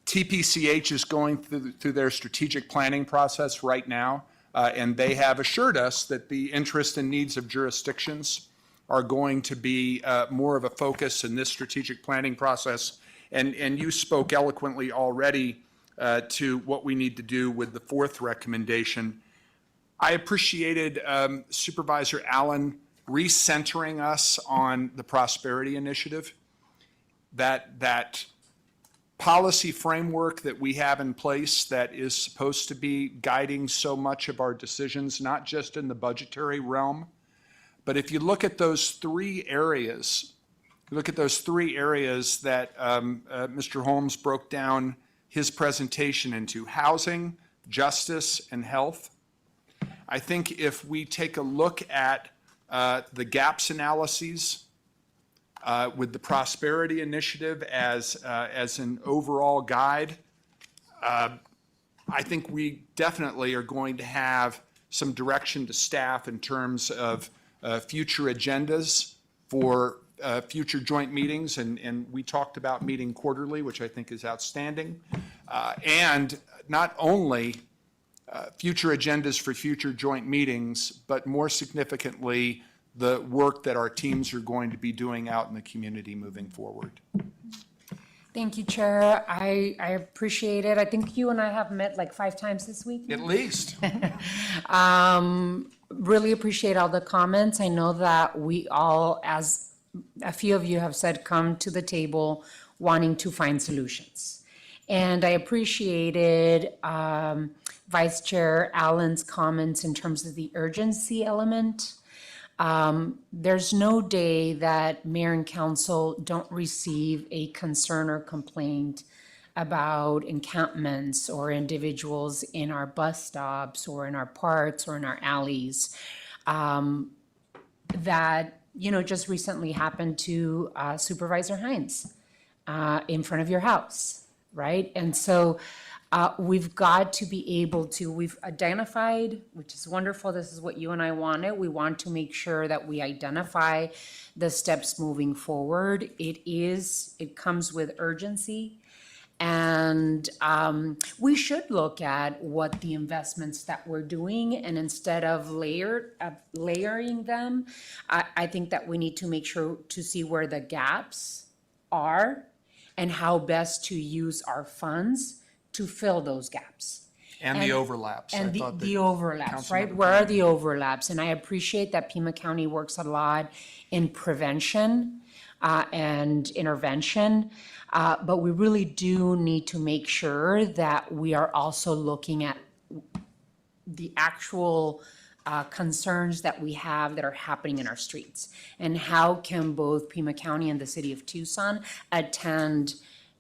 TPCH is going through their strategic planning process right now, and they have assured us that the interest and needs of jurisdictions are going to be more of a focus in this strategic planning process. And you spoke eloquently already to what we need to do with the 4th recommendation. I appreciated Supervisor Allen recentering us on the Prosperity Initiative, that policy framework that we have in place that is supposed to be guiding so much of our decisions, not just in the budgetary realm, but if you look at those 3 areas, that Mr. Holmes broke down his presentation into: housing, justice, and health. I think if we take a look at the gaps analyses with the Prosperity Initiative as an overall guide, I think we definitely are going to have some direction to staff in terms of future agendas for future joint meetings, and we talked about meeting quarterly, which I think is outstanding. And not only future agendas for future joint meetings, but more significantly, the work that our teams are going to be doing out in the community moving forward. Thank you, Chair. I appreciate it. I think you and I have met like 5 times this week. At least. Really appreciate all the comments. I know that we all, as a few of you have said, come to the table wanting to find solutions. And I appreciated Vice Chair Allen's comments in terms of the urgency element. There's no day that mayor and council don't receive a concern or complaint about encampments or individuals in our bus stops or in our parks or in our alleys that, you know, just recently happened to Supervisor Hines in front of your house, right? And so we've got to be able to, we've identified, which is wonderful, this is what you and I wanted. We want to make sure that we identify the steps moving forward. It comes with urgency. And we should look at what the investments that we're doing, and instead of layering them, I think that we need to make sure to see where the gaps are and how best to use our funds to fill those gaps. And the overlaps. And the overlaps, right? Where are the overlaps? And I appreciate that Pima County works a lot in prevention and intervention. But we really do need to make sure that we are also looking at the actual concerns that we have that are happening in our streets. And how can both Pima County and the city of Tucson attend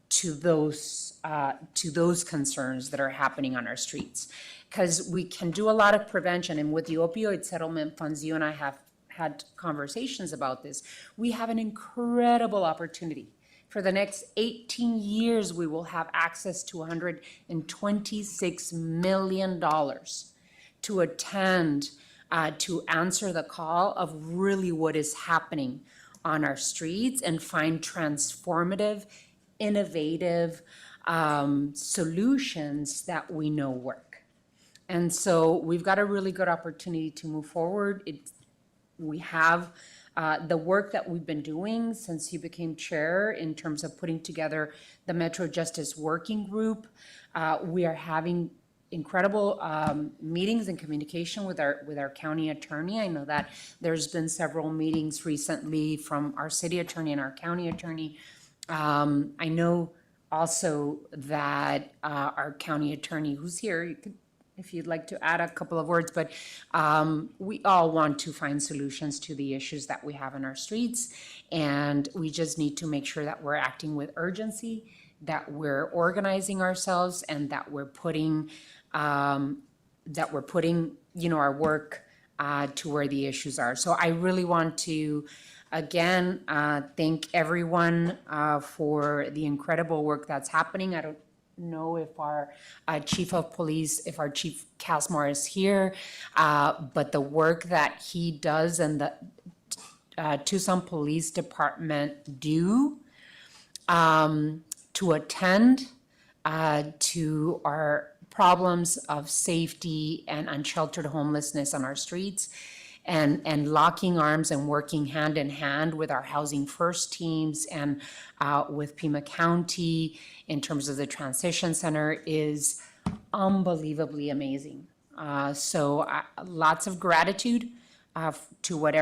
to those concerns that are happening on our streets? Because we can do a lot of prevention, and with the opioid settlement funds, you and I have had conversations about this. We have an incredible opportunity. For the next 18 years, we will have access to $126 million to attend, to answer the call of really what is happening on our streets and find transformative, innovative solutions that we know work. And so we've got a really good opportunity to move forward. We have the work that we've been doing since you became chair in terms of putting together the Metro Justice Working Group. We are having incredible meetings and communication with our county attorney. I know that there's been several meetings recently from our city attorney and our county attorney. I know also that our county attorney who's here, you could, if you'd like to add a couple of words, but we all want to find solutions to the issues that we have in our streets. And we just need to make sure that we're acting with urgency, that we're organizing ourselves, and that we're putting, you know, our work to where the issues are. So I really want to, again, thank everyone for the incredible work that's happening. I don't know if our chief of police, if our chief Casmar is here, but the work that he does and the Tucson Police Department do to attend to our problems of safety and unsheltered homelessness on our streets, and locking arms and working hand in hand with our Housing First teams and with Pima County in terms of the transition center is unbelievably amazing. So lots of gratitude to what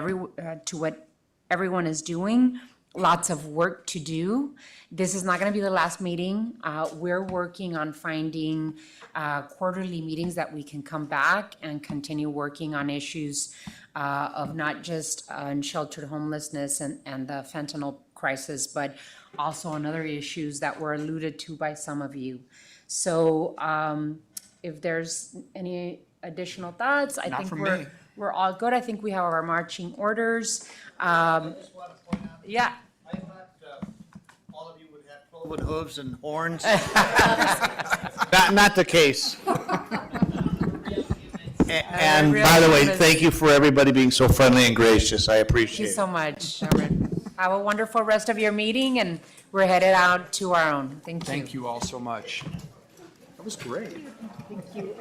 everyone is doing. Lots of work to do. This is not going to be the last meeting. We're working on finding quarterly meetings that we can come back and continue working on issues of not just unsheltered homelessness and the fentanyl crisis, but also on other issues that were alluded to by some of you. So if there's any additional thoughts, I think we're all good. I think we have our marching orders. Yeah. I thought all of you would have cloven hooves and horns. Not the case. And by the way, thank you for everybody being so friendly and gracious. I appreciate it. Thank you so much. Have a wonderful rest of your meeting, and we're headed out to our own. Thank you. Thank you all so much. That was great. Thank you.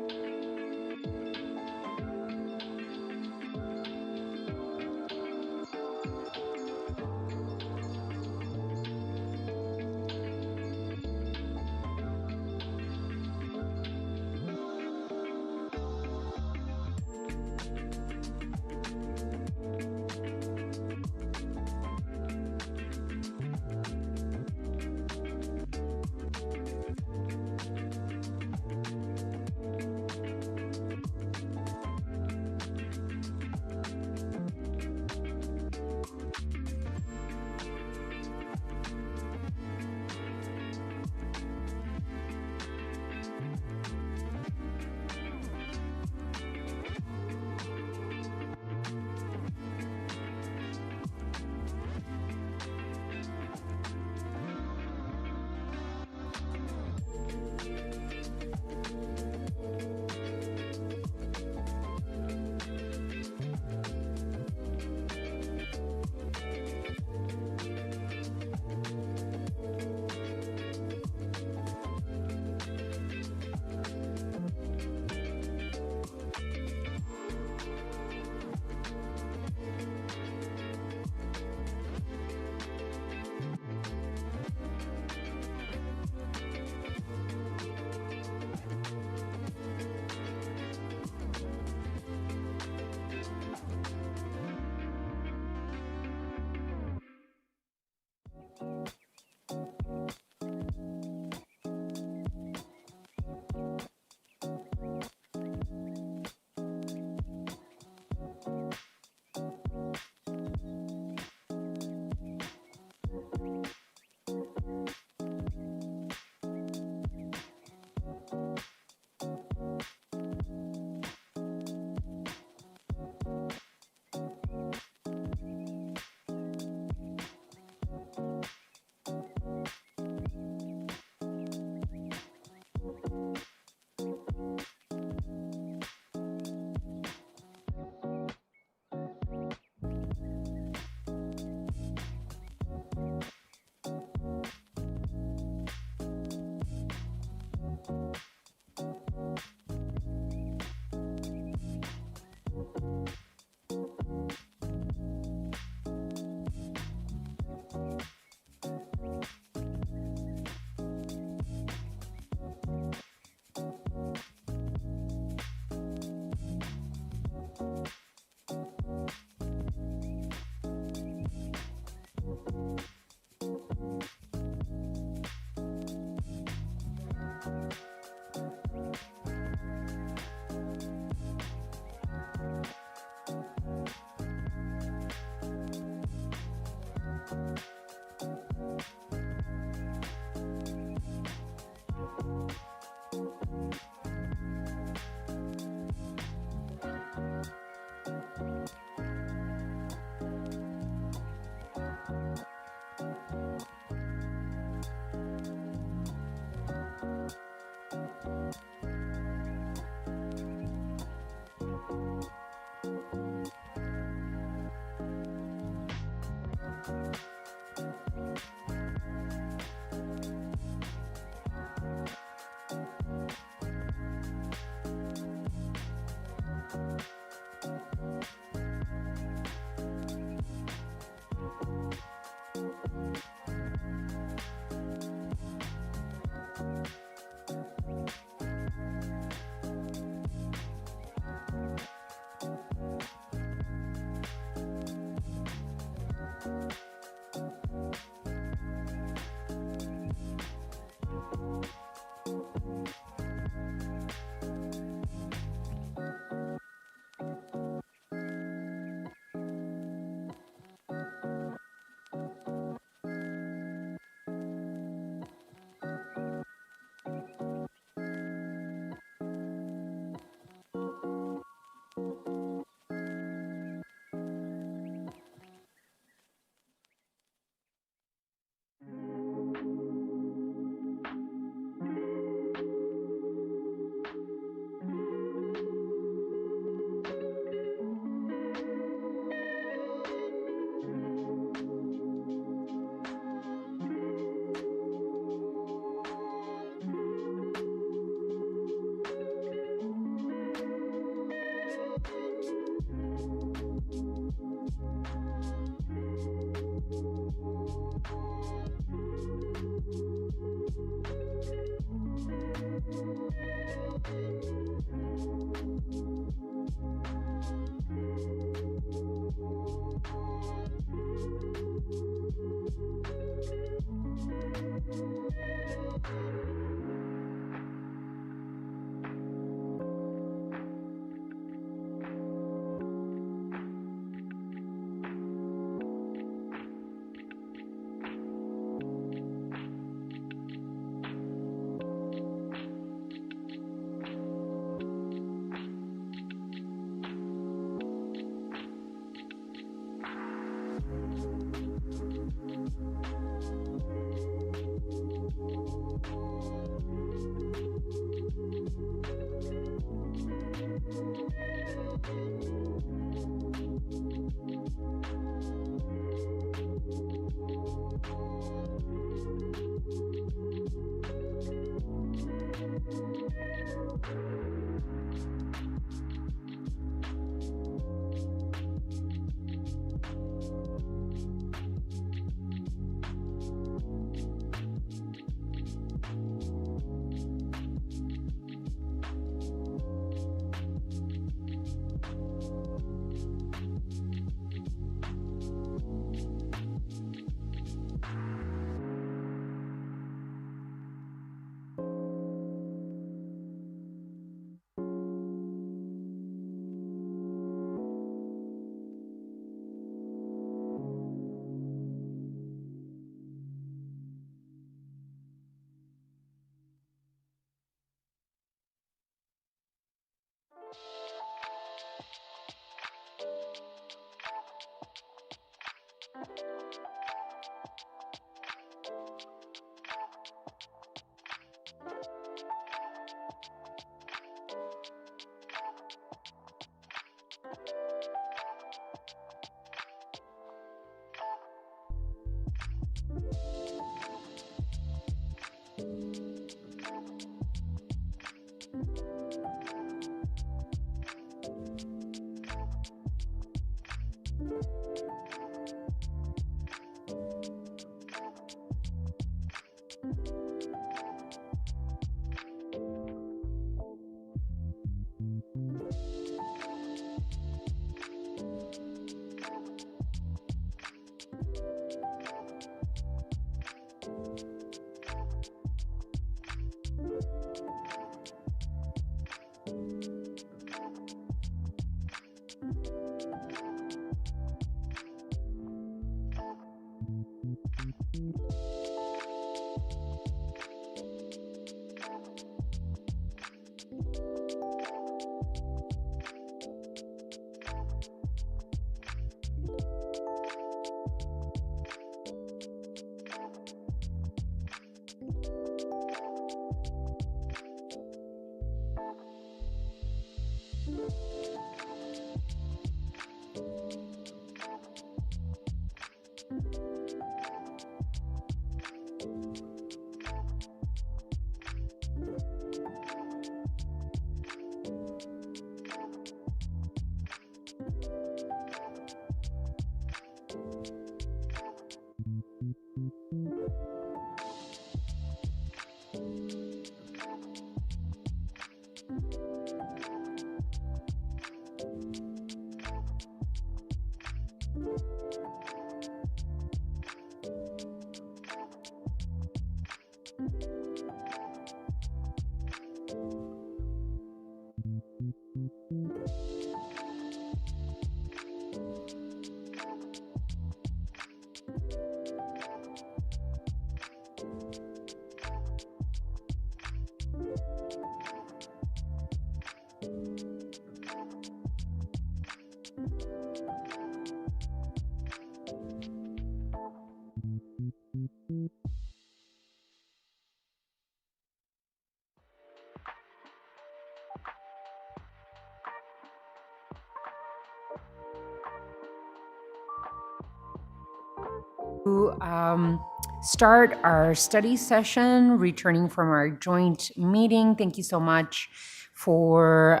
Start our study session, returning from our joint meeting. Thank you so much for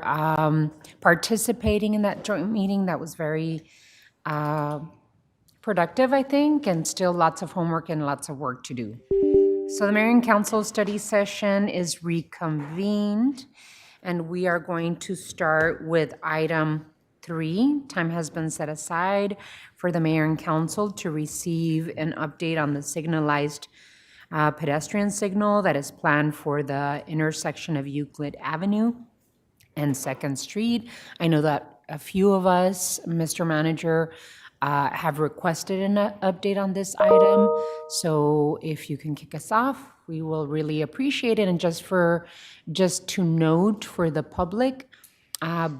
participating in that joint meeting. That was very productive, I think, and still lots of homework and lots of work to do. So the Mayor and Council study session is reconvened, and we are going to start with item 3. Time has been set aside for the Mayor and Council to receive an update on the signalized pedestrian signal that is planned for the intersection of Euclid Avenue and 2nd Street. I know that a few of us, Mr. Manager, have requested an update on this item. So if you can kick us off, we will really appreciate it. And just to note for the public,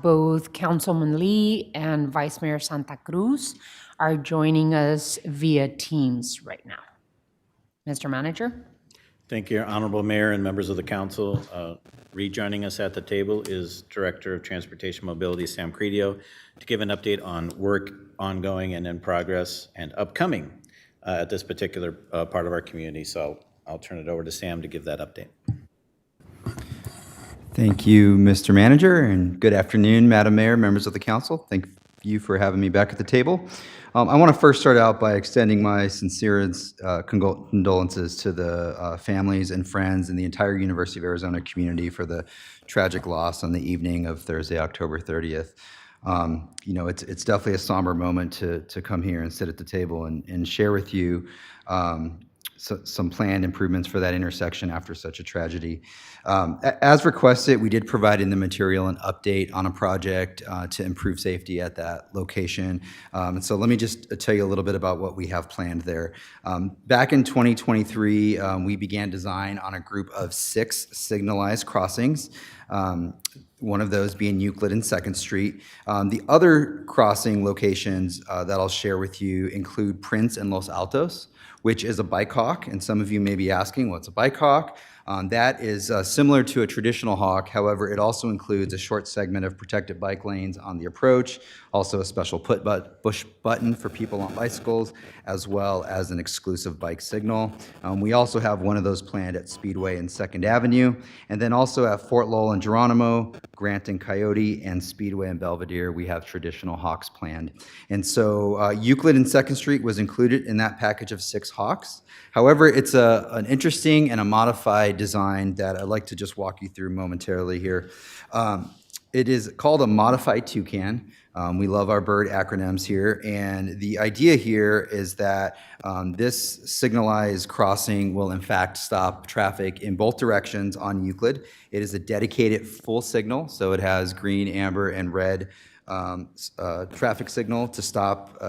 both Councilman Lee and Vice Mayor Santa Cruz are joining us via Teams right now. Mr. Manager? Thank you, Honorable Mayor and members of the council. Rejoining us at the table is Director of Transportation Mobility, Sam Credio, to give an update on work ongoing and in progress and upcoming at this particular part of our community. So I'll turn it over to Sam to give that update. Thank you, Mr. Manager, and good afternoon, Madam Mayor, members of the council. Thank you for having me back at the table. I want to first start out by extending my sincerest condolences to the families and friends and the entire University of Arizona community for the tragic loss on the evening of Thursday, October 30th. You know, it's definitely a somber moment to come here and sit at the table and share with you some planned improvements for that intersection after such a tragedy. As requested, we did provide in the material an update on a project to improve safety at that location. And so let me just tell you a little bit about what we have planned there. Back in 2023, we began design on a group of 6 signalized crossings. One of those being Euclid and 2nd Street. The other crossing locations that I'll share with you include Prince and Los Altos, which is a bike hawk, and some of you may be asking, what's a bike hawk? That is similar to a traditional hawk. However, it also includes a short segment of protected bike lanes on the approach, also a special push button for people on bicycles, as well as an exclusive bike signal. We also have one of those planned at Speedway and 2nd Avenue, and then also at Fort Lowell and Geronimo, Grant and Coyote, and Speedway and Belvedere, we have traditional hawks planned. And so Euclid and 2nd Street was included in that package of 6 hawks. However, it's an interesting and a modified design that I'd like to just walk you through momentarily here. It is called a modified toucan. We love our bird acronyms here, and the idea here is that this signalized crossing will in fact stop traffic in both directions on Euclid. It is a dedicated full signal, so it has green, amber, and red traffic signal to stop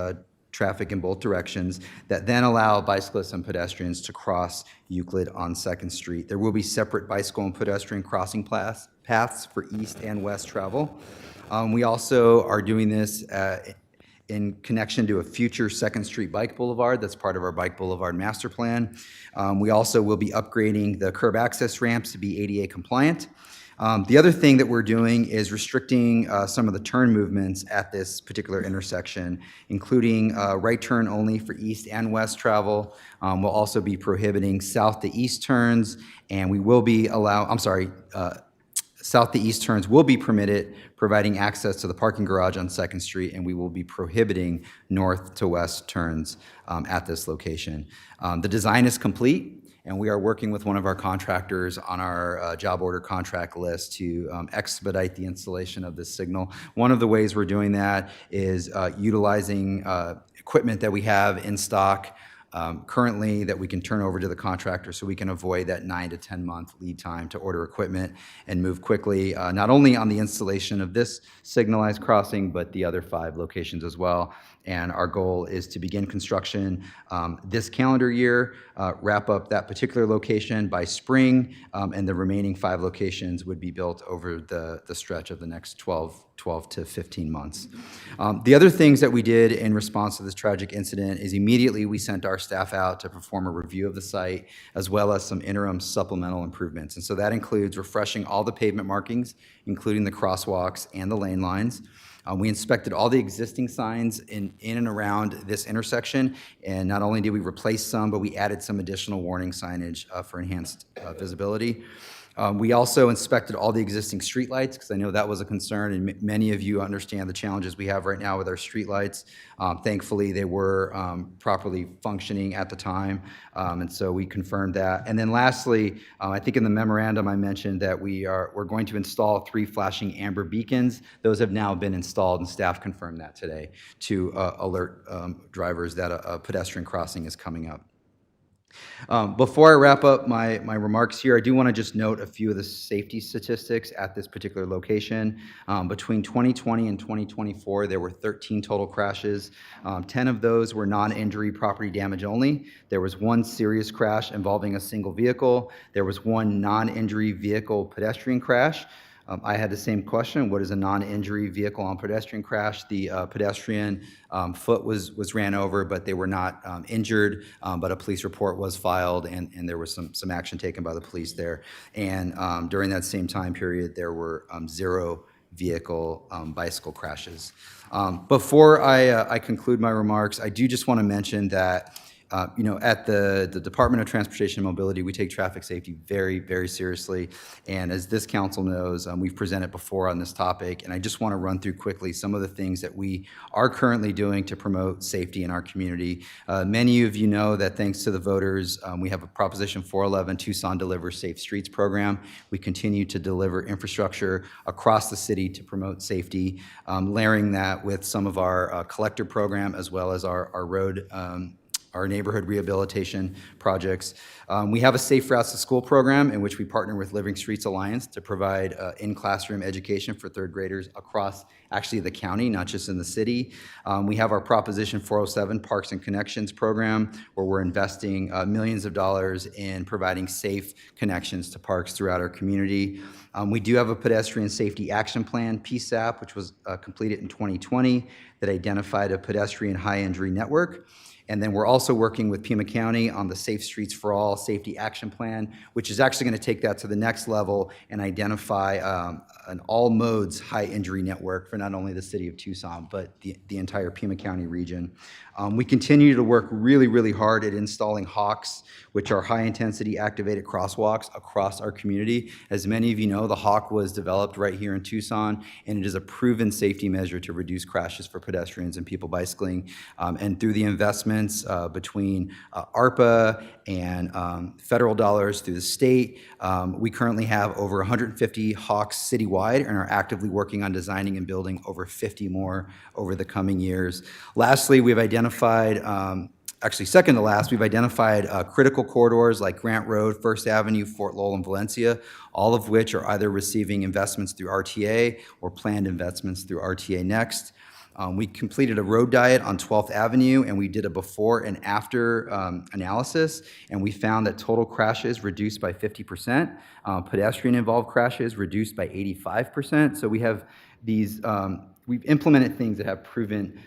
traffic in both directions that then allow bicyclists and pedestrians to cross Euclid on 2nd Street. There will be separate bicycle and pedestrian crossing paths for east and west travel. We also are doing this in connection to a future 2nd Street Bike Boulevard that's part of our Bike Boulevard Master Plan. We also will be upgrading the curb access ramps to be ADA compliant. The other thing that we're doing is restricting some of the turn movements at this particular intersection, including right turn only for east and west travel. We'll also be prohibiting south to east turns, and we will be south to east turns will be permitted, providing access to the parking garage on 2nd Street, and we will be prohibiting north to west turns at this location. The design is complete, and we are working with one of our contractors on our job order contract list to expedite the installation of this signal. One of the ways we're doing that is utilizing equipment that we have in stock currently that we can turn over to the contractor so we can avoid that 9 to 10 month lead time to order equipment and move quickly, not only on the installation of this signalized crossing, but the other 5 locations as well. And our goal is to begin construction this calendar year, wrap up that particular location by spring, and the remaining 5 locations would be built over the stretch of the next 12 to 15 months. The other things that we did in response to this tragic incident is immediately we sent our staff out to perform a review of the site, as well as some interim supplemental improvements. And so that includes refreshing all the pavement markings, including the crosswalks and the lane lines. We inspected all the existing signs in and around this intersection, and not only did we replace some, but we added some additional warning signage for enhanced visibility. We also inspected all the existing streetlights, because I know that was a concern, and many of you understand the challenges we have right now with our streetlights. Thankfully, they were properly functioning at the time, and so we confirmed that. And then lastly, I think in the memorandum I mentioned that we're going to install 3 flashing amber beacons. Those have now been installed, and staff confirmed that today to alert drivers that a pedestrian crossing is coming up. Before I wrap up my remarks here, I do want to just note a few of the safety statistics at this particular location. Between 2020 and 2024, there were 13 total crashes. 10 of those were non-injury property damage only. There was 1 serious crash involving a single vehicle. There was 1 non-injury vehicle pedestrian crash. I had the same question: what is a non-injury vehicle on pedestrian crash? The pedestrian foot was ran over, but they were not injured, but a police report was filed, and there was some action taken by the police there. And during that same time period, there were 0 vehicle bicycle crashes. Before I conclude my remarks, I do just want to mention that at the Department of Transportation and Mobility, we take traffic safety very, very seriously. And as this council knows, we've presented before on this topic, and I just want to run through quickly some of the things that we are currently doing to promote safety in our community. Many of you know that thanks to the voters, we have a Proposition 411 Tucson Delivers Safe Streets program. We continue to deliver infrastructure across the city to promote safety, layering that with some of our collector program, as well as our road our neighborhood rehabilitation projects. We have a Safe Routes to School program in which we partner with Living Streets Alliance to provide in-classroom education for 3rd graders across actually the county, not just in the city. We have our Proposition 407 Parks and Connections program, where we're investing millions of dollars in providing safe connections to parks throughout our community. We do have a Pedestrian Safety Action Plan, PSAP, which was completed in 2020, that identified a pedestrian high-injury network. And then we're also working with Pima County on the Safe Streets for All Safety Action Plan, which is actually going to take that to the next level and identify an all modes high injury network for not only the city of Tucson, but the entire Pima County region. We continue to work really, really hard at installing HAWKs, which are high intensity activated crosswalks across our community. As many of you know, the HAWK was developed right here in Tucson, and it is a proven safety measure to reduce crashes for pedestrians and people bicycling. And through the investments between ARPA and federal dollars through the state, we currently have over 150 HAWKs citywide and are actively working on designing and building over 50 more over the coming years. Lastly, we've identified, actually second to last, we've identified critical corridors like Grant Road, First Avenue, Fort Lowell, and Valencia, all of which are either receiving investments through RTA or planned investments through RTA Next. We completed a road diet on 12th Avenue, and we did a before and after analysis, and we found that total crashes reduced by 50%, pedestrian-involved crashes reduced by 85%. So we have these, we've implemented things that have proven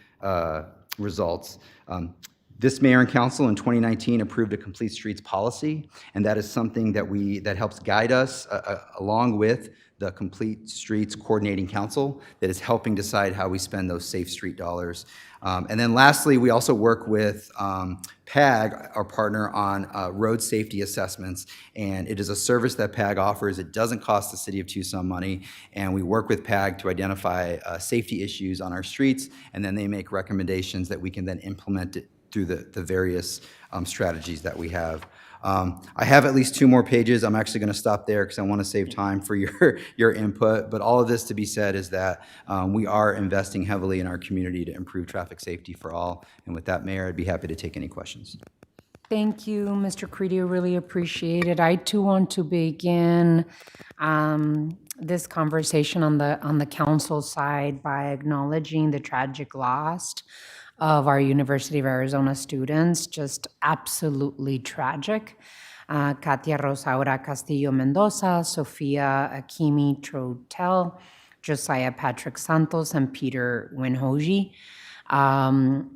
results. This mayor and council in 2019 approved a complete streets policy, and that is something that helps guide us along with the Complete Streets Coordinating Council that is helping decide how we spend those safe street dollars. And then lastly, we also work with PAG, our partner, on road safety assessments. And it is a service that PAG offers. It doesn't cost the city of Tucson money. And we work with PAG to identify safety issues on our streets. And then they make recommendations that we can then implement it through the various strategies that we have. I have at least 2 more pages. I'm actually going to stop there because I want to save time for your input. But all of this to be said is that we are investing heavily in our community to improve traffic safety for all. And with that, Mayor, I'd be happy to take any questions. Thank you, Mr. Creedy. Really appreciate it. I too want to begin this conversation on the council side by acknowledging the tragic loss of our University of Arizona students, just absolutely tragic. Katia Rosaura Castillo Mendoza, Sofia Akimi Trotel, Josiah Patrick Santos, and Peter Winhoji.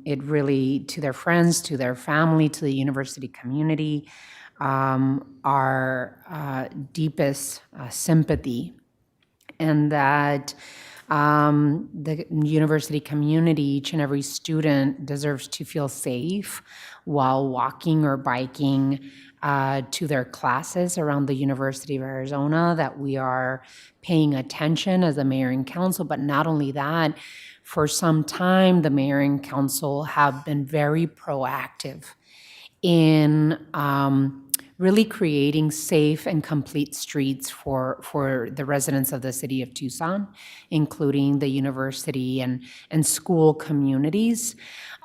It really, to their friends, to their family, to the university community, our deepest sympathy. And that the university community, each and every student deserves to feel safe while walking or biking to their classes around the University of Arizona, that we are paying attention as the mayor and council. But not only that, for some time, the mayor and council have been very proactive in really creating safe and complete streets for the residents of the city of Tucson, including the university and school communities.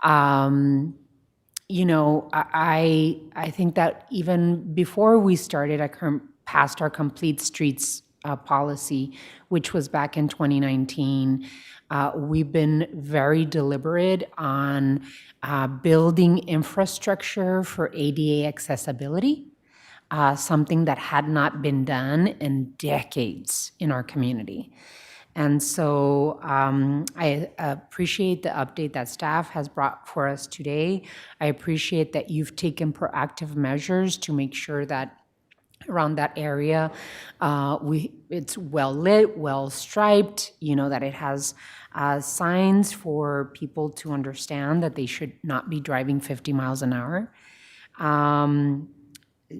You know, I think that even before we started, passed our Complete Streets policy, which was back in 2019, we've been very deliberate on building infrastructure for ADA accessibility. Something that had not been done in decades in our community. And so I appreciate the update that staff has brought for us today. I appreciate that you've taken proactive measures to make sure that around that area, it's well lit, well striped, you know, that it has signs for people to understand that they should not be driving 50 miles an hour.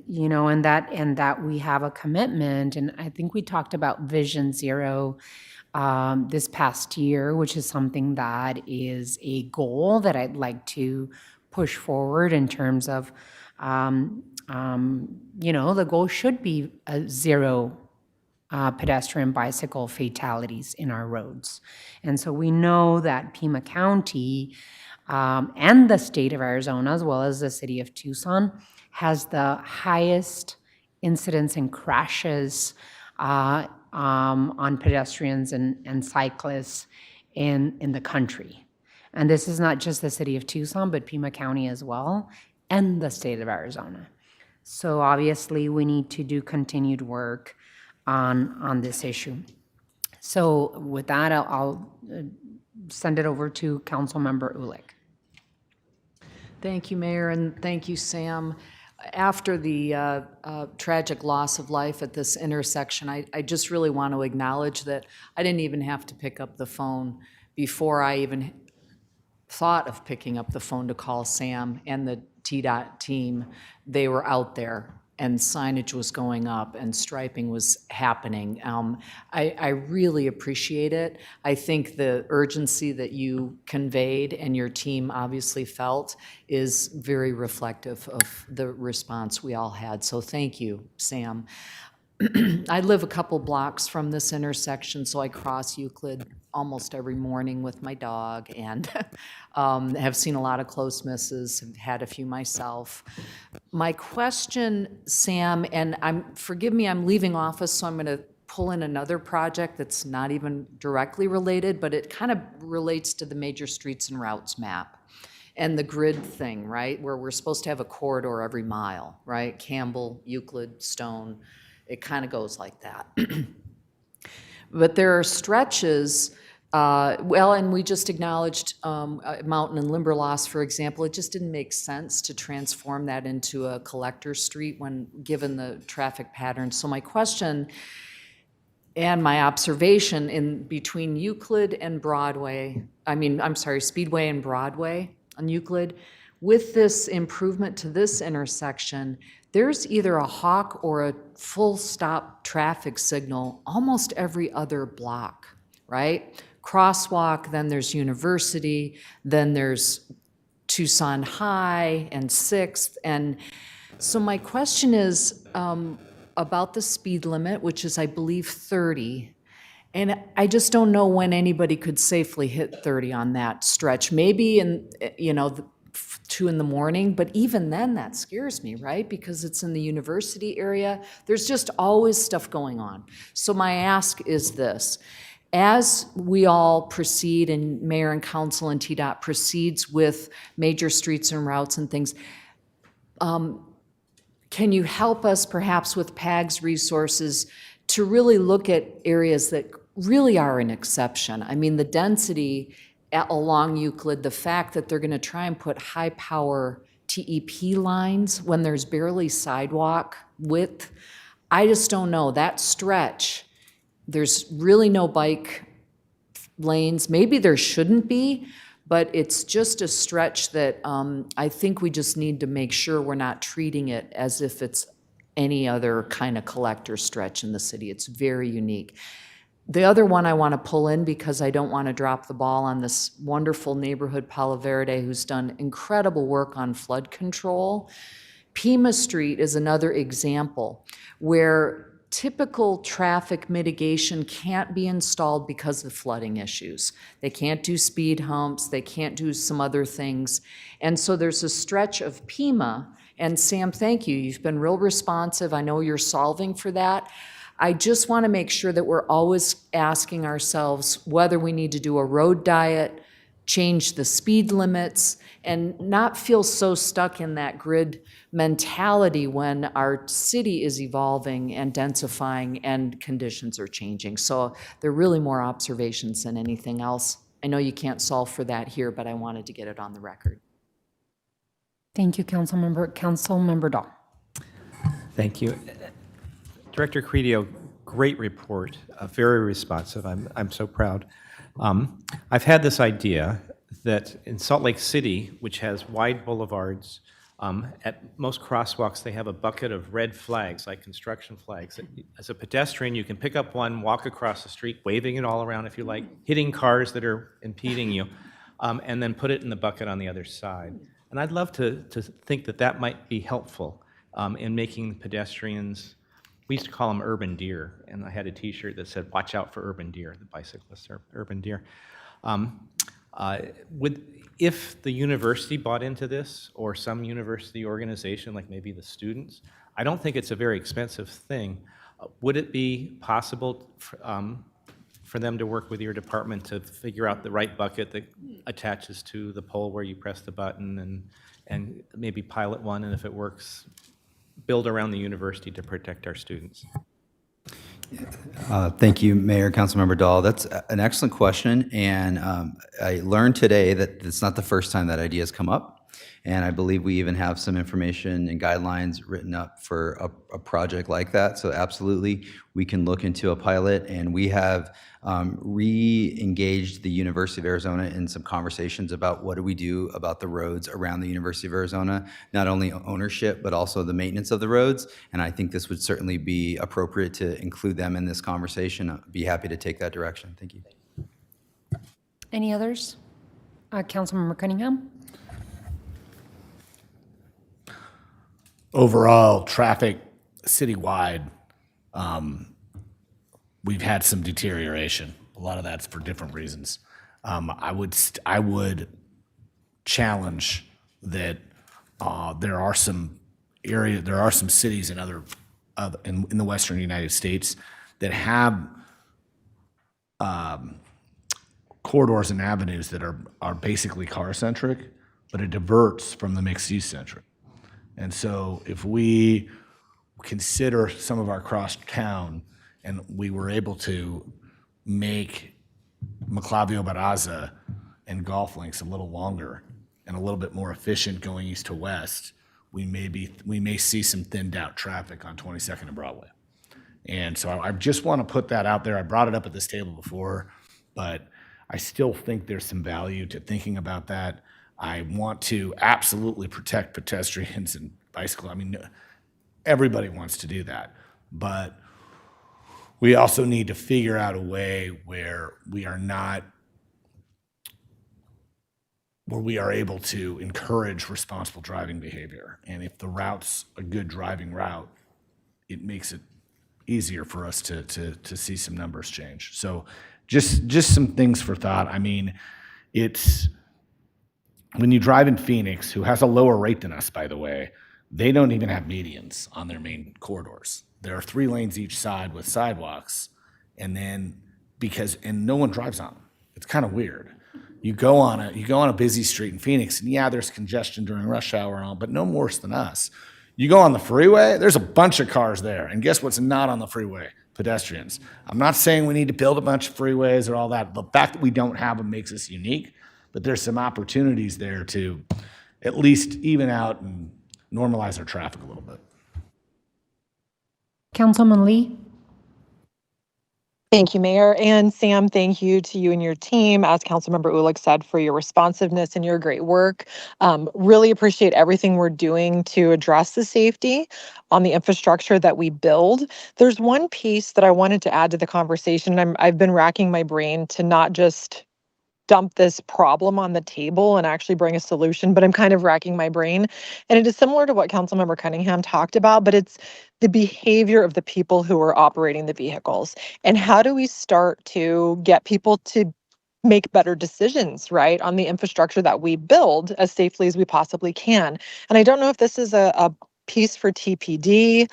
You know, and that we have a commitment, and I think we talked about Vision Zero this past year, which is something that is a goal that I'd like to push forward in terms of, you know, the goal should be zero pedestrian bicycle fatalities in our roads. And so we know that Pima County and the state of Arizona, as well as the city of Tucson, has the highest incidence and crashes on pedestrians and cyclists in the country. And this is not just the city of Tucson, but Pima County as well, and the state of Arizona. So obviously, we need to do continued work on this issue. So with that, I'll send it over to Councilmember Ulick. Thank you, Mayor, and thank you, Sam. After the tragic loss of life at this intersection, I just really want to acknowledge that I didn't even have to pick up the phone before I even thought of picking up the phone to call Sam and the TDOT team. They were out there, and signage was going up and striping was happening. I really appreciate it. I think the urgency that you conveyed and your team obviously felt is very reflective of the response we all had. So thank you, Sam. I live a couple blocks from this intersection, so I cross Euclid almost every morning with my dog, and have seen a lot of close misses, have had a few myself. My question, Sam, and forgive me, I'm leaving office, so I'm going to pull in another project that's not even directly related, but it kind of relates to the major streets and routes map and the grid thing, right, where we're supposed to have a corridor every mile, right? Campbell, Euclid, Stone. It kind of goes like that. But there are stretches, well, and we just acknowledged Mountain and Limberlost, for example. It just didn't make sense to transform that into a collector street when given the traffic patterns. So my question And my observation in between Euclid and Broadway, Speedway and Broadway on Euclid, with this improvement to this intersection, there's either a hawk or a full stop traffic signal almost every other block, right? Crosswalk, then there's University, then there's Tucson High and 6th. And so my question is about the speed limit, which is, I believe, 30. And I just don't know when anybody could safely hit 30 on that stretch. Maybe in, 2 in the morning, but even then that scares me, right? Because it's in the University area. There's just always stuff going on. So my ask is this. As we all proceed, and Mayor and Council and TDOT proceeds with major streets and routes and things, can you help us perhaps with PAG's resources to really look at areas that really are an exception? I mean, the density along Euclid, the fact that they're going to try and put high-power TEP lines when there's barely sidewalk width, I just don't know. That stretch, there's really no bike lanes. Maybe there shouldn't be, but it's just a stretch that I think we just need to make sure we're not treating it as if it's any other kind of collector stretch in the city. It's very unique. The other one I want to pull in, because I don't want to drop the ball on this wonderful neighborhood, Palo Verde, who's done incredible work on flood control. Pima Street is another example where typical traffic mitigation can't be installed because of flooding issues. They can't do speed humps, they can't do some other things. And so there's a stretch of Pima, and Sam, thank you. You've been real responsive. I know you're solving for that. I just want to make sure that we're always asking ourselves whether we need to do a road diet, change the speed limits, and not feel so stuck in that grid mentality when our city is evolving and densifying and conditions are changing. So they're really more observations than anything else. I know you can't solve for that here, but I wanted to get it on the record. Thank you, Councilmember Dahl. Thank you. Director Credio, great report, very responsive. I'm so proud. I've had this idea that in Salt Lake City, which has wide boulevards, at most crosswalks they have a bucket of red flags, like construction flags. As a pedestrian, you can pick up one, walk across the street, waving it all around if you like, hitting cars that are impeding you, and then put it in the bucket on the other side. And I'd love to think that that might be helpful in making pedestrians. We used to call them urban deer, and I had a T-shirt that said, "Watch out for urban deer." The bicyclists are urban deer. If the university bought into this, or some university organization, like maybe the students, I don't think it's a very expensive thing. Would it be possible for them to work with your department to figure out the right bucket that attaches to the pole where you press the button, and maybe pilot one, and if it works, build around the university to protect our students? Thank you, Mayor, Councilmember Dahl. That's an excellent question, and I learned today that it's not the first time that idea has come up, and I believe we even have some information and guidelines written up for a project like that. So absolutely, we can look into a pilot, and we have re-engaged the University of Arizona in some conversations about what do we do about the roads around the University of Arizona, not only ownership, but also the maintenance of the roads. And I think this would certainly be appropriate to include them in this conversation. I'd be happy to take that direction. Thank you. Any others? Councilmember Cunningham? Overall, traffic citywide, we've had some deterioration. A lot of that's for different reasons. I would challenge that there are some cities in in the Western United States that have corridors and avenues that are basically car-centric, but it diverts from the mixed-use centric. And so if we consider some of our cross-town, and we were able to make Maclavio Barraza and golf links a little longer and a little bit more efficient going east to west, we may see some thinned out traffic on 22nd and Broadway. And so I just want to put that out there. I brought it up at this table before, but I still think there's some value to thinking about that. I want to absolutely protect pedestrians and bicycle. I mean, everybody wants to do that, but we also need to figure out a way where we are able to encourage responsible driving behavior. And if the route's a good driving route, it makes it easier for us to see some numbers change. So just some things for thought. I mean, it's when you drive in Phoenix, who has a lower rate than us, by the way, they don't even have medians on their main corridors. There are 3 lanes each side with sidewalks, and no one drives on them. It's kind of weird. You go on a busy street in Phoenix, and yeah, there's congestion during rush hour and all, but no worse than us. You go on the freeway, there's a bunch of cars there, and guess what's not on the freeway? Pedestrians. I'm not saying we need to build a bunch of freeways or all that. The fact that we don't have them makes us unique, but there's some opportunities there to at least even out and normalize our traffic a little bit. Councilman Lee? Thank you, Mayor. And Sam, thank you to you and your team, as Councilmember Ulick said, for your responsiveness and your great work. Really appreciate everything we're doing to address the safety on the infrastructure that we build. There's one piece that I wanted to add to the conversation. I've been racking my brain to not just dump this problem on the table and actually bring a solution, but I'm kind of racking my brain. And it is similar to what Councilmember Cunningham talked about, but it's the behavior of the people who are operating the vehicles. And how do we start to get people to make better decisions, right, on the infrastructure that we build as safely as we possibly can? And I don't know if this is a piece for TPD,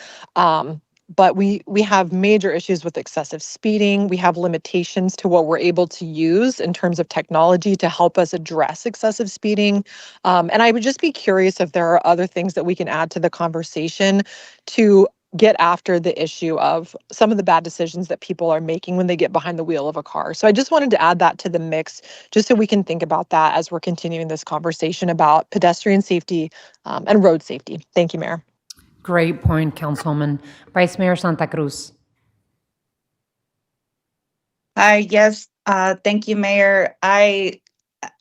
but we have major issues with excessive speeding. We have limitations to what we're able to use in terms of technology to help us address excessive speeding. And I would just be curious if there are other things that we can add to the conversation to get after the issue of some of the bad decisions that people are making when they get behind the wheel of a car. So I just wanted to add that to the mix, just so we can think about that as we're continuing this conversation about pedestrian safety and road safety. Thank you, Mayor. Great point, Councilwoman. Vice Mayor Santa Cruz. Hi, yes, thank you, Mayor. I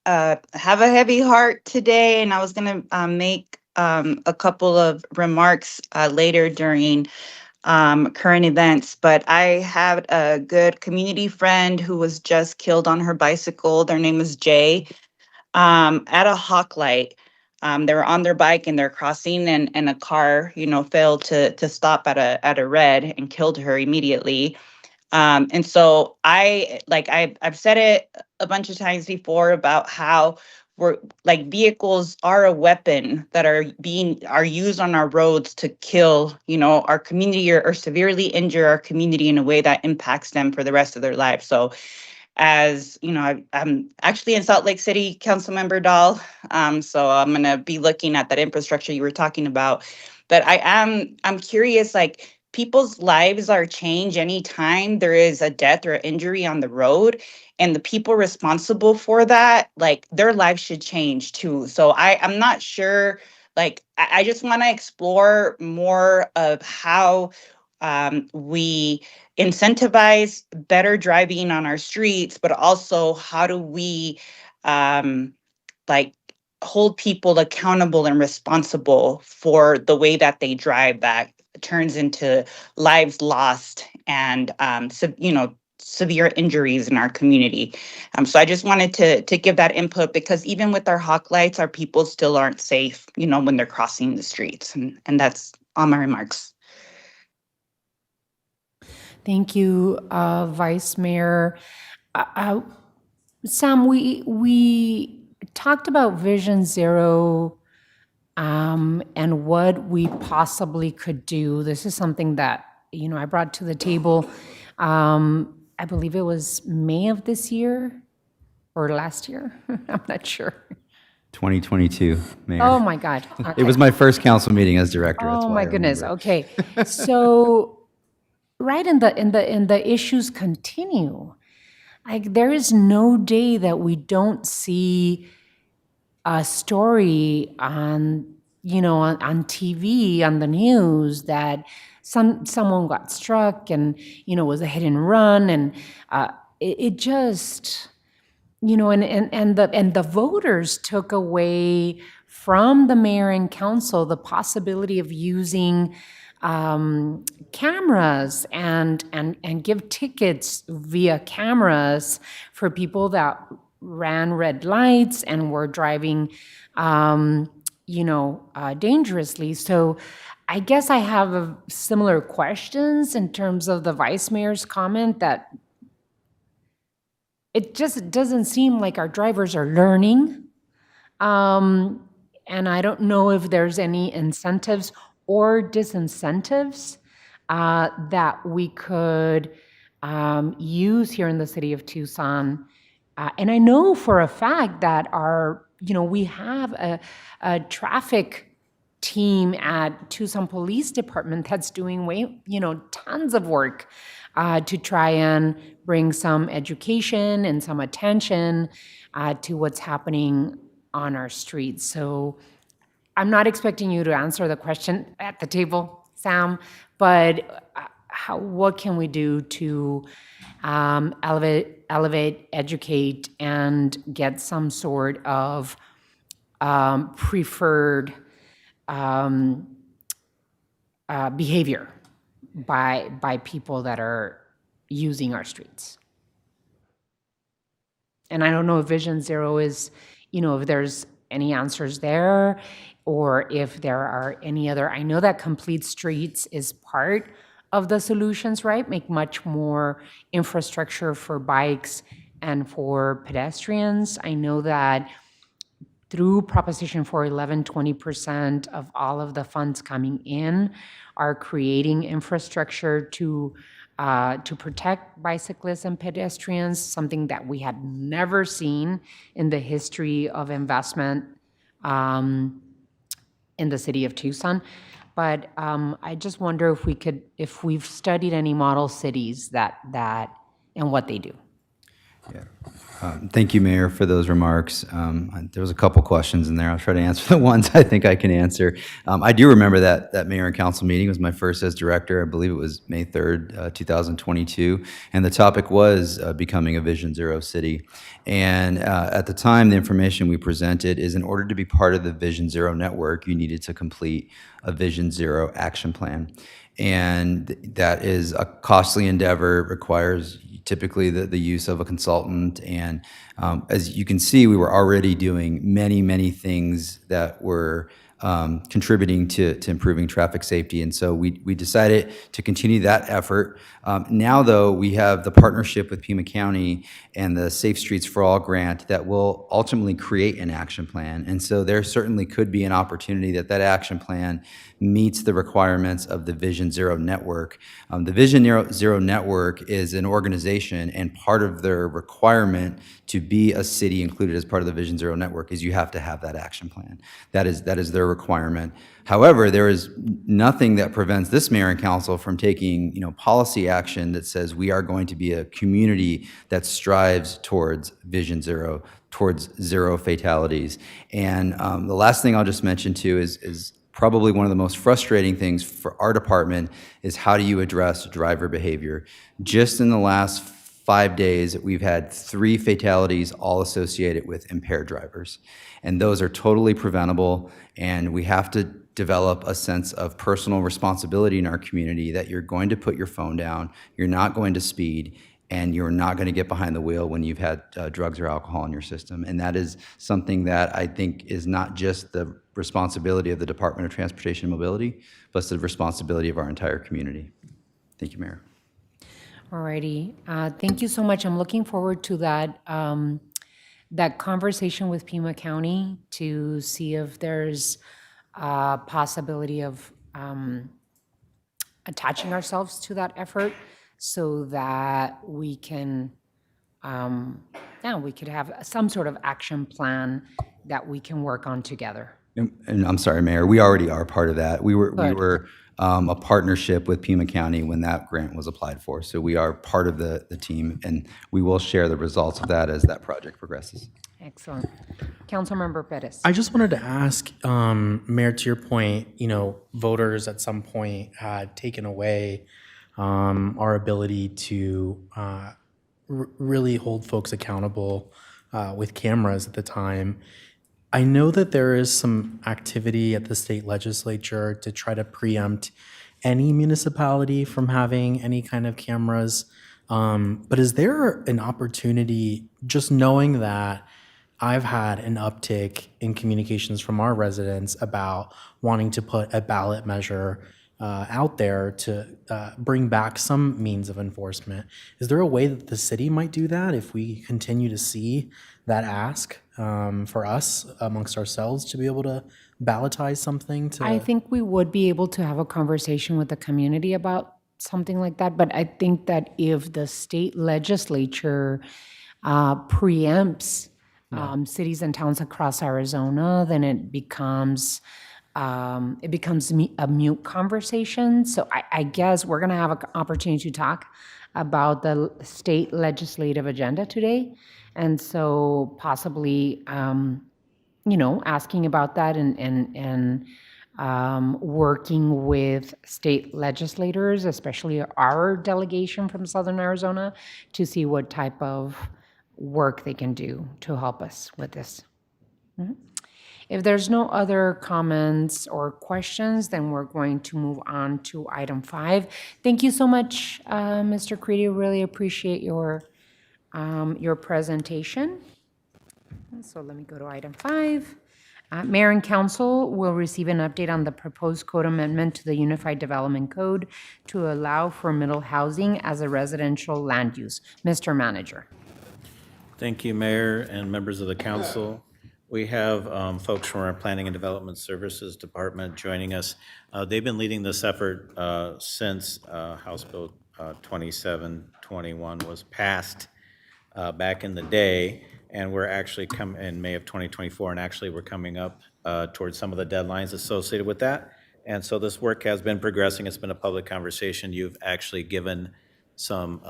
have a heavy heart today, and I was going to make a couple of remarks later during current events, but I have a good community friend who was just killed on her bicycle. Their name is Jay, at a hawk light. They were on their bike and they're crossing, and a car, failed to stop at a red and killed her immediately. And so I've said it a bunch of times before about how vehicles are a weapon that are used on our roads to kill, our community or severely injure our community in a way that impacts them for the rest of their lives. So as you know, I'm actually in Salt Lake City, Councilmember Dahl. So I'm going to be looking at that infrastructure you were talking about. But I'm curious, people's lives are changed anytime there is a death or injury on the road, and the people responsible for that, their lives should change too. So I'm not sure, I just want to explore more of how we incentivize better driving on our streets, but also how do we hold people accountable and responsible for the way that they drive that turns into lives lost and severe injuries in our community. So I just wanted to give that input, because even with our hawk lights, our people still aren't safe, when they're crossing the streets. And that's all my remarks. Thank you, Vice Mayor. Sam, we talked about Vision Zero and what we possibly could do. This is something that, I brought to the table. I believe it was May of this year or last year. I'm not sure. 2022, Mayor. Oh, my God. Okay. It was my first council meeting as director. That's Oh, why my I goodness. remember. Okay. So, right, and the issues continue. There is no day that we don't see a story on on TV, on the news, that someone got struck and, was a hit and run. And it just, and the voters took away from the mayor and council the possibility of using cameras and give tickets via cameras for people that ran red lights and were driving, dangerously. So I guess I have similar questions in terms of the vice mayor's comment that it just doesn't seem like our drivers are learning. And I don't know if there's any incentives or disincentives that we could use here in the city of Tucson. And I know for a fact that we have a traffic team at Tucson Police Department that's doing tons of work to try and bring some education and some attention to what's happening on our streets. So I'm not expecting you to answer the question at the table, Sam, but what can we do to elevate, educate, and get some sort of preferred behavior by people that are using our streets? And I don't know if Vision Zero is, if there's any answers there, or if there are any other. I know that Complete Streets is part of the solutions, right? Make much more infrastructure for bikes and for pedestrians. I know that through Proposition 411, 20% of all of the funds coming in are creating infrastructure to protect bicyclists and pedestrians, something that we had never seen in the history of investment in the city of Tucson. But I just wonder if we've studied any model cities that and what they do. Yeah. Thank you, Mayor, for those remarks. There was a couple questions in there. I'll try to answer the ones I think I can answer. I do remember that mayor and council meeting was my first as director. I believe it was May 3rd, 2022. And the topic was becoming a Vision Zero city. And at the time, the information we presented is in order to be part of the Vision Zero network, you needed to complete a Vision Zero action plan. And that is a costly endeavor, requires typically the use of a consultant. And as you can see, we were already doing many things that were contributing to improving traffic safety. And so we decided to continue that effort. Now, though, we have the partnership with Pima County and the Safe Streets for All grant that will ultimately create an action plan. And so there certainly could be an opportunity that action plan meets the requirements of the Vision Zero network. The Vision Zero network is an organization, and part of their requirement to be a city included as part of the Vision Zero network is you have to have that action plan. That is their requirement. However, there is nothing that prevents this mayor and council from taking, policy action that says we are going to be a community that strives towards Vision Zero, towards zero fatalities. And the last thing I'll just mention too is probably one of the most frustrating things for our department is how do you address driver behavior? Just in the last 5 days, we've had 3 fatalities all associated with impaired drivers. And those are totally preventable, and we have to develop a sense of personal responsibility in our community that you're going to put your phone down, you're not going to speed, and you're not going to get behind the wheel when you've had drugs or alcohol in your system. And that is something that I think is not just the responsibility of the Department of Transportation and Mobility, but it's the responsibility of our entire community. Thank you, Mayor. All righty. Thank you so much. I'm looking forward to that conversation with Pima County to see if there's a possibility of attaching ourselves to that effort so that we can, we could have some sort of action plan that we can work on together. And I'm sorry, Mayor, we already are part of that. We were Good. a partnership with Pima County when that grant was applied for. So we are part of the team, and we will share the results of that as that project progresses. Excellent. Councilmember Perez. I just wanted to ask, Mayor, to your point, voters at some point had taken away our ability to really hold folks accountable with cameras at the time. I know that there is some activity at the state legislature to try to preempt any municipality from having any kind of cameras. But is there an opportunity, just knowing that I've had an uptick in communications from our residents about wanting to put a ballot measure out there to bring back some means of enforcement. Is there a way that the city might do that if we continue to see that ask for us amongst ourselves to be able to ballotize something? I think we would be able to have a conversation with the community about something like that, but I think that if the state legislature preempts cities and towns across Arizona, then it becomes a mute conversation. So I guess we're going to have an opportunity to talk about the state legislative agenda today. And so possibly, asking about that and working with state legislators, especially our delegation from Southern Arizona, to see what type of work they can do to help us with this. Mhm. If there's no other comments or questions, then we're going to move on to item 5. Thank you so much, Mr. Creedy. Really appreciate your presentation. So let me go to item 5. Mayor and Council will receive an update on the proposed code amendment to the Unified Development Code to allow for middle housing as a residential land use. Mr. Manager. Thank you, Mayor and members of the council. We have folks from our Planning and Development Services Department joining us. They've been leading this effort since House Bill 2721 was passed back in the day, and we're actually in May of 2024, and actually we're coming up towards some of the deadlines associated with that. And so this work has been progressing. It's been a public conversation. You've actually given some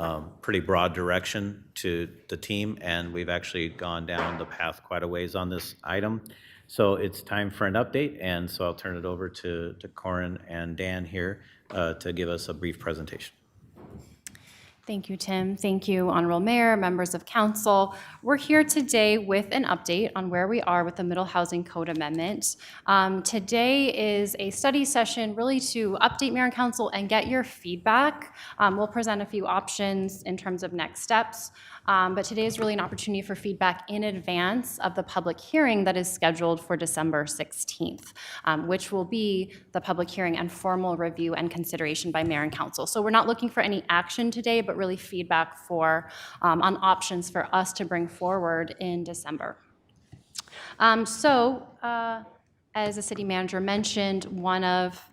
pretty broad direction to the team, and we've actually gone down the path quite a ways on this item. So it's time for an update, and so I'll turn it over to Corin and Dan here to give us a brief presentation. Thank you, Tim. Thank you, Honorable Mayor, members of council. We're here today with an update on where we are with the Middle Housing Code Amendment. Today is a study session really to update Mayor and Council and get your feedback. We'll present a few options in terms of next steps. But today is really an opportunity for feedback in advance of the public hearing that is scheduled for December 16th, which will be the public hearing and formal review and consideration by Mayor and Council. So we're not looking for any action today, but really feedback on options for us to bring forward in December. As the city manager mentioned, one of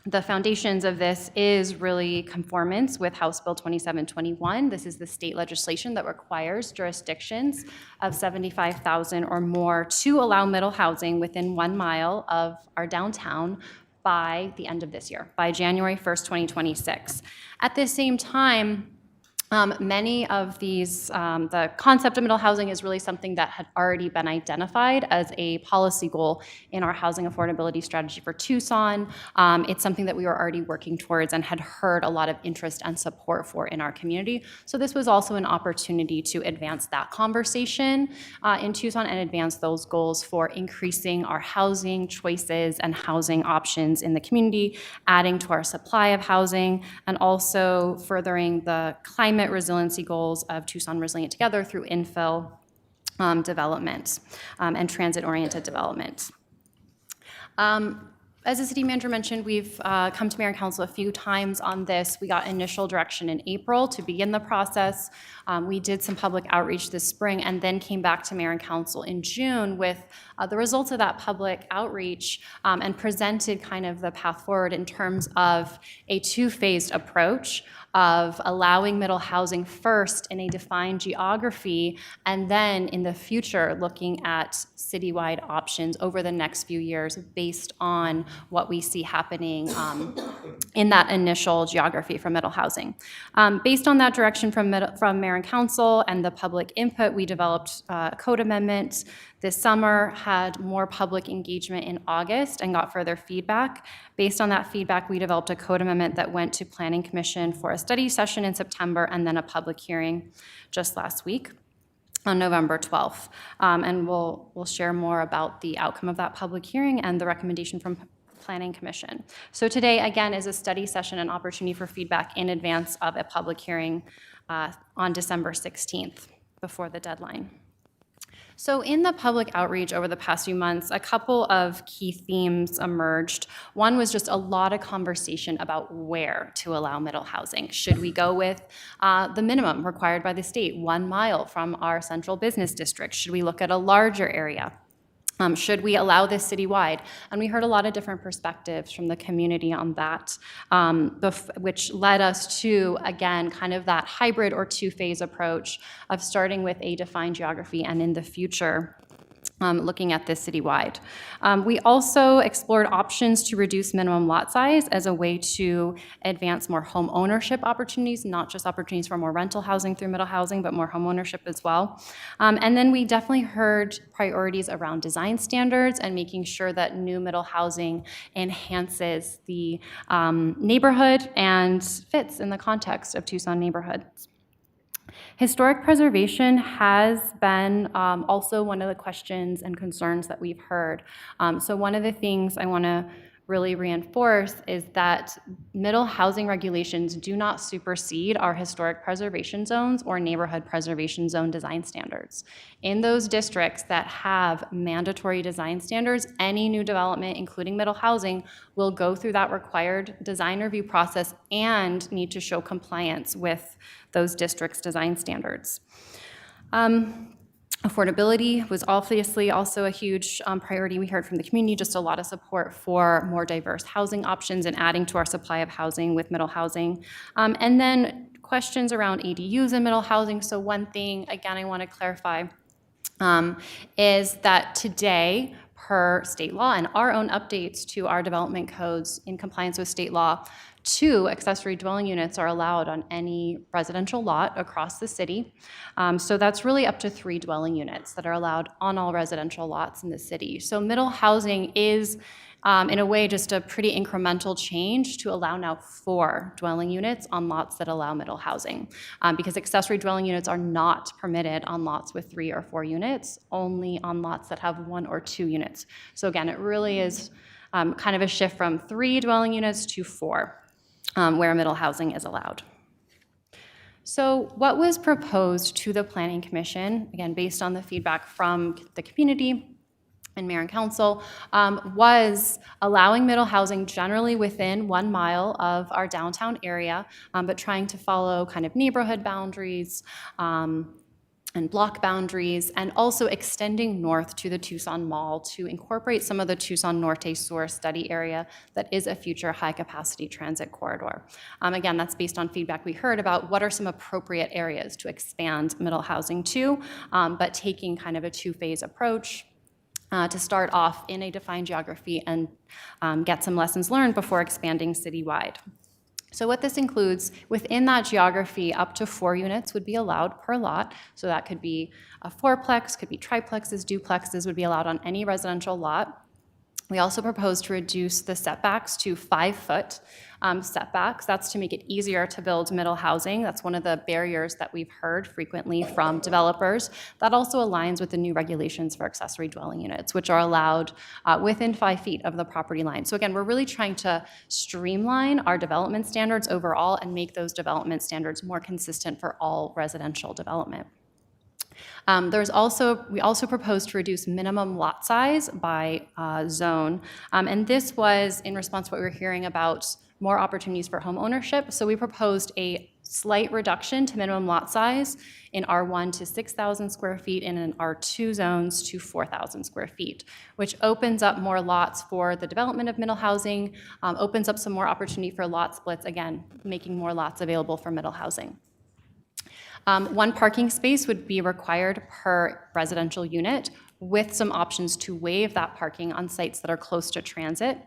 the foundations of this is really conformance with House Bill 2721. This is the state legislation that requires jurisdictions of 75,000 or more to allow middle housing within 1 mile of our downtown by the end of this year, by January 1st, 2026. At the same time, many of these, the concept of middle housing is really something that had already been identified as a policy goal in our housing affordability strategy for Tucson. It's something that we were already working towards and had heard a lot of interest and support for in our community. So this was also an opportunity to advance that conversation in Tucson and advance those goals for increasing our housing choices and housing options in the community, adding to our supply of housing, and also furthering the climate resiliency goals of Tucson Resilient Together through infill development and transit-oriented development. As the city manager mentioned, we've come to mayor and council a few times on this. We got initial direction in April to begin the process. We did some public outreach this spring and then came back to mayor and council in June with the results of that public outreach and presented kind of the path forward in terms of a two-phased approach of allowing middle housing first in a defined geography, and then in the future looking at citywide options over the next few years based on what we see happening in that initial geography for middle housing. Based on that direction from mayor and council and the public input, we developed a code amendment this summer, had more public engagement in August, and got further feedback. Based on that feedback, we developed a code amendment that went to Planning Commission for a study session in September and then a public hearing just last week on November 12th. And we'll share more about the outcome of that public hearing and the recommendation from Planning Commission. So today, again, is a study session and opportunity for feedback in advance of a public hearing on December 16th, before the deadline. So in the public outreach over the past few months, a couple of key themes emerged. One was just a lot of conversation about where to allow middle housing. Should we go with the minimum required by the state, 1 mile from our central business district? Should we look at a larger area? Should we allow this citywide? And we heard a lot of different perspectives from the community on that, which led us to, again, kind of that hybrid or two-phase approach of starting with a defined geography and in the future looking at this citywide. We also explored options to reduce minimum lot size as a way to advance more home ownership opportunities, not just opportunities for more rental housing through middle housing, but more home ownership as well. And then we definitely heard priorities around design standards and making sure that new middle housing enhances the neighborhood and fits in the context of Tucson neighborhoods. Historic preservation has been also one of the questions and concerns that we've heard. So one of the things I want to really reinforce is that middle housing regulations do not supersede our historic preservation zones or neighborhood preservation zone design standards. In those districts that have mandatory design standards, any new development, including middle housing, will go through that required design review process and need to show compliance with those districts' design standards. Affordability was obviously also a huge priority. We heard from the community just a lot of support for more diverse housing options and adding to our supply of housing with middle housing. And then questions around ADUs and middle housing. So one thing, again, I want to clarify is that today, per state law and our own updates to our development codes in compliance with state law, 2 accessory dwelling units are allowed on any residential lot across the city. So that's really up to 3 dwelling units that are allowed on all residential lots in the city. So middle housing is, in a way, just a pretty incremental change to allow now 4 dwelling units on lots that allow middle housing. Because accessory dwelling units are not permitted on lots with 3 or 4 units, only on lots that have 1 or 2 units. So again, it really is kind of a shift from 3 dwelling units to 4. Where middle housing is allowed. So what was proposed to the Planning Commission, again, based on the feedback from the community and mayor and council, was allowing middle housing generally within 1 mile of our downtown area, but trying to follow kind of neighborhood boundaries, and block boundaries, and also extending north to the Tucson Mall to incorporate some of the Tucson Norte Sur study area that is a future high-capacity transit corridor. Again, that's based on feedback we heard about what are some appropriate areas to expand middle housing to, but taking kind of a two-phase approach to start off in a defined geography and get some lessons learned before expanding citywide. So what this includes, within that geography, up to 4 units would be allowed per lot. So that could be a 4-plex, could be triplexes, duplexes would be allowed on any residential lot. We also propose to reduce the setbacks to 5-foot setbacks. That's to make it easier to build middle housing. That's one of the barriers that we've heard frequently from developers. That also aligns with the new regulations for accessory dwelling units, which are allowed within 5 feet of the property line. So again, we're really trying to streamline our development standards overall and make those development standards more consistent for all residential development. We also proposed to reduce minimum lot size by zone. And this was in response to what we were hearing about more opportunities for home ownership. So we proposed a slight reduction to minimum lot size in R1 to 6,000 square feet and in R2 zones to 4,000 square feet, which opens up more lots for the development of middle housing, opens up some more opportunity for lot splits, again, making more lots available for middle housing. One parking space would be required per residential unit, with some options to waive that parking on sites that are close to transit.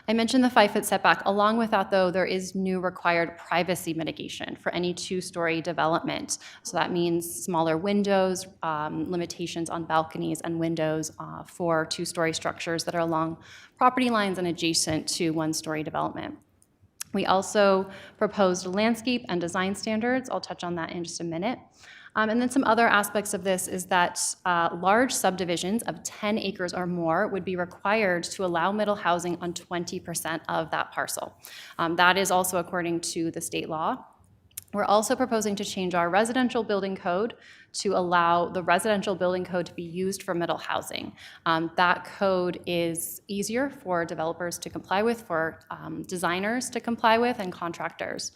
I mentioned the 5-foot setback. Along with that, though, there is new required privacy mitigation for any two-story development. So that means smaller windows, limitations on balconies and windows for two-story structures that are along property lines and adjacent to one-story development. We also proposed landscape and design standards. I'll touch on that in just a minute. And then some other aspects of this is that large subdivisions of 10 acres or more would be required to allow middle housing on 20% of that parcel. That is also according to the state law. We're also proposing to change our residential building code to allow the residential building code to be used for middle housing. That code is easier for developers to comply with, for designers to comply with, and contractors.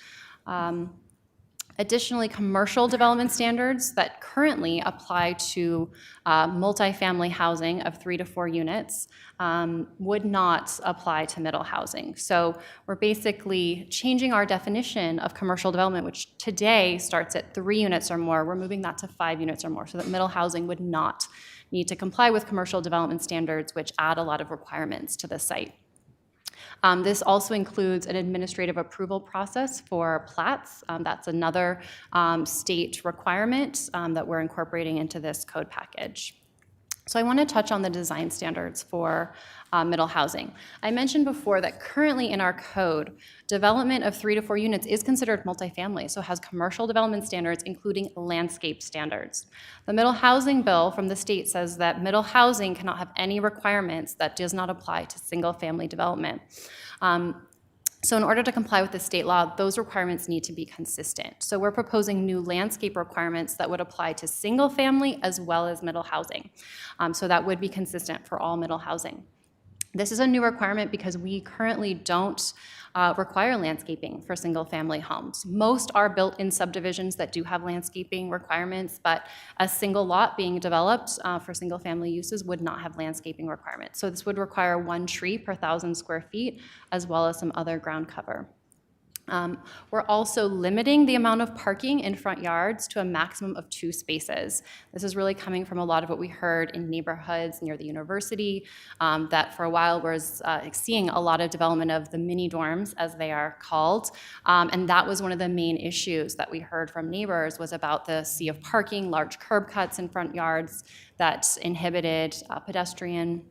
Additionally, commercial development standards that currently apply to multifamily housing of 3 to 4 units would not apply to middle housing. So we're basically changing our definition of commercial development, which today starts at 3 units or more. We're moving that to 5 units or more, so that middle housing would not need to comply with commercial development standards, which add a lot of requirements to the site. This also includes an administrative approval process for plats. That's another state requirement that we're incorporating into this code package. So I want to touch on the design standards for middle housing. I mentioned before that currently in our code, development of 3 to 4 units is considered multifamily, so has commercial development standards, including landscape standards. The middle housing bill from the state says that middle housing cannot have any requirements that does not apply to single-family development. So in order to comply with the state law, those requirements need to be consistent. So we're proposing new landscape requirements that would apply to single family as well as middle housing. So that would be consistent for all middle housing. This is a new requirement because we currently don't require landscaping for single-family homes. Most are built in subdivisions that do have landscaping requirements, but a single lot being developed for single-family uses would not have landscaping requirements. So this would require 1 tree per 1,000 square feet, as well as some other ground cover. We're also limiting the amount of parking in front yards to a maximum of 2 spaces. This is really coming from a lot of what we heard in neighborhoods near the university, that for a while was seeing a lot of development of the mini dorms, as they are called. And that was one of the main issues that we heard from neighbors, was about the sea of parking, large curb cuts in front yards that inhibited pedestrian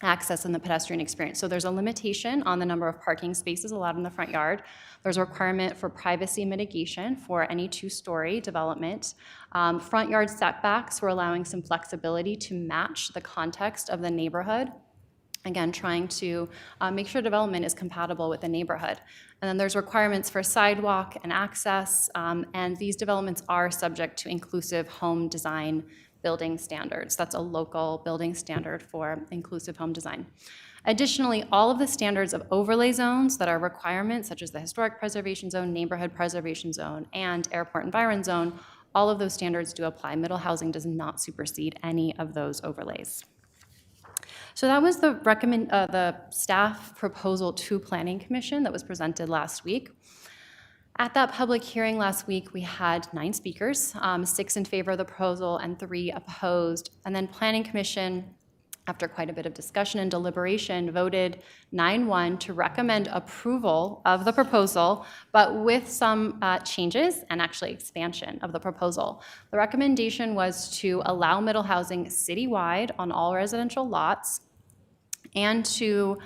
access and the pedestrian experience. So there's a limitation on the number of parking spaces allowed in the front yard. There's a requirement for privacy mitigation for any 2-story development. Front yard setbacks, we're allowing some flexibility to match the context of the neighborhood. Again, trying to make sure development is compatible with the neighborhood. And then there's requirements for sidewalk and access, and these developments are subject to inclusive home design building standards. That's a local building standard for inclusive home design. Additionally, all of the standards of overlay zones that are requirements, such as the historic preservation zone, neighborhood preservation zone, and airport environment zone, all of those standards do apply. Middle housing does not supersede any of those overlays. So that was the staff proposal to Planning Commission that was presented last week. At that public hearing last week, we had 9 speakers, 6 in favor of the proposal and 3 opposed. And then Planning Commission, after quite a bit of discussion and deliberation, voted 9-1 to recommend approval of the proposal, but with some changes and actually expansion of the proposal. The recommendation was to allow middle housing citywide on all residential lots, and to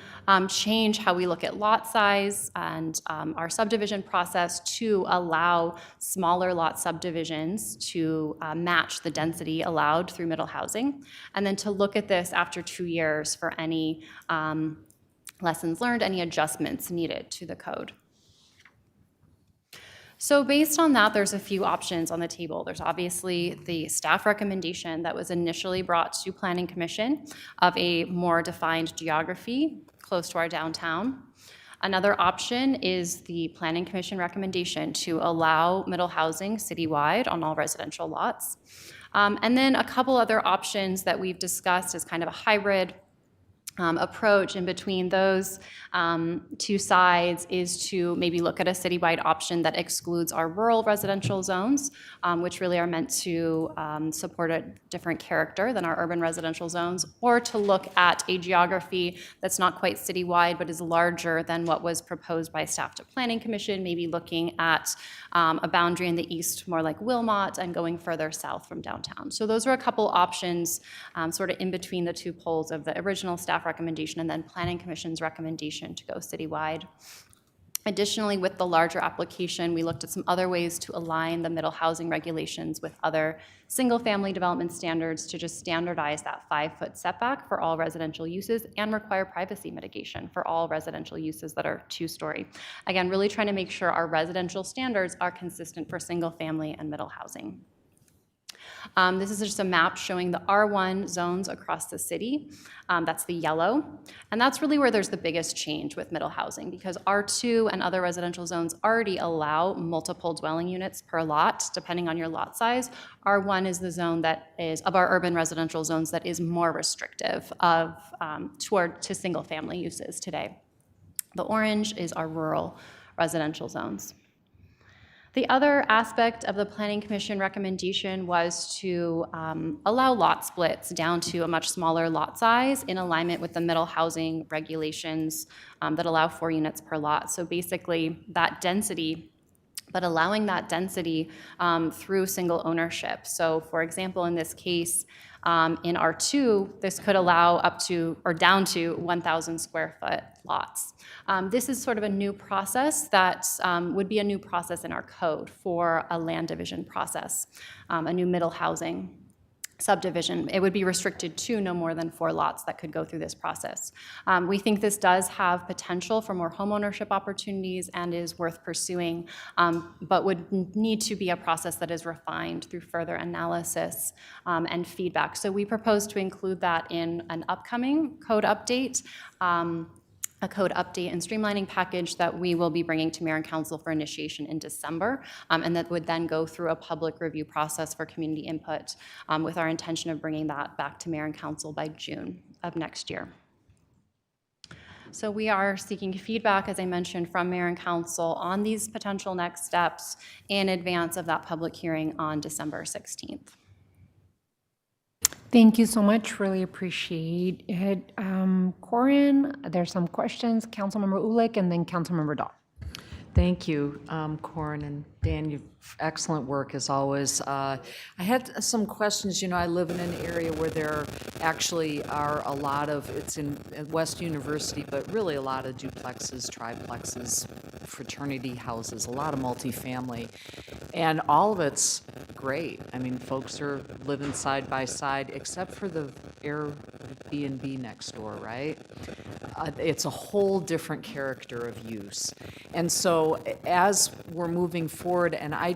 change how we look at lot size and our subdivision process to allow smaller lot subdivisions to match the density allowed through middle housing, and then to look at this after 2 years for any lessons learned, any adjustments needed to the code. So based on that, there's a few options on the table. There's obviously the staff recommendation that was initially brought to Planning Commission of a more defined geography close to our downtown. Another option is the Planning Commission recommendation to allow middle housing citywide on all residential lots. And then a couple other options that we've discussed as kind of a hybrid approach in between those two sides is to maybe look at a citywide option that excludes our rural residential zones, which really are meant to support a different character than our urban residential zones, or to look at a geography that's not quite citywide but is larger than what was proposed by staff to Planning Commission, maybe looking at a boundary in the east more like Wilmot and going further south from downtown. So those are a couple options sort of in between the two poles of the original staff recommendation and then Planning Commission's recommendation to go citywide. Additionally, with the larger application, we looked at some other ways to align the middle housing regulations with other single-family development standards to just standardize that 5-foot setback for all residential uses and require privacy mitigation for all residential uses that are 2-story. Again, really trying to make sure our residential standards are consistent for single-family and middle housing. This is just a map showing the R1 zones across the city. That's the yellow. And that's really where there's the biggest change with middle housing because R2 and other residential zones already allow multiple dwelling units per lot, depending on your lot size. R1 is the zone that is, of our urban residential zones, that is more restrictive of to single family uses today. The orange is our rural residential zones. The other aspect of the Planning Commission recommendation was to allow lot splits down to a much smaller lot size in alignment with the middle housing regulations that allow 4 units per lot. So basically that density, but allowing that density through single ownership. So for example, in this case, in R2, this could allow up to or down to 1,000 square foot lots. This is sort of a new process that would be a new process in our code for a land division process, a new middle housing subdivision. It would be restricted to no more than 4 lots that could go through this process. We think this does have potential for more homeownership opportunities and is worth pursuing, but would need to be a process that is refined through further analysis and feedback. So we propose to include that in an upcoming code update, a code update and streamlining package that we will be bringing to Mayor and Council for initiation in December, and that would then go through a public review process for community input with our intention of bringing that back to Mayor and Council by June of next year. So we are seeking feedback, as I mentioned, from Mayor and Council on these potential next steps in advance of that public hearing on December 16th. Thank you so much. Really appreciate it. Corin, there's some questions. Councilmember Ulick and then Councilmember Dahl. Thank you, Corin and Dan. You've excellent work as always. I had some questions. You know, I live in an area where there actually are a lot of, it's in West University, but really a lot of duplexes, triplexes, fraternity houses, a lot of multifamily, and all of it's great. I mean, folks are living side by side, except for the Airbnb next door, right? It's a whole different character of use. And so as we're moving forward, and I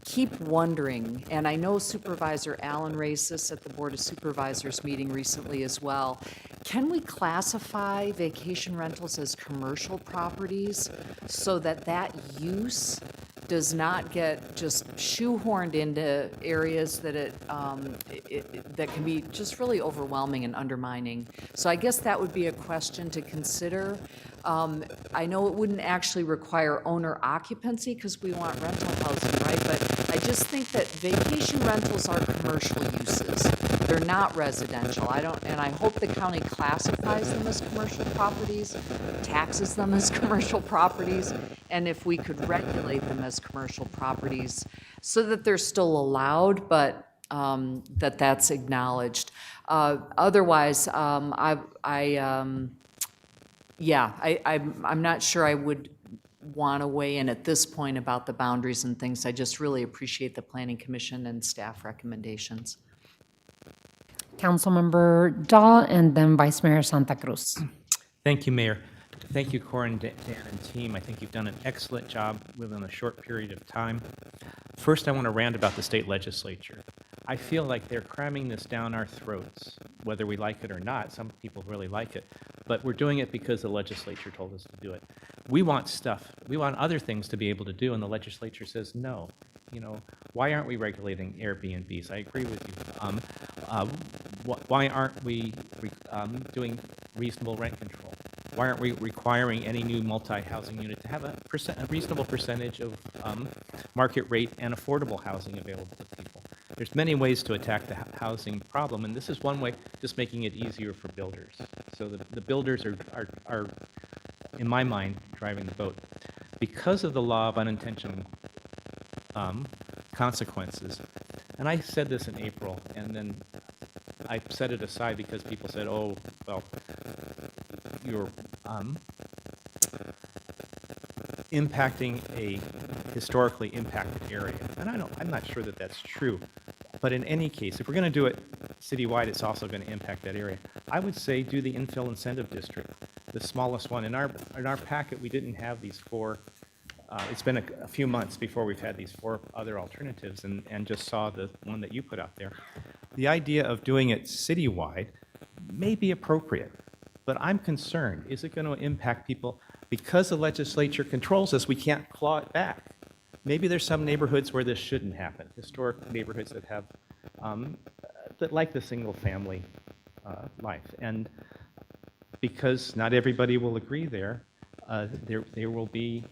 keep wondering, and I know Supervisor Allen raised this at the Board of Supervisors meeting recently as well, can we classify vacation rentals as commercial properties so that that use does not get just shoehorned into areas that that can be just really overwhelming and undermining? So I guess that would be a question to consider. I know it wouldn't actually require owner occupancy because we want rental housing, right? But I just think that vacation rentals are commercial uses. They're not residential. And I hope the county classifies them as commercial properties, taxes them as commercial properties, and if we could regulate them as commercial properties so that they're still allowed, but that's acknowledged. Otherwise, I'm not sure I would want to weigh in at this point about the boundaries and things. I just really appreciate the Planning Commission and staff recommendations. Councilmember Dahl and then Vice Mayor Santa Cruz. Thank you, Mayor. Thank you, Corin, Dan, and team. I think you've done an excellent job within a short period of time. First, I want to rant about the state legislature. I feel like they're cramming this down our throats, whether we like it or not. Some people really like it, but we're doing it because the legislature told us to do it. We want stuff, we want other things to be able to do, and the legislature says no. You know, why aren't we regulating Airbnbs? I agree with you. Why aren't we doing reasonable rent control? Why aren't we requiring any new multi-housing unit to have a reasonable percentage of market rate and affordable housing available to people? There's many ways to attack the housing problem, and this is one way, just making it easier for builders. So the builders are, in my mind, driving the boat. Because of the law of unintentional consequences, and I said this in April, and then I set it aside because people said, oh, well, you're impacting a historically impacted area. And I'm not sure that that's true. But in any case, if we're going to do it citywide, it's also going to impact that area. I would say do the infill incentive district, the smallest one. In our packet, we didn't have these four. It's been a few months before we've had these four other alternatives, and just saw the one that you put out there. The idea of doing it citywide may be appropriate, but I'm concerned, is it going to impact people? Because the legislature controls us, we can't claw it back. Maybe there's some neighborhoods where this shouldn't happen, historic neighborhoods that have, that like the single family life. And because not everybody will agree there, there will be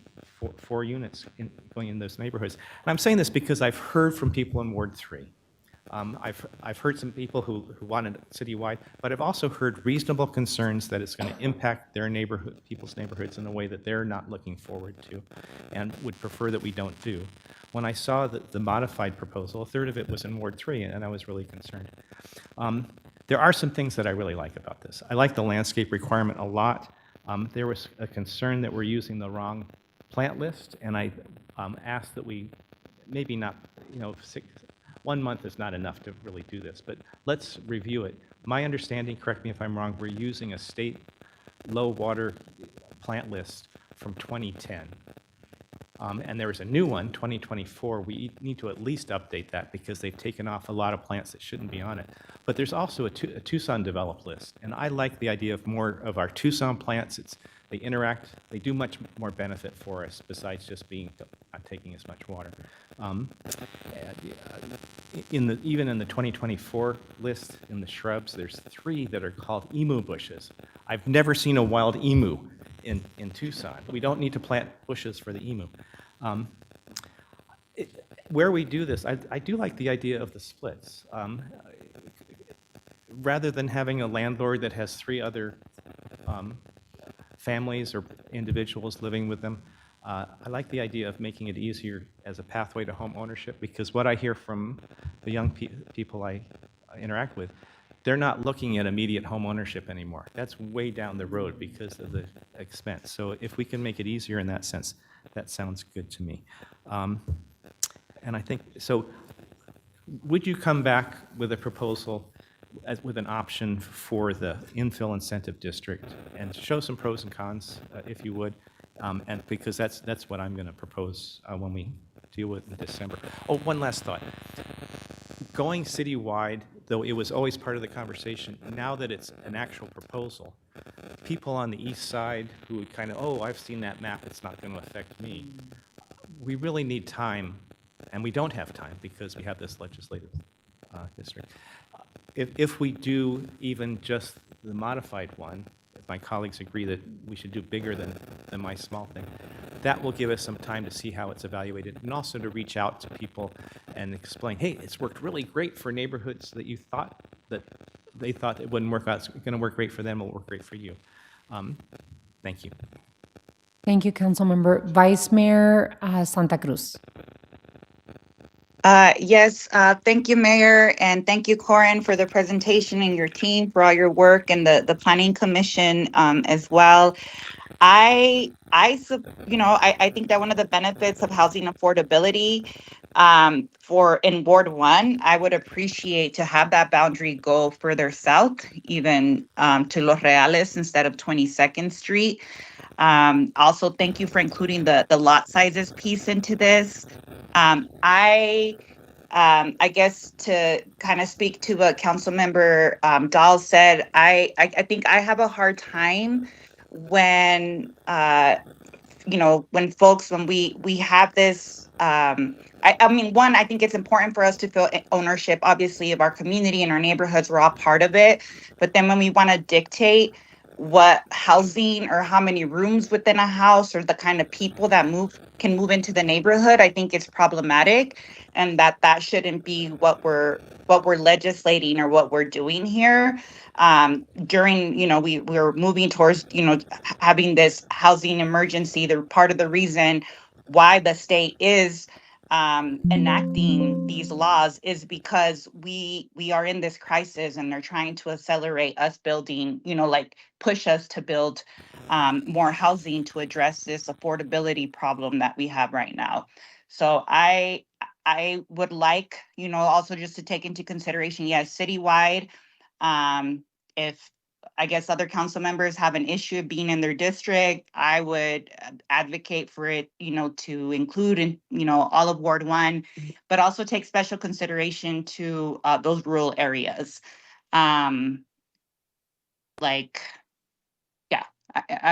four units going in those neighborhoods. And I'm saying this because I've heard from people in Ward 3. I've heard some people who wanted it citywide, but I've also heard reasonable concerns that it's going to impact their neighborhood, people's neighborhoods in a way that they're not looking forward to and would prefer that we don't do. When I saw the modified proposal, a third of it was in Ward 3, and I was really concerned. There are some things that I really like about this. I like the landscape requirement a lot. There was a concern that we're using the wrong plant list, and I asked that we maybe not, 1 month is not enough to really do this, but let's review it. My understanding, correct me if I'm wrong, we're using a state low water plant list from 2010. And there was a new one, 2024. We need to at least update that because they've taken off a lot of plants that shouldn't be on it. But there's also a Tucson developed list, and I like the idea of more of our Tucson plants. They interact, they do much more benefit for us besides just not taking as much water. Even in the 2024 list, in the shrubs, there's 3 that are called emu bushes. I've never seen a wild emu in Tucson. We don't need to plant bushes for the emu. Where we do this, I do like the idea of the splits. Rather than having a landlord that has 3 other families or individuals living with them, I like the idea of making it easier as a pathway to home ownership, because what I hear from the young people I interact with, they're not looking at immediate home ownership anymore. That's way down the road because of the expense. So if we can make it easier in that sense, that sounds good to me. And I think, so would you come back with a proposal with an option for the infill incentive district and show some pros and cons, if you would? And because that's what I'm going to propose when we deal with in December. Oh, one last thought. Going citywide, though it was always part of the conversation, now that it's an actual proposal, people on the east side who would kind of, oh, I've seen that map, it's not going to affect me. We really need time, and we don't have time because we have this legislative district. If we do even just the modified one, if my colleagues agree that we should do bigger than my small thing, that will give us some time to see how it's evaluated, and also to reach out to people and explain, hey, it's worked really great for neighborhoods that you thought that they thought it wouldn't work out. It's going to work great for them, it'll work great for you. Thank you. Thank you, Councilmember. Vice Mayor Santa Cruz. Yes, thank you, Mayor, and thank you, Corin, for the presentation and your team for all your work, and the Planning Commission as well. I think that one of the benefits of housing affordability for in Ward 1, I would appreciate to have that boundary go further south, even to Los Reales instead of 22nd Street. Also, thank you for including the lot sizes piece into this. I guess to kind of speak to what Councilmember Dahl said, I think I have a hard time when when we have this. I mean, one, I think it's important for us to feel ownership, obviously, of our community and our neighborhoods. We're all part of it. But then when we want to dictate what housing or how many rooms within a house or the kind of people that can move into the neighborhood, I think it's problematic, and that shouldn't be what we're legislating or what we're doing here. We're moving towards having this housing emergency. The part of the reason why the state is enacting these laws is because we are in this crisis, and they're trying to accelerate us building, push us to build more housing to address this affordability problem that we have right now. So I would like, also just to take into consideration, yes, citywide, if I guess other council members have an issue of being in their district, I would advocate for it, to include in, all of Ward 1, but also take special consideration to those rural areas. I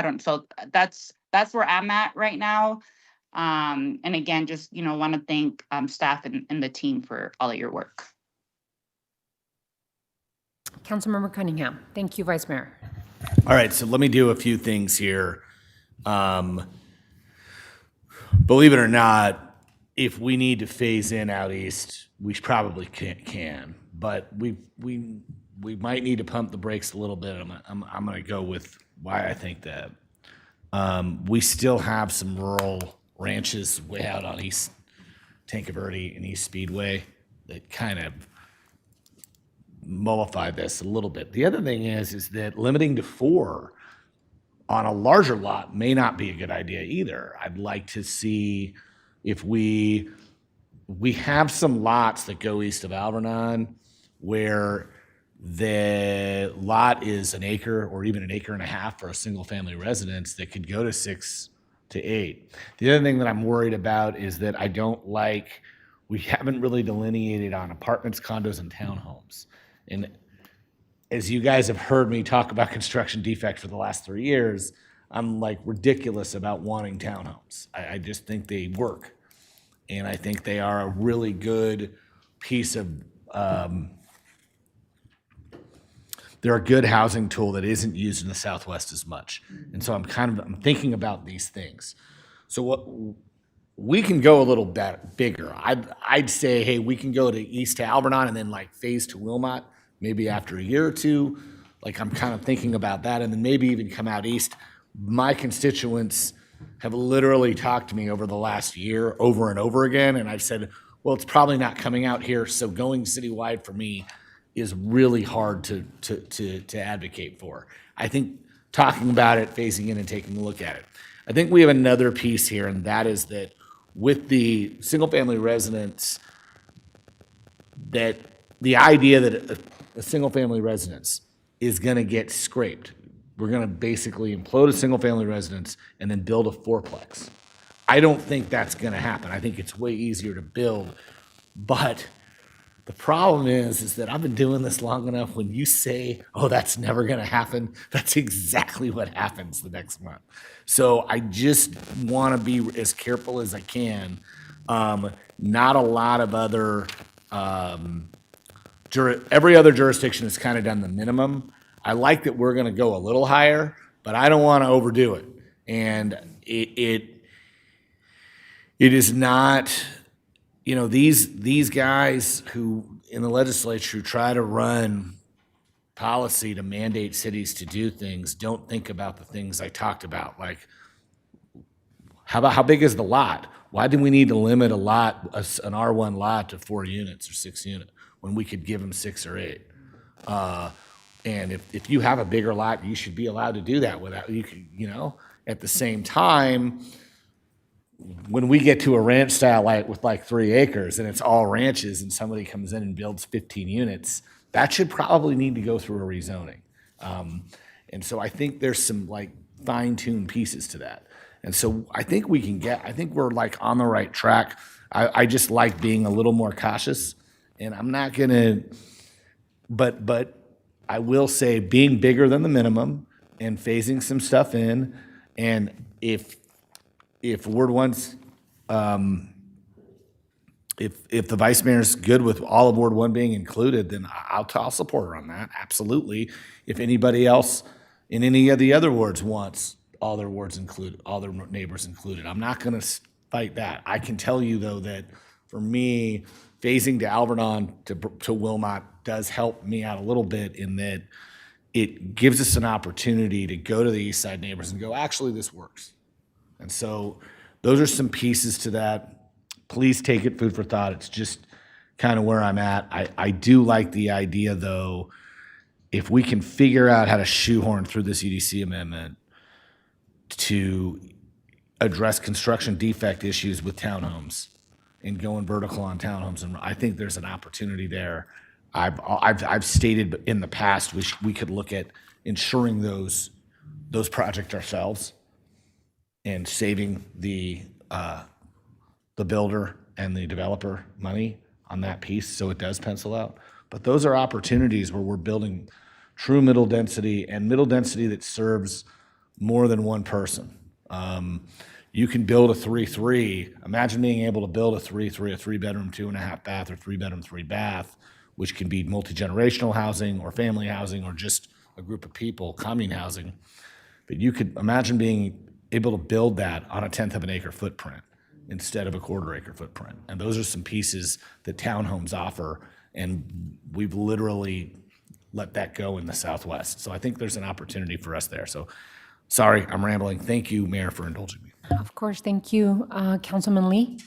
don't, so that's where I'm at right now. And again, just, want to thank staff and the team for all of your work. Councilmember Cunningham. Thank you, Vice Mayor. All right, so let me do a few things here. Believe it or not, if we need to phase in out east, we probably can. But we might need to pump the brakes a little bit. I'm going to go with why I think that. We still have some rural ranches way out on East Tanque Verde and East Speedway that kind of mollify this a little bit. The other thing is that limiting to 4 on a larger lot may not be a good idea either. I'd like to see if we have some lots that go east of Alvernon where the lot is an acre or even an acre and a half for a single family residence that could go to 6 to 8. The other thing that I'm worried about is that we haven't really delineated on apartments, condos, and townhomes. And as you guys have heard me talk about construction defect for the last 3 years, I'm ridiculous about wanting townhomes. I just think they work. And I think they are a really good piece of, they're a good housing tool that isn't used in the Southwest as much. And so I'm thinking about these things. So we can go a little bit bigger. I'd say, hey, we can go to east to Alvernon and then phase to Wilmot, maybe after a year or two. I'm kind of thinking about that, and then maybe even come out east. My constituents have literally talked to me over the last year over and over again, and I've said, well, it's probably not coming out here, so going citywide for me is really hard to advocate for. I think talking about it, phasing in and taking a look at it. I think we have another piece here, and that is that with the single-family residence, that the idea that a single-family residence is going to get scraped. We're going to basically implode a single-family residence and then build a fourplex. I don't think that's going to happen. I think it's way easier to build. But the problem is that I've been doing this long enough. When you say, oh, that's never going to happen, that's exactly what happens the next month. So I just want to be as careful as I can. Not a lot of other, every other jurisdiction has kind of done the minimum. I like that we're going to go a little higher, but I don't want to overdo it. And it is not, these guys who in the legislature try to run policy to mandate cities to do things don't think about the things I talked about. How big is the lot? Why do we need to limit an R1 lot to 4 units or 6 units when we could give them 6 or 8? And if you have a bigger lot, you should be allowed to do that without, At the same time, when we get to a ranch style with 3 acres and it's all ranches and somebody comes in and builds 15 units, that should probably need to go through a rezoning. And so I think there's some fine-tuned pieces to that. And so I think we're on the right track. I just like being a little more cautious, and I'm not gonna, but I will say being bigger than the minimum and phasing some stuff in, and if Ward 1's, if the vice mayor's good with all of Ward 1 being included, then I'll support her on that, absolutely. If anybody else in any of the other wards wants all their wards included, all their neighbors included, I'm not gonna fight that. I can tell you, though, that for me, phasing to Alvernon to Wilmot does help me out a little bit in that it gives us an opportunity to go to the east side neighbors and go, actually, this works. And so those are some pieces to that. Please take it food for thought. It's just kind of where I'm at. I do like the idea, though, if we can figure out how to shoehorn through this EDC amendment to address construction defect issues with townhomes and going vertical on townhomes, and I think there's an opportunity there. I've stated in the past we could look at ensuring those projects ourselves and saving the builder and the developer money on that piece, so it does pencil out. But those are opportunities where we're building true middle density and middle density that serves more than one person. You can build a 3-3. Imagine being able to build a 3-3, a 3-bedroom, 2.5 bath, or 3-bedroom, 3-bath, which can be multi-generational housing or family housing or just a group of people, commune housing. But you could imagine being able to build that on a 1/10 of an acre footprint instead of a 1/4 acre footprint. And those are some pieces that townhomes offer, and we've literally let that go in the Southwest. So I think there's an opportunity for us there. So sorry, I'm rambling. Thank you, Mayor, for indulging me. Of course, thank you. Councilman Lee?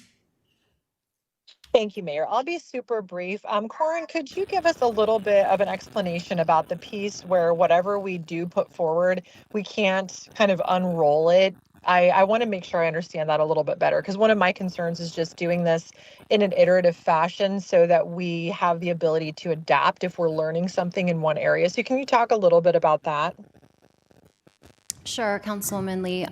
Thank you, Mayor. I'll be super brief. Corin, could you give us a little bit of an explanation about the piece where whatever we do put forward, we can't kind of unroll it? I want to make sure I understand that a little bit better, because one of my concerns is just doing this in an iterative fashion so that we have the ability to adapt if we're learning something in one area. So can you talk a little bit about that? Sure, Councilwoman Lee.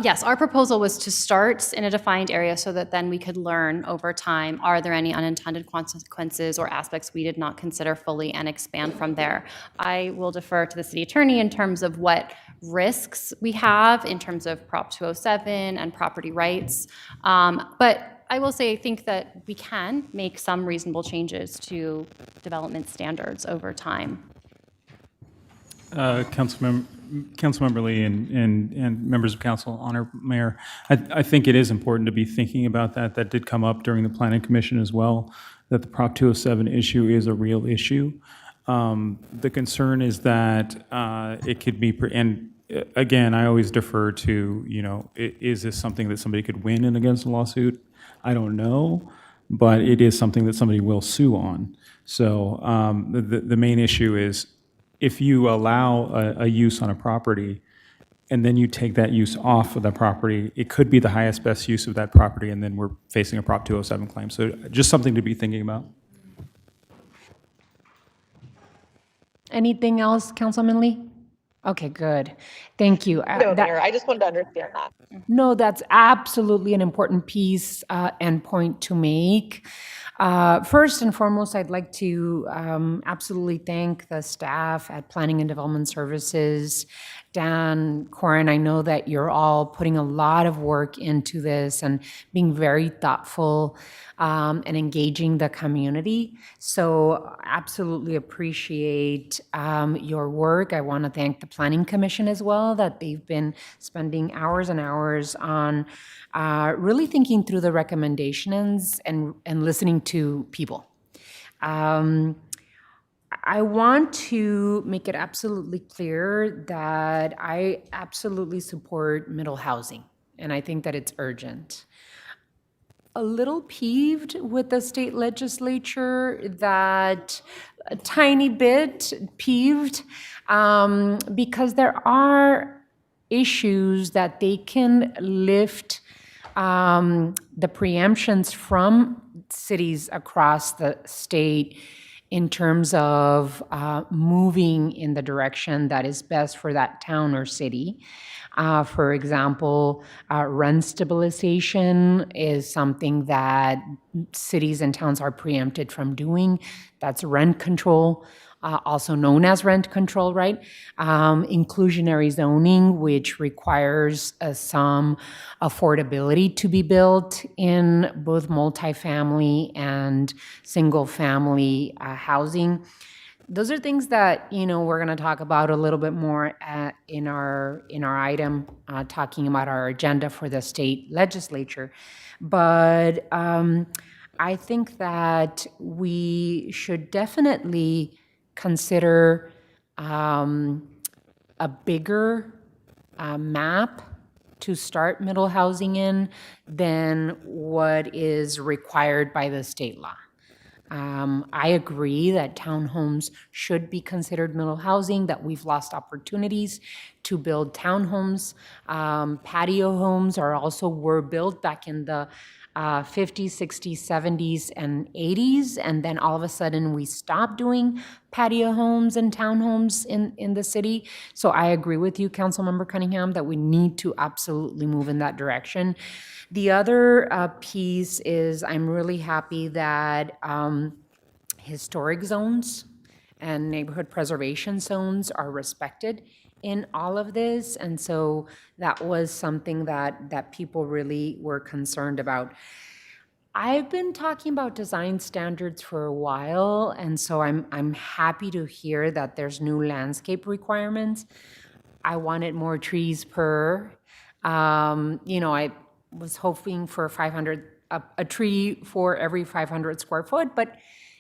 Yes, our proposal was to start in a defined area so that then we could learn over time, are there any unintended consequences or aspects we did not consider fully, and expand from there. I will defer to the city attorney in terms of what risks we have in terms of Prop 207 and property rights. But I will say, I think that we can make some reasonable changes to development standards over time. Councilmember Lee and members of council, Honor Mayor, I think it is important to be thinking about that. That did come up during the Planning Commission as well, that the Prop 207 issue is a real issue. The concern is that it could be, and again, I always defer to, is this something that somebody could win in against a lawsuit? I don't know, but it is something that somebody will sue on. So the main issue is, if you allow a use on a property and then you take that use off of that property, it could be the highest best use of that property, and then we're facing a Prop 207 claim. So just something to be thinking about. Anything else, Councilman Lee? Okay, good. Thank you. No, Mayor, I just wanted to understand that. No, that's absolutely an important piece and point to make. First and foremost, I'd like to absolutely thank the staff at Planning and Development Services. Dan, Corin, I know that you're all putting a lot of work into this and being very thoughtful and engaging the community. So absolutely appreciate your work. I want to thank the Planning Commission as well, that they've been spending hours and hours on really thinking through the recommendations and listening to people. I want to make it absolutely clear that I absolutely support middle housing, and I think that it's urgent. A little peeved with the state legislature, that a tiny bit peeved, because there are issues that they can lift the preemptions from cities across the state in terms of moving in the direction that is best for that town or city. For example, rent stabilization is something that cities and towns are preempted from doing. That's rent control. Also known as rent control, right? Inclusionary zoning, which requires some affordability to be built in both multifamily and single-family housing. Those are things that, you know, we're going to talk about a little bit more in our item, talking about our agenda for the state legislature. But I think that we should definitely consider a bigger map to start middle housing in than what is required by the state law. I agree that townhomes should be considered middle housing, that we've lost opportunities to build townhomes. Patio homes were built back in the 50s, 60s, 70s, and 80s, and then all of a sudden we stopped doing patio homes and townhomes in the city. So I agree with you, Councilmember Cunningham, that we need to absolutely move in that direction. The other piece is I'm really happy that historic zones and neighborhood preservation zones are respected in all of this. And so that was something that people really were concerned about. I've been talking about design standards for a while, and so I'm happy to hear that there's new landscape requirements. I wanted more trees per, I was hoping for a tree for every 500 square foot, but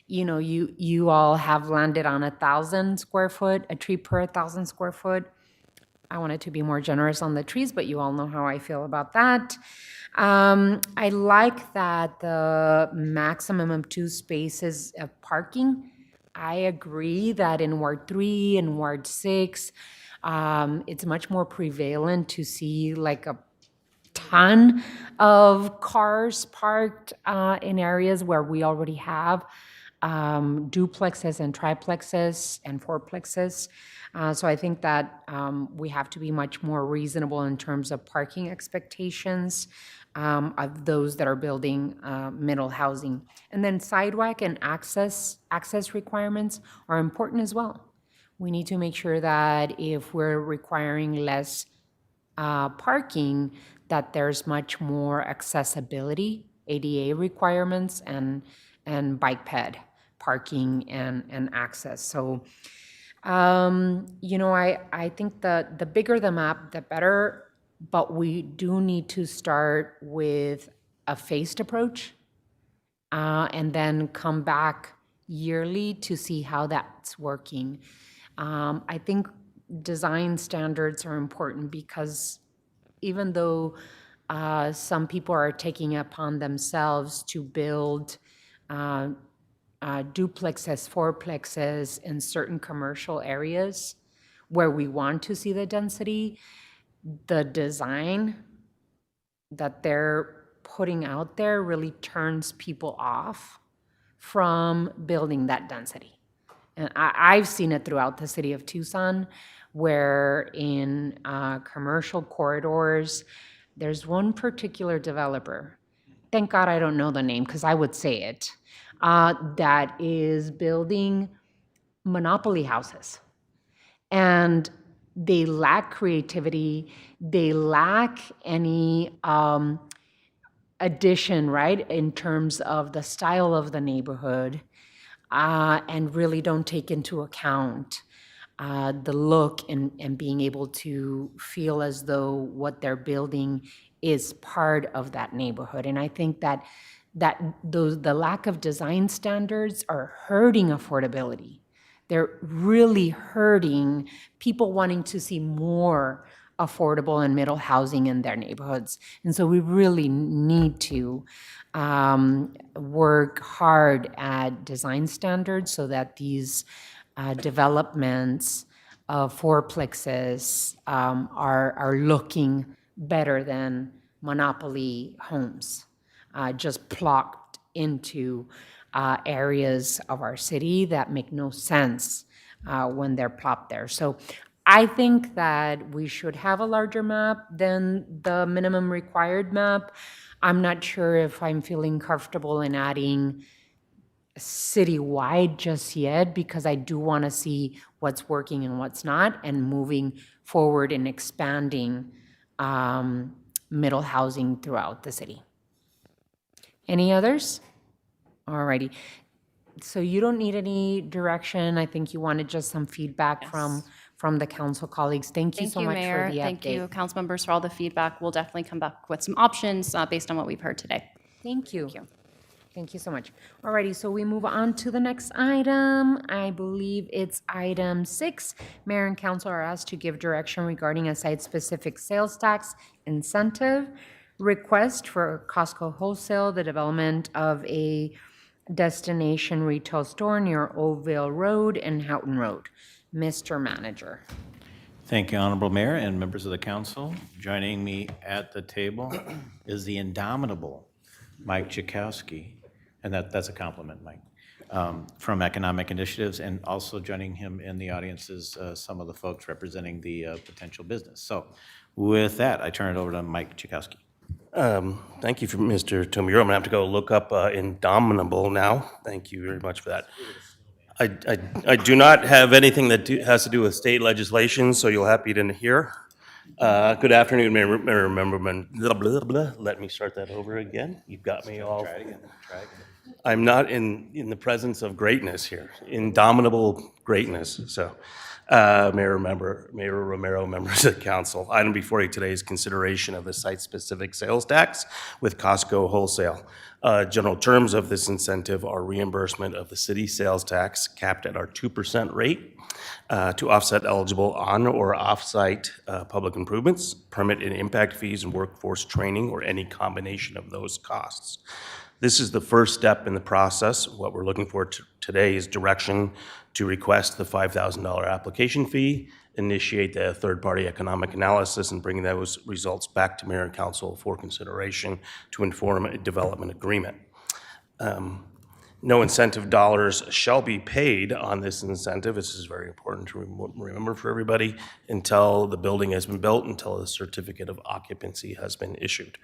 you all have landed on 1,000 square foot, a tree per 1,000 square foot. I wanted to be more generous on the trees, but you all know how I feel about that. I like that the maximum of 2 spaces of parking. I agree that in Ward 3 and Ward 6, it's much more prevalent to see like a ton of cars parked in areas where we already have duplexes and triplexes and fourplexes. So I think that we have to be much more reasonable in terms of parking expectations of those that are building middle housing. And then sidewalk and access requirements are important as well. We need to make sure that if we're requiring less parking, that there's much more accessibility, ADA requirements, and bike ped parking and access. So, I think the bigger the map, the better, but we do need to start with a phased approach and then come back yearly to see how that's working. I think design standards are important because even though some people are taking upon themselves to build duplexes, fourplexes in certain commercial areas where we want to see the density, the design that they're putting out there really turns people off from building that density. And I've seen it throughout the city of Tucson, where in commercial corridors, there's one particular developer, thank God I don't know the name because I would say it, that is building monopoly houses. And they lack creativity, they lack any addition, right, in terms of the style of the neighborhood, and really don't take into account the look and being able to feel as though what they're building is part of that neighborhood. And I think that the lack of design standards are hurting affordability. They're really hurting people wanting to see more affordable and middle housing in their neighborhoods. And so we really need to work hard at design standards so that these developments fourplexes are looking better than monopoly homes, just plopped into areas of our city that make no sense when they're plopped there. So I think that we should have a larger map than the minimum required map. I'm not sure if I'm feeling comfortable in adding citywide just yet, because I do want to see what's working and what's not, and moving forward and expanding middle housing throughout the city. Any others? All righty. So you don't need any direction. I think you wanted just some feedback from the council colleagues. Thank you so much Mayor. for the update. Thank you, council members, for all the feedback. We'll definitely come back with some options based on what we've heard today. Thank you. Thank you so much. Alrighty, so we move on to the next item. I believe it's item 6. Mayor and council are asked to give direction regarding a site-specific sales tax incentive request for Costco Wholesale, the development of a destination retail store near Oakville Road and Houghton Road. Mr. Manager. Thank you, Honorable Mayor and members of the council. Joining me at the table is the indomitable Mike Chakowski, and that's a compliment, Mike, from Economic Initiatives, and also joining him in the audience is some of the folks representing the potential business. So with that, I turn it over to Mike Chakowski. Thank you, Mr. Tomiro. I'm going to have to go look up Indomitable now. Thank you very much for that. I do not have anything that has to do with state legislation, so you'll have to hear. Good afternoon, Mayor, Memberman. Blah, blah, blah. Let me start that over again. You've got me all. Try again. I'm not in the presence of greatness here, indomitable greatness. So, Mayor Romero, members of the council, item before you today is consideration of the site-specific sales tax with Costco Wholesale. General terms of this incentive are reimbursement of the city sales tax capped at our 2% rate to offset eligible on or off-site public improvements, permit and impact fees, and workforce training, or any combination of those costs. This is the first step in the process. What we're looking for today is direction to request the $5,000 application fee, initiate the third-party economic analysis, and bring those results back to Mayor and Council for consideration to inform a development agreement. No incentive dollars shall be paid on this incentive. This is very important to remember for everybody, until the building has been built, until the certificate of occupancy has been issued.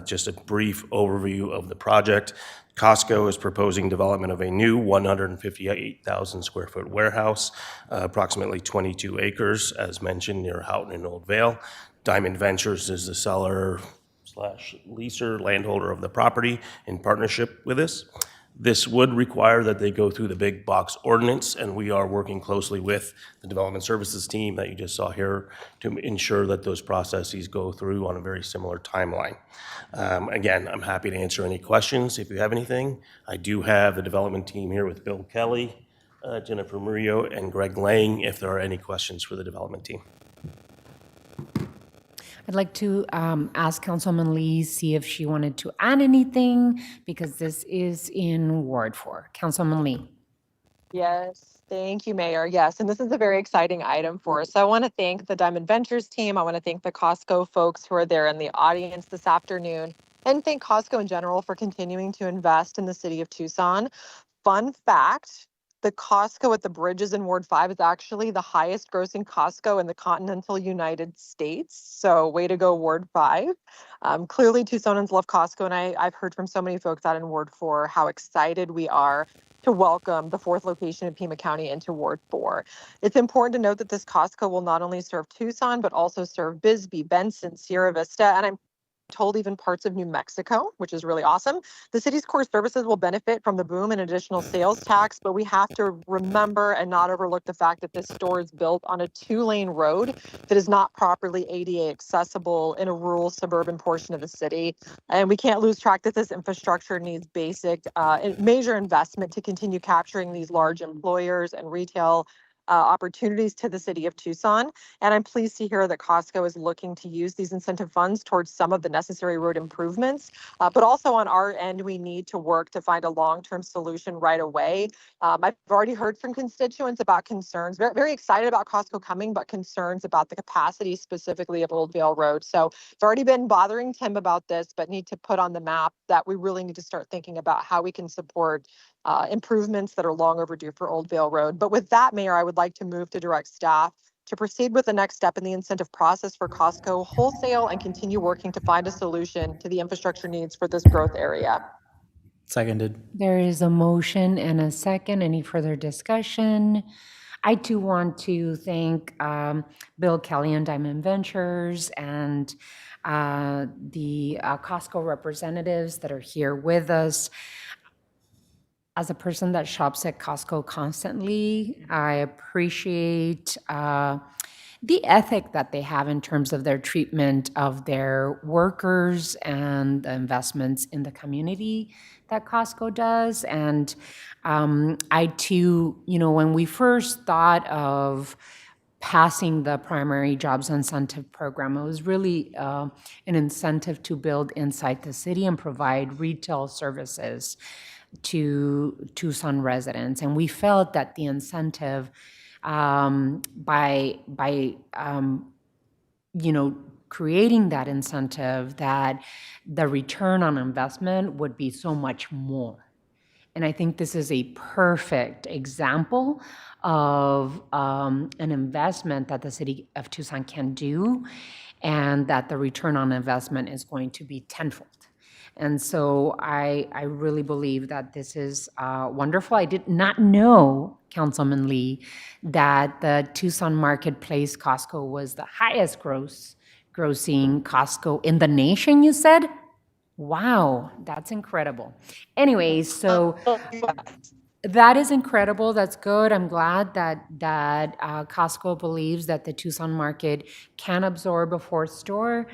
Just a brief overview of the project. Costco is proposing development of a new 158,000 square foot warehouse, approximately 22 acres, as mentioned, near Houghton and Old Vale. Diamond Ventures is the seller / leaser, landholder of the property in partnership with us. This would require that they go through the big box ordinance, and we are working closely with the development services team that you just saw here to ensure that those processes go through on a very similar timeline. Again, I'm happy to answer any questions if you have anything. I do have the development team here with Bill Kelly, Jennifer Murillo, and Greg Lang if there are any questions for the development team. I'd like to ask Councilman Lee, see if she wanted to add anything, because this is in Ward 4. Councilman Lee. Yes, thank you, Mayor. Yes, and this is a very exciting item for us. So I want to thank the Diamond Ventures team. I want to thank the Costco folks who are there in the audience this afternoon, and thank Costco in general for continuing to invest in the city of Tucson. Fun fact, the Costco at the Bridges in Ward 5 is actually the highest grossing Costco in the continental United States. So way to go, Ward 5. Clearly, Tucsonans love Costco, and I've heard from so many folks out in Ward 4 how excited we are to welcome the 4th location in Pima County into Ward 4. It's important to note that this Costco will not only serve Tucson, but also serve Bisbee, Benson, Sierra Vista, and I'm told even parts of New Mexico, which is really awesome. The city's core services will benefit from the boom and additional sales tax, but we have to remember and not overlook the fact that this store is built on a 2-lane road that is not properly ADA accessible in a rural suburban portion of the city. And we can't lose track that this infrastructure needs basic major investment to continue capturing these large employers and retail opportunities to the city of Tucson. And I'm pleased to hear that Costco is looking to use these incentive funds towards some of the necessary road improvements. But also on our end, we need to work to find a long-term solution right away. I've already heard from constituents about concerns, very, very excited about Costco coming, but concerns about the capacity specifically of Old Vale Road. So I've already been bothering Tim about this, but need to put on the map that we really need to start thinking about how we can support improvements that are long overdue for Old Vale Road. But with that, Mayor, I would like to move to direct staff to proceed with the next step in the incentive process for Costco Wholesale and continue working to find a solution to the infrastructure needs for this growth area. Seconded. There is a motion and a second. Any further discussion? I too want to thank Bill Kelly and Diamond Ventures and the Costco representatives that are here with us. As a person that shops at Costco constantly, I appreciate the ethic that they have in terms of their treatment of their workers and the investments in the community that Costco does. And I too, when we first thought of passing the primary jobs incentive program, it was really an incentive to build inside the city and provide retail services to Tucson residents. And we felt that the incentive by creating that incentive, that the return on investment would be so much more. And I think this is a perfect example of an investment that the city of Tucson can do, and that the return on investment is going to be tenfold. And so I really believe that this is wonderful. I did not know, Councilman Lee, that the Tucson Marketplace Costco was the highest grossing Costco in the nation, you said? Wow, that's incredible. Anyway, so that is incredible. That's good. I'm glad that Costco believes that the Tucson market can absorb a fourth store.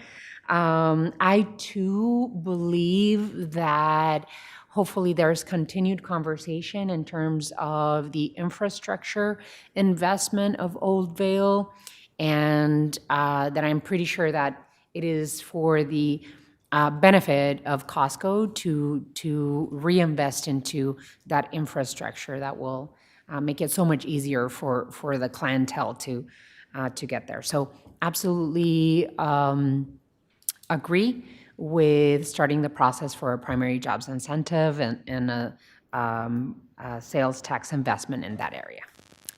I too believe that hopefully there's continued conversation in terms of the infrastructure investment of Old Vale, and that I'm pretty sure that it is for the benefit of Costco to reinvest into that infrastructure that will make it so much easier for the clientele to get there. So absolutely agree with starting the process for a primary jobs incentive and a sales tax investment in that area.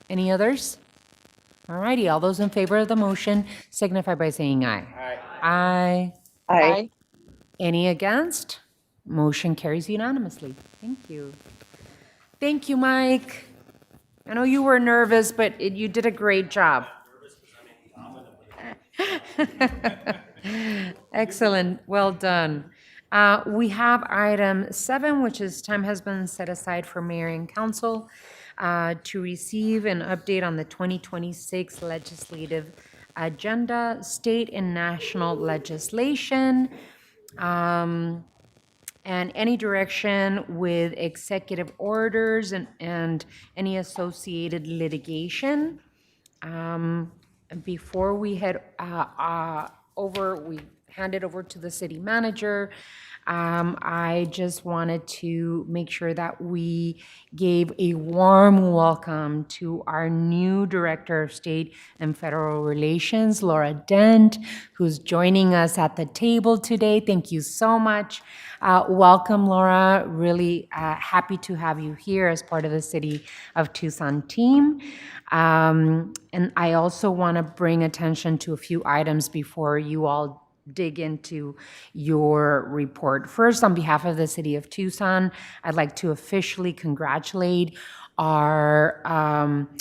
Any others? All righty, all those in favor of the motion signify by saying aye. Aye. Aye. Any against? Motion carries unanimously. Thank you. Thank you, Mike. I know you were nervous, but you did a great job. Excellent. Well done. We have item 7, which is time has been set aside for mayor and council to receive an update on the 2026 legislative agenda, state and national legislation, and any direction with executive orders and any associated litigation. Before we head we hand it over to the city manager, I just wanted to make sure that we gave a warm welcome to our new Director of State and Federal Relations, Laura Dent, who's joining us at the table today. Thank you so much. Welcome, Laura. Really happy to have you here as part of the City of Tucson team. And I also want to bring attention to a few items before you all dig into your report. First, on behalf of the City of Tucson, I'd like to officially congratulate our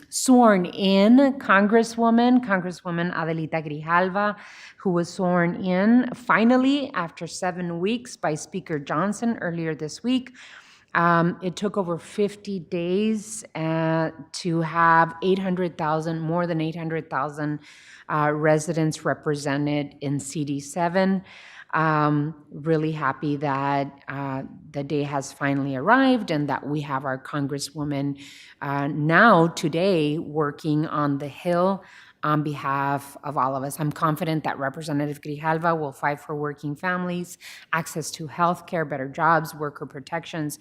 sworn-in Congresswoman Adelita Grijalva, who was sworn in finally after 7 weeks by Speaker Johnson earlier this week. It took over 50 days to have 800,000, more than 800,000 residents represented in CD7. Really happy that the day has finally arrived and that we have our Congresswoman now today working on the Hill on behalf of all of us. I'm confident that Representative Grijalva will fight for working families, access to health care, better jobs, worker protections,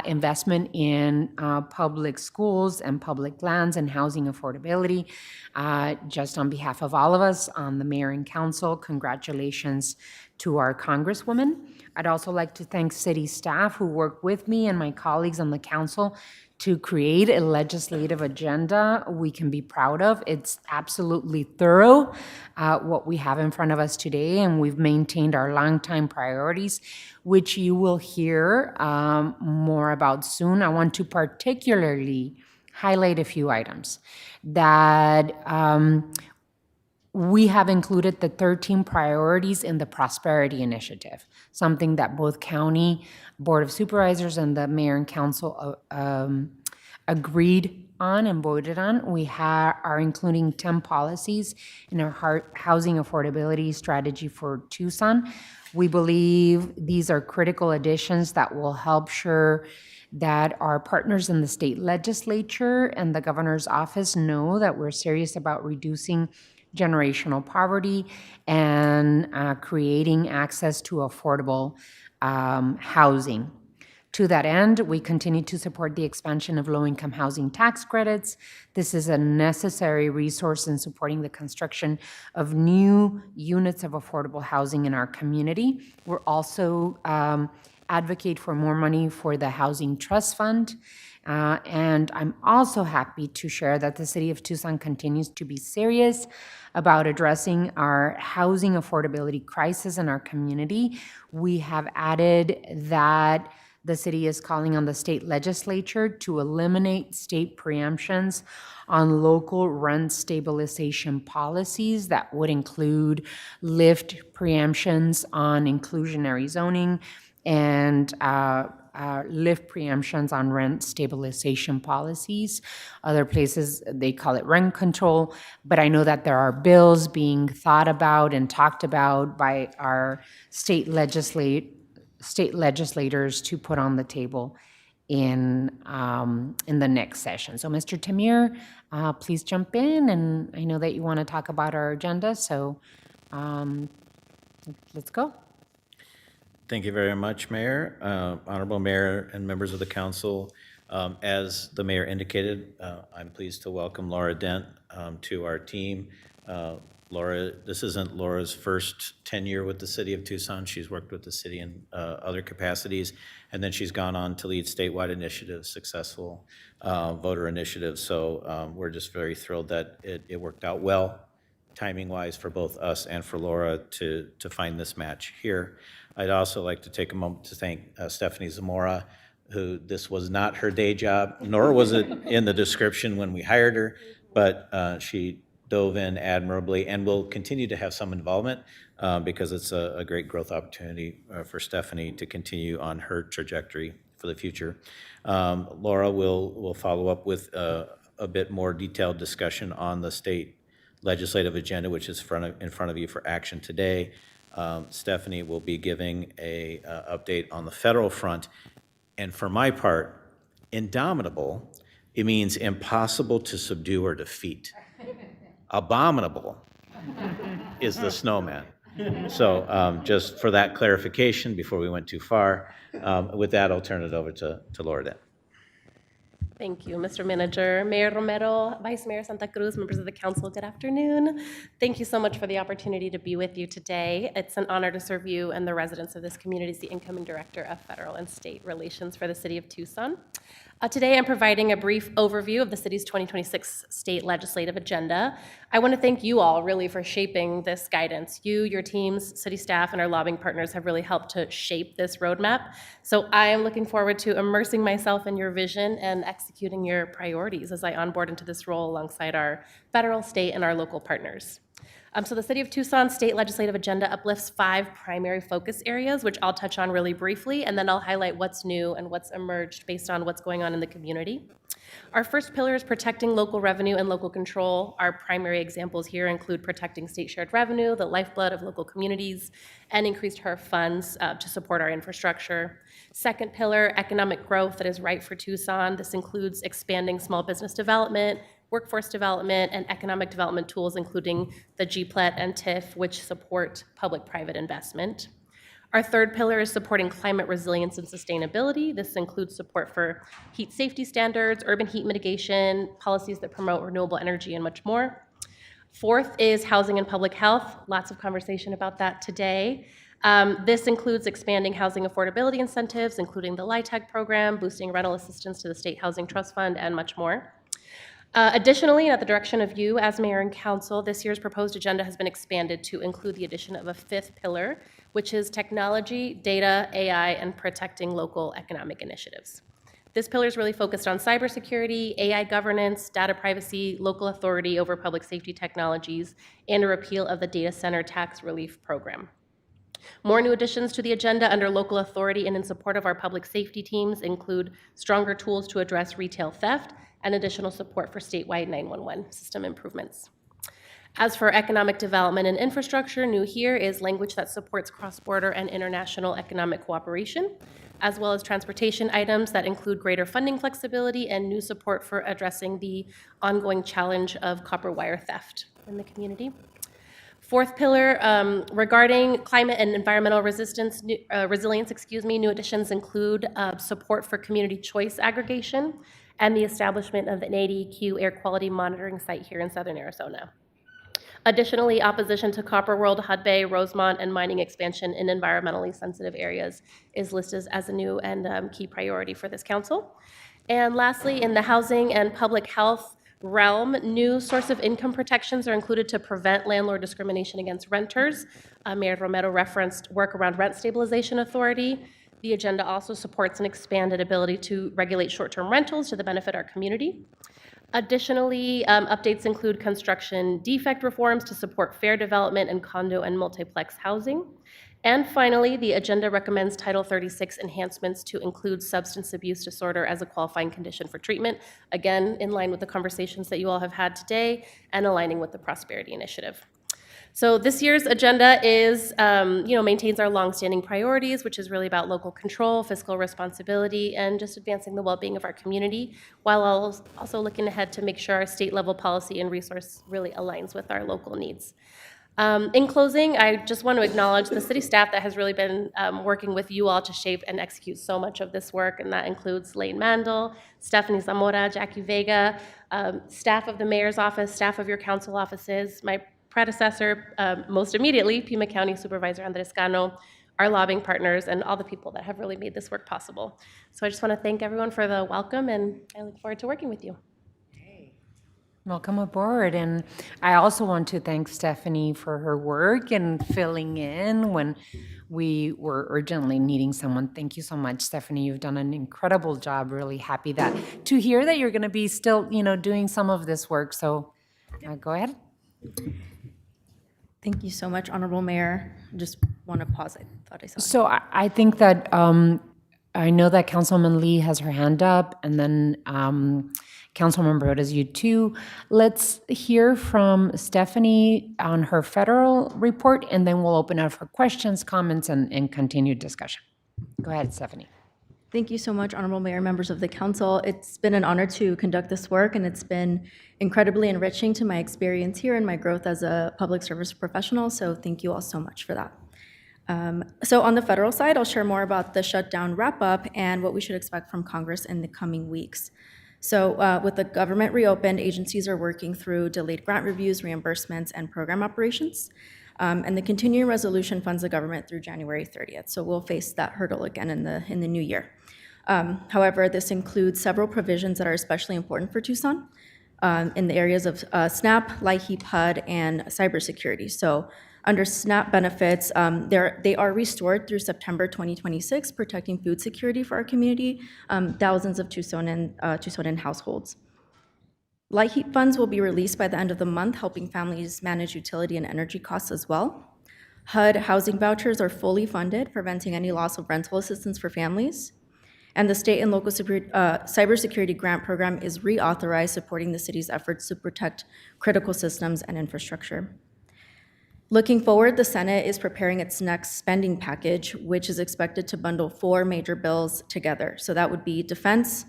investment in public schools and public lands and housing affordability. Just on behalf of all of us, on the mayor and council, congratulations to our Congresswoman. I'd also like to thank city staff who worked with me and my colleagues on the council to create a legislative agenda we can be proud of. It's absolutely thorough, what we have in front of us today, and we've maintained our longtime priorities, which you will hear more about soon. I want to particularly highlight a few items that we have included the 13 priorities in the Prosperity Initiative, something that both County Board of Supervisors and the Mayor and Council agreed on and voted on. We are including 10 policies in our housing affordability strategy for Tucson. We believe these are critical additions that will help sure that our partners in the state legislature and the governor's office know that we're serious about reducing generational poverty and creating access to affordable housing. To that end, we continue to support the expansion of low-income housing tax credits. This is a necessary resource in supporting the construction of new units of affordable housing in our community. We're also advocate for more money for the Housing Trust Fund. And I'm also happy to share that the City of Tucson continues to be serious about addressing our housing affordability crisis in our community. We have added that the city is calling on the state legislature to eliminate state preemptions on local rent stabilization policies that would include lift preemptions on inclusionary zoning and lift preemptions on rent stabilization policies. Other places, they call it rent control, but I know that there are bills being thought about and talked about by our state legislators to put on the table in the next session. So Mr. Tamir, please jump in, and I know that you want to talk about our agenda, so let's go. Thank you very much, Mayor. Honorable Mayor and members of the council, as the mayor indicated, I'm pleased to welcome Laura Dent to our team. Laura, this isn't Laura's first tenure with the city of Tucson. She's worked with the city in other capacities, and then she's gone on to lead statewide initiatives, successful voter initiatives. So we're just very thrilled that it worked out well, timing-wise, for both us and for Laura to find this match here. I'd also like to take a moment to thank Stephanie Zamora, who this was not her day job, nor was it in the description when we hired her, but she dove in admirably and will continue to have some involvement because it's a great growth opportunity for Stephanie to continue on her trajectory for the future. Laura will follow up with a bit more detailed discussion on the state legislative agenda, which is in front of you for action today. Stephanie will be giving a update on the federal front. And for my part, indomitable, it means impossible to subdue or defeat. Abominable is the snowman. So just for that clarification before we went too far, with that, I'll turn it over to Laura Dent. Thank you, Mr. Manager. Mayor Romero, Vice Mayor Santa Cruz, members of the council, good afternoon. Thank you so much for the opportunity to be with you today. It's an honor to serve you and the residents of this community as the incoming Director of Federal and State Relations for the City of Tucson. Today, I'm providing a brief overview of the city's 2026 state legislative agenda. I want to thank you all really for shaping this guidance. You, your teams, city staff, and our lobbying partners have really helped to shape this roadmap. So I am looking forward to immersing myself in your vision and executing your priorities as I onboard into this role alongside our federal, state, and our local partners. So the City of Tucson State Legislative Agenda uplifts 5 primary focus areas, which I'll touch on really briefly, and then I'll highlight what's new and what's emerged based on what's going on in the community. Our first pillar is protecting local revenue and local control. Our primary examples here include protecting state shared revenue, the lifeblood of local communities, and increased HERF funds to support our infrastructure. Second pillar, economic growth that is right for Tucson. This includes expanding small business development, workforce development, and economic development tools, including the GPLET and TIF, which support public-private investment. Our third pillar is supporting climate resilience and sustainability. This includes support for heat safety standards, urban heat mitigation, policies that promote renewable energy, and much more. Fourth is housing and public health. Lots of conversation about that today. This includes expanding housing affordability incentives, including the LIHTC program, boosting rental assistance to the State Housing Trust Fund, and much more. Additionally, at the direction of you as mayor and council, this year's proposed agenda has been expanded to include the addition of a 5th pillar, which is technology, data, AI, and protecting local economic initiatives. This pillar is really focused on cybersecurity, AI governance, data privacy, local authority over public safety technologies, and a repeal of the data center tax relief program. More new additions to the agenda under local authority and in support of our public safety teams include stronger tools to address retail theft and additional support for statewide 911 system improvements. As for economic development and infrastructure, new here is language that supports cross-border and international economic cooperation, as well as transportation items that include greater funding flexibility and new support for addressing the ongoing challenge of copper wire theft in the community. Fourth pillar, regarding climate and environmental resilience, new additions include support for community choice aggregation and the establishment of an ADQ air quality monitoring site here in Southern Arizona. Additionally, opposition to Copper World, Hudbay, Rosemont, and mining expansion in environmentally sensitive areas is listed as a new and key priority for this council. And lastly, in the housing and public health realm, new source of income protections are included to prevent landlord discrimination against renters. Mayor Romero referenced work around rent stabilization authority. The agenda also supports an expanded ability to regulate short-term rentals to the benefit of our community. Additionally, updates include construction defect reforms to support fair development and condo and multiplex housing. And finally, the agenda recommends Title 36 enhancements to include substance abuse disorder as a qualifying condition for treatment, again, in line with the conversations that you all have had today and aligning with the Prosperity Initiative. So this year's agenda is, maintains our longstanding priorities, which is really about local control, fiscal responsibility, and just advancing the well-being of our community, while also looking ahead to make sure our state-level policy and resource really aligns with our local needs. In closing, I just want to acknowledge the city staff that has really been working with you all to shape and execute so much of this work, and that includes Lane Mandel, Stephanie Zamora, Jackie Vega, staff of the mayor's office, staff of your council offices, my predecessor, most immediately, Pima County Supervisor Andres Cano, our lobbying partners, and all the people that have really made this work possible. So I just want to thank everyone for the welcome, and I look forward to working with you. Welcome aboard. And I also want to thank Stephanie for her work and filling in when we were urgently needing someone. Thank you so much, Stephanie. You've done an incredible job. Really happy to hear that you're going to be still, doing some of this work. So go ahead. Thank you so much, Honorable Mayor. Just want to pause. I thought I saw it. So I think that I know that Councilwoman Lee has her hand up, and then Councilmember Rodas, you too. Let's hear from Stephanie on her federal report, and then we'll open up for questions, comments, and continued discussion. Go ahead, Stephanie. Thank you so much, Honorable Mayor, members of the council. It's been an honor to conduct this work, and it's been incredibly enriching to my experience here and my growth as a public service professional, so thank you all so much for that. So on the federal side, I'll share more about the shutdown wrap-up and what we should expect from Congress in the coming weeks. So with the government reopened, agencies are working through delayed grant reviews, reimbursements, and program operations. And the continuing resolution funds the government through January 30th. So we'll face that hurdle again in the new year. However, this includes several provisions that are especially important for Tucson in the areas of SNAP, LIHEAP, HUD, and cybersecurity. So under SNAP benefits, they are restored through September 2026, protecting food security for our community, thousands of Tucsonan households. Light heat funds will be released by the end of the month, helping families manage utility and energy costs as well. HUD housing vouchers are fully funded, preventing any loss of rental assistance for families. And the state and local cybersecurity grant program is reauthorized, supporting the city's efforts to protect critical systems and infrastructure. Looking forward, the Senate is preparing its next spending package, which is expected to bundle 4 major bills together. So that would be defense,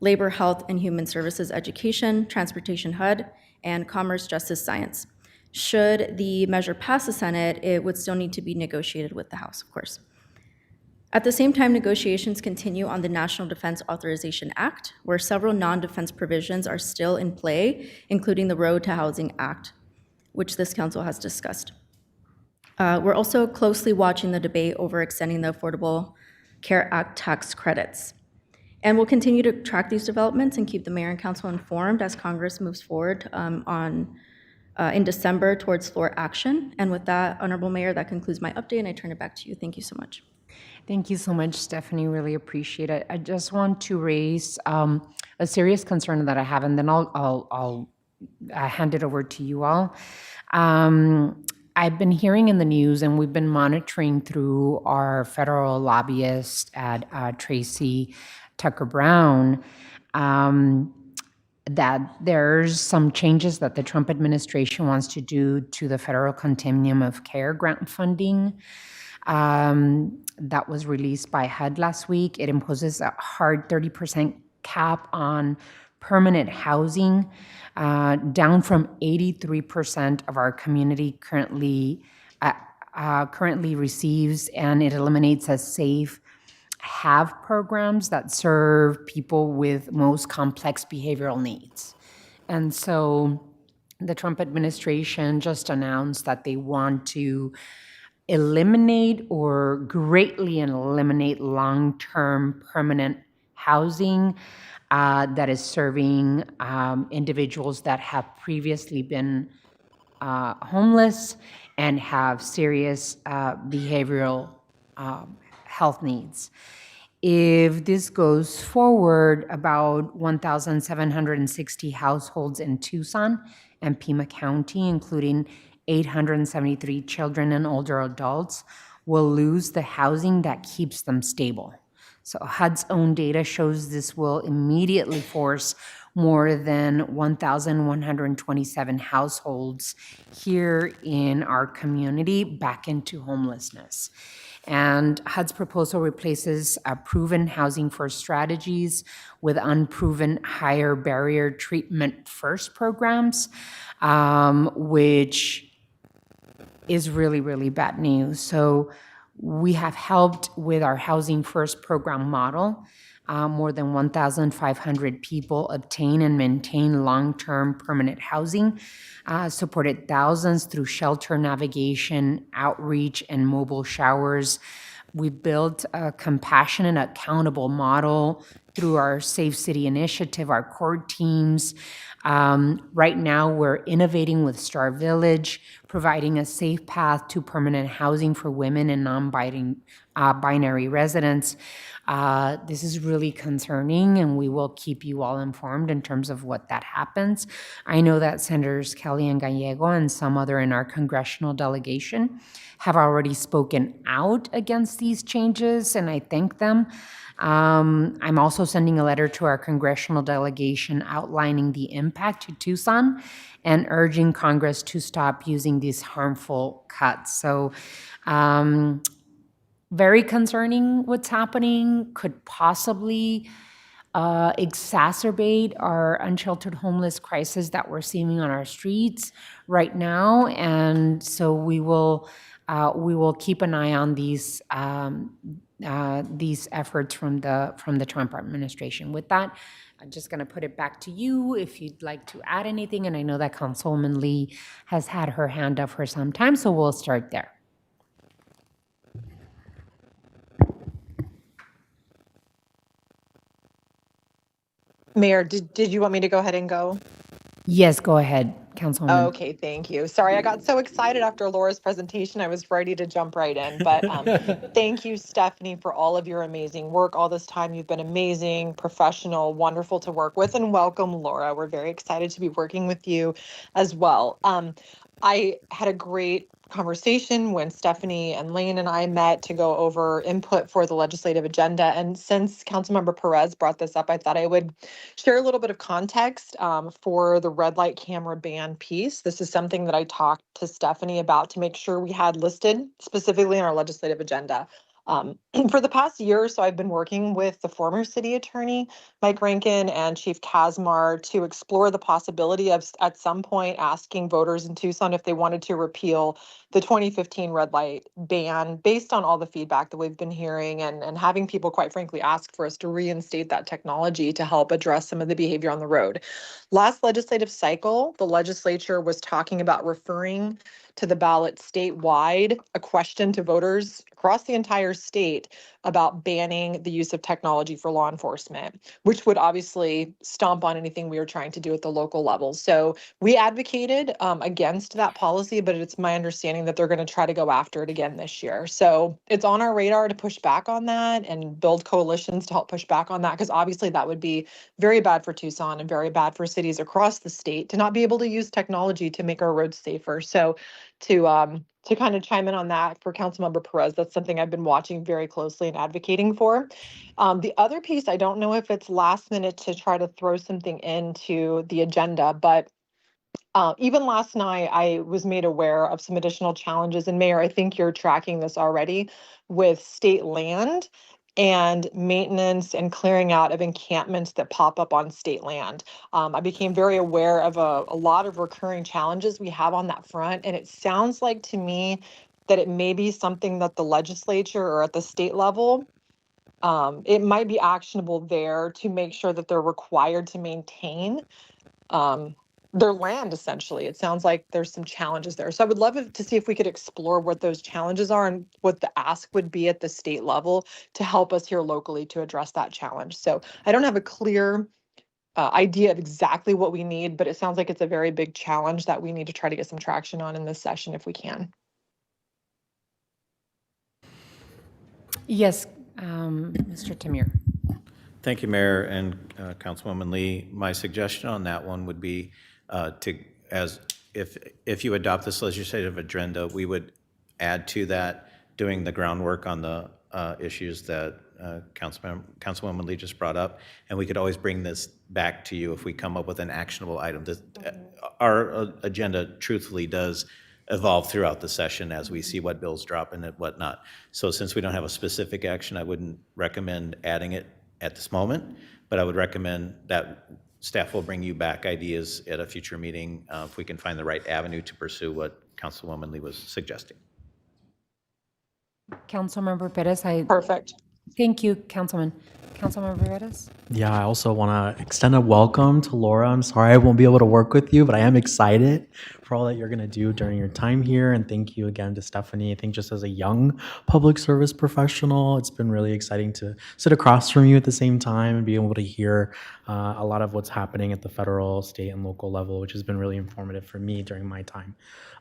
labor, health, and human services, education, transportation HUD, and commerce, justice, science. Should the measure pass the Senate, it would still need to be negotiated with the House, of course. At the same time, negotiations continue on the National Defense Authorization Act, where several non-defense provisions are still in play, including the Road to Housing Act, which this council has discussed. We're also closely watching the debate over extending the Affordable Care Act tax credits. And we'll continue to track these developments and keep the mayor and council informed as Congress moves forward in December towards floor action. And with that, Honorable Mayor, that concludes my update, and I turn it back to you. Thank you so much. Thank you so much, Stephanie. Really appreciate it. I just want to raise a serious concern that I have, and then I'll hand it over to you all. I've been hearing in the news, and we've been monitoring through our federal lobbyist at Tracy Tucker Brown, that there's some changes that the Trump administration wants to do to the federal continuum of care grant funding. That was released by HUD last week. It imposes a hard 30% cap on permanent housing, down from 83% of our community currently receives, and it eliminates a safe have programs that serve people with most complex behavioral needs. And so the Trump administration just announced that they want to eliminate or greatly eliminate long-term permanent housing that is serving individuals that have previously been homeless and have serious behavioral health needs. If this goes forward, about 1,760 households in Tucson and Pima County, including 873 children and older adults, will lose the housing that keeps them stable. So HUD's own data shows this will immediately force more than 1,127 households here in our community back into homelessness. And HUD's proposal replaces proven housing first strategies with unproven higher barrier treatment first programs, which is really, really bad news. So we have helped with our Housing First program model. More than 1,500 people obtain and maintain long-term permanent housing, supported thousands through shelter navigation, outreach, and mobile showers. We built a compassionate, accountable model through our Safe City initiative, our core teams. Right now, we're innovating with Star Village, providing a safe path to permanent housing for women and non-binary residents. This is really concerning, and we will keep you all informed in terms of what that happens. I know that Senators Kelly and Gallego and some other in our congressional delegation have already spoken out against these changes, and I thank them. I'm also sending a letter to our congressional delegation outlining the impact to Tucson and urging Congress to stop using these harmful cuts. So, very concerning what's happening, could possibly exacerbate our unsheltered homeless crisis that we're seeing on our streets right now. And so we will keep an eye on these efforts from the Trump administration. With that, I'm just going to put it back to you if you'd like to add anything. And I know that Councilwoman Lee has had her hand up for some time, so we'll start there. Mayor, did you want me to go ahead and go? Yes, go ahead, Councilwoman. Okay, thank you. Sorry, I got so excited after Laura's presentation. I was ready to jump right in. But thank you, Stephanie, for all of your amazing work all this time. You've been amazing, professional, wonderful to work with, and welcome, Laura. We're very excited to be working with you as well. I had a great conversation when Stephanie and Lane and I met to go over input for the legislative agenda. And since Councilmember Perez brought this up, I thought I would share a little bit of context for the red light camera ban piece. This is something that I talked to Stephanie about to make sure we had listed specifically in our legislative agenda. For the past year or so, I've been working with the former city attorney, Mike Rankin, and Chief Kazmar to explore the possibility of at some point asking voters in Tucson if they wanted to repeal the 2015 red light ban based on all the feedback that we've been hearing and having people, quite frankly, ask for us to reinstate that technology to help address some of the behavior on the road. Last legislative cycle, the legislature was talking about referring to the ballot statewide a question to voters across the entire state about banning the use of technology for law enforcement, which would obviously stomp on anything we were trying to do at the local level. So we advocated against that policy, but it's my understanding that they're going to try to go after it again this year. So it's on our radar to push back on that and build coalitions to help push back on that, because obviously that would be very bad for Tucson and very bad for cities across the state to not be able to use technology to make our roads safer. So to kind of chime in on that for Councilmember Perez, that's something I've been watching very closely and advocating for. The other piece, I don't know if it's last minute to try to throw something into the agenda, but even last night, I was made aware of some additional challenges. And Mayor, I think you're tracking this already with state land and maintenance and clearing out of encampments that pop up on state land. I became very aware of a lot of recurring challenges we have on that front. And it sounds like to me that it may be something that the legislature or at the state level, it might be actionable there to make sure that they're required to maintain their land, essentially. It sounds like there's some challenges there. So I would love to see if we could explore what those challenges are and what the ask would be at the state level to help us here locally to address that challenge. So I don't have a clear idea of exactly what we need, but it sounds like it's a very big challenge that we need to try to get some traction on in this session if we can. Yes, Mr. Tamir. Thank you, Mayor and Councilwoman Lee. My suggestion on that one would be if you adopt this legislative agenda, we would add to that doing the groundwork on the issues that Councilwoman Lee just brought up, and we could always bring this back to you if we come up with an actionable item. Our agenda truthfully does evolve throughout the session as we see what bills drop and whatnot. So since we don't have a specific action, I wouldn't recommend adding it at this moment, but I would recommend that staff will bring you back ideas at a future meeting if we can find the right avenue to pursue what Councilwoman Lee was suggesting. Councilmember Perez, Perfect. Thank you, Councilmember Perez. Yeah, I also want to extend a welcome to Laura. I'm sorry I won't be able to work with you, but I am excited for all that you're going to do during your time here. And thank you again to Stephanie. I think just as a young public service professional, it's been really exciting to sit across from you at the same time and be able to hear a lot of what's happening at the federal, state, and local level, which has been really informative for me during my time.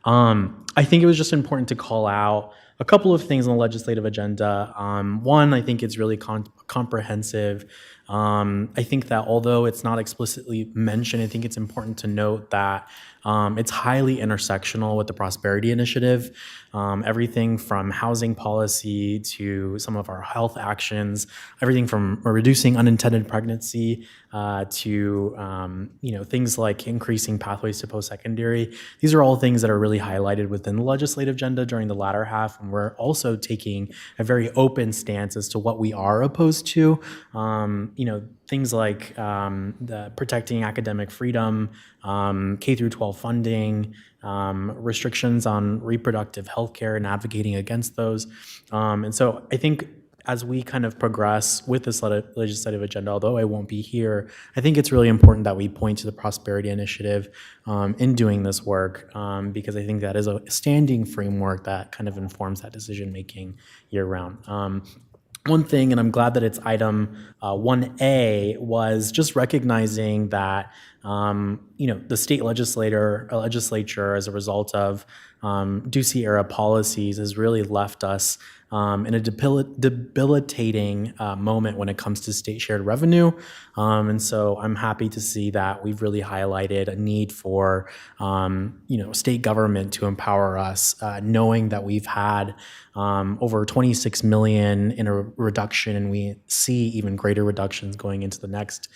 I think it was just important to call out a couple of things on the legislative agenda. One, I think it's really comprehensive. I think that although it's not explicitly mentioned, I think it's important to note that it's highly intersectional with the Prosperity Initiative. Everything from housing policy to some of our health actions, everything from reducing unintended pregnancy to things like increasing pathways to post-secondary. These are all things that are really highlighted within the legislative agenda during the latter half, and we're also taking a very open stance as to what we are opposed to. Things like the protecting academic freedom, K through 12 funding, restrictions on reproductive health care and advocating against those. And so I think as we kind of progress with this legislative agenda, although I won't be here, I think it's really important that we point to the Prosperity Initiative in doing this work, because I think that is a standing framework that kind of informs that decision-making year-round. one thing, and I'm glad that it's item 1A, was just recognizing that, the state legislature, as a result of Ducey era policies, has really left us in a debilitating moment when it comes to state shared revenue. And so I'm happy to see that we've really highlighted a need for, state government to empower us, knowing that we've had over 26 million in a reduction, and we see even greater reductions going into the next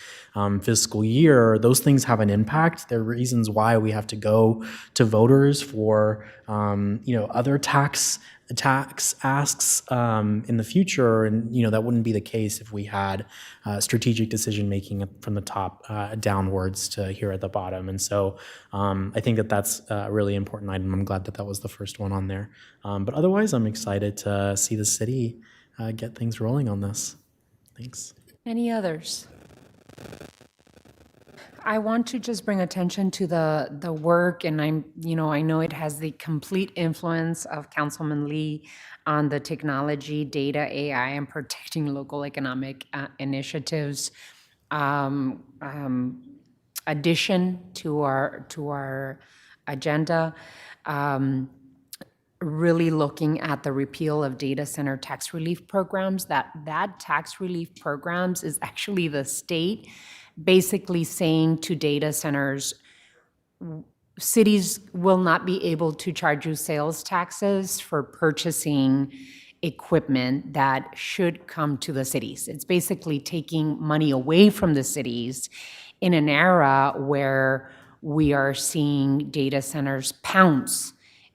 fiscal year. Those things have an impact. There are reasons why we have to go to voters for, other tax asks in the future, and that wouldn't be the case if we had strategic decision making from the top downwards to here at the bottom. And so I think that that's a really important item. I'm glad that that was the first one on there. But otherwise, I'm excited to see the city get things rolling on this. Thanks. Any others? I want to just bring attention to the work, and I know it has the complete influence of Councilman Lee on the technology, data, AI, and protecting local economic initiatives. Addition to our agenda. Really looking at the repeal of data center tax relief programs. That tax relief programs is actually the state basically saying to data centers, cities will not be able to charge you sales taxes for purchasing equipment that should come to the cities. It's basically taking money away from the cities in an era where we are seeing data centers pounce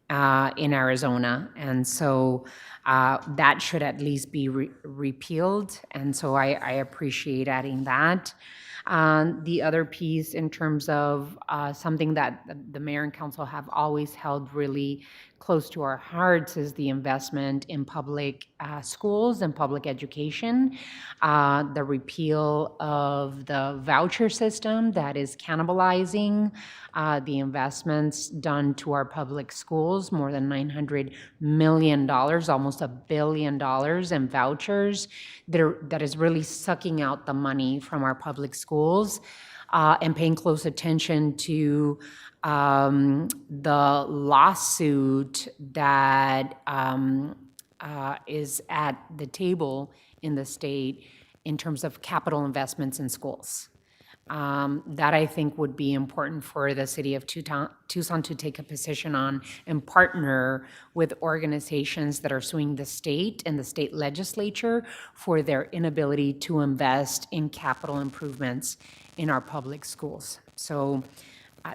in Arizona. And so that should at least be repealed. And so I appreciate adding that. The other piece in terms of something that the mayor and council have always held really close to our hearts is the investment in public schools and public education. The repeal of the voucher system that is cannibalizing the investments done to our public schools, more than $900 million, almost $1 billion in vouchers that is really sucking out the money from our public schools, and paying close attention to the lawsuit that is at the table in the state in terms of capital investments in schools. That I think would be important for the city of Tucson to take a position on and partner with organizations that are suing the state and the state legislature for their inability to invest in capital improvements in our public schools. So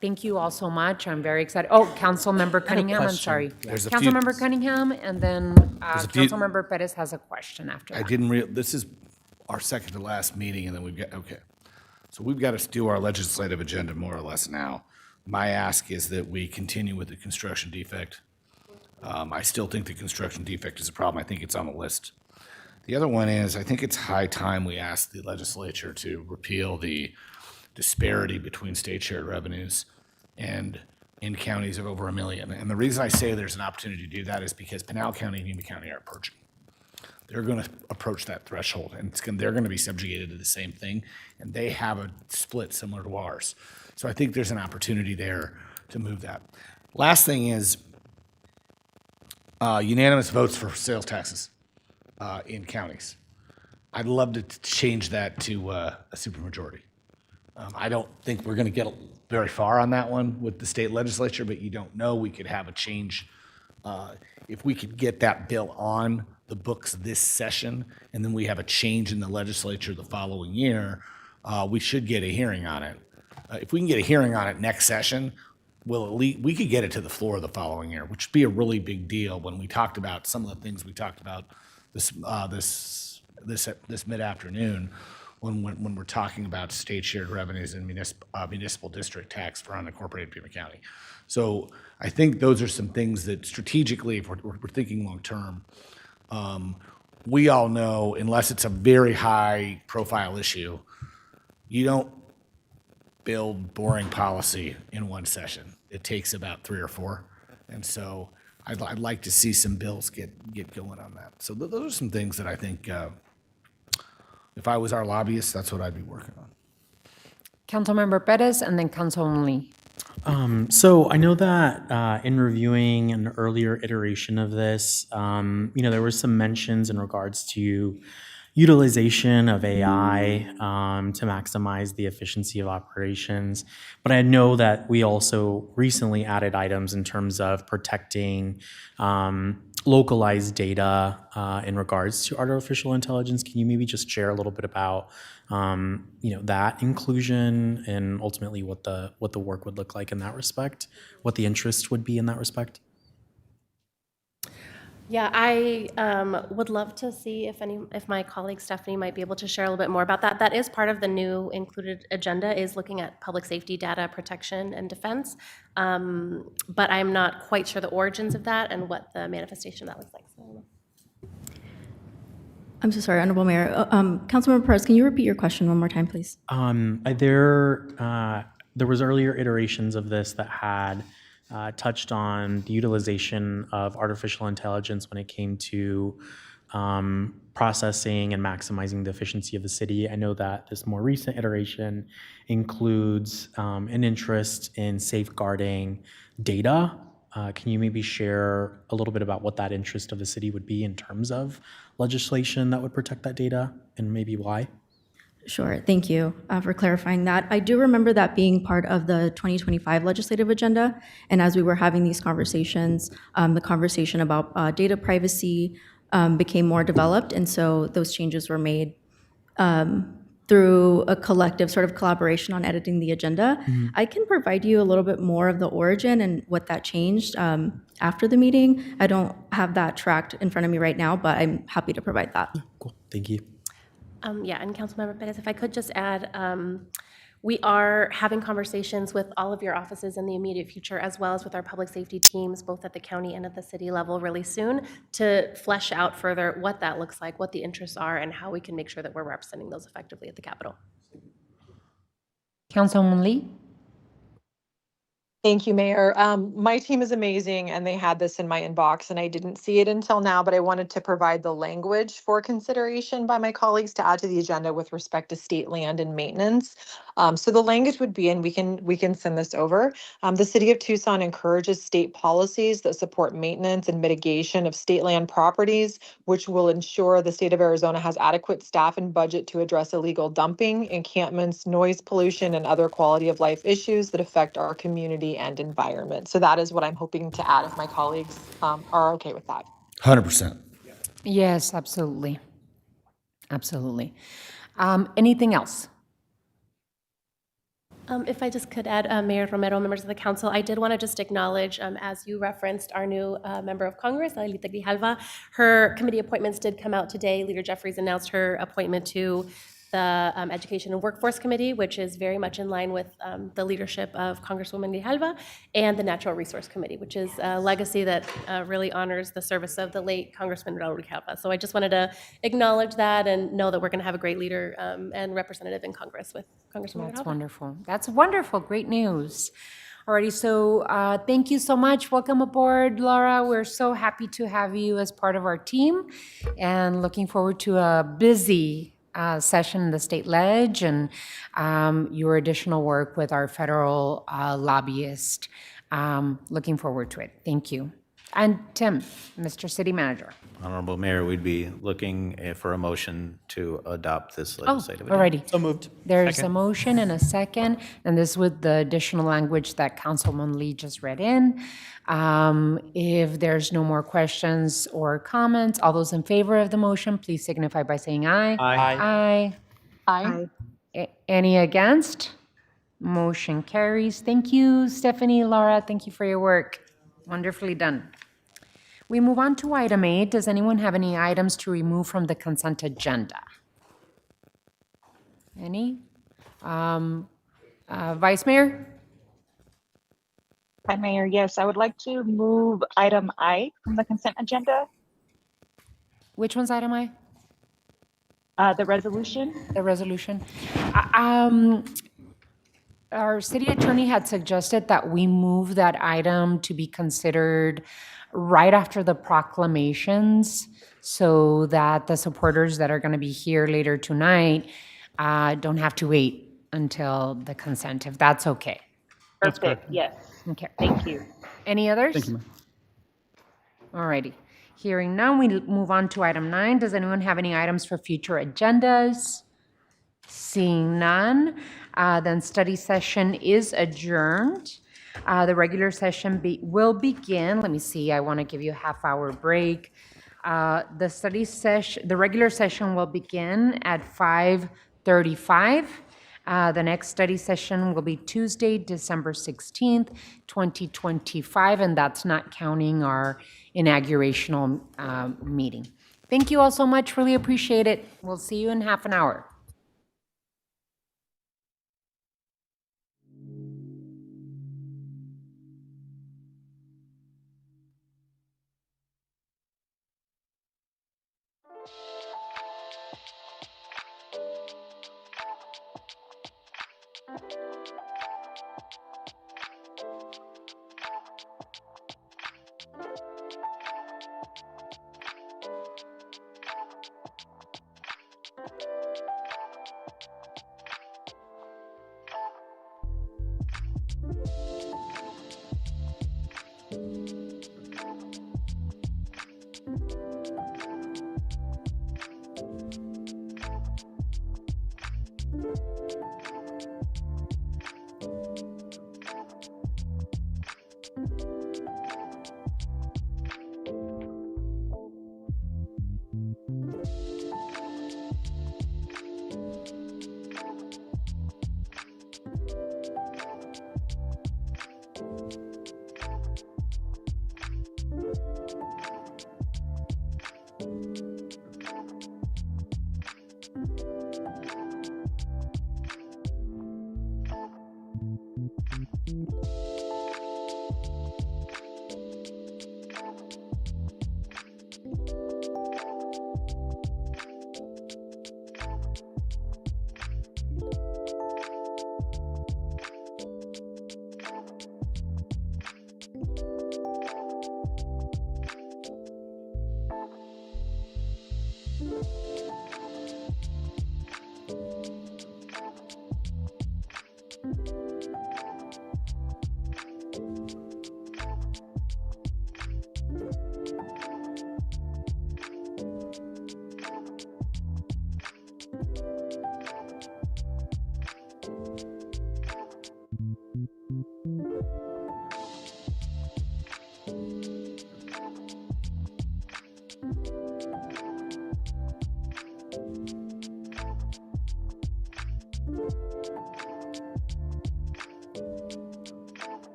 thank you all so much. I'm very excited. Oh, Councilmember Cunningham, I'm sorry. Councilmember Cunningham, and then Councilmember Perez has a question after that. This is our second to last meeting, and then we've got, okay. So we've got to do our legislative agenda more or less now. My ask is that we continue with the construction defect. I still think the construction defect is a problem. I think it's on the list. The other one is, I think it's high time we ask the legislature to repeal the disparity between state shared revenues and in counties of over 1 million. And the reason I say there's an opportunity to do that is because Pinal County and Yuma County are approaching. They're going to approach that threshold, and they're going to be subjugated to the same thing, and they have a split similar to ours. So I think there's an opportunity there to move that. Last thing is unanimous votes for sales taxes in counties. I'd love to change that to a supermajority. I don't think we're going to get very far on that one with the state legislature, but you don't know. We could have a change. If we could get that bill on the books this session, and then we have a change in the legislature the following year, we should get a hearing on it. If we can get a hearing on it next session, we could get it to the floor the following year, which would be a really big deal. When we talked about some of the things we talked about this mid-afternoon, when we're talking about state shared revenues and municipal district tax for unincorporated Pima County. So I think those are some things that strategically, if we're thinking long-term, we all know, unless it's a very high profile issue, you don't build boring policy in one session. It takes about 3 or 4. And so I'd like to see some bills get going on that. So those are some things that I think, if I was our lobbyist, that's what I'd be working on. Councilmember Perez and then Councilwoman Lee. So I know that in reviewing an earlier iteration of this, there were some mentions in regards to utilization of AI to maximize the efficiency of operations. But I know that we also recently added items in terms of protecting localized data in regards to artificial intelligence. Can you maybe just share a little bit about that inclusion and ultimately what the work would look like in that respect, what the interest would be in that respect? Yeah, I would love to see if my colleague Stephanie might be able to share a little bit more about that. That is part of the new included agenda, is looking at public safety data protection and defense. But I'm not quite sure the origins of that and what the manifestation of that looks like. So. I'm so sorry, Honorable Mayor. Councilmember Perez, can you repeat your question one more time, please? There was earlier iterations of this that had touched on the utilization of artificial intelligence when it came to processing and maximizing the efficiency of the city. I know that this more recent iteration includes an interest in safeguarding data. Can you maybe share a little bit about what that interest of the city would be in terms of legislation that would protect that data and maybe why? Sure, thank you for clarifying that. I do remember that being part of the 2025 legislative agenda, and as we were having these conversations, the conversation about data privacy became more developed, and so those changes were made through a collective sort of collaboration on editing the agenda. I can provide you a little bit more of the origin and what that changed after the meeting. I don't have that tracked in front of me right now, but I'm happy to provide that. Cool, thank you. Yeah, and Councilmember Perez, if I could just add, we are having conversations with all of your offices in the immediate future, as well as with our public safety teams, both at the county and at the city level really soon, to flesh out further what that looks like, what the interests are, and how we can make sure that we're representing those effectively at the Capitol. Councilwoman Lee. Thank you, Mayor. My team is amazing, and they had this in my inbox, and I didn't see it until now, but I wanted to provide the language for consideration by my colleagues to add to the agenda with respect to state land and maintenance. So the language would be, and we can send this over. The City of Tucson encourages state policies that support maintenance and mitigation of state land properties, which will ensure the state of Arizona has adequate staff and budget to address illegal dumping, encampments, noise pollution, and other quality of life issues that affect our community and environment. So that is what I'm hoping to add if my colleagues are okay with that. 100%. Yes, absolutely. Absolutely. Anything else? If I just could add, Mayor Romero, members of the council, I did want to just acknowledge, as you referenced, our new member of Congress, Adelita Grijalva. Her committee appointments did come out today. Leader Jeffries announced her appointment to the Education and Workforce Committee, which is very much in line with the leadership of Congresswoman Grijalva, and the Natural Resource Committee, which is a legacy that really honors the service of the late Congressman Raul Grijalva. So I just wanted to acknowledge that and know that we're going to have a great leader and representative in Congress with Congresswoman Grijalva. That's wonderful. That's wonderful. Great news. Alrighty, so thank you so much. Welcome aboard, Laura. We're so happy to have you as part of our team and looking forward to a busy session in the state ledge and your additional work with our federal lobbyist. Looking forward to it. Thank you. And Tim, Mr. City Manager. Honorable Mayor, we'd be looking for a motion to adopt this legislative. Alrighty. So moved. There's Second. a motion and a second, and this with the additional language that Councilman Lee just read in. If there's no more questions or comments, all those in favor of the motion, please signify by saying aye. Aye. Aye. Any against? Motion carries. Thank you, Stephanie, Laura. Thank you for your work. Wonderfully done. We move on to item 8. Does anyone have any items to remove from the consent agenda? Any? Vice Mayor? Hi, Mayor. Yes, I would like to move item I from the consent agenda. Which one's item I? The resolution. The resolution. Our city attorney had suggested that we move that item to be considered right after the proclamations so that the supporters that are going to be here later tonight don't have to wait until the consent, if that's okay. That's Perfect, correct. yes. Okay. Thank you. Any others? Thank you, Mayor. All righty. Hearing none, we move on to item 9. Does anyone have any items for future agendas? Seeing none, then study session is adjourned. The regular session will begin. Let me see, I want to give you a half-hour break. The regular session will begin at 5:35. The next study session will be Tuesday, December 16th, 2025, and that's not counting our inaugurational meeting. Thank you all so much. Really appreciate it. We'll see you in half an hour.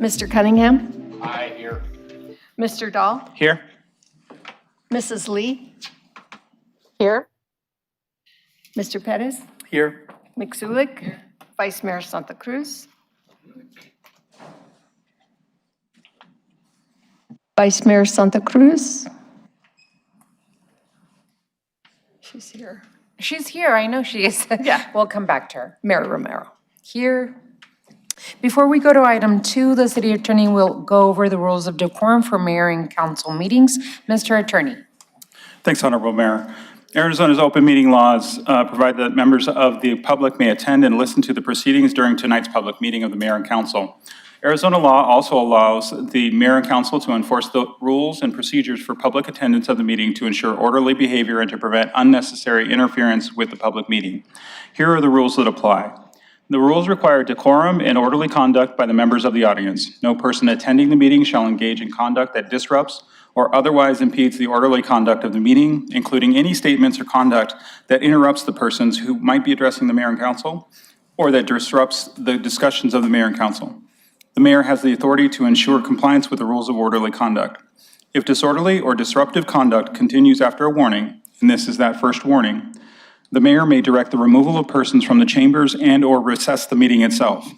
Mr. Cunningham? Aye, here. Mr. Dahl? Here. Mrs. Lee? Here. Mr. Pettis? Here. McSulik? Vice Mayor Santa Cruz? Vice Mayor Santa Cruz? She's here. She's here, I know she is. Yeah. We'll come back to her. Mayor Romero. Here. Before we go to item 2, the city attorney will go over the rules of decorum for mayor and council meetings. Mr. Attorney. Thanks, Honorable Mayor. Arizona's open meeting laws provide that members of the public may attend and listen to the proceedings during tonight's public meeting of the mayor and council. Arizona law also allows the mayor and council to enforce the rules and procedures for public attendance of the meeting to ensure orderly behavior and to prevent unnecessary interference with the public meeting. Here are the rules that apply. The rules require decorum and orderly conduct by the members of the audience. No person attending the meeting shall engage in conduct that disrupts or otherwise impedes the orderly conduct of the meeting, including any statements or conduct that interrupts the persons who might be addressing the mayor and council or that disrupts the discussions of the mayor and council. The mayor has the authority to ensure compliance with the rules of orderly conduct. If disorderly or disruptive conduct continues after a warning, and this is that first warning, the mayor may direct the removal of persons from the chambers and/or recess the meeting itself.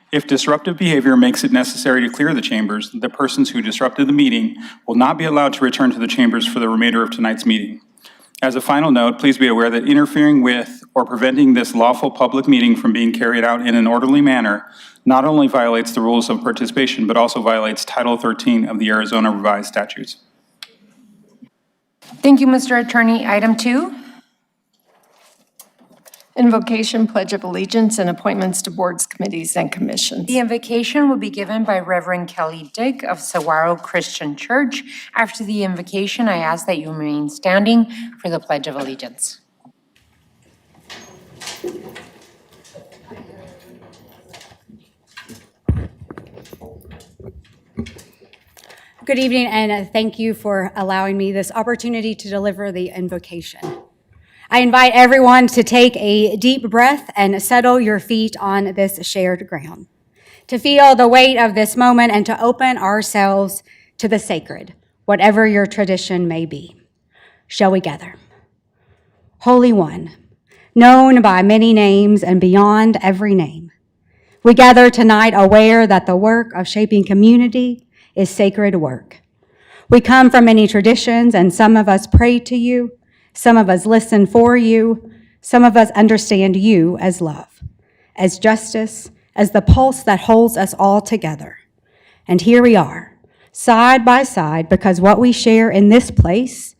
If disruptive behavior makes it necessary to clear the chambers, the persons who disrupted the meeting will not be allowed to return to the chambers for the remainder of tonight's meeting. As a final note, please be aware that interfering with or preventing this lawful public meeting from being carried out in an orderly manner not only violates the rules of participation, but also violates Title 13 of the Arizona Revised Statutes. Thank you, Mr. Attorney. Item 2. Invocation, Pledge of Allegiance, and appointments to boards, committees, and commissions. The invocation will be given by Reverend Kelly Dick of Saguaro Christian Church. After the invocation, I ask that you remain standing for the Pledge of Allegiance. Good evening, and thank you for allowing me this opportunity to deliver the invocation. I invite everyone to take a deep breath and settle your feet on this shared ground, to feel the weight of this moment and to open ourselves to the sacred, whatever your tradition may be. Shall we gather? Holy One, known by many names and beyond every name, we gather tonight aware that the work of shaping community is sacred work. We come from many traditions, and some of us pray to you, some of us listen for you, some of us understand you as love, as justice, as the pulse that holds us all together. And here we are, side by side, because what we share in this place,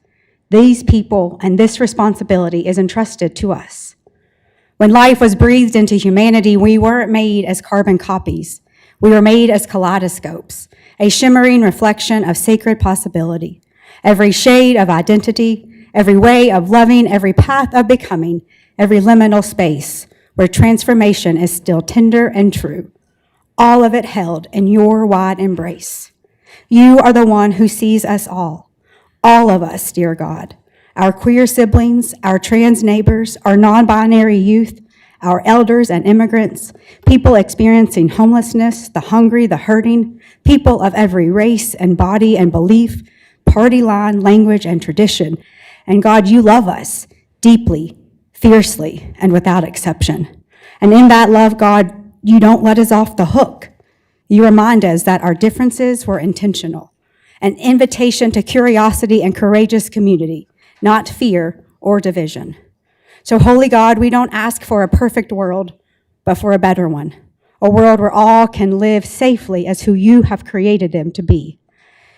these people, and this responsibility is entrusted to us. When life was breathed into humanity, we weren't made as carbon copies. We were made as kaleidoscopes, a shimmering reflection of sacred possibility. Every shade of identity, every way of loving, every path of becoming, every liminal space where transformation is still tender and true. All of it held in your wide embrace. You are the one who sees us all of us, dear God, our queer siblings, our trans neighbors, our non-binary youth, our elders and immigrants, people experiencing homelessness, the hungry, the hurting, people of every race and body and belief, party line, language, and tradition. And God, you love us deeply, fiercely, and without exception. And in that love, God, you don't let us off the hook. You remind us that our differences were intentional, an invitation to curiosity and courageous community, not fear or division. So, Holy God, we don't ask for a perfect world, but for a better one, a world where all can live safely as who you have created them to be.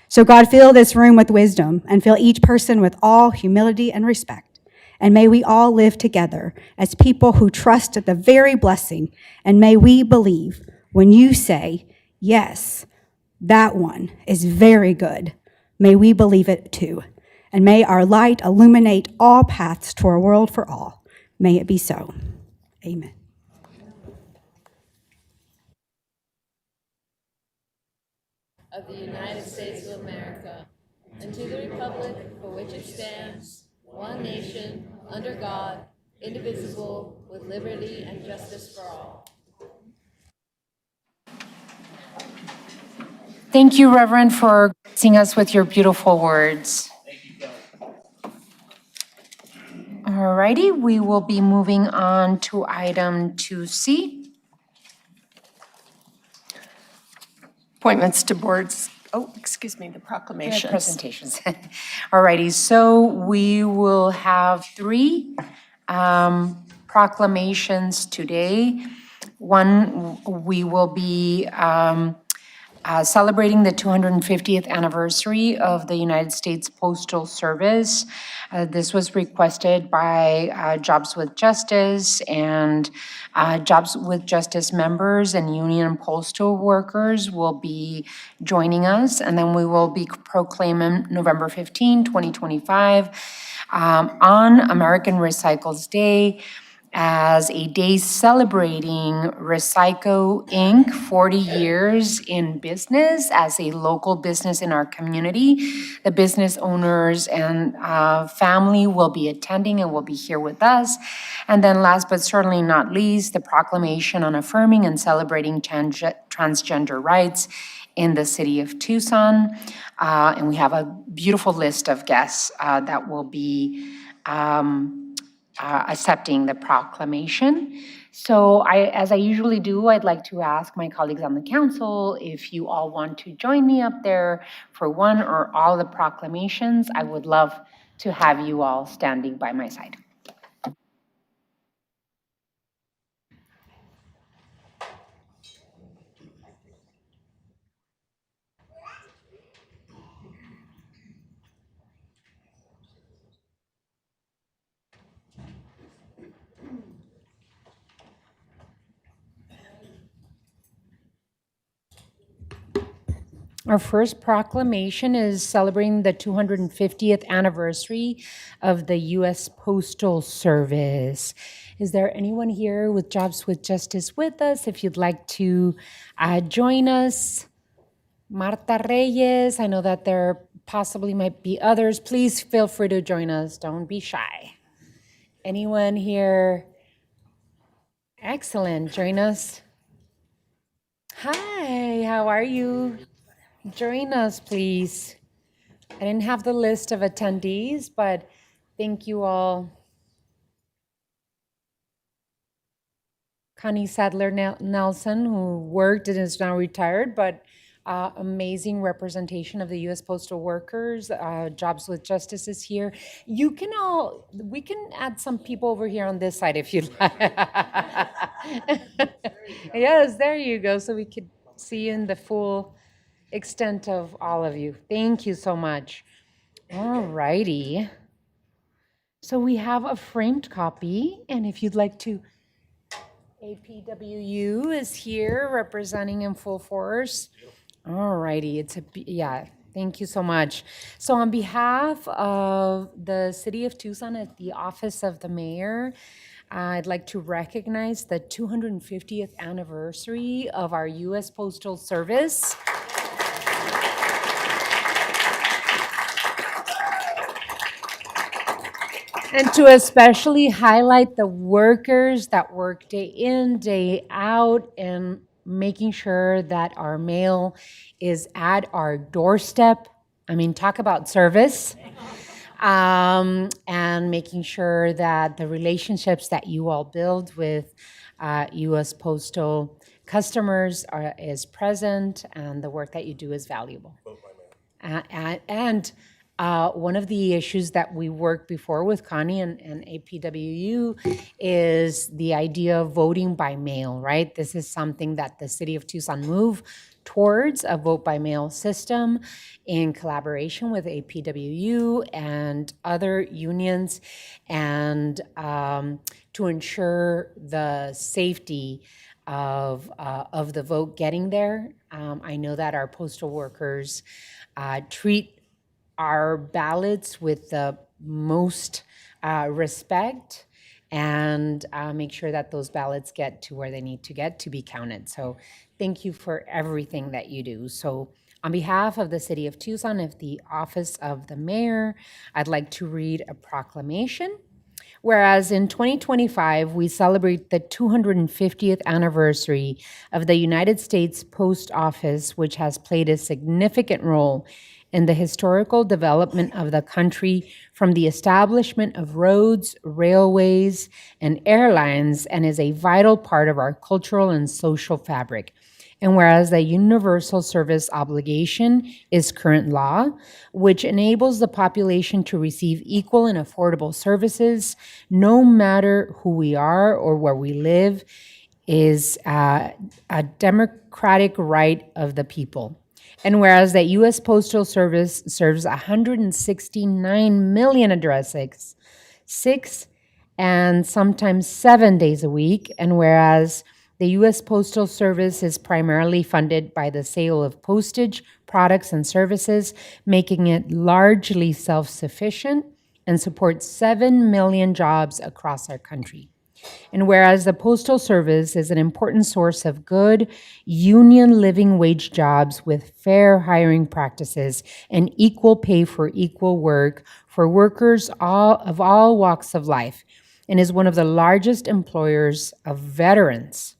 So God, fill this room with wisdom and fill each person with all humility and respect. And may we all live together as people who trust the very blessing. And may we believe when you say, yes, that one is very good. May we believe it too. And may our light illuminate all paths to a world for all. May it be so. Amen. Of the United States of America, and to the republic for which it stands, one nation, under God, indivisible, with liberty and justice for all. Thank you, Reverend, for gracing us with your beautiful words. All righty, we will be moving on to item 2C. Appointments to boards, the proclamations. Presentations. All righty, so we will have three proclamations today. One, we will be celebrating the 250th anniversary of the United States Postal Service. This was requested by Jobs with Justice and Jobs with Justice members and union postal workers will be joining us. And then we will be proclaiming November 15, 2025 on American Recycles Day as a day celebrating Recycle Inc. 40 years in business as a local business in our community. The business owners and family will be attending and will be here with us. And then last but certainly not least, the proclamation on affirming and celebrating transgender rights in the city of Tucson. And we have a beautiful list of guests that will be accepting the proclamation. So as I usually do, I'd like to ask my colleagues on the council if you all want to join me up there for one or all the proclamations. I would love to have you all standing by my side. Our first proclamation is celebrating the 250th anniversary of the U.S. Postal Service. Is there anyone here with Jobs with Justice with us? If you'd like to join us, Marta Reyes, I know that there possibly might be others. Please feel free to join us. Don't be shy. Anyone here? Excellent. Join us. Hi, how are you? Join us, please. I didn't have the list of attendees, but thank you all. Connie Sadler-Nelson, who worked and is now retired, but amazing representation of the U.S. Postal Workers. Jobs with Justice is here. We can add some people over here on this side if you'd like. Yes, there you go. So we could see you in the full extent of all of you. Thank you so much. All righty. So we have a framed copy, and if you'd like to, APWU is here representing in full force. All righty. Thank you so much. So on behalf of the City of Tucson at the Office of the Mayor, I'd like to recognize the 250th anniversary of our U.S. Postal Service. And to especially highlight the workers that work day in, day out, and making sure that our mail is at our doorstep. I mean, talk about service. And making sure that the relationships that you all build with U.S. Postal customers is present, and the work that you do is valuable. One of the issues that we worked before with Connie and APWU is the idea of voting by mail, right? This is something that the City of Tucson moved towards, a vote by mail system in collaboration with APWU and other unions, and to ensure the safety of the vote getting there. I know that our postal workers treat our ballots with the most respect, and make sure that those ballots get to where they need to get to be counted. So thank you for everything that you do. So on behalf of the City of Tucson, of the Office of the Mayor, I'd like to read a proclamation. Whereas in 2025, we celebrate the 250th anniversary of the United States Post Office, which has played a significant role in the historical development of the country from the establishment of roads, railways, and airlines, and is a vital part of our cultural and social fabric. And whereas the universal service obligation is current law, which enables the population to receive equal and affordable services, no matter who we are or where we live, is a democratic right of the people. And whereas the U.S. Postal Service serves 169 million addresses, 6 and sometimes 7 days a week, and whereas the U.S. Postal Service is primarily funded by the sale of postage, products, and services, making it largely self-sufficient and supports 7 million jobs across our country. And whereas the Postal Service is an important source of good union living wage jobs with fair hiring practices and equal pay for equal work for workers of all walks of life, and is one of the largest employers of veterans.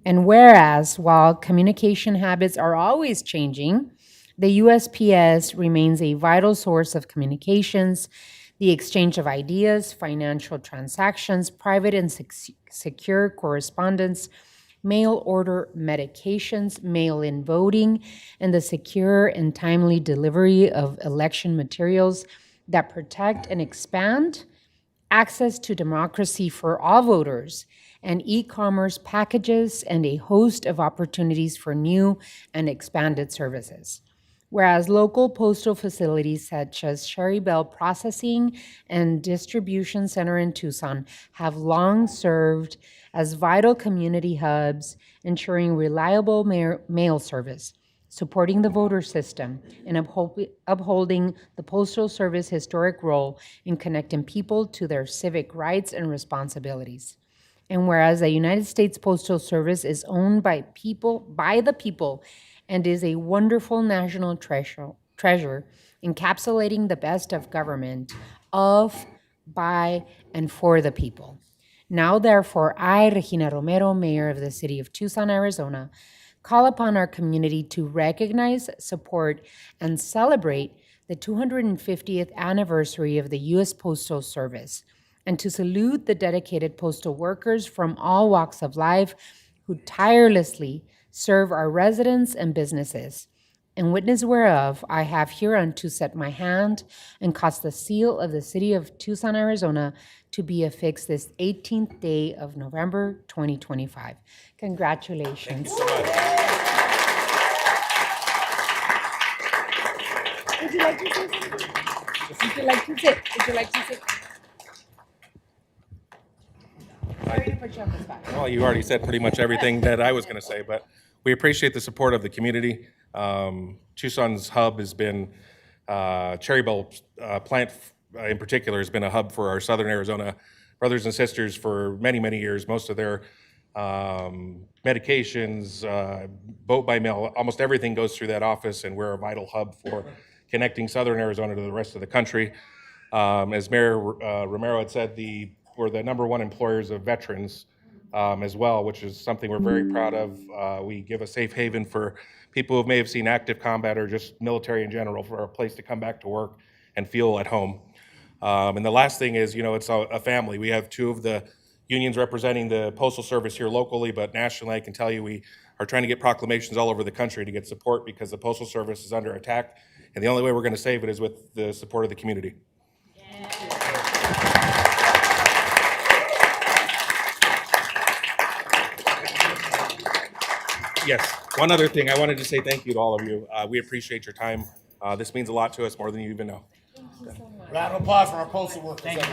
And whereas, while communication habits are always changing, the USPS remains a vital source of communications, the exchange of ideas, financial transactions, private and secure correspondence, mail order medications, mail-in voting, and the secure and timely delivery of election materials that protect and expand access to democracy for all voters, and e-commerce packages, and a host of opportunities for new and expanded services. Whereas local postal facilities such as Sherry Bell Processing and Distribution Center in Tucson have long served as vital community hubs, ensuring reliable mail service, supporting the voter system, and upholding the Postal Service historic role in connecting people to their civic rights and responsibilities. And whereas the United States Postal Service is owned by the people, and is a wonderful national treasure, encapsulating the best of government of, by, and for the people. Now, therefore, I, Regina Romero, Mayor of the City of Tucson, Arizona, call upon our community to recognize, support, and celebrate the 250th anniversary of the U.S. Postal Service, and to salute the dedicated postal workers from all walks of life who tirelessly serve our residents and businesses. In witness whereof, I have hereunto set my hand and caused the seal of the City of Tucson, Arizona, to be affixed this 18th day of November, 2025. Congratulations. Thank you so much. Would you like to say something? Would you like to sit? Would you like to sit? Sorry to put you on the spot. Well, you already said pretty much everything that I was going to say, but we appreciate the support of the community. Tucson's hub has been, Cherry Bell plant in particular has been a hub for our Southern Arizona brothers and sisters for many, many years. Most of their medications, boat by mail, almost everything goes through that office, and we're a vital hub for connecting Southern Arizona to the rest of the country. As Mayor Romero had said, we're the #1 employers of veterans as well, which is something we're very proud of. We give a safe haven for people who may have seen active combat or just military in general, for a place to come back to work and feel at home. And the last thing is, it's a family. We have 2 of the unions representing the Postal Service here locally, but nationally, I can tell you we are trying to get proclamations all over the country to get support, because the Postal Service is under attack, and the only way we're going to save it is with the support of the community. Yes, one other thing, I wanted to say thank you to all of you. We appreciate your time. This means a lot to us, more than you even know. Thank you so much. Round of applause for our postal workers. Thank you.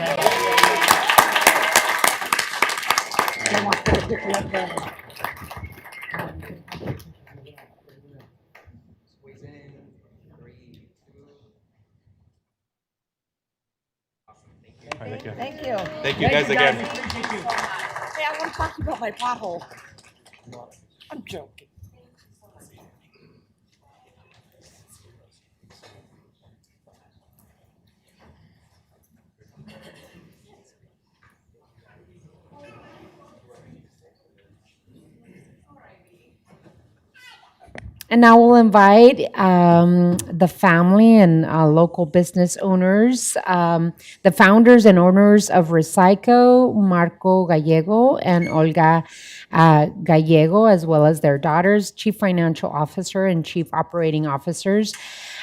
Thank you. Thank you. Thank you guys again. Hey, I want to talk to you about my pothole. I'm joking. And now we'll invite the family and local business owners, the founders and owners of Recyco, Marco Gallego and Olga Gallego, as well as their daughters, Chief Financial Officer and Chief Operating Officers,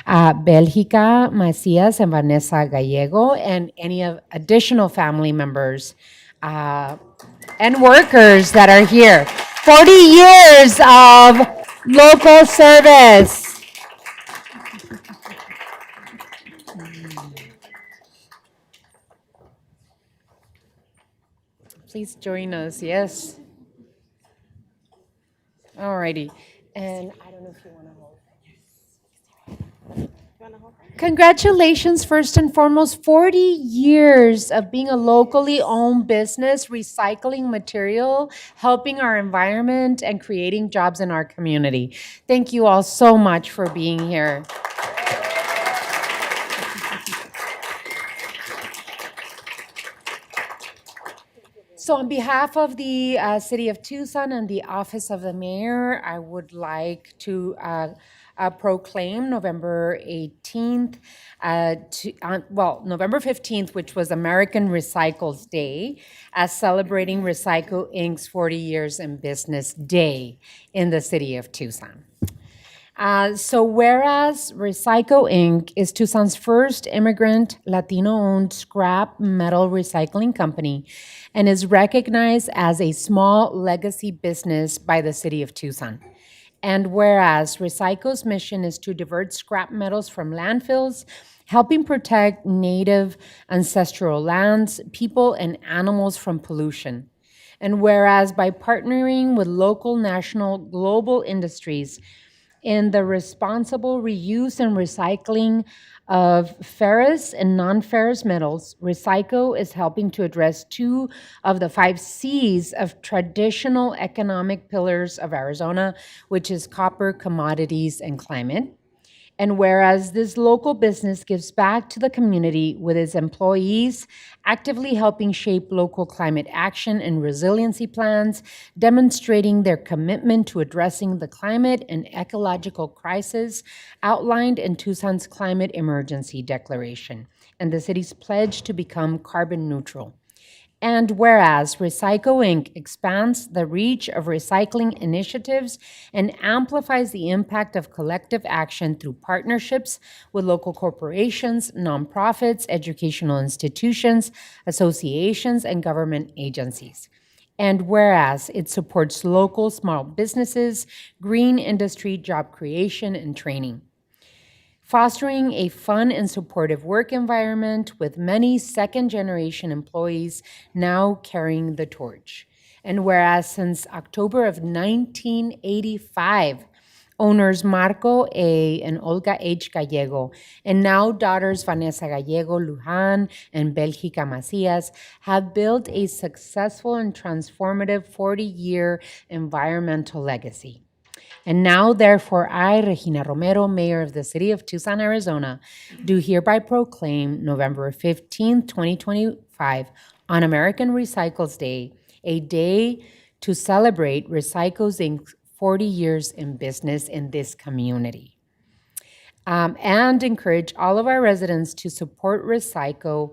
Belgica Macias and Vanessa Gallego, and any of additional family members and workers that are here. 40 years of local service. Please join us, yes. All righty. And I don't know if you want to hold. Congratulations, first and foremost, 40 years of being a locally owned business, recycling material, helping our environment, and creating jobs in our community. Thank you all so much for being here. So on behalf of the City of Tucson and the Office of the Mayor, I would like to proclaim November 18th, November 15th, which was American Recycles Day, as celebrating Recycle Inc.'s 40 years in business day in the City of Tucson. So whereas Recyco Inc. is Tucson's first immigrant Latino-owned scrap metal recycling company and is recognized as a small legacy business by the City of Tucson. And whereas Recyco's mission is to divert scrap metals from landfills, helping protect native ancestral lands, people, and animals from pollution. And whereas by partnering with local, national, global industries in the responsible reuse and recycling of ferrous and non-ferrous metals, Recyco is helping to address 2 of the 5 C's of traditional economic pillars of Arizona, which is copper, commodities, and climate. And whereas this local business gives back to the community with its employees, actively helping shape local climate action and resiliency plans, demonstrating their commitment to addressing the climate and ecological crisis outlined in Tucson's Climate Emergency Declaration and the city's pledge to become carbon neutral. And whereas Recyco Inc. expands the reach of recycling initiatives and amplifies the impact of collective action through partnerships with local corporations, nonprofits, educational institutions, associations, and government agencies. And whereas it supports local small businesses, green industry, job creation, and training. Fostering a fun and supportive work environment with many second-generation employees now carrying the torch. And whereas since October of 1985, owners Marco A. and Olga H. Gallego, and now daughters Vanessa Gallego Luján and Belgica Macias, have built a successful and transformative 40-year environmental legacy. And now, therefore, I, Regina Romero, Mayor of the City of Tucson, Arizona, do hereby proclaim November 15, 2025, on American Recycles Day, a day to celebrate Recycles Inc.'s 40 years in business in this community. And encourage all of our residents to support Recyco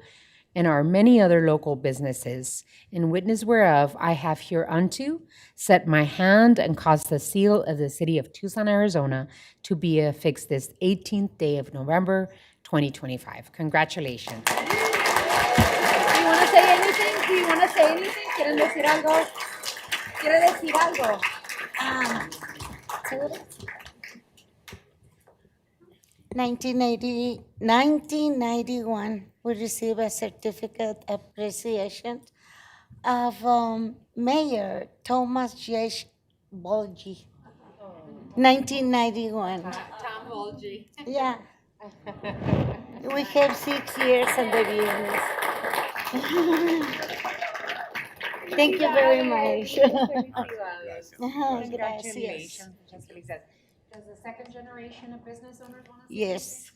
and our many other local businesses, in witness whereof I have hereunto set my hand and caused the seal of the City of Tucson, Arizona, to be affixed this 18th day of November, 2025. Congratulations. Do you want to say anything? Do you want to say anything? ¿Quieren decir algo? ¿Quiere decir algo? 1991, we received a certificate of appreciation of Mayor Thomas J. Bolgi. 1991. Tom Bolgi. Yeah. We have 6 years in the business. Thank you very much. Congratulations. Muchas felicidades. Does the second generation of business owners want to say Yes.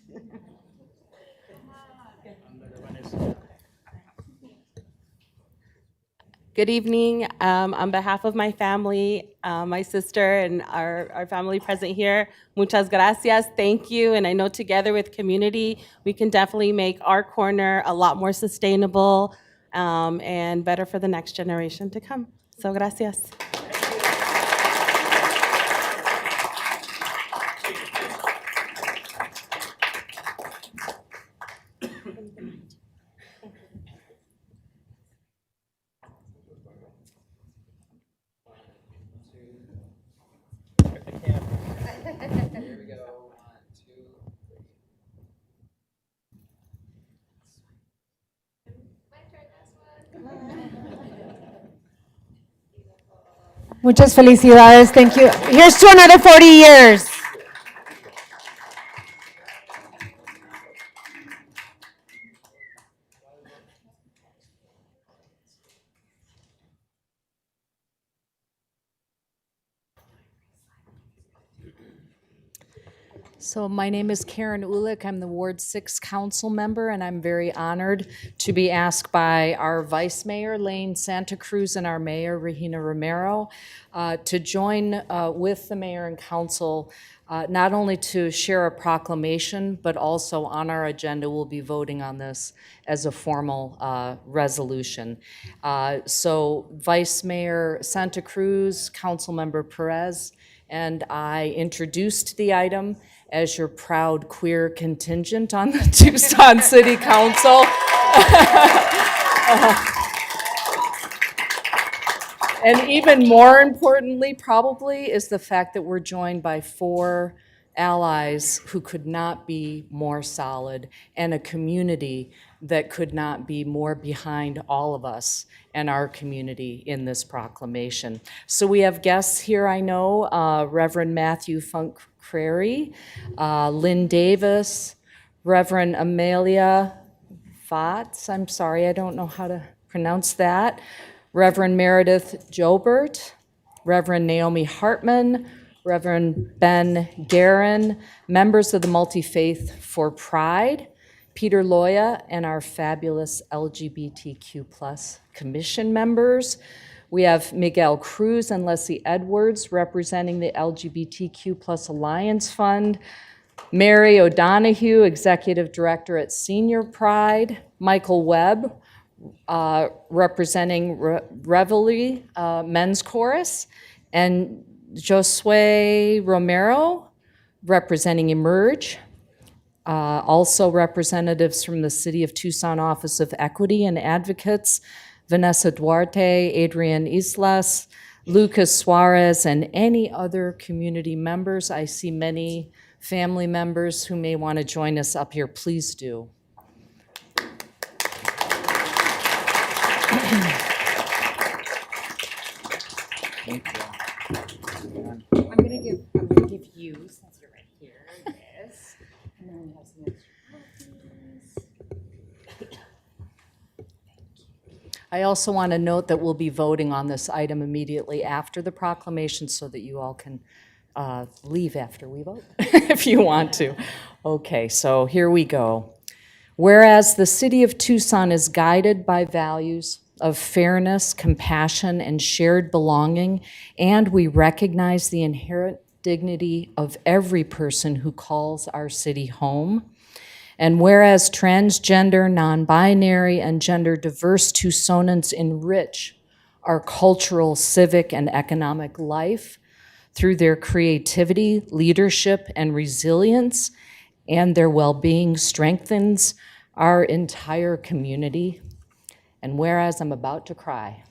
Good evening. On behalf of my family, my sister, and our family present here, muchas gracias. Thank you. And I know together with community, we can definitely make our corner a lot more sustainable and better for the next generation to come. So gracias. Muchas felicidades. Thank you. Here's to another 40 years. So my name is Karen Ulick. I'm the Ward 6 council member, and I'm very honored to be asked by our Vice Mayor, Lane Santa Cruz, and our Mayor, Regina Romero, to join with the Mayor and Council, not only to share a proclamation, but also on our agenda, we'll be voting on this as a formal resolution. So Vice Mayor Santa Cruz, Councilmember Perez, and I introduced the item as your proud queer contingent on the Tucson City Council. And even more importantly, probably, is the fact that we're joined by 4 allies who could not be more solid, and a community that could not be more behind all of us and our community in this proclamation. So we have guests here, I know, Reverend Matthew Funk Crary, Lynn Davis, Reverend Amelia Votz, I'm sorry, I don't know how to pronounce that, Reverend Meredith Jobert, Reverend Naomi Hartman, Reverend Ben Guerin, members of the Multi-Faith for Pride, Peter Loya, and our fabulous LGBTQ+ commission members. We have Miguel Cruz and Leslie Edwards representing the LGBTQ+ Alliance Fund, Mary O'Donoghue, Executive Director at Senior Pride, Michael Webb, representing Reveille Men's Chorus, and Josue Romero, representing Emerge. Also representatives from the City of Tucson Office of Equity and Advocates, Vanessa Duarte, Adrian Islas, Lucas Suarez, and any other community members. I see many family members who may want to join us up here. Please do. Thank you. I'm gonna give you, since you're right here, this. And then we have some extra copies. I also want to note that we'll be voting on this item immediately after the proclamation so that you all can leave after we vote, if you want to. Okay, so here we go. Whereas the City of Tucson is guided by values of fairness, compassion, and shared belonging, and we recognize the inherent dignity of every person who calls our city home. And whereas transgender, non-binary, and gender-diverse Tucsonans enrich our cultural, civic, and economic life through their creativity, leadership, and resilience, and their well-being strengthens our entire community. And whereas I'm about to cry,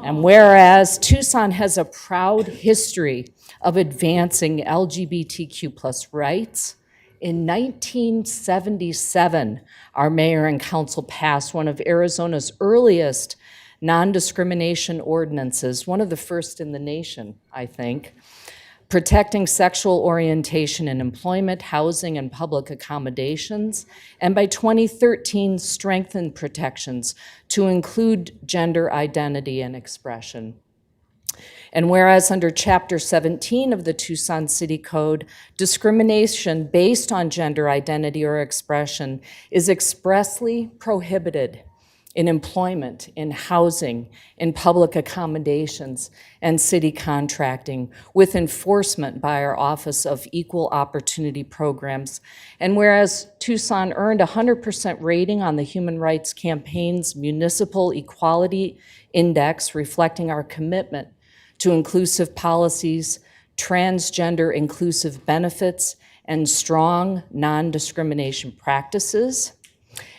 and whereas Tucson has a proud history of advancing LGBTQ+ rights, in 1977, our mayor and council passed one of Arizona's earliest non-discrimination ordinances, one of the first in the nation, I think, protecting sexual orientation in employment, housing, and public accommodations, and by 2013 strengthened protections to include gender identity and expression. And whereas under Chapter 17 of the Tucson City Code, discrimination based on gender identity or expression is expressly prohibited in employment, in housing, in public accommodations, and city contracting, with enforcement by our Office of Equal Opportunity Programs. And whereas Tucson earned a 100% rating on the Human Rights Campaign's Municipal Equality Index, reflecting our commitment to inclusive policies, transgender inclusive benefits, and strong non-discrimination practices.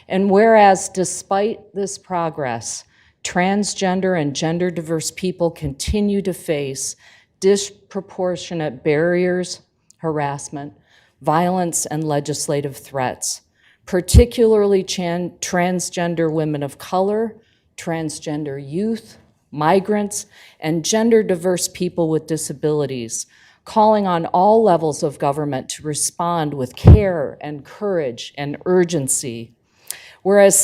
And whereas despite this progress, transgender and gender diverse people continue to face disproportionate barriers, harassment, violence, and legislative threats, particularly transgender women of color, transgender youth, migrants, and gender diverse people with disabilities, calling on all levels of government to respond with care and courage and urgency. Whereas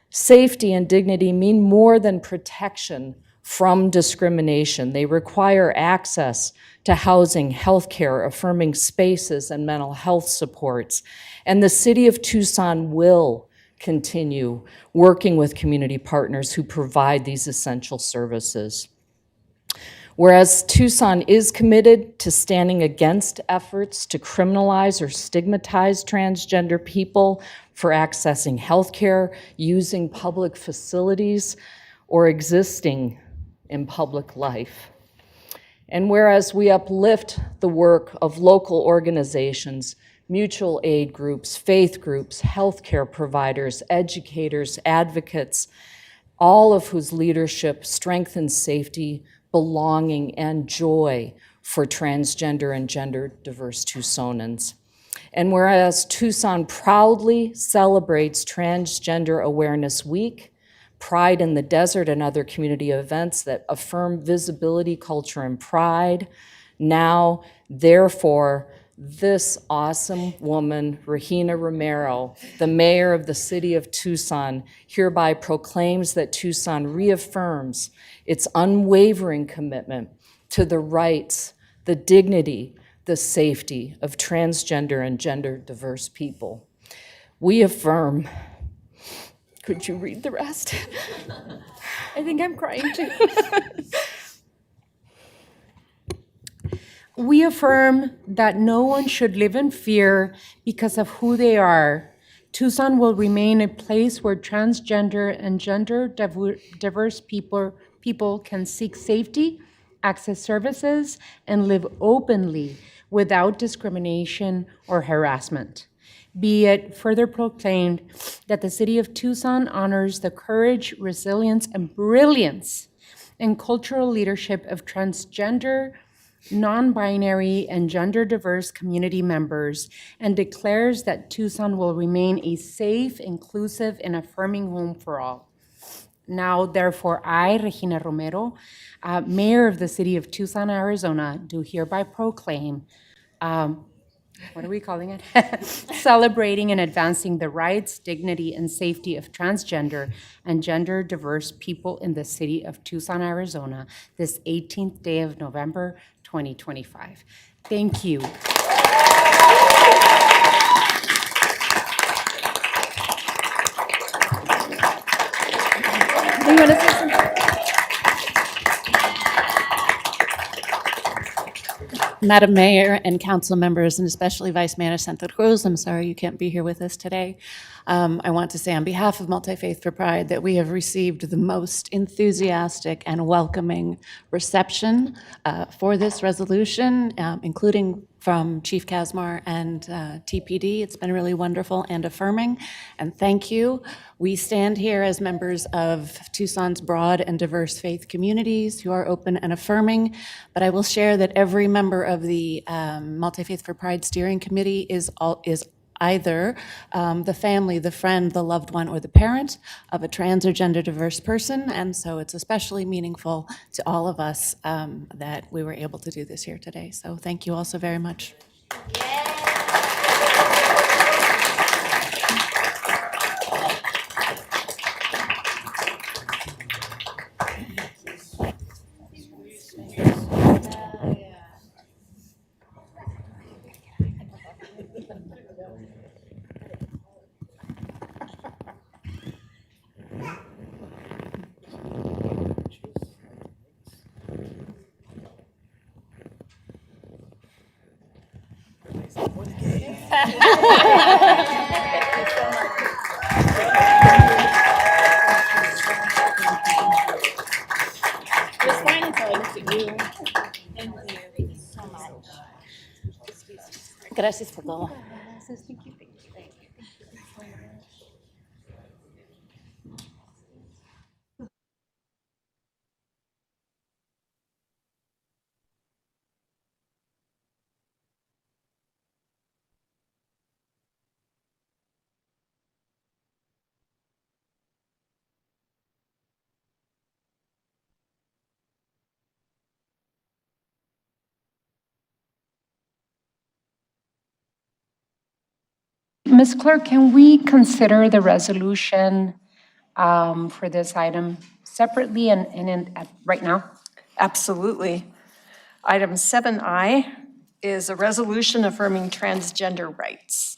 safety and dignity mean more than protection from discrimination. They require access to housing, healthcare, affirming spaces, and mental health supports. And the City of Tucson will continue working with community partners who provide these essential services. Whereas Tucson is committed to standing against efforts to criminalize or stigmatize transgender people for accessing healthcare, using public facilities, or existing in public life. And whereas we uplift the work of local organizations, mutual aid groups, faith groups, healthcare providers, educators, advocates, all of whose leadership strengthens safety, belonging, and joy for transgender and gender diverse Tucsonans. And whereas Tucson proudly celebrates Transgender Awareness Week, Pride in the Desert, and other community events that affirm visibility, culture, and pride, now, therefore, this awesome woman, Regina Romero, the mayor of the city of Tucson, hereby proclaims that Tucson reaffirms its unwavering commitment to the rights, the dignity, the safety of transgender and gender diverse people. We affirm, could you read the rest? I think I'm crying too. We affirm that no one should live in fear because of who they are. Tucson will remain a place where transgender and gender diverse people can seek safety, access services, and live openly without discrimination or harassment. Be it further proclaimed that the City of Tucson honors the courage, resilience, and brilliance and cultural leadership of transgender, non-binary, and gender-diverse community members, and declares that Tucson will remain a safe, inclusive, and affirming home for all. Now, therefore, I, Regina Romero, Mayor of the City of Tucson, Arizona, do hereby proclaim, what are we calling it? Celebrating and advancing the rights, dignity, and safety of transgender and gender-diverse people in the City of Tucson, Arizona, this 18th day of November, 2025. Thank you. Do you want to say something? Madam Mayor and council members, and especially Vice Mayor Santa Cruz, I'm sorry you can't be here with us today. I want to say on behalf of Multi-Faith for Pride that we have received the most enthusiastic and welcoming reception for this resolution, including from Chief Casmar and TPD. It's been really wonderful and affirming, and thank you. We stand here as members of Tucson's broad and diverse faith communities who are open and affirming, but I will share that every member of the Multi-Faith for Pride Steering Committee is either the family, the friend, the loved one, or the parent of a trans or gender diverse person, and so it's especially meaningful to all of us that we were able to do this here today. So thank you all so very much. was fine until I looked at you. Thank you so much. Gracias por todo. Ms. Clerk, can we consider the resolution for this item separately right now? Absolutely. Item 7I is a resolution affirming transgender rights.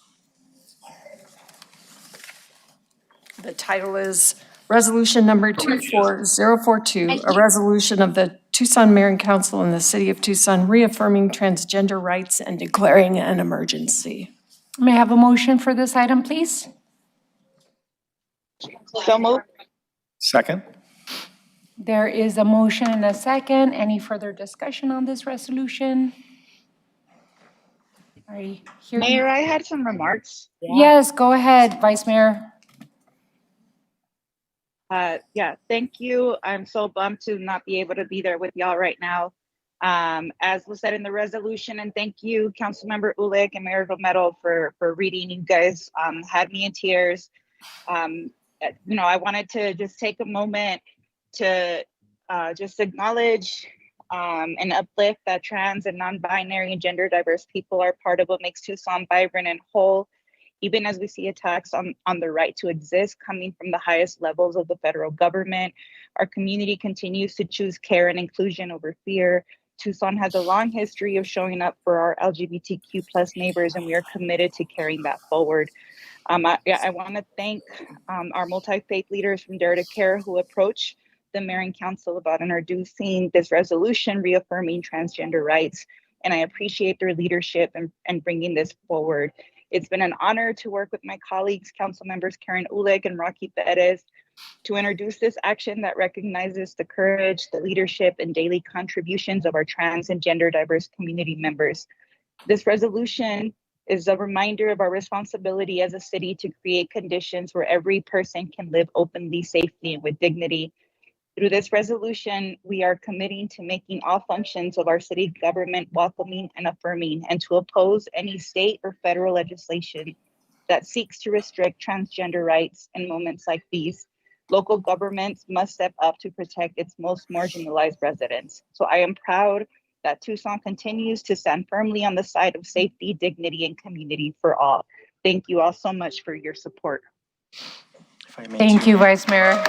The title is Resolution Number 24042, a resolution of the Tucson Mayor and Council in the City of Tucson reaffirming transgender rights and declaring an emergency. May I have a motion for this item, please? So moved. Second? There is a motion and a second. Any further discussion on this resolution? Mayor, I had some remarks. Yes, go ahead, Vice Mayor. Yeah, thank you. I'm so bummed to not be able to be there with y'all right now. As was said in the resolution, and thank you, Councilmember Ulick and Mayor Romero for reading. You guys had me in tears. I wanted to just take a moment to just acknowledge and uplift that trans and non-binary and gender diverse people are part of what makes Tucson vibrant and whole. Even as we see attacks on the right to exist coming from the highest levels of the federal government, our community continues to choose care and inclusion over fear. Tucson has a long history of showing up for our LGBTQ+ neighbors, and we are committed to carrying that forward. I want to thank our multi-faith leaders from Dare to Care who approached the Mayor and Council about introducing this resolution reaffirming transgender rights, and I appreciate their leadership and bringing this forward. It's been an honor to work with my colleagues, Council Members Karen Ulick and Rocky Perez, to introduce this action that recognizes the courage, the leadership, and daily contributions of our trans and gender diverse community members. This resolution is a reminder of our responsibility as a city to create conditions where every person can live openly, safely, and with dignity. Through this resolution, we are committing to making all functions of our city government welcoming and affirming, and to oppose any state or federal legislation that seeks to restrict transgender rights in moments like these. Local governments must step up to protect its most marginalized residents. So I am proud that Tucson continues to stand firmly on the side of safety, dignity, and community for all. Thank you all so much for your support. Thank you, Vice Mayor.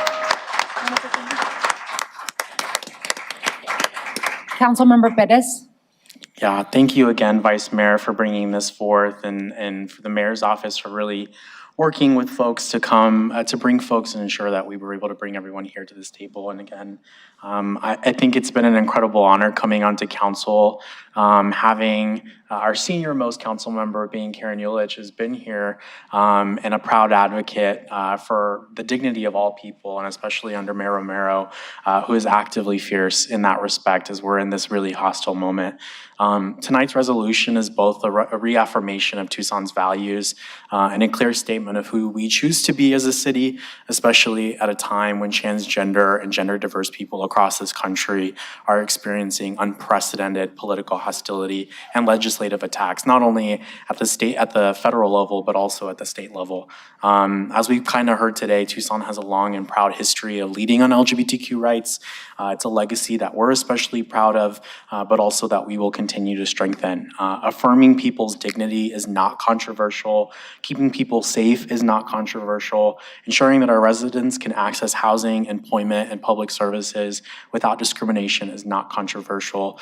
Councilmember Perez. Yeah, thank you again, Vice Mayor, for bringing this forth, and for the Mayor's office for really working with folks to come, to bring folks and ensure that we were able to bring everyone here to this table. And again, I think it's been an incredible honor coming onto council, having our senior most council member being Karen Ulich has been here, and a proud advocate for the dignity of all people, and especially under Mayor Romero, who is actively fierce in that respect as we're in this really hostile moment. Tonight's resolution is both a reaffirmation of Tucson's values and a clear statement of who we choose to be as a city, especially at a time when transgender and gender diverse people across this country are experiencing unprecedented political hostility and legislative attacks, not only at the federal level, but also at the state level. As we've kind of heard today, Tucson has a long and proud history of leading on LGBTQ rights. It's a legacy that we're especially proud of, but also that we will continue to strengthen. Affirming people's dignity is not controversial. Keeping people safe is not controversial. Ensuring that our residents can access housing, employment, and public services without discrimination is not controversial.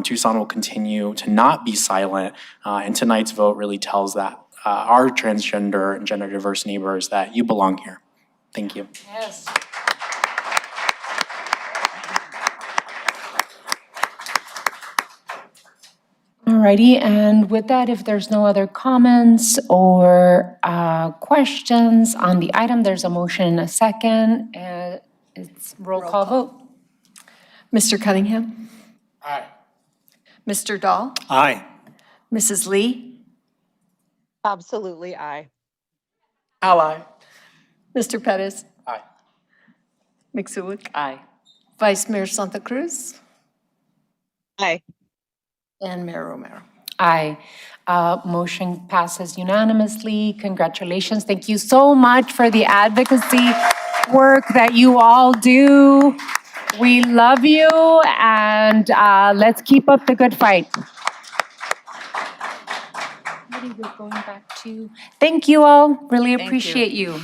Tucson will continue to not be silent, and tonight's vote really tells that our transgender and gender diverse neighbors that you belong here. Thank you. Yes. All Alrighty, and with that, if there's no other comments or questions on the item, there's a motion and a second. It's roll call vote. Mr. Cunningham? Aye. Mr. Dahl? Aye. Mrs. Lee? Absolutely, aye. Ally. Mr. Pettis? Aye. McSulick? Aye. Vice Mayor Santa Cruz? Aye. And Mayor Romero. Aye. Motion passes unanimously. Congratulations. Thank you so much for the advocacy work that you all do. We love you, and let's keep up the good fight. We're going back to, thank you all. Really appreciate you.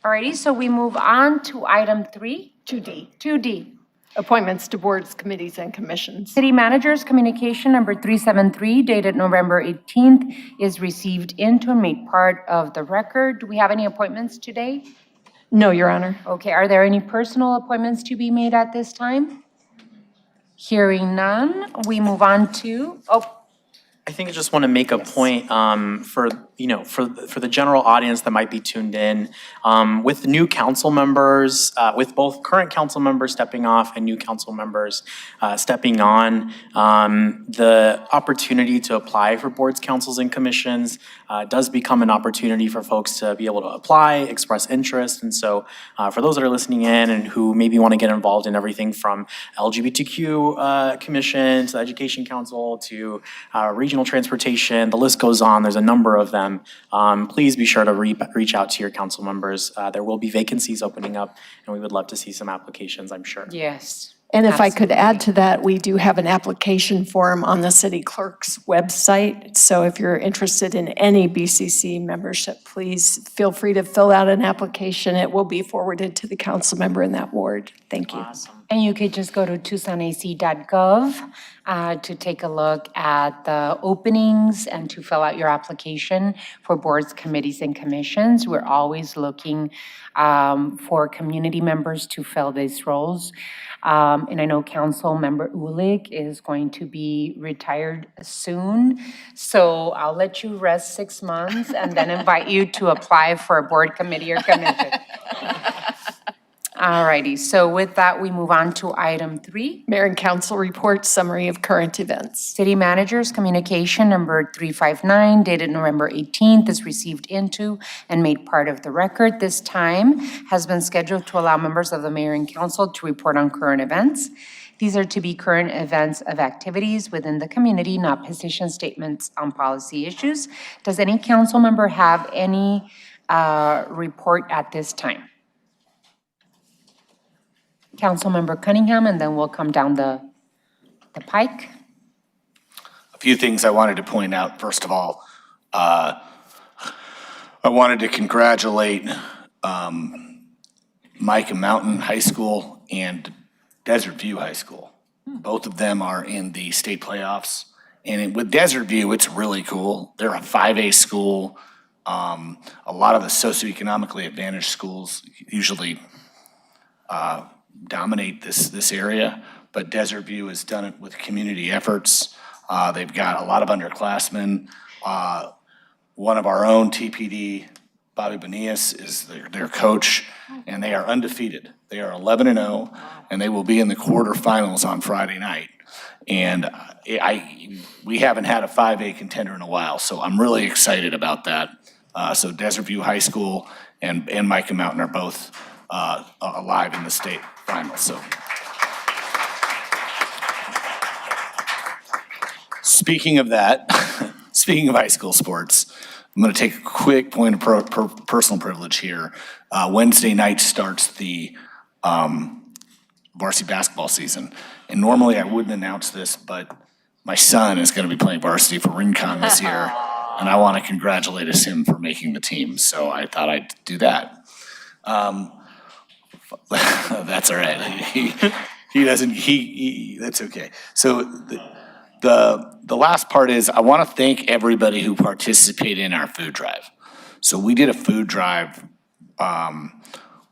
Alrighty, so we move on to item 3. 2D. 2D. Appointments to boards, committees, and commissions. City Manager's Communication Number 373 dated November 18th is received into and made part of the record. Do we have any appointments today? No, Your Honor. Okay, are there any personal appointments to be made at this time? Hearing none, we move on to, I think I just want to make a point for the general audience that might be tuned in. With new council members, with both current council members stepping off and new council members stepping on, the opportunity to apply for boards, councils, and commissions does become an opportunity for folks to be able to apply, express interest. And so for those that are listening in and who maybe want to get involved in everything from LGBTQ commission to education council to regional transportation, the list goes on. There's a number of them. Please be sure to reach out to your council members. There will be vacancies opening up, and we would love to see some applications, I'm sure. yes. And if I could add to that, we do have an application form on the city clerk's website. So if you're interested in any BCC membership, please feel free to fill out an application. It will be forwarded to the council member in that ward. Thank you. Awesome. And you could just go to TucsonAC.gov to take a look at the openings and to fill out your application for boards, committees, and commissions. We're always looking for community members to fill these roles. And I know Council Member Ulick is going to be retired soon. So I'll let you rest 6 months and then invite you to apply for a board, committee, or commission. All righty, so with that, we move on to item 3. Mayor and council report, summary of current events. City Manager's Communication Number 359 dated November 18th is received into and made part of the record. This time has been scheduled to allow members of the mayor and council to report on current events. These are to be current events of activities within the community, not position statements on policy issues. Does any council member have any report at this time? Councilmember Cunningham, and then we'll come down the pike. A few things I wanted to point out. First of all, I wanted to congratulate Micah Mountain High School and Desert View High School. Both of them are in the state playoffs. And with Desert View, it's really cool. They're a 5A school. A lot of the socioeconomically advantaged schools usually dominate this area, but Desert View has done it with community efforts. They've got a lot of underclassmen. One of our own TPD, Bobby Bonias, is their coach, and they are undefeated. They are 11-0, and they will be in the quarterfinals on Friday night. And we haven't had a 5A contender in a while, so I'm really excited about that. So Desert View High School and Micah Mountain are both alive in the state finals. So, speaking of that, speaking of high school sports, I'm going to take a quick point of personal privilege here. Wednesday night starts the varsity basketball season, and normally I wouldn't announce this, but my son is going to be playing varsity for Rincon this year, and I want to congratulate him for making the team. So I thought I'd do that. That's all right. He doesn't. That's okay. So the last part is I want to thank everybody who participated in our food drive. So we did a food drive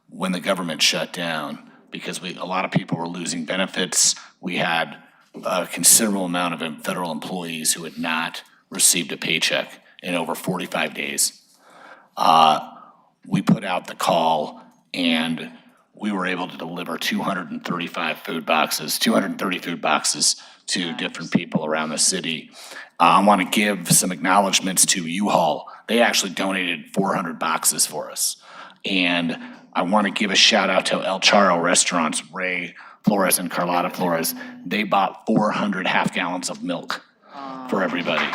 when the government shut down because a lot of people were losing benefits. We had a considerable amount of federal employees who had not received a paycheck in over 45 days. We put out the call and we were able to deliver 230 food boxes to different people around the city. I want to give some acknowledgments to U-Haul. They actually donated 400 boxes for us. And I want to give a shout out to El Charro Restaurants, Ray Flores and Carlotta Flores. They bought 400 half gallons of milk for everybody.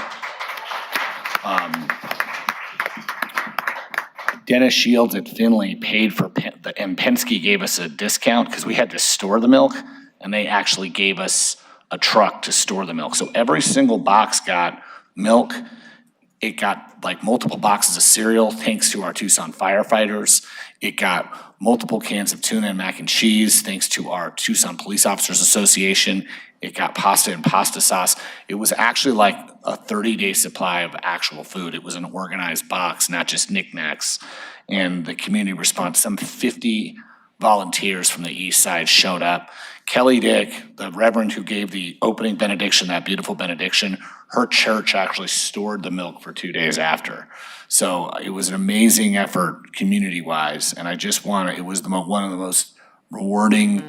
Dennis Shields at Finley paid for, and Penske gave us a discount because we had to store the milk, and they actually gave us a truck to store the milk. So every single box got milk. It got like multiple boxes of cereal, thanks to our Tucson firefighters. It got multiple cans of tuna and mac and cheese, thanks to our Tucson Police Officers Association. It got pasta and pasta sauce. It was actually like a 30-day supply of actual food. It was an organized box, not just knickknacks. And the community response, some 50 volunteers from the east side showed up. Kelly Dick, the reverend who gave the opening benediction, that beautiful benediction, her church actually stored the milk for 2 days after. So it was an amazing effort community-wise, and I just want to, it was one of the most rewarding,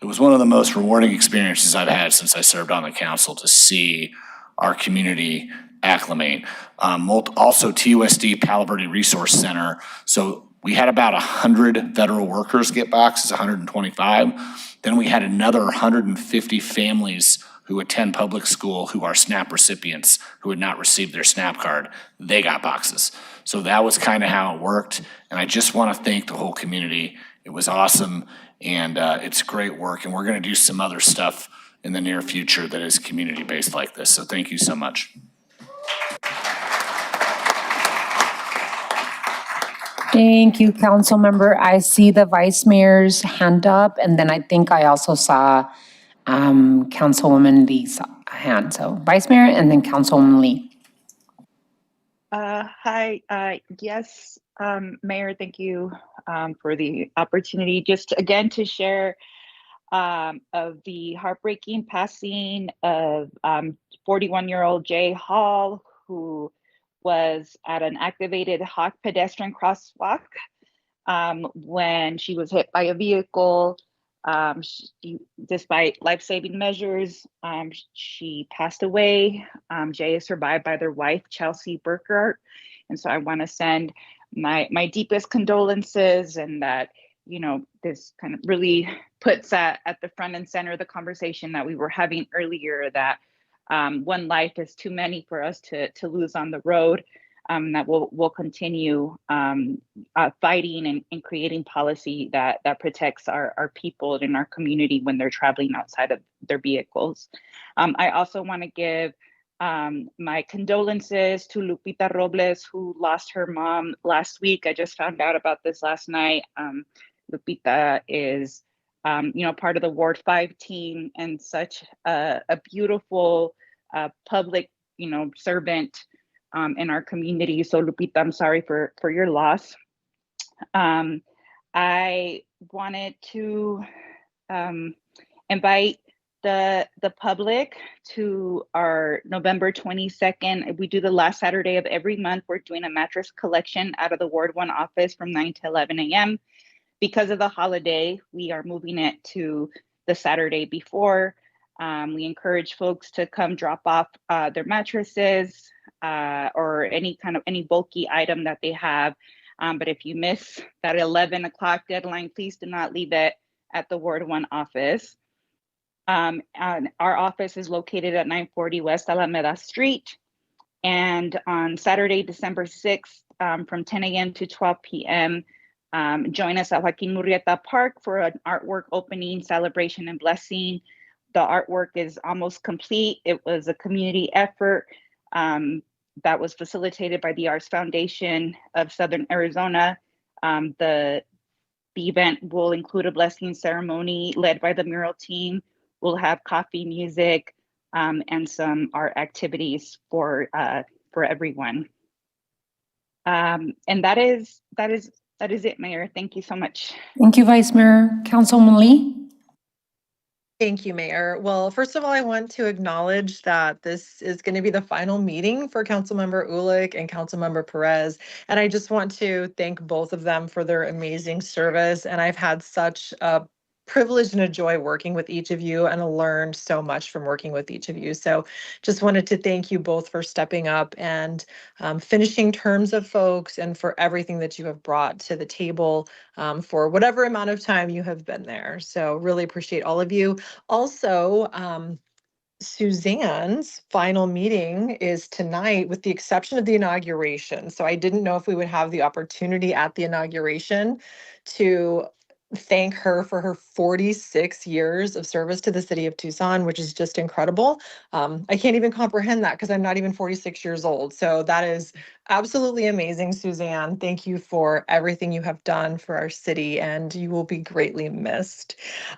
it was one of the most rewarding experiences I've had since I served on the council to see our community acclimate. Also TUSD Palo Verde Resource Center. So we had about 100 federal workers get boxes, 125. Then we had another 150 families who attend public school who are SNAP recipients who had not received their SNAP card. They got boxes. So that was kind of how it worked. And I just want to thank the whole community. It was awesome, and it's great work. And we're going to do some other stuff in the near future that is community-based like this. So thank you so much. Thank you, council member. I see the vice mayor's hand up, and then I think I also saw Councilwoman Lee's hand. So vice mayor and then Councilwoman Lee. Hi, yes, Mayor, thank you for the opportunity. Just again to share of the heartbreaking passing of 41-year-old Jay Hall, who was at an activated Hawk pedestrian crosswalk when she was hit by a vehicle. Despite life-saving measures, she passed away. Jay is survived by their wife, Chelsea Burkhart. And so I want to send my deepest condolences, and that, you know, this kind of really puts at the front and center of the conversation that we were having earlier, that one life is too many for us to lose on the road. That we'll continue fighting and creating policy that protects our people in our community when they're traveling outside of their vehicles. I also want to give my condolences to Lupita Robles, who lost her mom last week. I just found out about this last night. Lupita is part of the Ward 5 team, and such a beautiful public servant in our community. So Lupita, I'm sorry for your loss. I wanted to invite the public to our November 22nd. We do the last Saturday of every month. We're doing a mattress collection out of the Ward 1 office from 9 to 11 a.m. Because of the holiday, we are moving it to the Saturday before. We encourage folks to come drop off their mattresses or any bulky item that they have. But if you miss that 11 o'clock deadline, please do not leave it at the Ward 1 office. And our office is located at 940 West Alameda Street. And on Saturday, December 6th, from 10 a.m. to 12 p.m., join us at Joaquin Murrieta Park for an artwork opening, celebration, and blessing. The artwork is almost complete. It was a community effort that was facilitated by the Arts Foundation of Southern Arizona. The event will include a blessing ceremony led by the mural team. We'll have coffee, music, and some art activities for everyone. And that is it, Mayor. Thank you so much. Thank you, Vice Mayor. Councilwoman Lee. Thank you, Mayor. Well, first of all, I want to acknowledge that this is going to be the final meeting for Councilmember Ulick and Councilmember Perez. And I just want to thank both of them for their amazing service. And I've had such a privilege and a joy working with each of you and learned so much from working with each of you. So just wanted to thank you both for stepping up and finishing terms of folks and for everything that you have brought to the table for whatever amount of time you have been there. So really appreciate all of you. Also, Suzanne's final meeting is tonight with the exception of the inauguration. So I didn't know if we would have the opportunity at the inauguration to thank her for her 46 years of service to the city of Tucson, which is just incredible. I can't even comprehend that because I'm not even 46 years old. So that is absolutely amazing, Suzanne. Thank you for everything you have done for our city, and you will be greatly missed.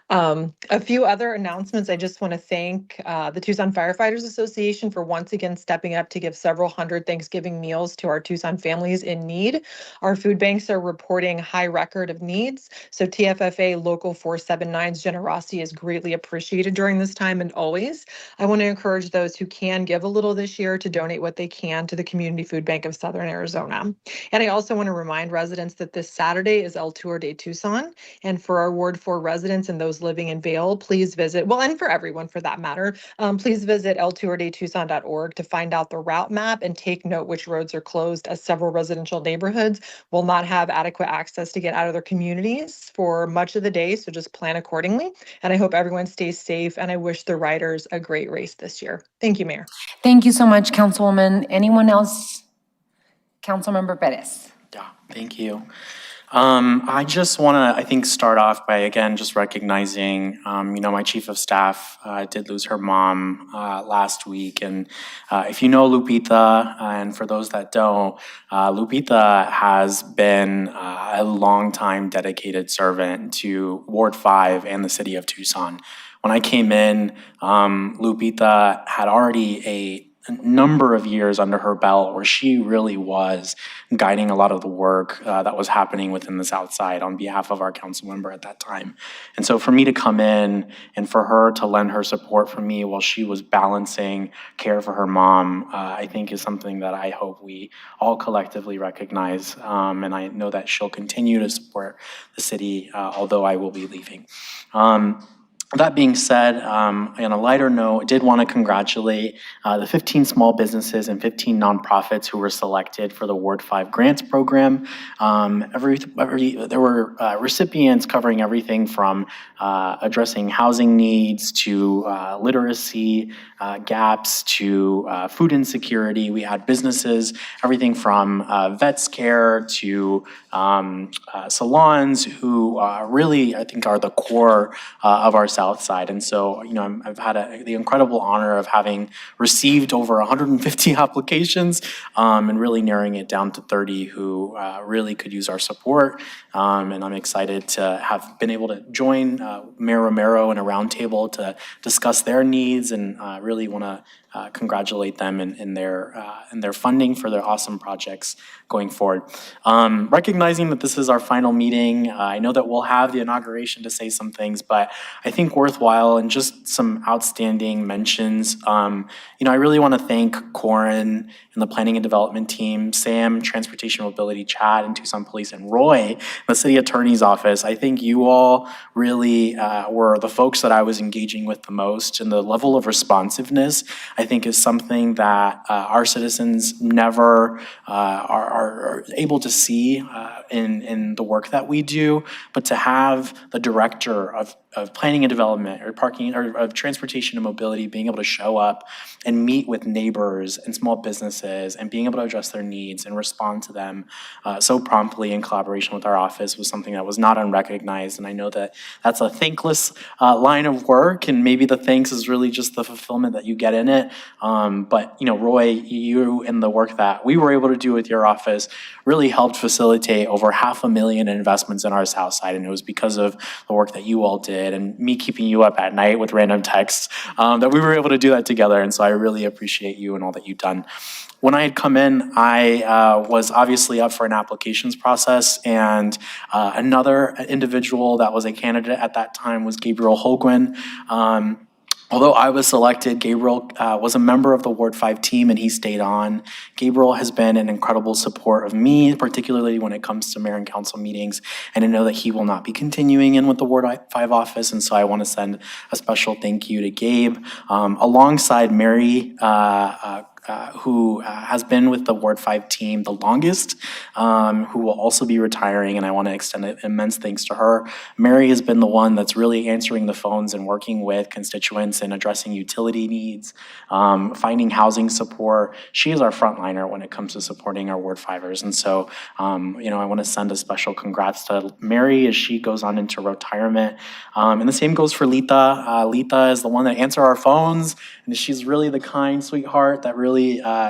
A few other announcements. I just want to thank the Tucson Firefighters Association for once again stepping up to give several hundred Thanksgiving meals to our Tucson families in need. Our food banks are reporting high record of needs. So TFFA Local 479's generosity is greatly appreciated during this time and always. I want to encourage those who can give a little this year to donate what they can to the Community Food Bank of Southern Arizona. And I also want to remind residents that this Saturday is El Tour de Tucson. And for our Ward 4 residents and those living in Vail, please visit, well, and for everyone for that matter, please visit ltourdetucson.org to find out the route map and take note which roads are closed, as several residential neighborhoods will not have adequate access to get out of their communities for much of the day. So just plan accordingly. And I hope everyone stays safe, and I wish the riders a great race this year. Thank you, Mayor. Thank you so much, Councilwoman. Anyone else? Councilmember Perez. Yeah, thank you. I just want to, I think, start off by, again, just recognizing, my chief of staff did lose her mom last week. And if you know Lupita, and for those that don't, Lupita has been a longtime dedicated servant to Ward 5 and the city of Tucson. When I came in, Lupita had already a number of years under her belt where she really was guiding a lot of the work that was happening within the South Side on behalf of our council member at that time. And so for me to come in and for her to lend her support for me while she was balancing care for her mom, I think is something that I hope we all collectively recognize. And I know that she'll continue to support the city, although I will be leaving. That being said, on a lighter note, I did want to congratulate the 15 small businesses and 15 nonprofits who were selected for the Ward 5 Grants Program. There were recipients covering everything from addressing housing needs to literacy gaps to food insecurity. We had businesses, everything from vets care to salons who really, I think, are the core of our South Side. And so, I've had the incredible honor of having received over 150 applications and really narrowing it down to 30 who really could use our support. And I'm excited to have been able to join Mayor Romero in a roundtable to discuss their needs, and really want to congratulate them in their funding for their awesome projects going forward. Recognizing that this is our final meeting, I know that we'll have the inauguration to say some things, but I think worthwhile and just some outstanding mentions. I really want to thank Corin and the planning and development team, Sam, Transportation Mobility, Chad, and Tucson Police, and Roy, the city attorney's office. I think you all really were the folks that I was engaging with the most, and the level of responsiveness I think is something that our citizens never are able to see in the work that we do. But to have the director of planning and development or parking or of transportation and mobility being able to show up and meet with neighbors and small businesses and being able to address their needs and respond to them so promptly in collaboration with our office was something that was not unrecognized. And I know that that's a thankless line of work, and maybe the thanks is really just the fulfillment that you get in it. But Roy, you and the work that we were able to do with your office really helped facilitate over over $500,000 in investments in our south side, and it was because of the work that you all did and me keeping you up at night with random texts that we were able to do that together. And so I really appreciate you and all that you've done. When I had come in, I was obviously up for an applications process, and another individual that was a candidate at that time was Gabriel Holguin. Although I was selected, Gabriel was a member of the Ward 5 team and he stayed on. Gabriel has been an incredible support of me, particularly when it comes to mayor and council meetings. And I know that he will not be continuing in with the Ward 5 office. And so I want to send a special thank you to Gabe. Alongside Mary, who has been with the Ward 5 team the longest, who will also be retiring, and I want to extend an immense thanks to her. Mary has been the one that's really answering the phones and working with constituents and addressing utility needs, finding housing support. She is our frontliner when it comes to supporting our Ward 5ers, and so I want to send a special congrats to Mary as she goes on into retirement. And the same goes for Lita. Lita is the one that answers our phones, and she's really the kind sweetheart that really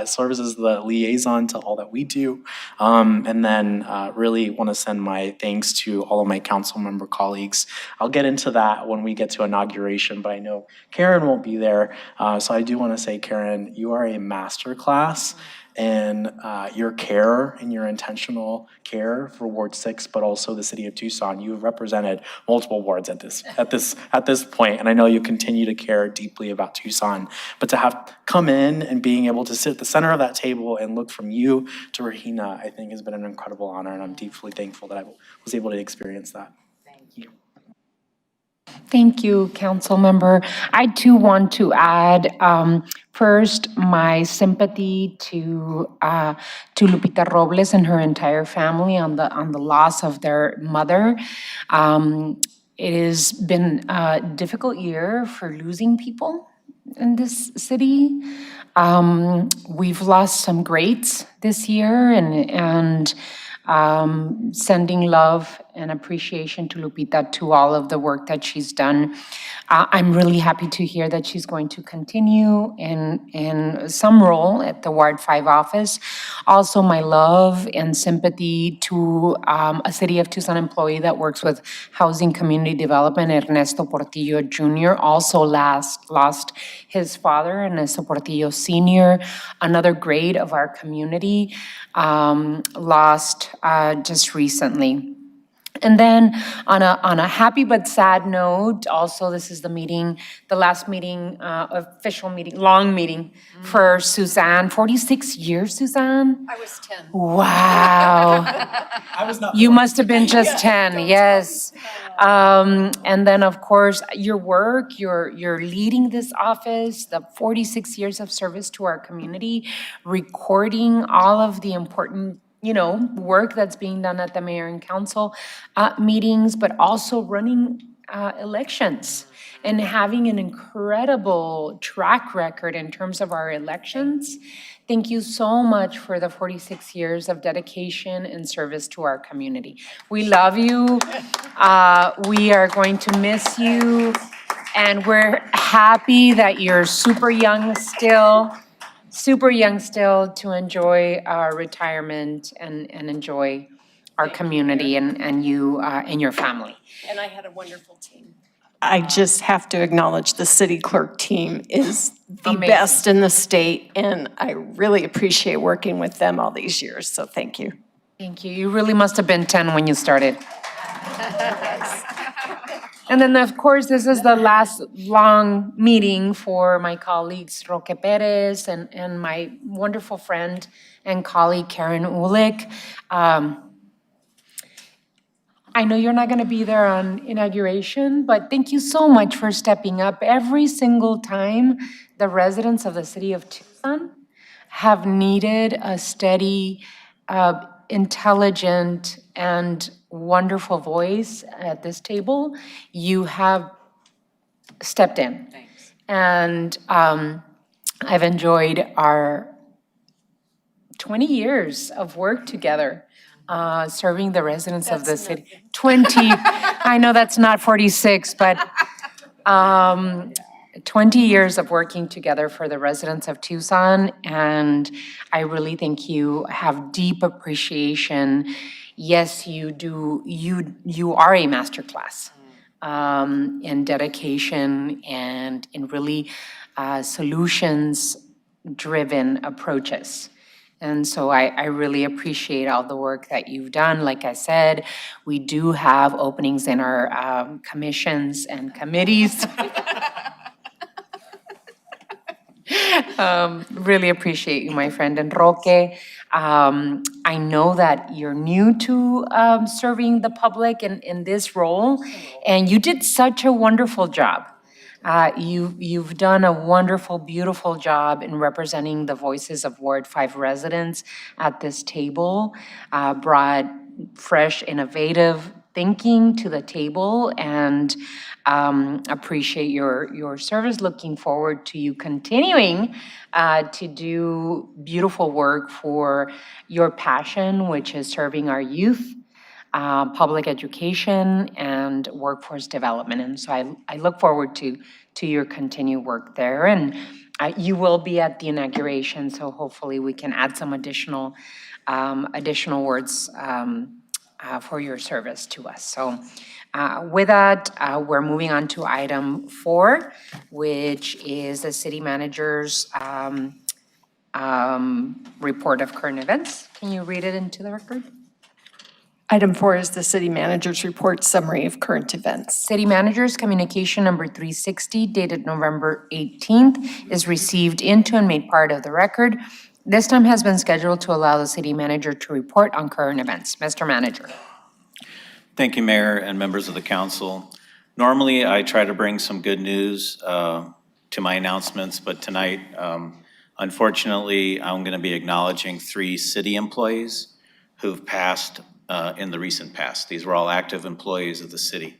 serves as the liaison to all that we do. And then really want to send my thanks to all of my council member colleagues. I'll get into that when we get to inauguration, but I know Karen won't be there. So I do want to say, Karen, you are a masterclass in your care and your intentional care for Ward 6, but also the city of Tucson. You have represented multiple wards at this point, and I know you continue to care deeply about Tucson. But to have come in and being able to sit at the center of that table and look from you to Regina, I think has been an incredible honor, and I'm deeply thankful that I was able to experience that. Thank you. Thank you, Council Member. I too want to add first my sympathy to Lupita Robles and her entire family on the loss of their mother. It has been a difficult year for losing people in this city. We've lost some greats this year, and sending love and appreciation to Lupita to all of the work that she's done. I'm really happy to hear that she's going to continue in some role at the Ward 5 office. Also, my love and sympathy to a City of Tucson employee that works with Housing Community Development, Ernesto Portillo Jr., also lost his father, Ernesto Portillo Sr., another great of our community, lost just recently. And then on a happy but sad note, also this is the last meeting, official meeting, long meeting for Suzanne. 46 years, Suzanne? I was 10. Wow. I was not. You must have been just 10, yes. And then, of course, your work, you're leading this office, the 46 years of service to our community, recording all of the important work that's being done at the mayor and council meetings, but also running elections and having an incredible track record in terms of our elections. Thank you so much for the 46 years of dedication and service to our community. We love you. We are going to miss you, and we're happy that you're super young still to enjoy our retirement and enjoy our community and you and your family. And I had a wonderful team. I just have to acknowledge the city clerk team is the best in the state, and I really appreciate working with them all these years, so thank you. Thank you. You really must have been 10 when you started. And then, of course, this is the last long meeting for my colleagues, Roque Perez and my wonderful friend and colleague, Karen Ulick. I know you're not going to be there on inauguration, but thank you so much for stepping up. Every single time the residents of the city of Tucson have needed a steady, intelligent, and wonderful voice at this table, you have stepped in. Thanks. And I've enjoyed our 20 years of work together, serving the residents of the city. 20, I know that's not 46, but 20 years of working together for the residents of Tucson, and I really think you have deep appreciation. yes, you are a masterclass in dedication and in really solutions-driven approaches. And so I really appreciate all the work that you've done. Like I said, we do have openings in our commissions and committees. Really appreciate you, my friend. And Roque, I know that you're new to serving the public in this role, and you did such a wonderful job. You've done a wonderful, beautiful job in representing the voices of Ward 5 residents at this table, brought fresh, innovative thinking to the table, and appreciate your service. Looking forward to you continuing to do beautiful work for your passion, which is serving our youth, public education, and workforce development. And so I look forward to your continued work there. And you will be at the inauguration, so hopefully we can add some additional words for your service to us. So with that, we're moving on to item 4, which is the city manager's report of current events. Can you read it into the record? Item 4 is the city manager's report summary of current events. City manager's communication number 360 dated November 18th is received into and made part of the record. This time has been scheduled to allow the city manager to report on current events. Mr. Manager. Thank you, Mayor and members of the council. Normally, I try to bring some good news to my announcements, but tonight, unfortunately, I'm going to be acknowledging 3 city employees who've passed in the recent past. These were all active employees of the city.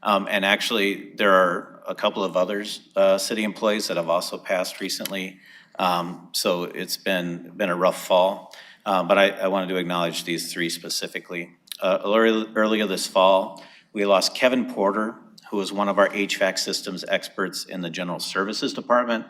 And actually, there are a couple of others, city employees that have also passed recently. So it's been a rough fall, but I wanted to acknowledge these 3 specifically. Earlier this fall, we lost Kevin Porter, who was one of our HVAC systems experts in the General Services Department.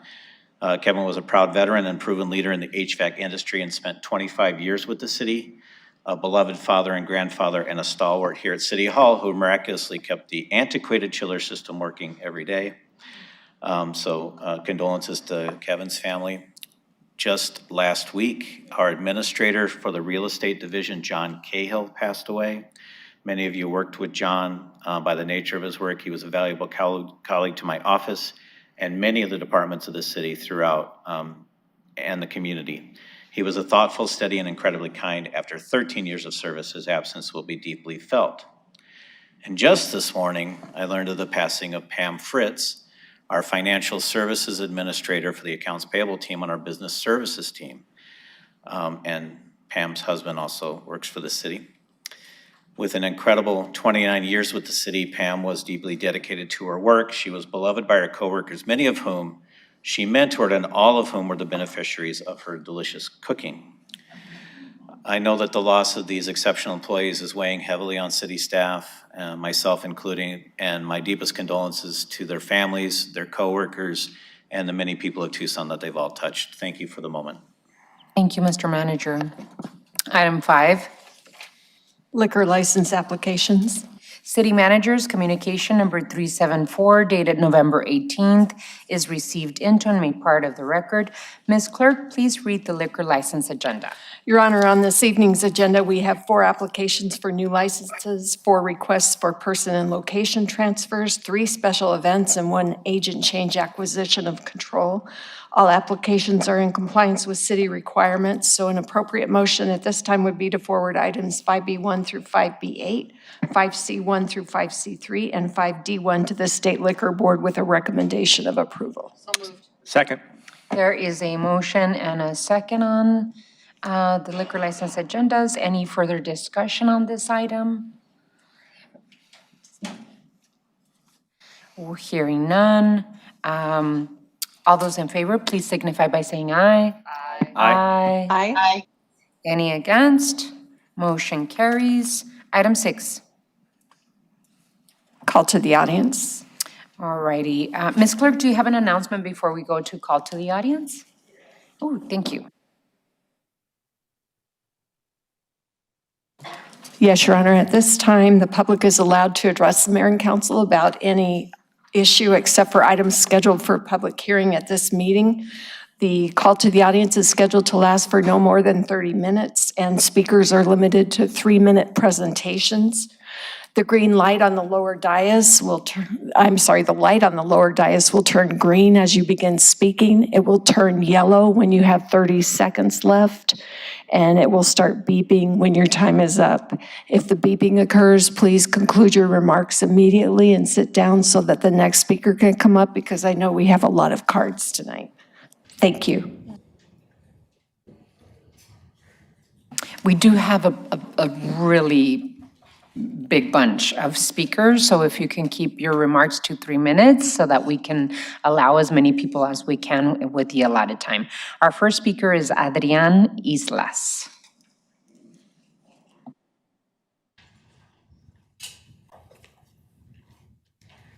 Kevin was a proud veteran and proven leader in the HVAC industry and spent 25 years with the city. A beloved father and grandfather and a stalwart here at City Hall who miraculously kept the antiquated chiller system working every day. Condolences to Kevin's family. Just last week, our administrator for the real estate division, John Cahill, passed away. Many of you worked with John. By the nature of his work, he was a valuable colleague to my office and many of the departments of the city throughout and the community. He was a thoughtful, steady, and incredibly kind. After 13 years of service, his absence will be deeply felt. And just this morning, I learned of the passing of Pam Fritz, our financial services administrator for the accounts payable team on our business services team. And Pam's husband also works for the city. With an incredible 29 years with the city, Pam was deeply dedicated to her work. She was beloved by her coworkers, many of whom she mentored, and all of whom were the beneficiaries of her delicious cooking. I know that the loss of these exceptional employees is weighing heavily on city staff, myself including, and my deepest condolences to their families, their coworkers, and the many people of Tucson that they've all touched. Thank you for the moment. Thank you, Mr. Manager. Item 5. Liquor license applications. City Manager's communication number 374 dated November 18th is received into and made part of the record. Ms. Clerk, please read the liquor license agenda. Your Honor, on this evening's agenda, we have 4 applications for new licenses, 4 requests for person and location transfers, 3 special events, and 1 agent change acquisition of control. All applications are in compliance with city requirements, so an appropriate motion at this time would be to forward items 5B1 through 5B8, 5C1 through 5C3, and 5D1 to the State Liquor Board with a recommendation of approval. So moved. Second. There is a motion and a second on the liquor license agendas. Any further discussion on this item? Hearing none. All those in favor, please signify by saying aye. Aye. Aye. Aye. Aye. Any against? Motion carries. Item 6. Call to the audience. All righty. Ms. Clerk, do you have an announcement before we go to call to the audience? Oh, thank you. Yes, Your Honor. At this time, the public is allowed to address the mayor and council about any issue except for items scheduled for public hearing at this meeting. The call to the audience is scheduled to last for no more than 30 minutes, and speakers are limited to 3-minute presentations. The green light on the lower dais will turn, the light on the lower dais will turn green as you begin speaking. It will turn yellow when you have 30 seconds left, and it will start beeping when your time is up. If the beeping occurs, please conclude your remarks immediately and sit down so that the next speaker can come up, because I know we have a lot of cards tonight. Thank you. We do have a really big bunch of speakers, so if you can keep your remarks to 3 minutes so that we can allow as many people as we can with the allotted time. Our first speaker is Adrian Islas.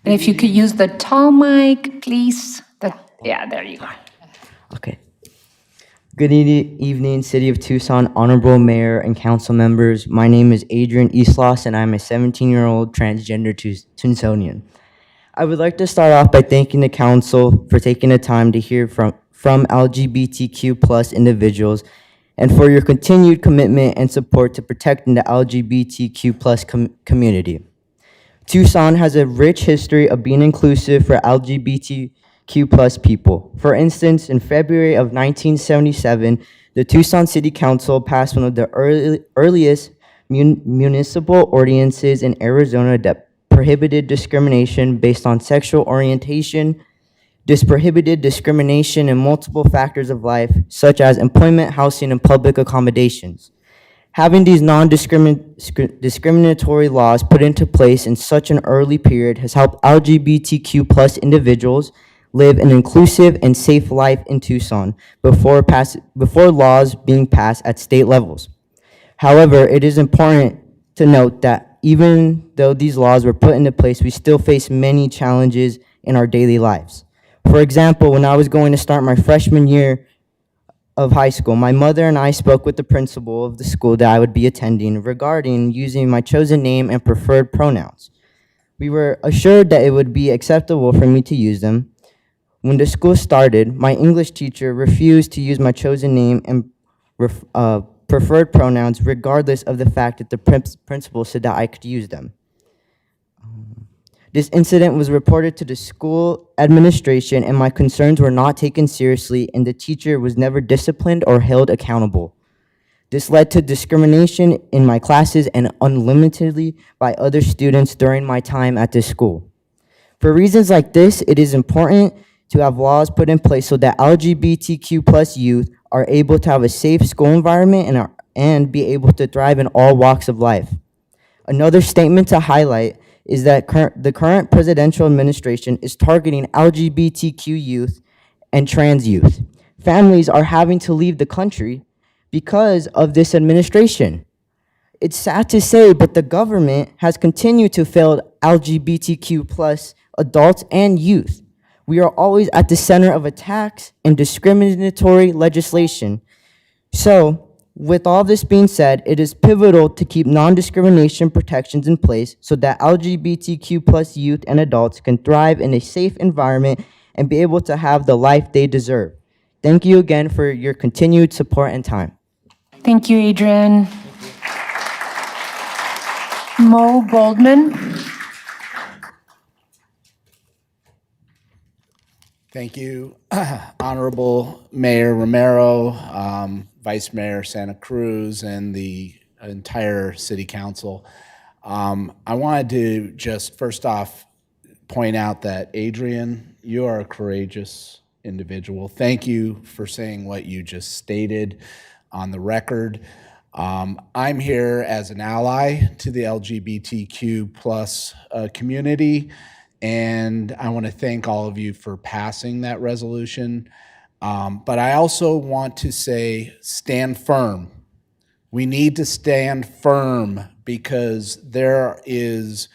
And if you could use the tall mic, please. Yeah, there you go. Okay. Good evening, City of Tucson, Honorable Mayor and Council members. My name is Adrian Islas, and I'm a 17-year-old transgender Tucsonian. I would like to start off by thanking the Council for taking the time to hear from LGBTQ plus individuals and for your continued commitment and support to protecting the LGBTQ plus community. Tucson has a rich history of being inclusive for LGBTQ plus people. For instance, in February of 1977, the Tucson City Council passed one of the earliest municipal ordinances in Arizona that prohibited discrimination based on sexual orientation. This prohibited discrimination in multiple factors of life, such as employment, housing, and public accommodations. Having these non-discriminatory laws put into place in such an early period has helped LGBTQ plus individuals live an inclusive and safe life in Tucson before laws being passed at state levels. However, it is important to note that even though these laws were put into place, we still face many challenges in our daily lives. For example, when I was going to start my freshman year of high school, my mother and I spoke with the principal of the school that I would be attending regarding using my chosen name and preferred pronouns. We were assured that it would be acceptable for me to use them. When the school started, my English teacher refused to use my chosen name and preferred pronouns, regardless of the fact that the principal said that I could use them. This incident was reported to the school administration, and my concerns were not taken seriously, and the teacher was never disciplined or held accountable. This led to discrimination in my classes and unlimitedly by other students during my time at this school. For reasons like this, it is important to have laws put in place so that LGBTQ plus youth are able to have a safe school environment and be able to thrive in all walks of life. Another statement to highlight is that the current presidential administration is targeting LGBTQ youth and trans youth. Families are having to leave the country because of this administration. It's sad to say, but the government has continued to fail LGBTQ plus adults and youth. We are always at the center of attacks and discriminatory legislation. So, with all this being said, it is pivotal to keep non-discrimination protections in place so that LGBTQ plus youth and adults can thrive in a safe environment and be able to have the life they deserve. Thank you again for your continued support and time. Thank you, Adrian. Mo Goldman. Thank you, Honorable Mayor Romero, Vice Mayor Santa Cruz, and the entire City Council. I wanted to just first off point out that Adrian, you are a courageous individual. Thank you for saying what you just stated on the record. I'm here as an ally to the LGBTQ plus community, and I want to thank all of you for passing that resolution. But I also want to say, stand firm. We need to stand firm because there is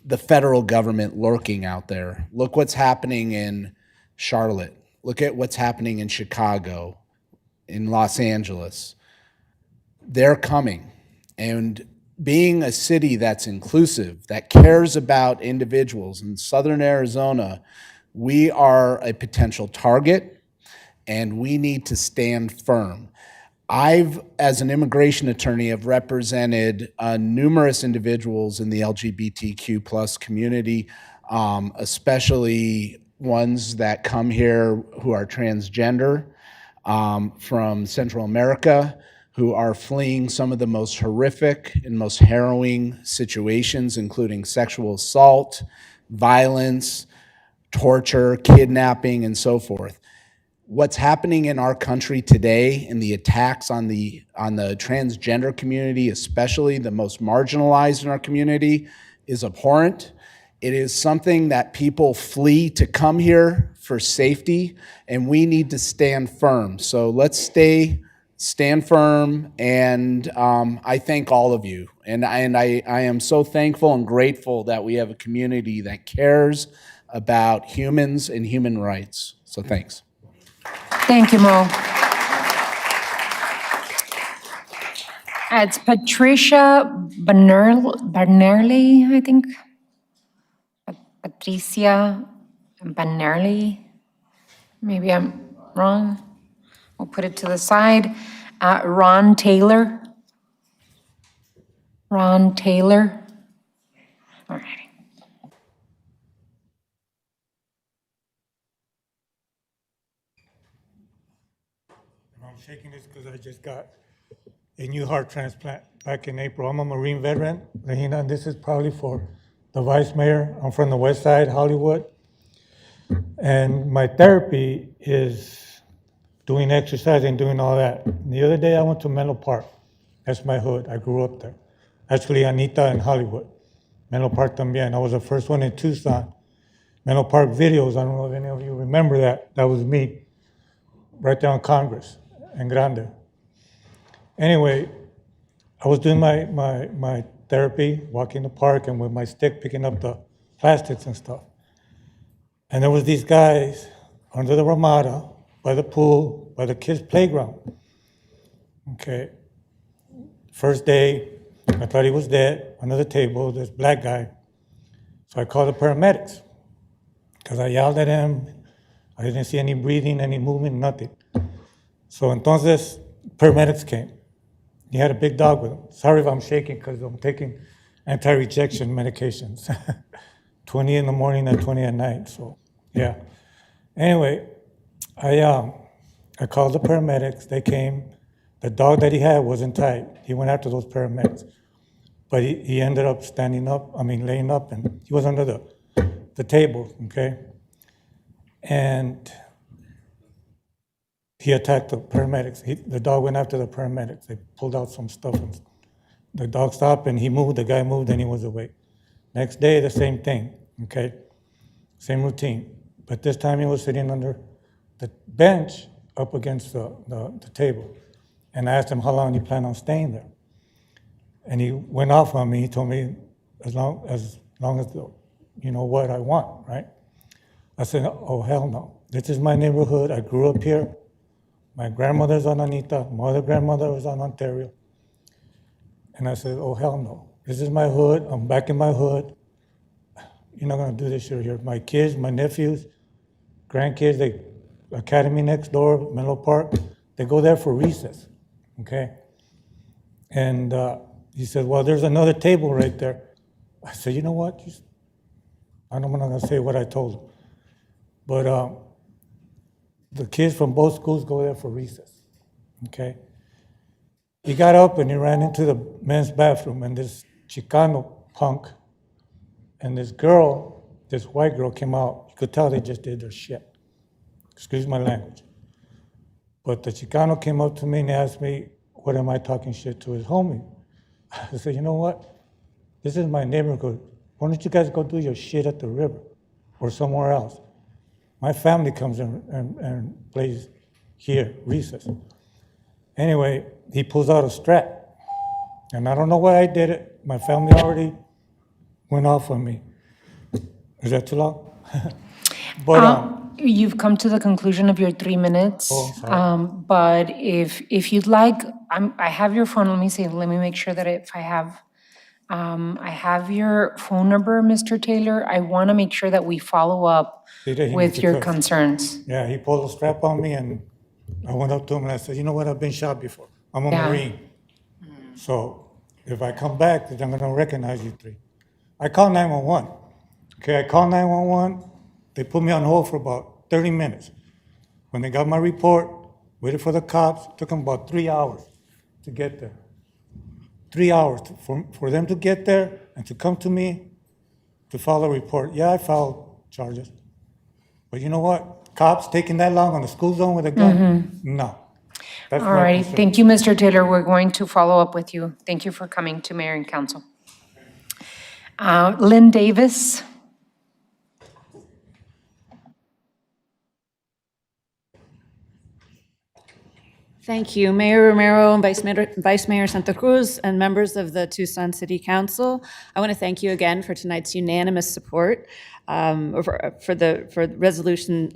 the federal government lurking out there. Look what's happening in Charlotte. Look at what's happening in Chicago, in Los Angeles. They're coming. And being a city that's inclusive, that cares about individuals in Southern Arizona, we are a potential target and we need to stand firm. I've, as an immigration attorney, have represented numerous individuals in the LGBTQ plus community, especially ones that come here who are transgender from Central America, who are fleeing some of the most horrific and most harrowing situations, including sexual assault, violence, torture, kidnapping, and so forth. What's happening in our country today and the attacks on the transgender community, especially the most marginalized in our community, is abhorrent. It is something that people flee to come here for safety, and we need to stand firm. So let's stand firm, and I thank all of you. And I am so thankful and grateful that we have a community that cares about humans and human rights. So thanks. Thank you, Mo. It's Patricia Banerly, I think. Patricia Banerly. Maybe I'm wrong. We'll put it to the side. Ron Taylor. Ron Taylor. All right. I'm shaking this because I just got a new heart transplant back in April. I'm a Marine veteran, Regina, and this is probably for the vice mayor. I'm from the West Side, Hollywood. And my therapy is doing exercise and doing all that. The other day I went to Menlo Park. That's my hood. I grew up there. Actually, Anita in Hollywood. Menlo Park también. I was the first one in Tucson. Menlo Park videos. I don't know if any of you remember that. That was me, right there on Congress and Grande. Anyway, I was doing my therapy, walking the park, and with my stick picking up the plastics and stuff. And there was these guys under the Ramada, by the pool, by the kids' playground. Okay. First day, I thought he was dead, under the table, this black guy. So I called the paramedics, because I yelled at him. I didn't see any breathing, any movement, nothing. So entonces, paramedics came. He had a big dog with him. Sorry if I'm shaking, because I'm taking anti-rejection medications. 20 in the morning and 20 at night, so yeah. Anyway, I called the paramedics, they came. The dog that he had wasn't tied. He went after those paramedics. But he ended up laying up, and he was under the table, okay? And he attacked the paramedics. The dog went after the paramedics. They pulled out some stuff, and the dog stopped, and he moved, the guy moved, and he was awake. Next day, the same thing, okay? Same routine. But this time he was sitting under the bench up against the table. And I asked him how long he planned on staying there. And he went off on me. He told me as long as you know what I want, right? I said, oh, hell no. This is my neighborhood. I grew up here. My grandmother's on Anita. My other grandmother was on Ontario. And I said, oh, hell no. This is my hood. I'm back in my hood. You're not going to do this shit here. My kids, my nephews, grandkids, the academy next door, Menlo Park, they go there for recess, okay? And he said, well, there's another table right there. I said, you know what? I'm not going to say what I told him. But the kids from both schools go there for recess, okay? He got up and he ran into the men's bathroom, and this Chicano punk and this girl, this white girl, came out. You could tell they just did their shit. Excuse my language. But the Chicano came up to me and asked me, what am I talking shit to his homie? I said, you know what? This is my neighborhood. Why don't you guys go do your shit at the river or somewhere else? My family comes and plays here, recess. Anyway, he pulls out a strap. And I don't know why I did it. My family already went off on me. Is that too long? But you've come to the conclusion of your 3 minutes. Oh, sorry. But if you'd like, I have your phone. Let me see. Let me make sure that if I have I have your phone number, Mr. Taylor. I want to make sure that we follow up He did, he with needs to your cuss. concerns. Yeah, he pulled a strap on me and I went up to him and I said, you know what, I've been shot before. I'm a Yeah. Marine. So if I come back, then I'm gonna recognize you three. I called 911. Okay, I called 911. They put me on hold for about 30 minutes. When they got my report, waited for the cops, took them about 3 hours to get there. 3 hours for them to get there and to come to me to file a report. Yeah, I filed charges. But you know what? Cops taking that long on the school zone with a gun? No. That's All my right, concern. thank you, Mr. Taylor. We're going to follow up with you. Thank you for coming to Mayor and Council. Lynn Davis. Thank you, Mayor Romero and Vice Mayor Santa Cruz and members of the Tucson City Council. I want to thank you again for tonight's unanimous support for the resolution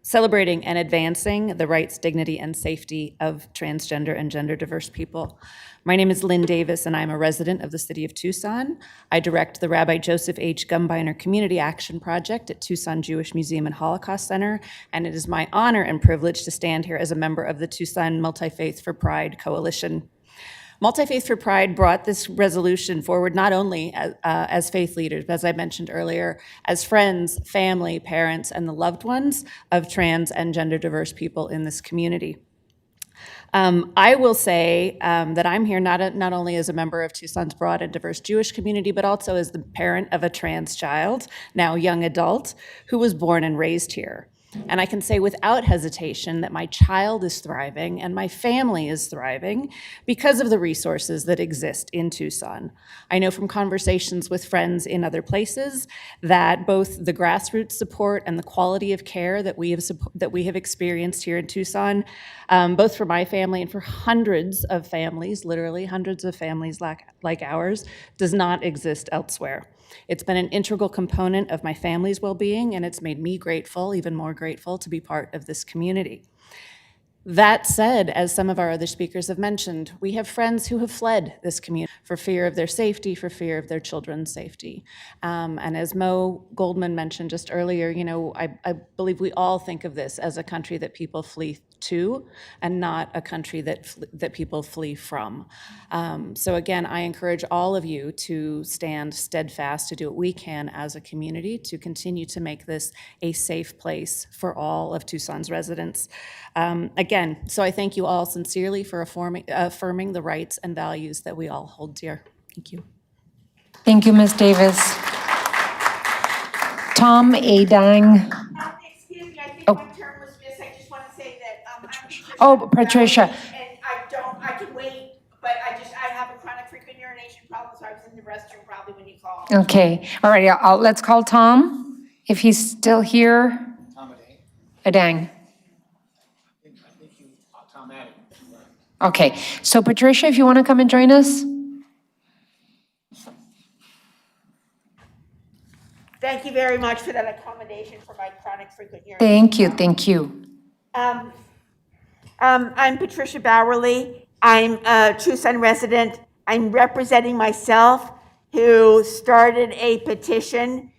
celebrating and advancing the rights, dignity, and safety of transgender and gender diverse people. My name is Lynn Davis, and I'm a resident of the city of Tucson. I direct the Rabbi Joseph H. Gumbiner Community Action Project at Tucson Jewish Museum and Holocaust Center, and it is my honor and privilege to stand here as a member of the Tucson Multi-Faith for Pride Coalition. Multi-Faith for Pride brought this resolution forward not only as faith leaders, but as I mentioned earlier, as friends, family, parents, and the loved ones of trans and gender diverse people in this community. I will say that I'm here not only as a member of Tucson's broad and diverse Jewish community, but also as the parent of a trans child, now young adult, who was born and raised here. And I can say without hesitation that my child is thriving and my family is thriving because of the resources that exist in Tucson. I know from conversations with friends in other places that both the grassroots support and the quality of care that we have experienced here in Tucson, both for my family and for hundreds of families, literally hundreds of families like ours, does not exist elsewhere. It's been an integral component of my family's well-being, and it's made me grateful, even more grateful, to be part of this community. That said, as some of our other speakers have mentioned, we have friends who have fled this community for fear of their safety, for fear of their children's safety. And as Mo Goldman mentioned just earlier, you know, I believe we all think of this as a country that people flee to and not a country that people flee from. So again, I encourage all of you to stand steadfast, to do what we can as a community to continue to make this a safe place for all of Tucson's residents. Again, so I thank you all sincerely for affirming the rights and values that we all hold dear. Thank you. Thank you, Ms. Davis. Tom Adang. Excuse me, I think Oh. my term was missed. I just want to say that I'm Patricia. Oh, Patricia. And I can wait, but I have a chronic frequent urination problem, so I was in the restroom probably when you called. Okay, all right, let's call Tom, if he's still here. Tom Adang. Okay, so Patricia, if you want to come and join us. Thank you very much for that accommodation for my chronic frequent urination. Thank you, thank you. I'm Patricia Bowerly. I'm a Tucson resident. I'm representing myself, who started a petition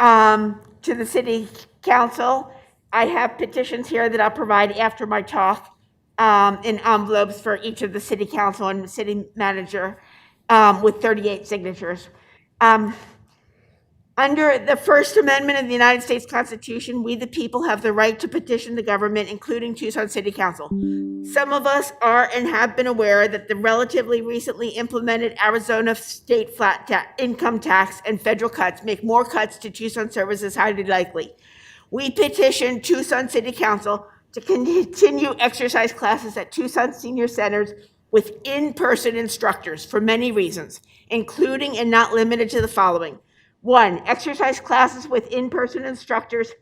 to the city council. I have petitions here that I'll provide after my talk in envelopes for each of the city council and the city manager with 38 signatures. Under the First Amendment of the United States Constitution, we the people have the right to petition the government, including Tucson City Council. Some of us are and have been aware that the relatively recently implemented Arizona state flat income tax and federal cuts make more cuts to Tucson services highly likely. We petition Tucson City Council to continue exercise classes at Tucson senior centers with in-person instructors for many reasons, including and not limited to the following. 1, exercise classes with in-person instructors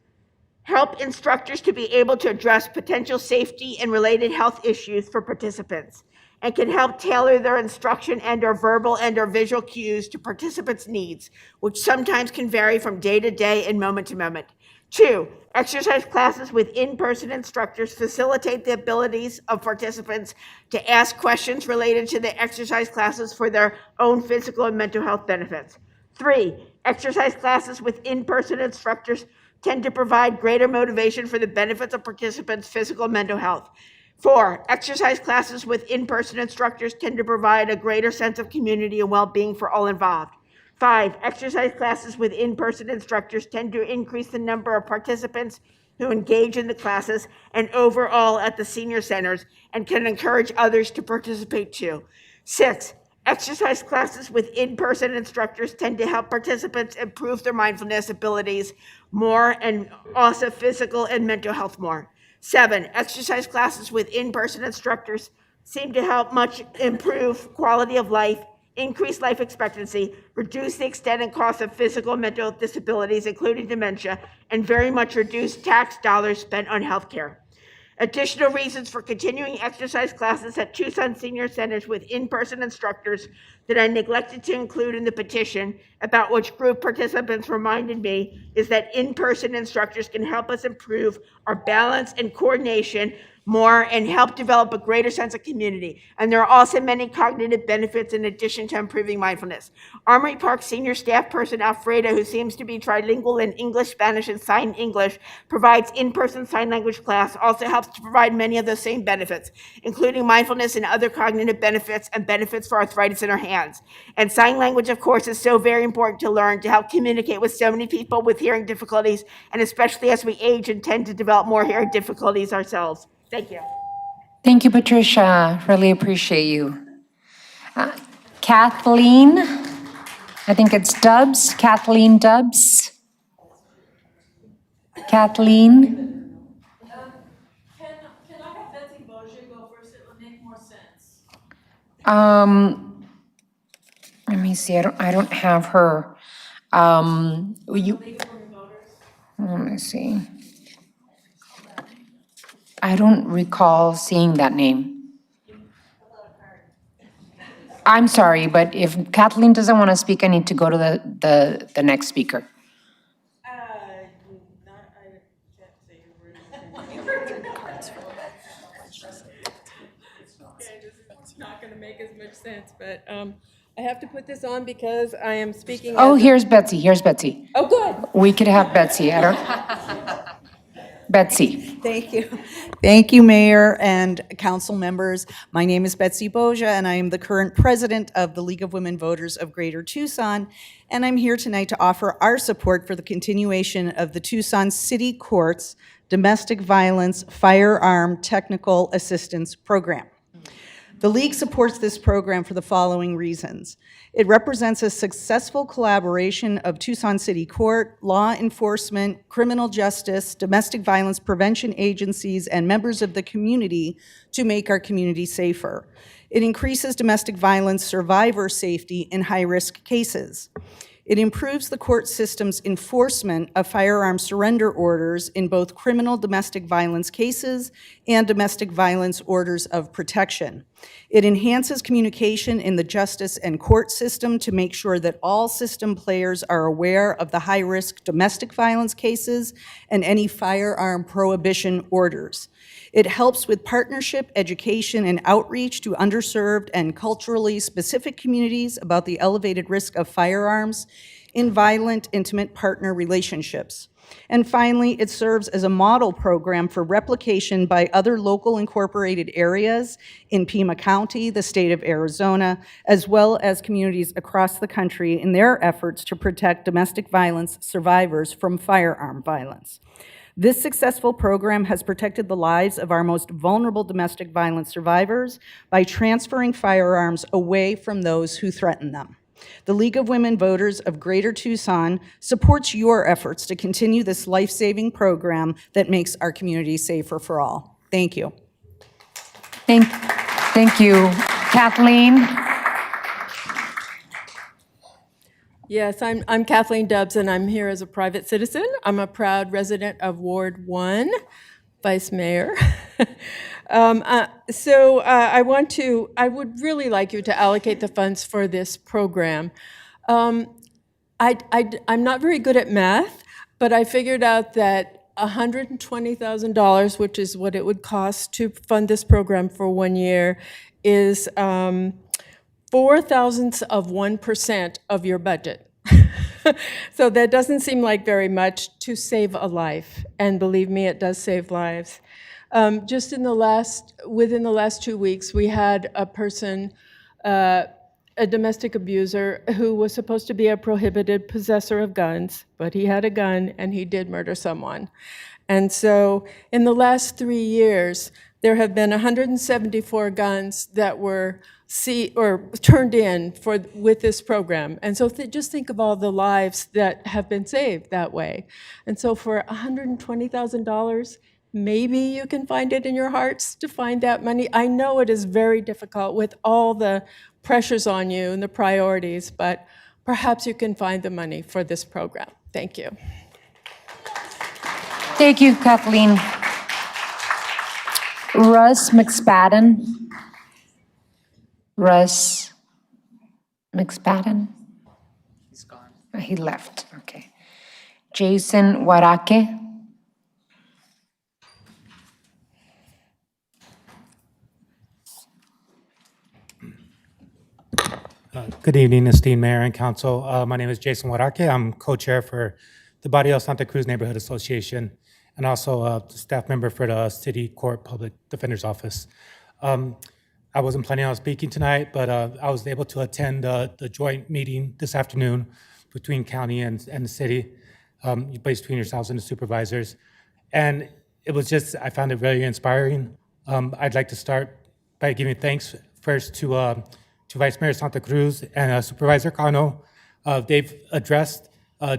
help instructors to be able to address potential safety and related health issues for participants and can help tailor their instruction and/or verbal and/or visual cues to participants' needs, which sometimes can vary from day to day and moment to moment. 2, exercise classes with in-person instructors facilitate the abilities of participants to ask questions related to the exercise classes for their own physical and mental health benefits. 3, exercise classes with in-person instructors tend to provide greater motivation for the benefits of participants' physical and mental health. 4, exercise classes with in-person instructors tend to provide a greater sense of community and well-being for all involved. 5, exercise classes with in-person instructors tend to increase the number of participants who engage in the classes and overall at the senior centers and can encourage others to participate too. 6, exercise classes with in-person instructors tend to help participants improve their mindfulness abilities more and also physical and mental health more. 7, exercise classes with in-person instructors seem to help much improve quality of life, increase life expectancy, reduce the extent and cost of physical and mental disabilities, including dementia, and very much reduce tax dollars spent on healthcare. Additional reasons for continuing exercise classes at Tucson senior centers with in-person instructors that I neglected to include in the petition, about which group participants reminded me, is that in-person instructors can help us improve our balance and coordination more and help develop a greater sense of community. And there are also many cognitive benefits in addition to improving mindfulness. Armory Park senior staff person Alfreda, who seems to be trilingual in English, Spanish, and Sign English, provides in-person sign language class, also helps to provide many of those same benefits, including mindfulness and other cognitive benefits and benefits for arthritis in her hands. And sign language, of course, is so very important to learn to help communicate with so many people with hearing difficulties, and especially as we age and tend to develop more hearing difficulties ourselves. Thank you. Thank you, Patricia. Really appreciate you. Kathleen, I think it's Dubs, Kathleen Dubs. Kathleen? Can I have Betsy Bozier go first? It would make more sense. Let me see, I don't have her. Let me see. I don't recall seeing that name. I'm sorry, but if Kathleen doesn't want to speak, I need to go to the next speaker. It's not going to make as much sense, but I have to put this on because I am speaking. Oh, here's Betsy. Here's Betsy. Oh, good. We could have Betsy. Betsy. Thank you. Thank you, Mayor and council members. My name is Betsy Bozier, and I am the current president of the League of Women Voters of Greater Tucson, and I'm here tonight to offer our support for the continuation of the Tucson City Courts Domestic Violence Firearm Technical Assistance Program. The League supports this program for the following reasons. It represents a successful collaboration of Tucson City Court, law enforcement, criminal justice, domestic violence prevention agencies, and members of the community to make our community safer. It increases domestic violence survivor safety in high-risk cases. It improves the court system's enforcement of firearm surrender orders in both criminal domestic violence cases and domestic violence orders of protection. It enhances communication in the justice and court system to make sure that all system players are aware of the high-risk domestic violence cases and any firearm prohibition orders. It helps with partnership, education, and outreach to underserved and culturally specific communities about the elevated risk of firearms in violent, intimate partner relationships. And finally, it serves as a model program for replication by other local incorporated areas in Pima County, the state of Arizona, as well as communities across the country in their efforts to protect domestic violence survivors from firearm violence. This successful program has protected the lives of our most vulnerable domestic violence survivors by transferring firearms away from those who threaten them. The League of Women Voters of Greater Tucson supports your efforts to continue this life-saving program that makes our community safer for all. Thank you. Thank you. Kathleen? Yes, I'm Kathleen Dubbs, and I'm here as a private citizen. I'm a proud resident of Ward 1, Vice Mayor. I would really like you to allocate the funds for this program. I'm not very good at math, but I figured out that $120,000, which is what it would cost to fund this program for 1 year, is 0.004% of your budget. So that doesn't seem like very much to save a life, and believe me, it does save lives. Just within the last 2 weeks, we had a person, a domestic abuser, who was supposed to be a prohibited possessor of guns, but he had a gun and he did murder someone. And so in the last 3 years, there have been 174 guns that were turned in with this program. And so just think of all the lives that have been saved that way. And so for $120,000, maybe you can find it in your hearts to find that money. I know it is very difficult with all the pressures on you and the priorities, but perhaps you can find the money for this program. Thank you. Thank you, Kathleen. Russ McSpadden. Russ McSpadden? He's gone. He left, okay. Jason Warake. Good evening, esteemed Mayor and Council. My name is Jason Warake. I'm co-chair for the Barrio Santa Cruz Neighborhood Association and also a staff member for the City Court Public Defender's Office. I wasn't planning on speaking tonight, but I was able to attend the joint meeting this afternoon between county and the city, between yourselves and the supervisors. And it was just, I found it very inspiring. I'd like to start by giving thanks first to Vice Mayor Santa Cruz and Supervisor Cano. They've addressed, we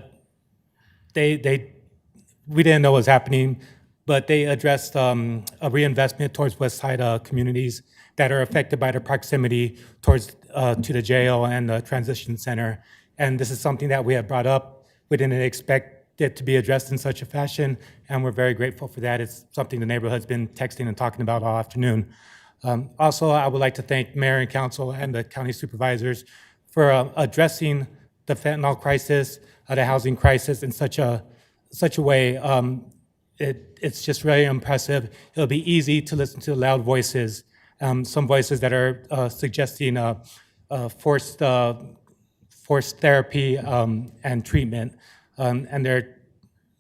didn't know what was happening, but they addressed a reinvestment towards West Side communities that are affected by the proximity towards to the jail and the transition center. And this is something that we have brought up. We didn't expect it to be addressed in such a fashion, and we're very grateful for that. It's something the neighborhood's been texting and talking about all afternoon. Also, I would like to thank Mayor and Council and the county supervisors for addressing the fentanyl crisis, the housing crisis in such a way. It's just very impressive. It'll be easy to listen to loud voices, some voices that are suggesting forced therapy and treatment, and there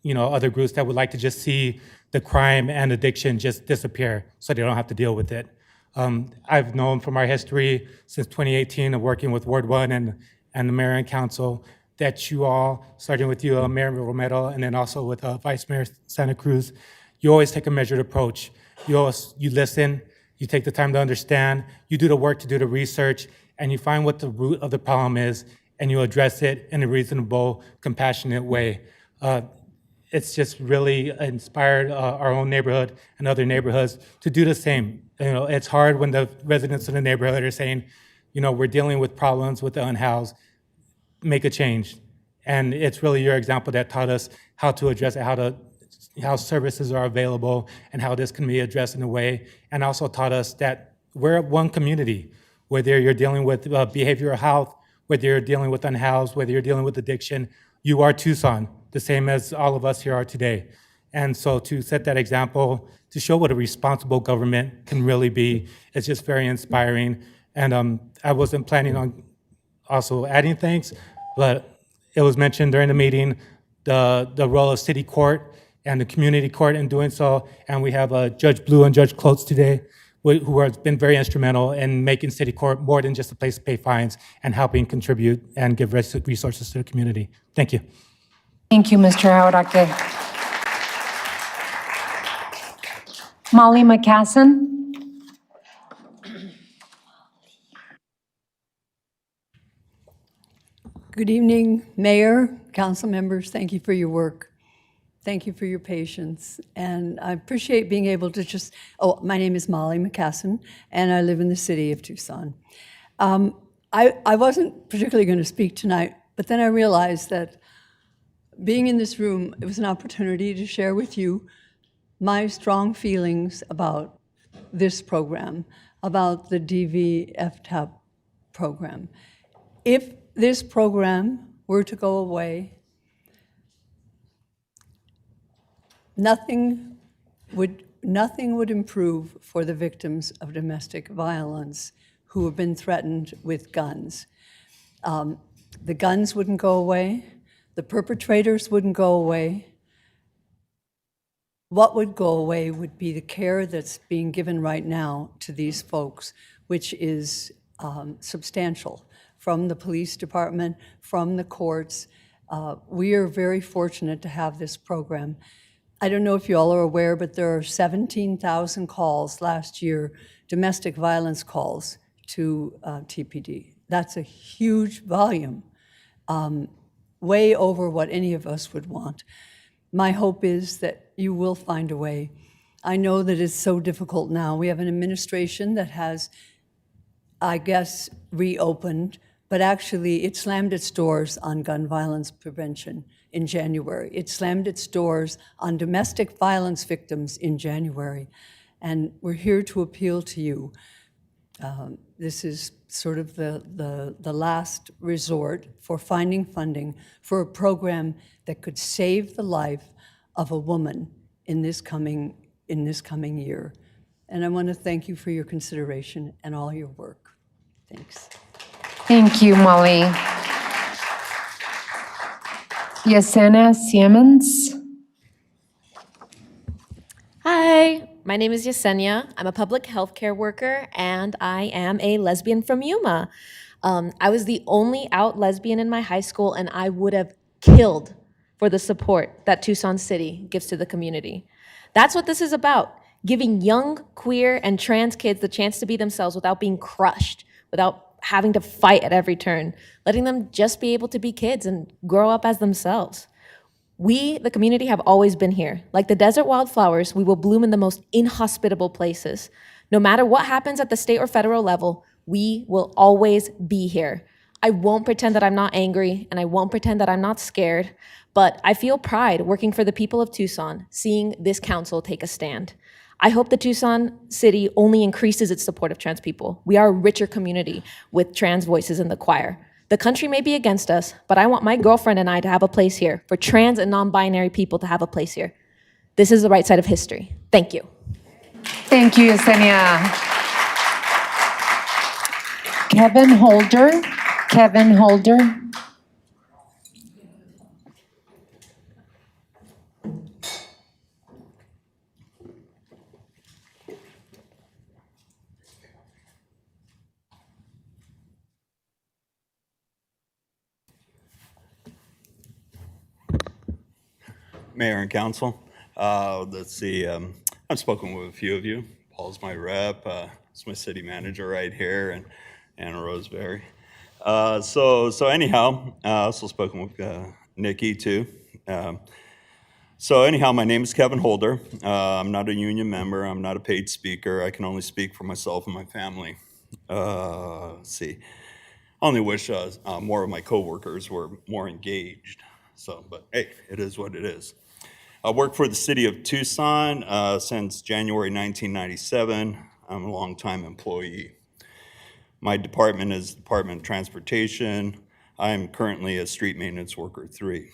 are other groups that would like to just see the crime and addiction just disappear so they don't have to deal with it. I've known from our history since 2018 of working with Ward 1 and the Mayor and Council that you all, starting with you, Mayor Romero, and then also with Vice Mayor Santa Cruz, you always take a measured approach. You listen, you take the time to understand, you do the work to do the research, and you find what the root of the problem is, and you address it in a reasonable, compassionate way. It's just really inspired our own neighborhood and other neighborhoods to do the same. It's hard when the residents of the neighborhood are saying, we're dealing with problems with the unhoused, make a change. And it's really your example that taught us how to address it, how services are available and how this can be addressed in a way, and also taught us that we're one community, whether you're dealing with behavioral health, whether you're dealing with unhoused, whether you're dealing with addiction, you are Tucson, the same as all of us here are today. And so to set that example, to show what a responsible government can really be, it's just very inspiring. And I wasn't planning on also adding things, but it was mentioned during the meeting, the role of city court and the community court in doing so. And we have Judge BLEAU and Judge KLOTZ today, who have been very instrumental in making city court more than just a place to pay fines and helping contribute and give resources to the community. Thank you. Thank you, Mr. Aurake. Molly McCasson. Good evening, Mayor, council members. Thank you for your work. Thank you for your patience. And I appreciate being able to my name is Molly McCasson, and I live in the city of Tucson. I wasn't particularly going to speak tonight, but then I realized that being in this room, it was an opportunity to share with you my strong feelings about this program, about the DVFTAP program. If this program were to go away, nothing would improve for the victims of domestic violence who have been threatened with guns. The guns wouldn't go away. The perpetrators wouldn't go away. What would go away would be the care that's being given right now to these folks, which is substantial, from the police department, from the courts. We are very fortunate to have this program. I don't know if you all are aware, but there are 17,000 calls last year, domestic violence calls to TPD. That's a huge volume, way over what any of us would want. My hope is that you will find a way. I know that it's so difficult now. We have an administration that has, I guess, reopened, but actually it slammed its doors on gun violence prevention in January. It slammed its doors on domestic violence victims in January. And we're here to appeal to you. This is sort of the last resort for finding funding for a program that could save the life of a woman in this coming year. And I want to thank you for your consideration and all your work. Thanks. Thank you, Molly. Yesenia Siemens. Hi, my name is Yesenia. I'm a public healthcare worker, and I am a lesbian from Yuma. I was the only out lesbian in my high school, and I would have killed for the support that Tucson City gives to the community. That's what this is about, giving young, queer, and trans kids the chance to be themselves without being crushed, without having to fight at every turn, letting them just be able to be kids and grow up as themselves. We, the community, have always been here. Like the desert wildflowers, we will bloom in the most inhospitable places. No matter what happens at the state or federal level, we will always be here. I won't pretend that I'm not angry, and I won't pretend that I'm not scared, but I feel pride working for the people of Tucson, seeing this council take a stand. I hope the Tucson City only increases its support of trans people. We are a richer community with trans voices in the choir. The country may be against us, but I want my girlfriend and I to have a place here, for trans and non-binary people to have a place here. This is the right side of history. Thank you. Thank you, Yesenia. Kevin Holder. Kevin Holder. Mayor and council, let's see, I've spoken with a few of you. Paul's my rep, it's my city manager right here, and Anna Roseberry. So anyhow, I also spoken with Nikki too. So anyhow, my name is Kevin Holder. I'm not a union member, I'm not a paid speaker. I can only speak for myself and my family. Let's see, I only wish more of my coworkers were more engaged. So, but hey, it is what it is. I work for the city of Tucson since January 1997. I'm a longtime employee. My department is Department of Transportation. I am currently a street maintenance worker 3.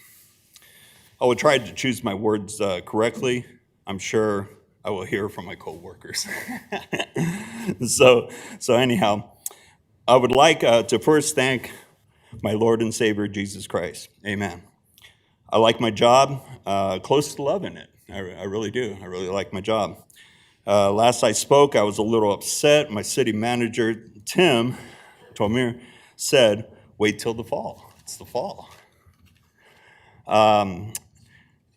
I will try to choose my words correctly. I'm sure I will hear from my coworkers. So anyhow, I would like to first thank my Lord and Savior, Jesus Christ. Amen. I like my job, close to loving it. I really do. I really like my job. Last I spoke, I was a little upset. My city manager, Tim, told me, said, wait till the fall. It's the fall.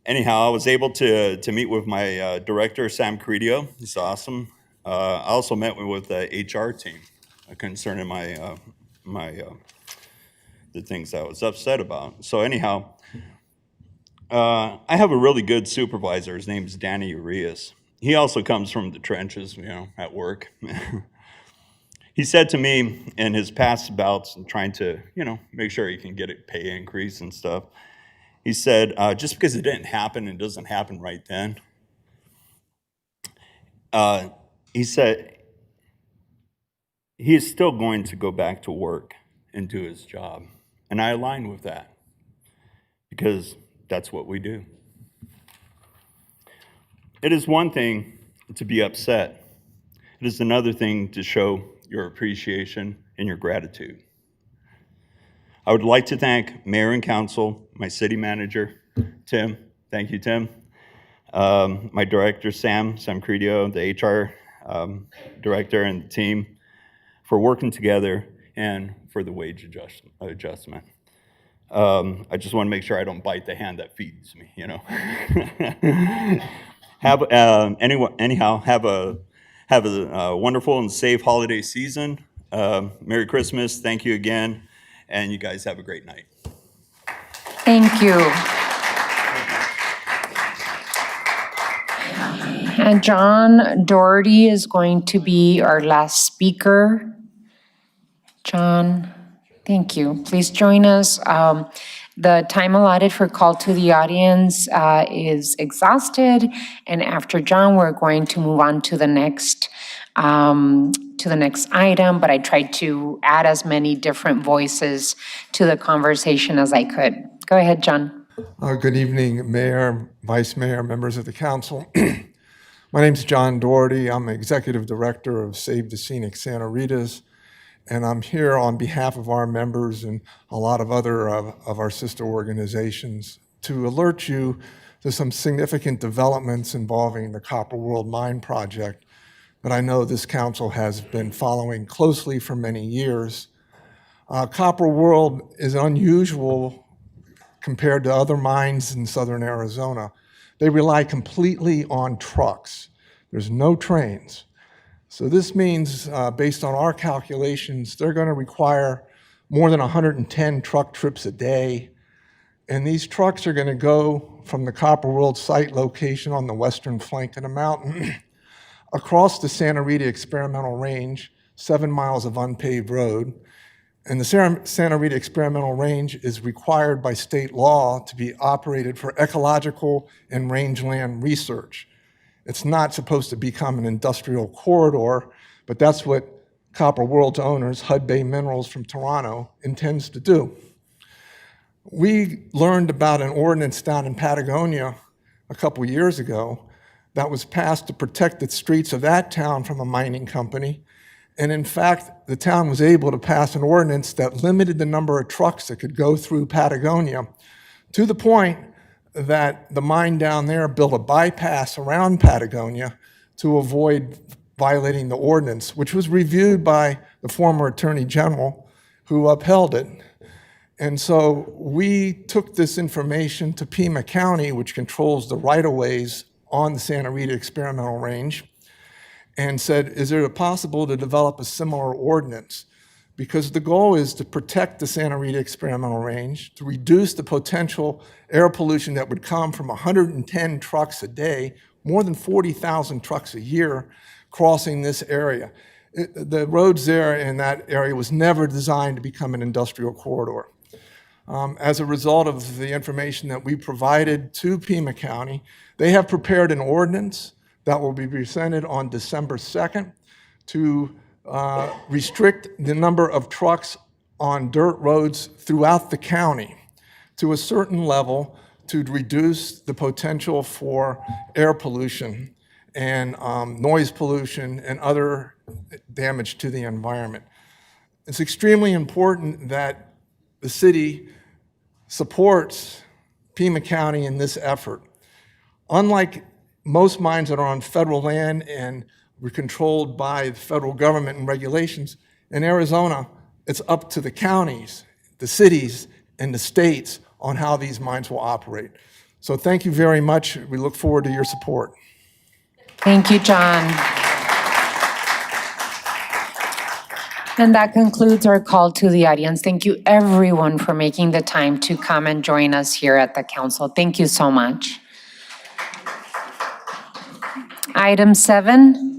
Anyhow, I was able to meet with my director, Sam Credio. He's awesome. I also met with the HR team concerning the things I was upset about. So anyhow, I have a really good supervisor. His name is Danny Urias. He also comes from the trenches, at work. He said to me in his past bouts and trying to, make sure he can get a pay increase and stuff, he said, just because it didn't happen and doesn't happen right then, he said he is still going to go back to work and do his job. And I align with that because that's what we do. It is one thing to be upset. It is another thing to show your appreciation and your gratitude. I would like to thank Mayor and Council, my city manager, Tim. Thank you, Tim. My director, Sam Credio, the HR director and the team for working together and for the wage adjustment. I just want to make sure I don't bite the hand that feeds me, you know. Have a wonderful and safe holiday season. Merry Christmas. Thank you again. And you guys have a great night. Thank you. And John Doherty is going to be our last speaker. John, thank you. Please join us. The time allotted for call to the audience is exhausted. And after John, we're going to move on to the next item, but I tried to add as many different voices to the conversation as I could. Go ahead, John. Good evening, Mayor, Vice Mayor, members of the council. My name's John Doherty. I'm Executive Director of Save the Scenic Santa Rita's, and I'm here on behalf of our members and a lot of other of our sister organizations to alert you to some significant developments involving the Copper World Mine project that I know this council has been following closely for many years. Copper World is unusual compared to other mines in southern Arizona. They rely completely on trucks. There's no trains. So this means, based on our calculations, they're going to require more than 110 truck trips a day. And these trucks are going to go from the Copper World site location on the western flank of the mountain across the Santa Rita Experimental Range, 7 miles of unpaved road. And the Santa Rita Experimental Range is required by state law to be operated for ecological and rangeland research. It's not supposed to become an industrial corridor, but that's what Copper World's owners, Hud Bay Minerals from Toronto, intends to do. We learned about an ordinance down in Patagonia a couple years ago that was passed to protect the streets of that town from a mining company. And in fact, the town was able to pass an ordinance that limited the number of trucks that could go through Patagonia to the point that the mine down there built a bypass around Patagonia to avoid violating the ordinance, which was reviewed by the former Attorney General who upheld it. And so we took this information to Pima County, which controls the right-of-ways on the Santa Rita Experimental Range, and said, is it possible to develop a similar ordinance? Because the goal is to protect the Santa Rita Experimental Range, to reduce the potential air pollution that would come from 110 trucks a day, more than 40,000 trucks a year crossing this area. The roads there in that area was never designed to become an industrial corridor. As a result of the information that we provided to Pima County, they have prepared an ordinance that will be presented on December 2nd to restrict the number of trucks on dirt roads throughout the county to a certain level to reduce the potential for air pollution and noise pollution and other damage to the environment. It's extremely important that the city supports Pima County in this effort. Unlike most mines that are on federal land and were controlled by the federal government and regulations, in Arizona, it's up to the counties, the cities, and the states on how these mines will operate. So thank you very much. We look forward to your support. Thank you, John. And that concludes our call to the audience. Thank you, everyone, for making the time to come and join us here at the council. Thank you so much. Item 7.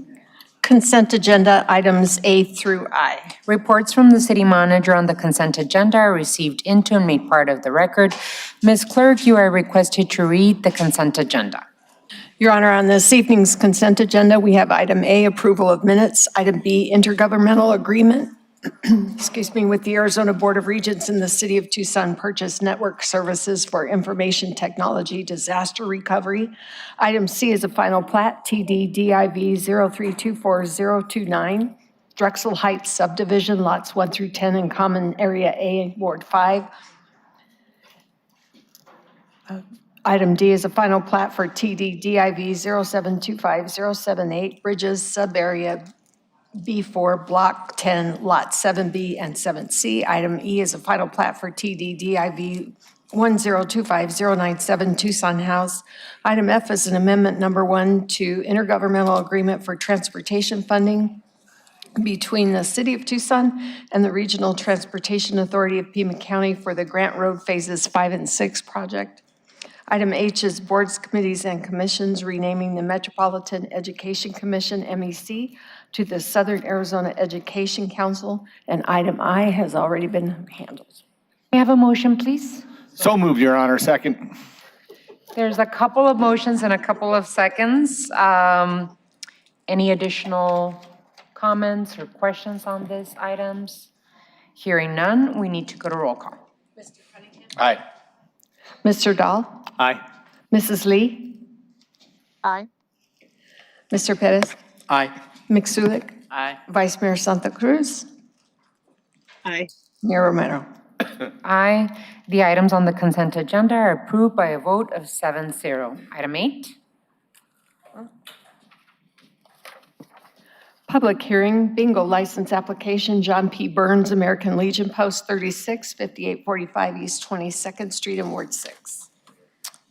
Consent agenda items A through I. Reports from the city manager on the consent agenda are received into and made part of the record. Ms. Clerk, you are requested to read the consent agenda. Your Honor, on this evening's consent agenda, we have item A, approval of minutes, item B, intergovernmental agreement, excuse me, with the Arizona Board of Regents and the City of Tucson purchase network services for information technology disaster recovery. Item C is a final plat, TD DIV 0324029, Drexel Heights subdivision, lots 1 through 10 in Common Area A, Ward 5. Item D is a final plat for TD DIV 0725078, Bridges Subarea B4, Block 10, Lot 7B and 7C. Item E is a final plat for TD DIV 1025097, Tucson House. Item F is an amendment number 1 to intergovernmental agreement for transportation funding between the City of Tucson and the Regional Transportation Authority of Pima County for the Grant Road Phases 5 and 6 project. Item H is boards, committees, and commissions renaming the Metropolitan Education Commission, MEC, to the Southern Arizona Education Council, and item I has already been handled. May I have a motion, please? So moved, Your Honor. Second. There's a couple of motions and a couple of seconds. Any additional comments or questions on these items? Hearing none, we need to go to roll call. Aye. Mr. Dahl? Aye. Mrs. Lee? Aye. Mr. Perez? Aye. Mixulic? Aye. Vice Mayor Santa Cruz? Aye. Mayor Romero? Aye. The items on the consent agenda are approved by a vote of 7-0. Item 8. Public hearing, bingo license application, John P. Burns, American Legion Post 36, 5845 East 22nd Street in Ward 6.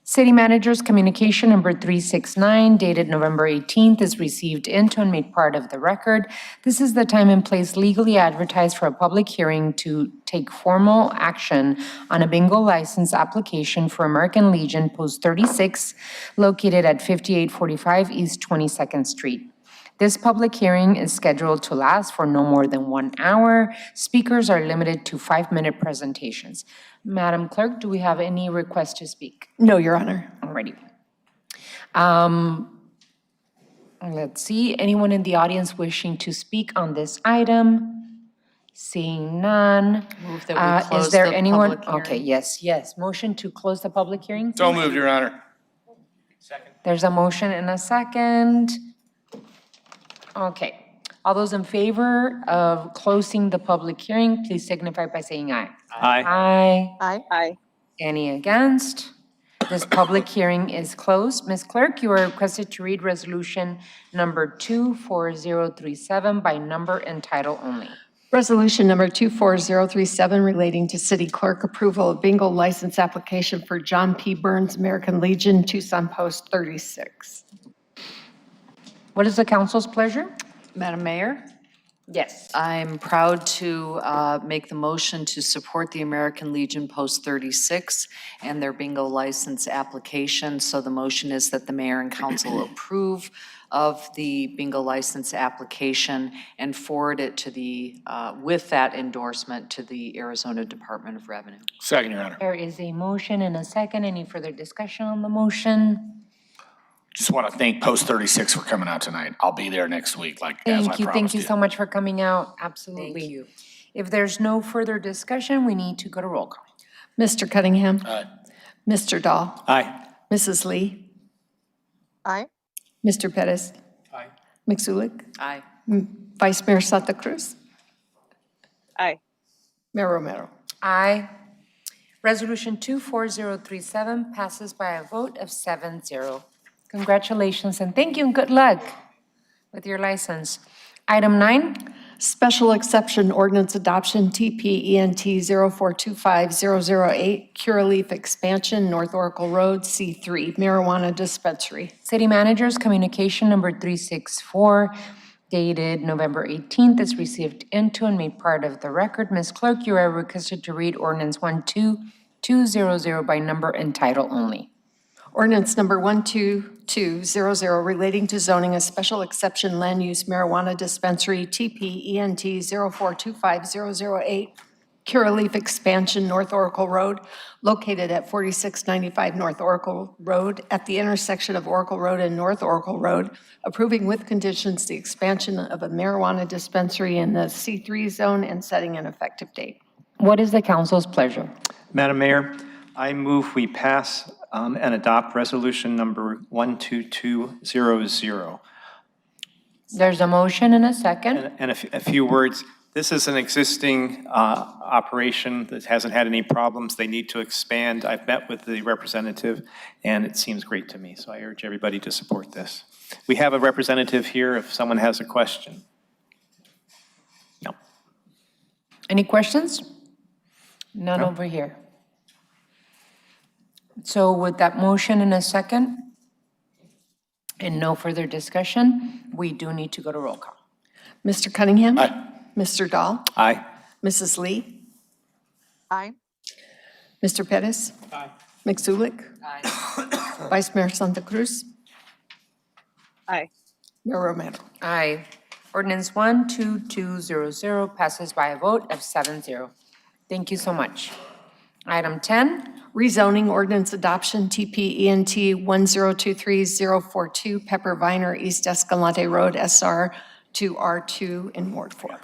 City Manager's Communication Number 369 dated November 18th is received into and made part of the record. This is the time and place legally advertised for a public hearing to take formal action on a bingo license application for American Legion Post 36 located at 5845 East 22nd Street. This public hearing is scheduled to last for no more than 1 hour. Speakers are limited to 5-minute presentations. Madam Clerk, do we have any requests to speak? No, Your Honor. Alrighty. Let's see, anyone in the audience wishing to speak on this item? Seeing none. Move that we close Is there the anyone? public hearing. Okay, yes. Motion to close the public hearing? So moved, Your Honor. There's a motion and a second. Okay. All those in favor of closing the public hearing, please signify by saying aye. Aye. Aye. Aye. Aye. Any against? This public hearing is closed. Ms. Clerk, you are requested to read resolution number 24037 by number and title only. Resolution number 24037 relating to city clerk approval of bingo license application for John P. Burns, American Legion, Tucson Post 36. What is the council's pleasure? Madam Mayor, Yes. I'm proud to make the motion to support the American Legion Post 36 and their bingo license application. So the motion is that the mayor and council approve of the bingo license application and forward it to the, with that endorsement, to the Arizona Department of Revenue. Second, Your Honor. There is a motion and a second. Any further discussion on the motion? Just want to thank Post 36 for coming out tonight. I'll be there next week, as I Thank you promised you. so much for coming out. Absolutely. Thank you. If there's no further discussion, we need to go to roll call. Mr. Cunningham? Aye. Mr. Dahl? Aye. Mrs. Lee? Aye. Mr. Perez? Aye. Mixulic? Aye. Vice Mayor Santa Cruz? Aye. Mayor Romero? Aye. Resolution 24037 passes by a vote of 7-0. Congratulations and thank you and good luck with your license. Item 9. Special exception ordinance adoption, TPENT 0425008, CURALEAF expansion, North Oracle Road, C3, marijuana dispensary. City Manager's Communication Number 364 dated November 18th is received into and made part of the record. Ms. Clerk, you are requested to read Ordinance 12200 by number and title only. Ordinance number 12200 relating to zoning a special exception land use marijuana dispensary, TPENT 0425008, CURALEAF expansion North Oracle Road, located at 4695 North Oracle Road at the intersection of Oracle Road and North Oracle Road, approving with conditions the expansion of a marijuana dispensary in the C3 zone and setting an effective date. What is the council's pleasure? Madam Mayor, I move we pass and adopt resolution number 12200. There's a motion and a second. And a few words. This is an existing operation that hasn't had any problems. They need to expand. I've met with the representative, and it seems great to me. So I urge everybody to support this. We have a representative here if someone has a question. No. Any questions? None No. over here. So with that motion in a second, and no further discussion, we do need to go to roll call. Mr. Cunningham? Aye. Mr. Dahl? Aye. Mrs. Lee? Aye. Mr. Pettis? Aye. McSulik? Aye. Vice Mayor Santa Cruz? Aye. Mayor Romero? Aye. Ordinance 12200 passes by a vote of 7-0. Thank you so much. Item 10, Rezoning ordinance adoption, TPENT 1023042, Pepper Viner, East Escalante Road, SR to R2 in Ward 4.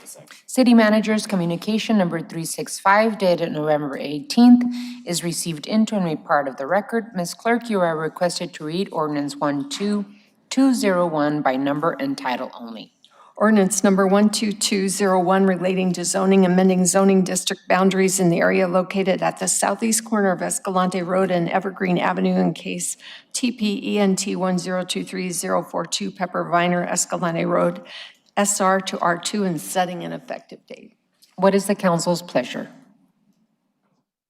City Manager's communication number 365 dated November 18th is received into and made part of the record. Ms. Clerk, you are requested to read ordinance 12201 by number and title only. Ordinance number 12201 relating to zoning, amending zoning district boundaries in the area located at the southeast corner of Escalante Road and Evergreen Avenue in case TPENT 1023042 Pepper Viner, Escalante Road, SR to R2, and setting an effective date. What is the council's pleasure?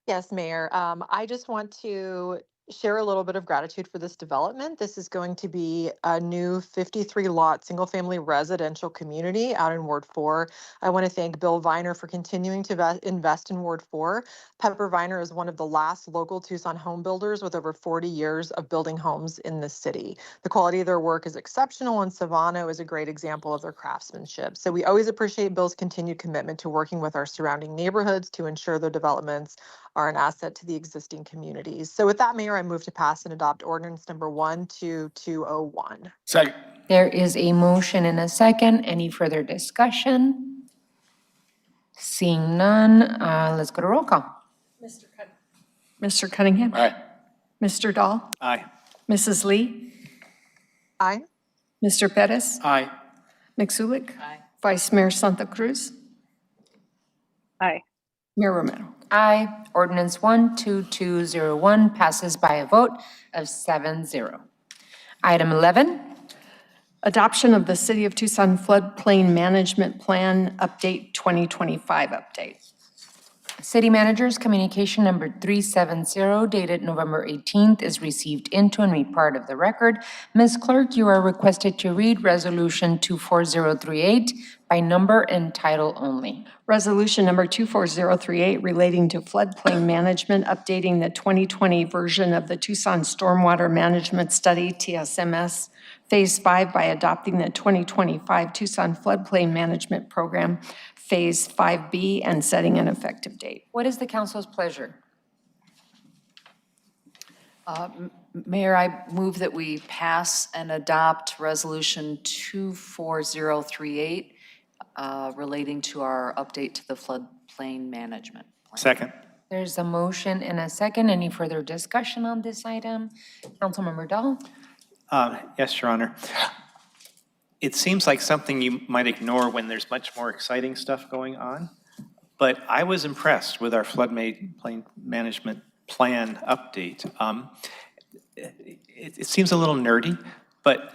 Yes, Mayor. I just want to share a little bit of gratitude for this development. This is going to be a new 53-lot single-family residential community out in Ward 4. I want to thank Bill Viner for continuing to invest in Ward 4. Pepper Viner is one of the last local Tucson home builders with over 40 years of building homes in the city. The quality of their work is exceptional, and Savano is a great example of their craftsmanship. So we always appreciate Bill's continued commitment to working with our surrounding neighborhoods to ensure their developments are an asset to the existing communities. So with that, Mayor, I move to pass and adopt ordinance number 12201. Second. There is a motion and a second. Any further discussion? Seeing none, let's go to roll call. Mr. Cunningham? Aye. Mr. Dahl? Aye. Mrs. Lee? Aye. Mr. Pettis? Aye. McSulik? Vice Mayor Santa Cruz? Aye. Mayor Romero? Aye. Ordinance 12201 passes by a vote of 7-0. Item 11, Adoption of the City of Tucson Floodplain Management Plan Update 2025 update. City Manager's communication number 370 dated November 18th is received into and made part of the record. Ms. Clerk, you are requested to read Resolution 24038 by number and title only. Resolution number 24038 relating to floodplain management, updating the 2020 version of the Tucson Stormwater Management Study, TSMS, Phase 5 by adopting the 2025 Tucson Floodplain Management Program, Phase 5B, and setting an effective date. What is the council's pleasure? Mayor, I move that we pass and adopt Resolution 24038 relating to our update to the floodplain management plan. Second. There's a motion and a second. Any further discussion on this item? Councilmember Dahl? Yes, Your Honor. It seems like something you might ignore when there's much more exciting stuff going on, but I was impressed with our floodplain management plan update. It seems a little nerdy, but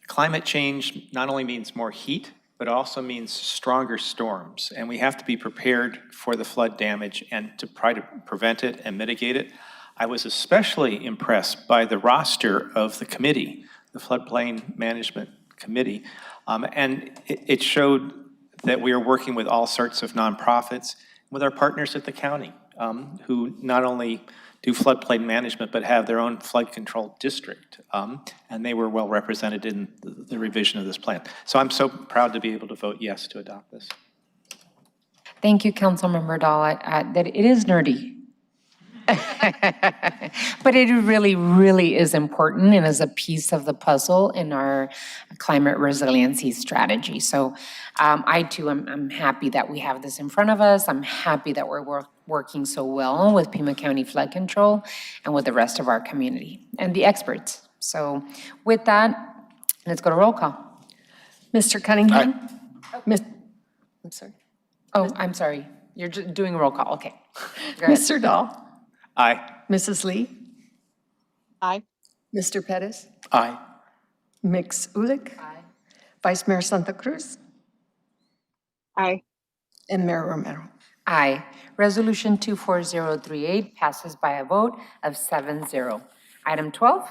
climate change not only means more heat, but also means stronger storms, and we have to be prepared for the flood damage and to try to prevent it and mitigate it. I was especially impressed by the roster of the committee, the Floodplain Management Committee, and it showed that we are working with all sorts of nonprofits, with our partners at the county, who not only do floodplain management, but have their own flood control district, and they were well represented in the revision of this plan. So I'm so proud to be able to vote yes to adopt this. Thank you, Councilmember Dahl. That it is nerdy. But it really, really is important and is a piece of the puzzle in our climate resiliency strategy. So I too am happy that we have this in front of us. I'm happy that we're working so well with Pima County Flood Control and with the rest of our community and the experts. So with that, let's go to roll call. Mr. Cunningham? I'm sorry. Oh, I'm sorry. You're doing roll call. Okay. Go ahead. Mr. Dahl? Aye. Mrs. Lee? Aye. Mr. Pettis? Aye. Mix Ulick? Aye. Vice Mayor Santa Cruz? Aye. And Mayor Romero? Aye. Resolution 24038 passes by a vote of 7-0. Item 12.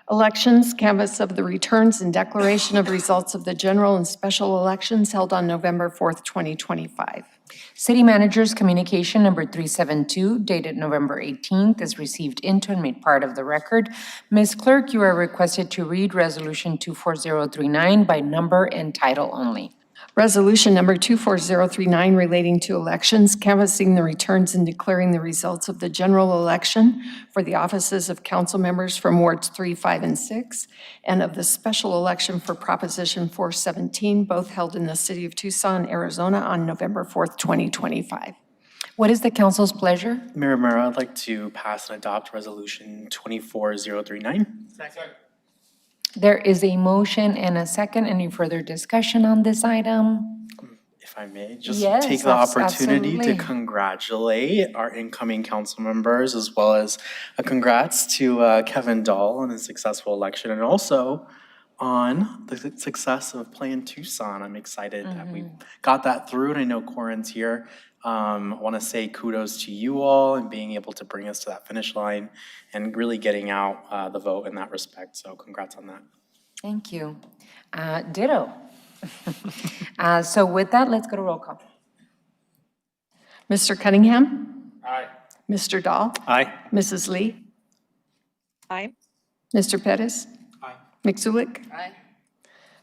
Elections, canvass of the returns and declaration of results of the general and special elections held on November 4th, 2025. City Manager's Communication Number 372, dated November 18th, is received into and made part of the record. Ms. Clerk, you are requested to read Resolution 24039 by number and title only. Resolution number 24039 relating to elections, canvassing the returns and declaring the results of the general election for the offices of council members from wards 3, 5, and 6, and of the special election for Proposition 417, both held in the city of Tucson, Arizona on November 4th, 2025. What is the council's pleasure? Mayor Romero, I'd like to pass and adopt Resolution 24039. Second. There is a motion and a second. Any further discussion on this item? If I may, just Yes, take the opportunity absolutely. to congratulate our incoming council members, as well as a congrats to Kevin Dahl on his successful election, and also on the success of Plan Tucson. I'm excited that we got that through, and I know Corin's here. I want to say kudos to you all and being able to bring us to that finish line and really getting out the vote in that respect. So congrats on that. Thank you. Ditto. So with that, let's go to roll call. Mr. Cunningham? Aye. Mr. Dahl? Aye. Mrs. Lee? Aye. Mr. Pettis? Aye. Mixulic? Aye.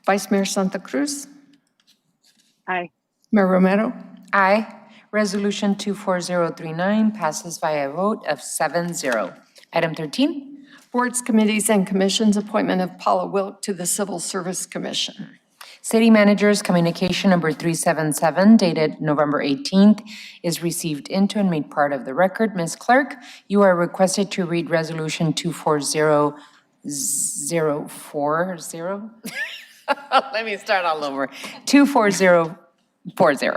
Vice Mayor Santa Cruz? Aye. Mayor Romero? Aye. Resolution 24039 passes by a vote of 7-0. Item 13. Boards, committees, and commissions, appointment of PAULA WILK to the Civil Service Commission. City Manager's Communication Number 377, dated November 18th, is received into and made part of the record. Ms. Clerk, you are requested to read Resolution 24040. Let me start all over. 24040.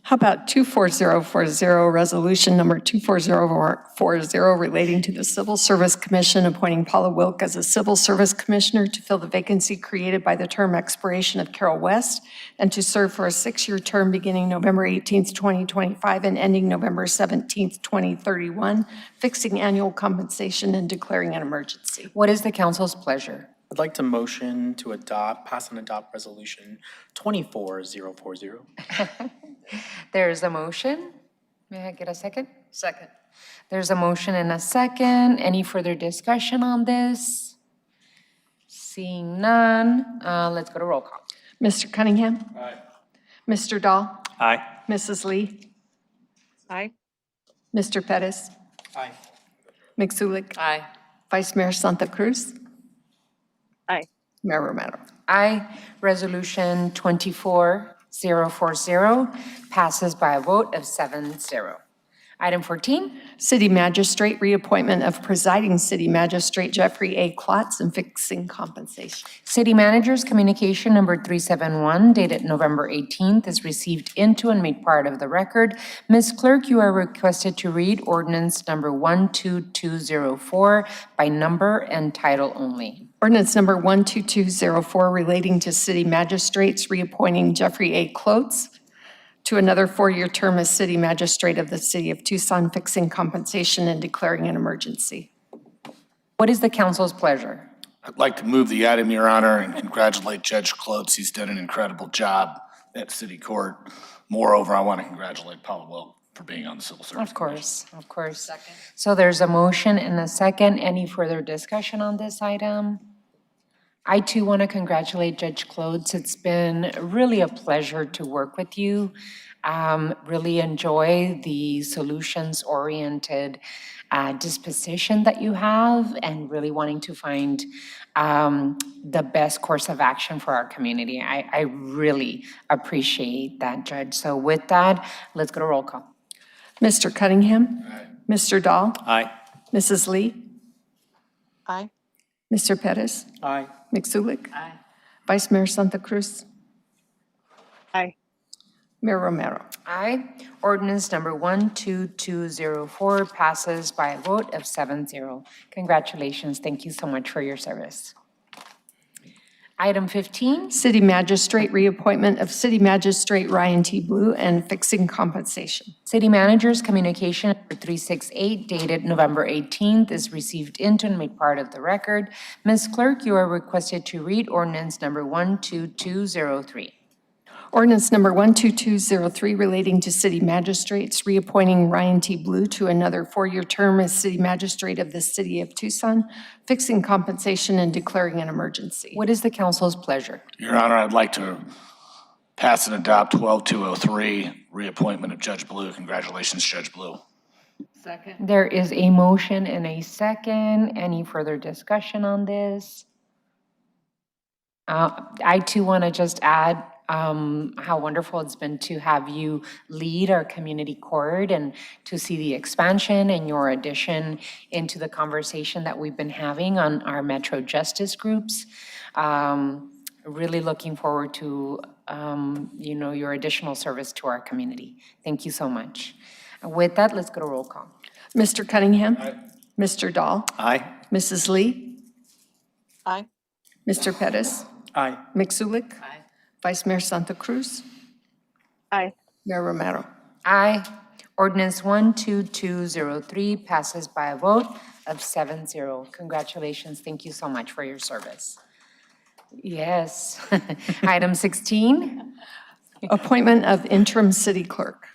How about 24040, resolution number 24040, relating to the Civil Service Commission, appointing Paula Wilk as a Civil Service Commissioner to fill the vacancy created by the term expiration of Carol West, and to serve for a 6-year term beginning November 18th, 2025, and ending November 17th, 2031, fixing annual compensation and declaring an emergency. What is the council's pleasure? I'd like to motion to pass and adopt Resolution 24040. There's a motion. May I get a second? Second. There's a motion and a second. Any further discussion on this? Seeing none, let's go to roll call. Mr. Cunningham? Aye. Mr. Dahl? Aye. Mrs. Lee? Aye. Mr. Pettis? Aye. Mixulic? Aye. Vice Mayor Santa Cruz? Aye. Mayor Romero? Aye. Resolution 24040 passes by a vote of 7-0. Item 14. City Magistrate, reappointment of presiding City Magistrate Jeffrey A. KLOTZ and fixing compensation. City Manager's Communication Number 371, dated November 18th, is received into and made part of the record. Ms. Clerk, you are requested to read Ordinance Number 12204 by number and title only. Ordinance number 12204 relating to city magistrates reappointing Jeffrey A. KLOTZ to another 4-year term as city magistrate of the city of Tucson, fixing compensation and declaring an emergency. What is the council's pleasure? I'd like to move the item, Your Honor, and congratulate Judge KLOTZ. He's done an incredible job at City Court. Moreover, I want to congratulate Paula Wilk for being on the Civil Service. Of course, of course. Second. So there's a motion and a second. Any further discussion on this item? I too want to congratulate Judge KLOTZ. It's been really a pleasure to work with you. Really enjoy the solutions-oriented disposition that you have and really wanting to find the best course of action for our community. I really appreciate that, Judge. So with that, let's go to roll call. Mr. Cunningham? Mr. Dahl? Aye. Mrs. Lee? Aye. Mr. Perez? Aye. Mixulic? Aye. Vice Mayor Santa Cruz? Aye. Mayor Romero? Aye. Ordinance number 12204 passes by a vote of 7-0. Congratulations. Thank you so much for your service. Item 15. City Magistrate, reappointment of City Magistrate Ryan T. BLEAU and fixing compensation. City Manager's communication number 368 dated November 18th is received into and made part of the record. Ms. Clerk, you are requested to read ordinance number 12203. Ordinance number 12203 relating to city magistrates, reappointing Ryan T. BLEAU to another 4-year term as city magistrate of the city of Tucson, fixing compensation and declaring an emergency. What is the council's pleasure? Your Honor, I'd like to pass and adopt 12203, reappointment of Judge BLEAU. Congratulations, Judge BLEAU. Second. There is a motion and a second. Any further discussion on this? I too want to just add how wonderful it's been to have you lead our community court and to see the expansion and your addition into the conversation that we've been having on our Metro Justice groups. Really looking forward to your additional service to our community. Thank you so much. With that, let's go to roll call. Mr. Cunningham? Aye. Mr. Dahl? Aye. Mrs. Lee? Aye. Mr. Perez? Aye. Mixulic? Aye. Vice Mayor Santa Cruz? Aye. Mayor Romero? Aye. Ordinance 12203 passes by a vote of 7-0. Congratulations. Thank you so much for your service. Yes. Item 16. Appointment of interim city clerk.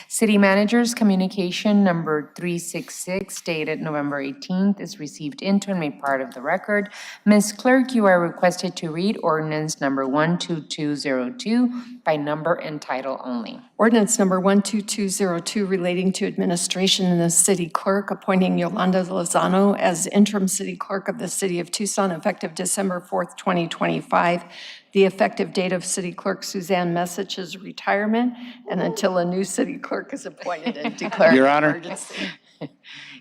City Manager's communication number 366 dated November 18th is received into and made part of the record. Ms. Clerk, you are requested to read ordinance number 12202 by number and title only. Ordinance number 12202 relating to administration and the city clerk, appointing Yolanda Lozano as interim city clerk of the city of Tucson effective December 4th, 2025. The effective date of city clerk Suzanne Message's retirement and until a new city clerk is appointed and declared Your an Honor. emergency.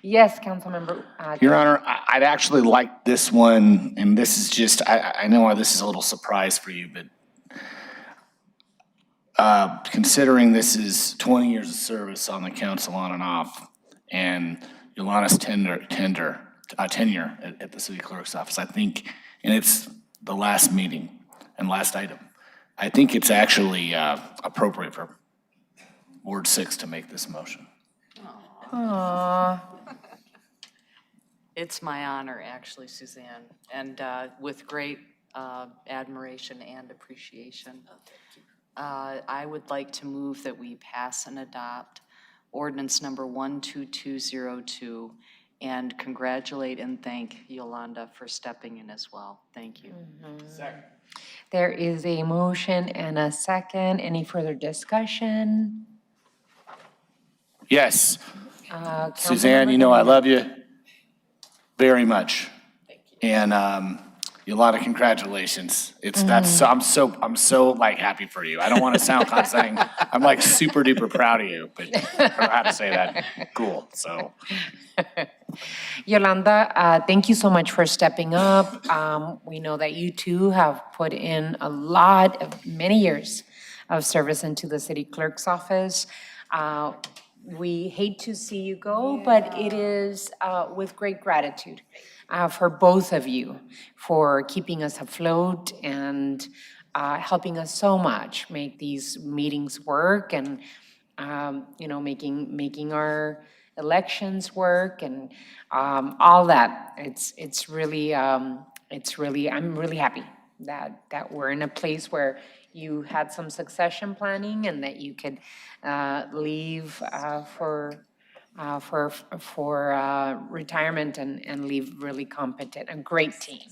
Yes, Councilmember. Your Honor, I'd actually like this one, and this is just, I know this is a little surprise for you, but considering this is 20 years of service on the council on and off, and Yolanda's tenure at the city clerk's office, I think, and it's the last meeting and last item, I think it's actually appropriate for Ward 6 to make this motion. Aww. It's my honor, actually, Suzanne, and with great admiration and appreciation. I would like to move that we pass and adopt ordinance number 12202 and congratulate and thank Yolanda for stepping in as well. Thank you. Second. There is a motion and a second. Any further discussion? Yes. Councilmember Suzanne, you know I love you very much. Thank you. And Yolanda, congratulations. I'm so like happy for you. I don't want to sound condescending. I'm like super duper proud of you, but I don't know how to say that. Cool. So. Yolanda, thank you so much for stepping up. We know that you too have put in many years of service into the city clerk's office. We hate to see you go, but it is with great gratitude for both of you for keeping us afloat and helping us so much make these meetings work and making our elections work and all that. It's really I'm really happy that we're in a place where you had some succession planning and that you could leave for retirement and leave really competent, a great team.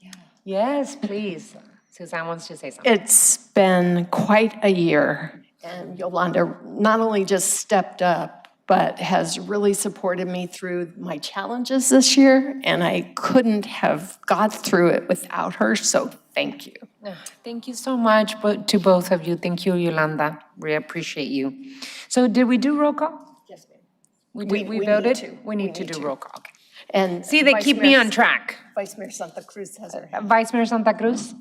Yeah. Yes, please. Suzanne wants to say something. It's been quite a year, And Yolanda not only just stepped up, but has really supported me through my challenges this year, and I couldn't have got through it without her, so thank you. Thank you so much to both of you. Thank you, Yolanda. We appreciate you. So did we do roll call? Yes, ma'am. We need voted? to. We need to do roll call. Okay. And See, they Vice keep me Mayor- on track. Vice Mayor Santa Cruz has her hand. Vice Mayor Santa Cruz?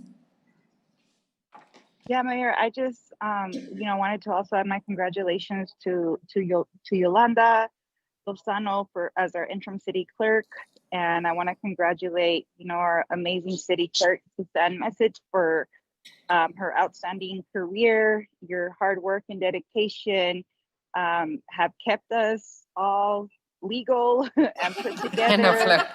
Yeah, Mayor, I just, wanted to also add my congratulations to Yolanda Lozano as our interim city clerk. And I want to congratulate, our amazing city clerk, Suzanne Message, for her outstanding career. Your hard work and dedication have kept us all legal and put together.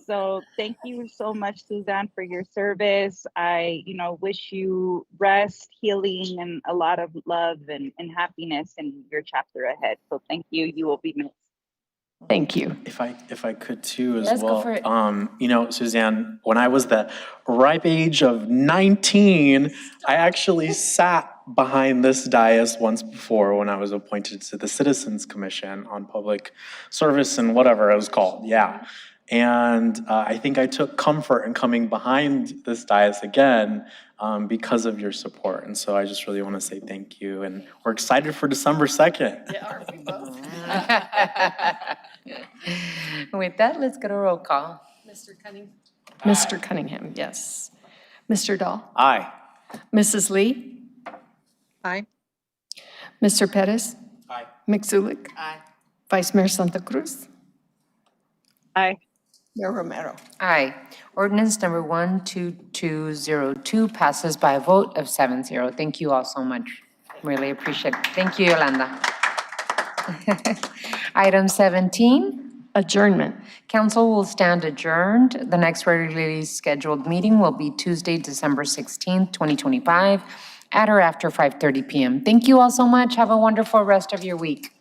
So thank you so much, Suzanne, for your service. I, wish you rest, healing, and a lot of love and happiness in your chapter ahead. So thank you. You will be missed. Thank you. If I could too as Yes, go well. for it. Suzanne, when I was the ripe age of 19, I actually sat behind this dais once before when I was appointed to the Citizens Commission on Public Service and whatever it was called. Yeah. And I think I took comfort in coming behind this dais again because of your support. And so I just really want to say thank you. And we're excited for December 2nd. Yeah, aren't we both? With that, let's go to roll call. Mr. Cunningham, yes. Mr. Dahl? Aye. Mrs. Lee? Aye. Mr. Perez? Aye. Mixulic? Aye. Vice Mayor Santa Cruz? Aye. Mayor Romero? Aye. Ordinance number 12202 passes by a vote of 7-0. Thank you all so much. Really appreciate it. Thank you, Yolanda. Item 17. Adjournment. Council will stand adjourned. The next regularly scheduled meeting will be Tuesday, December 16th, 2025, at or after 5:30 p.m. Thank you all so much. Have a wonderful rest of your week.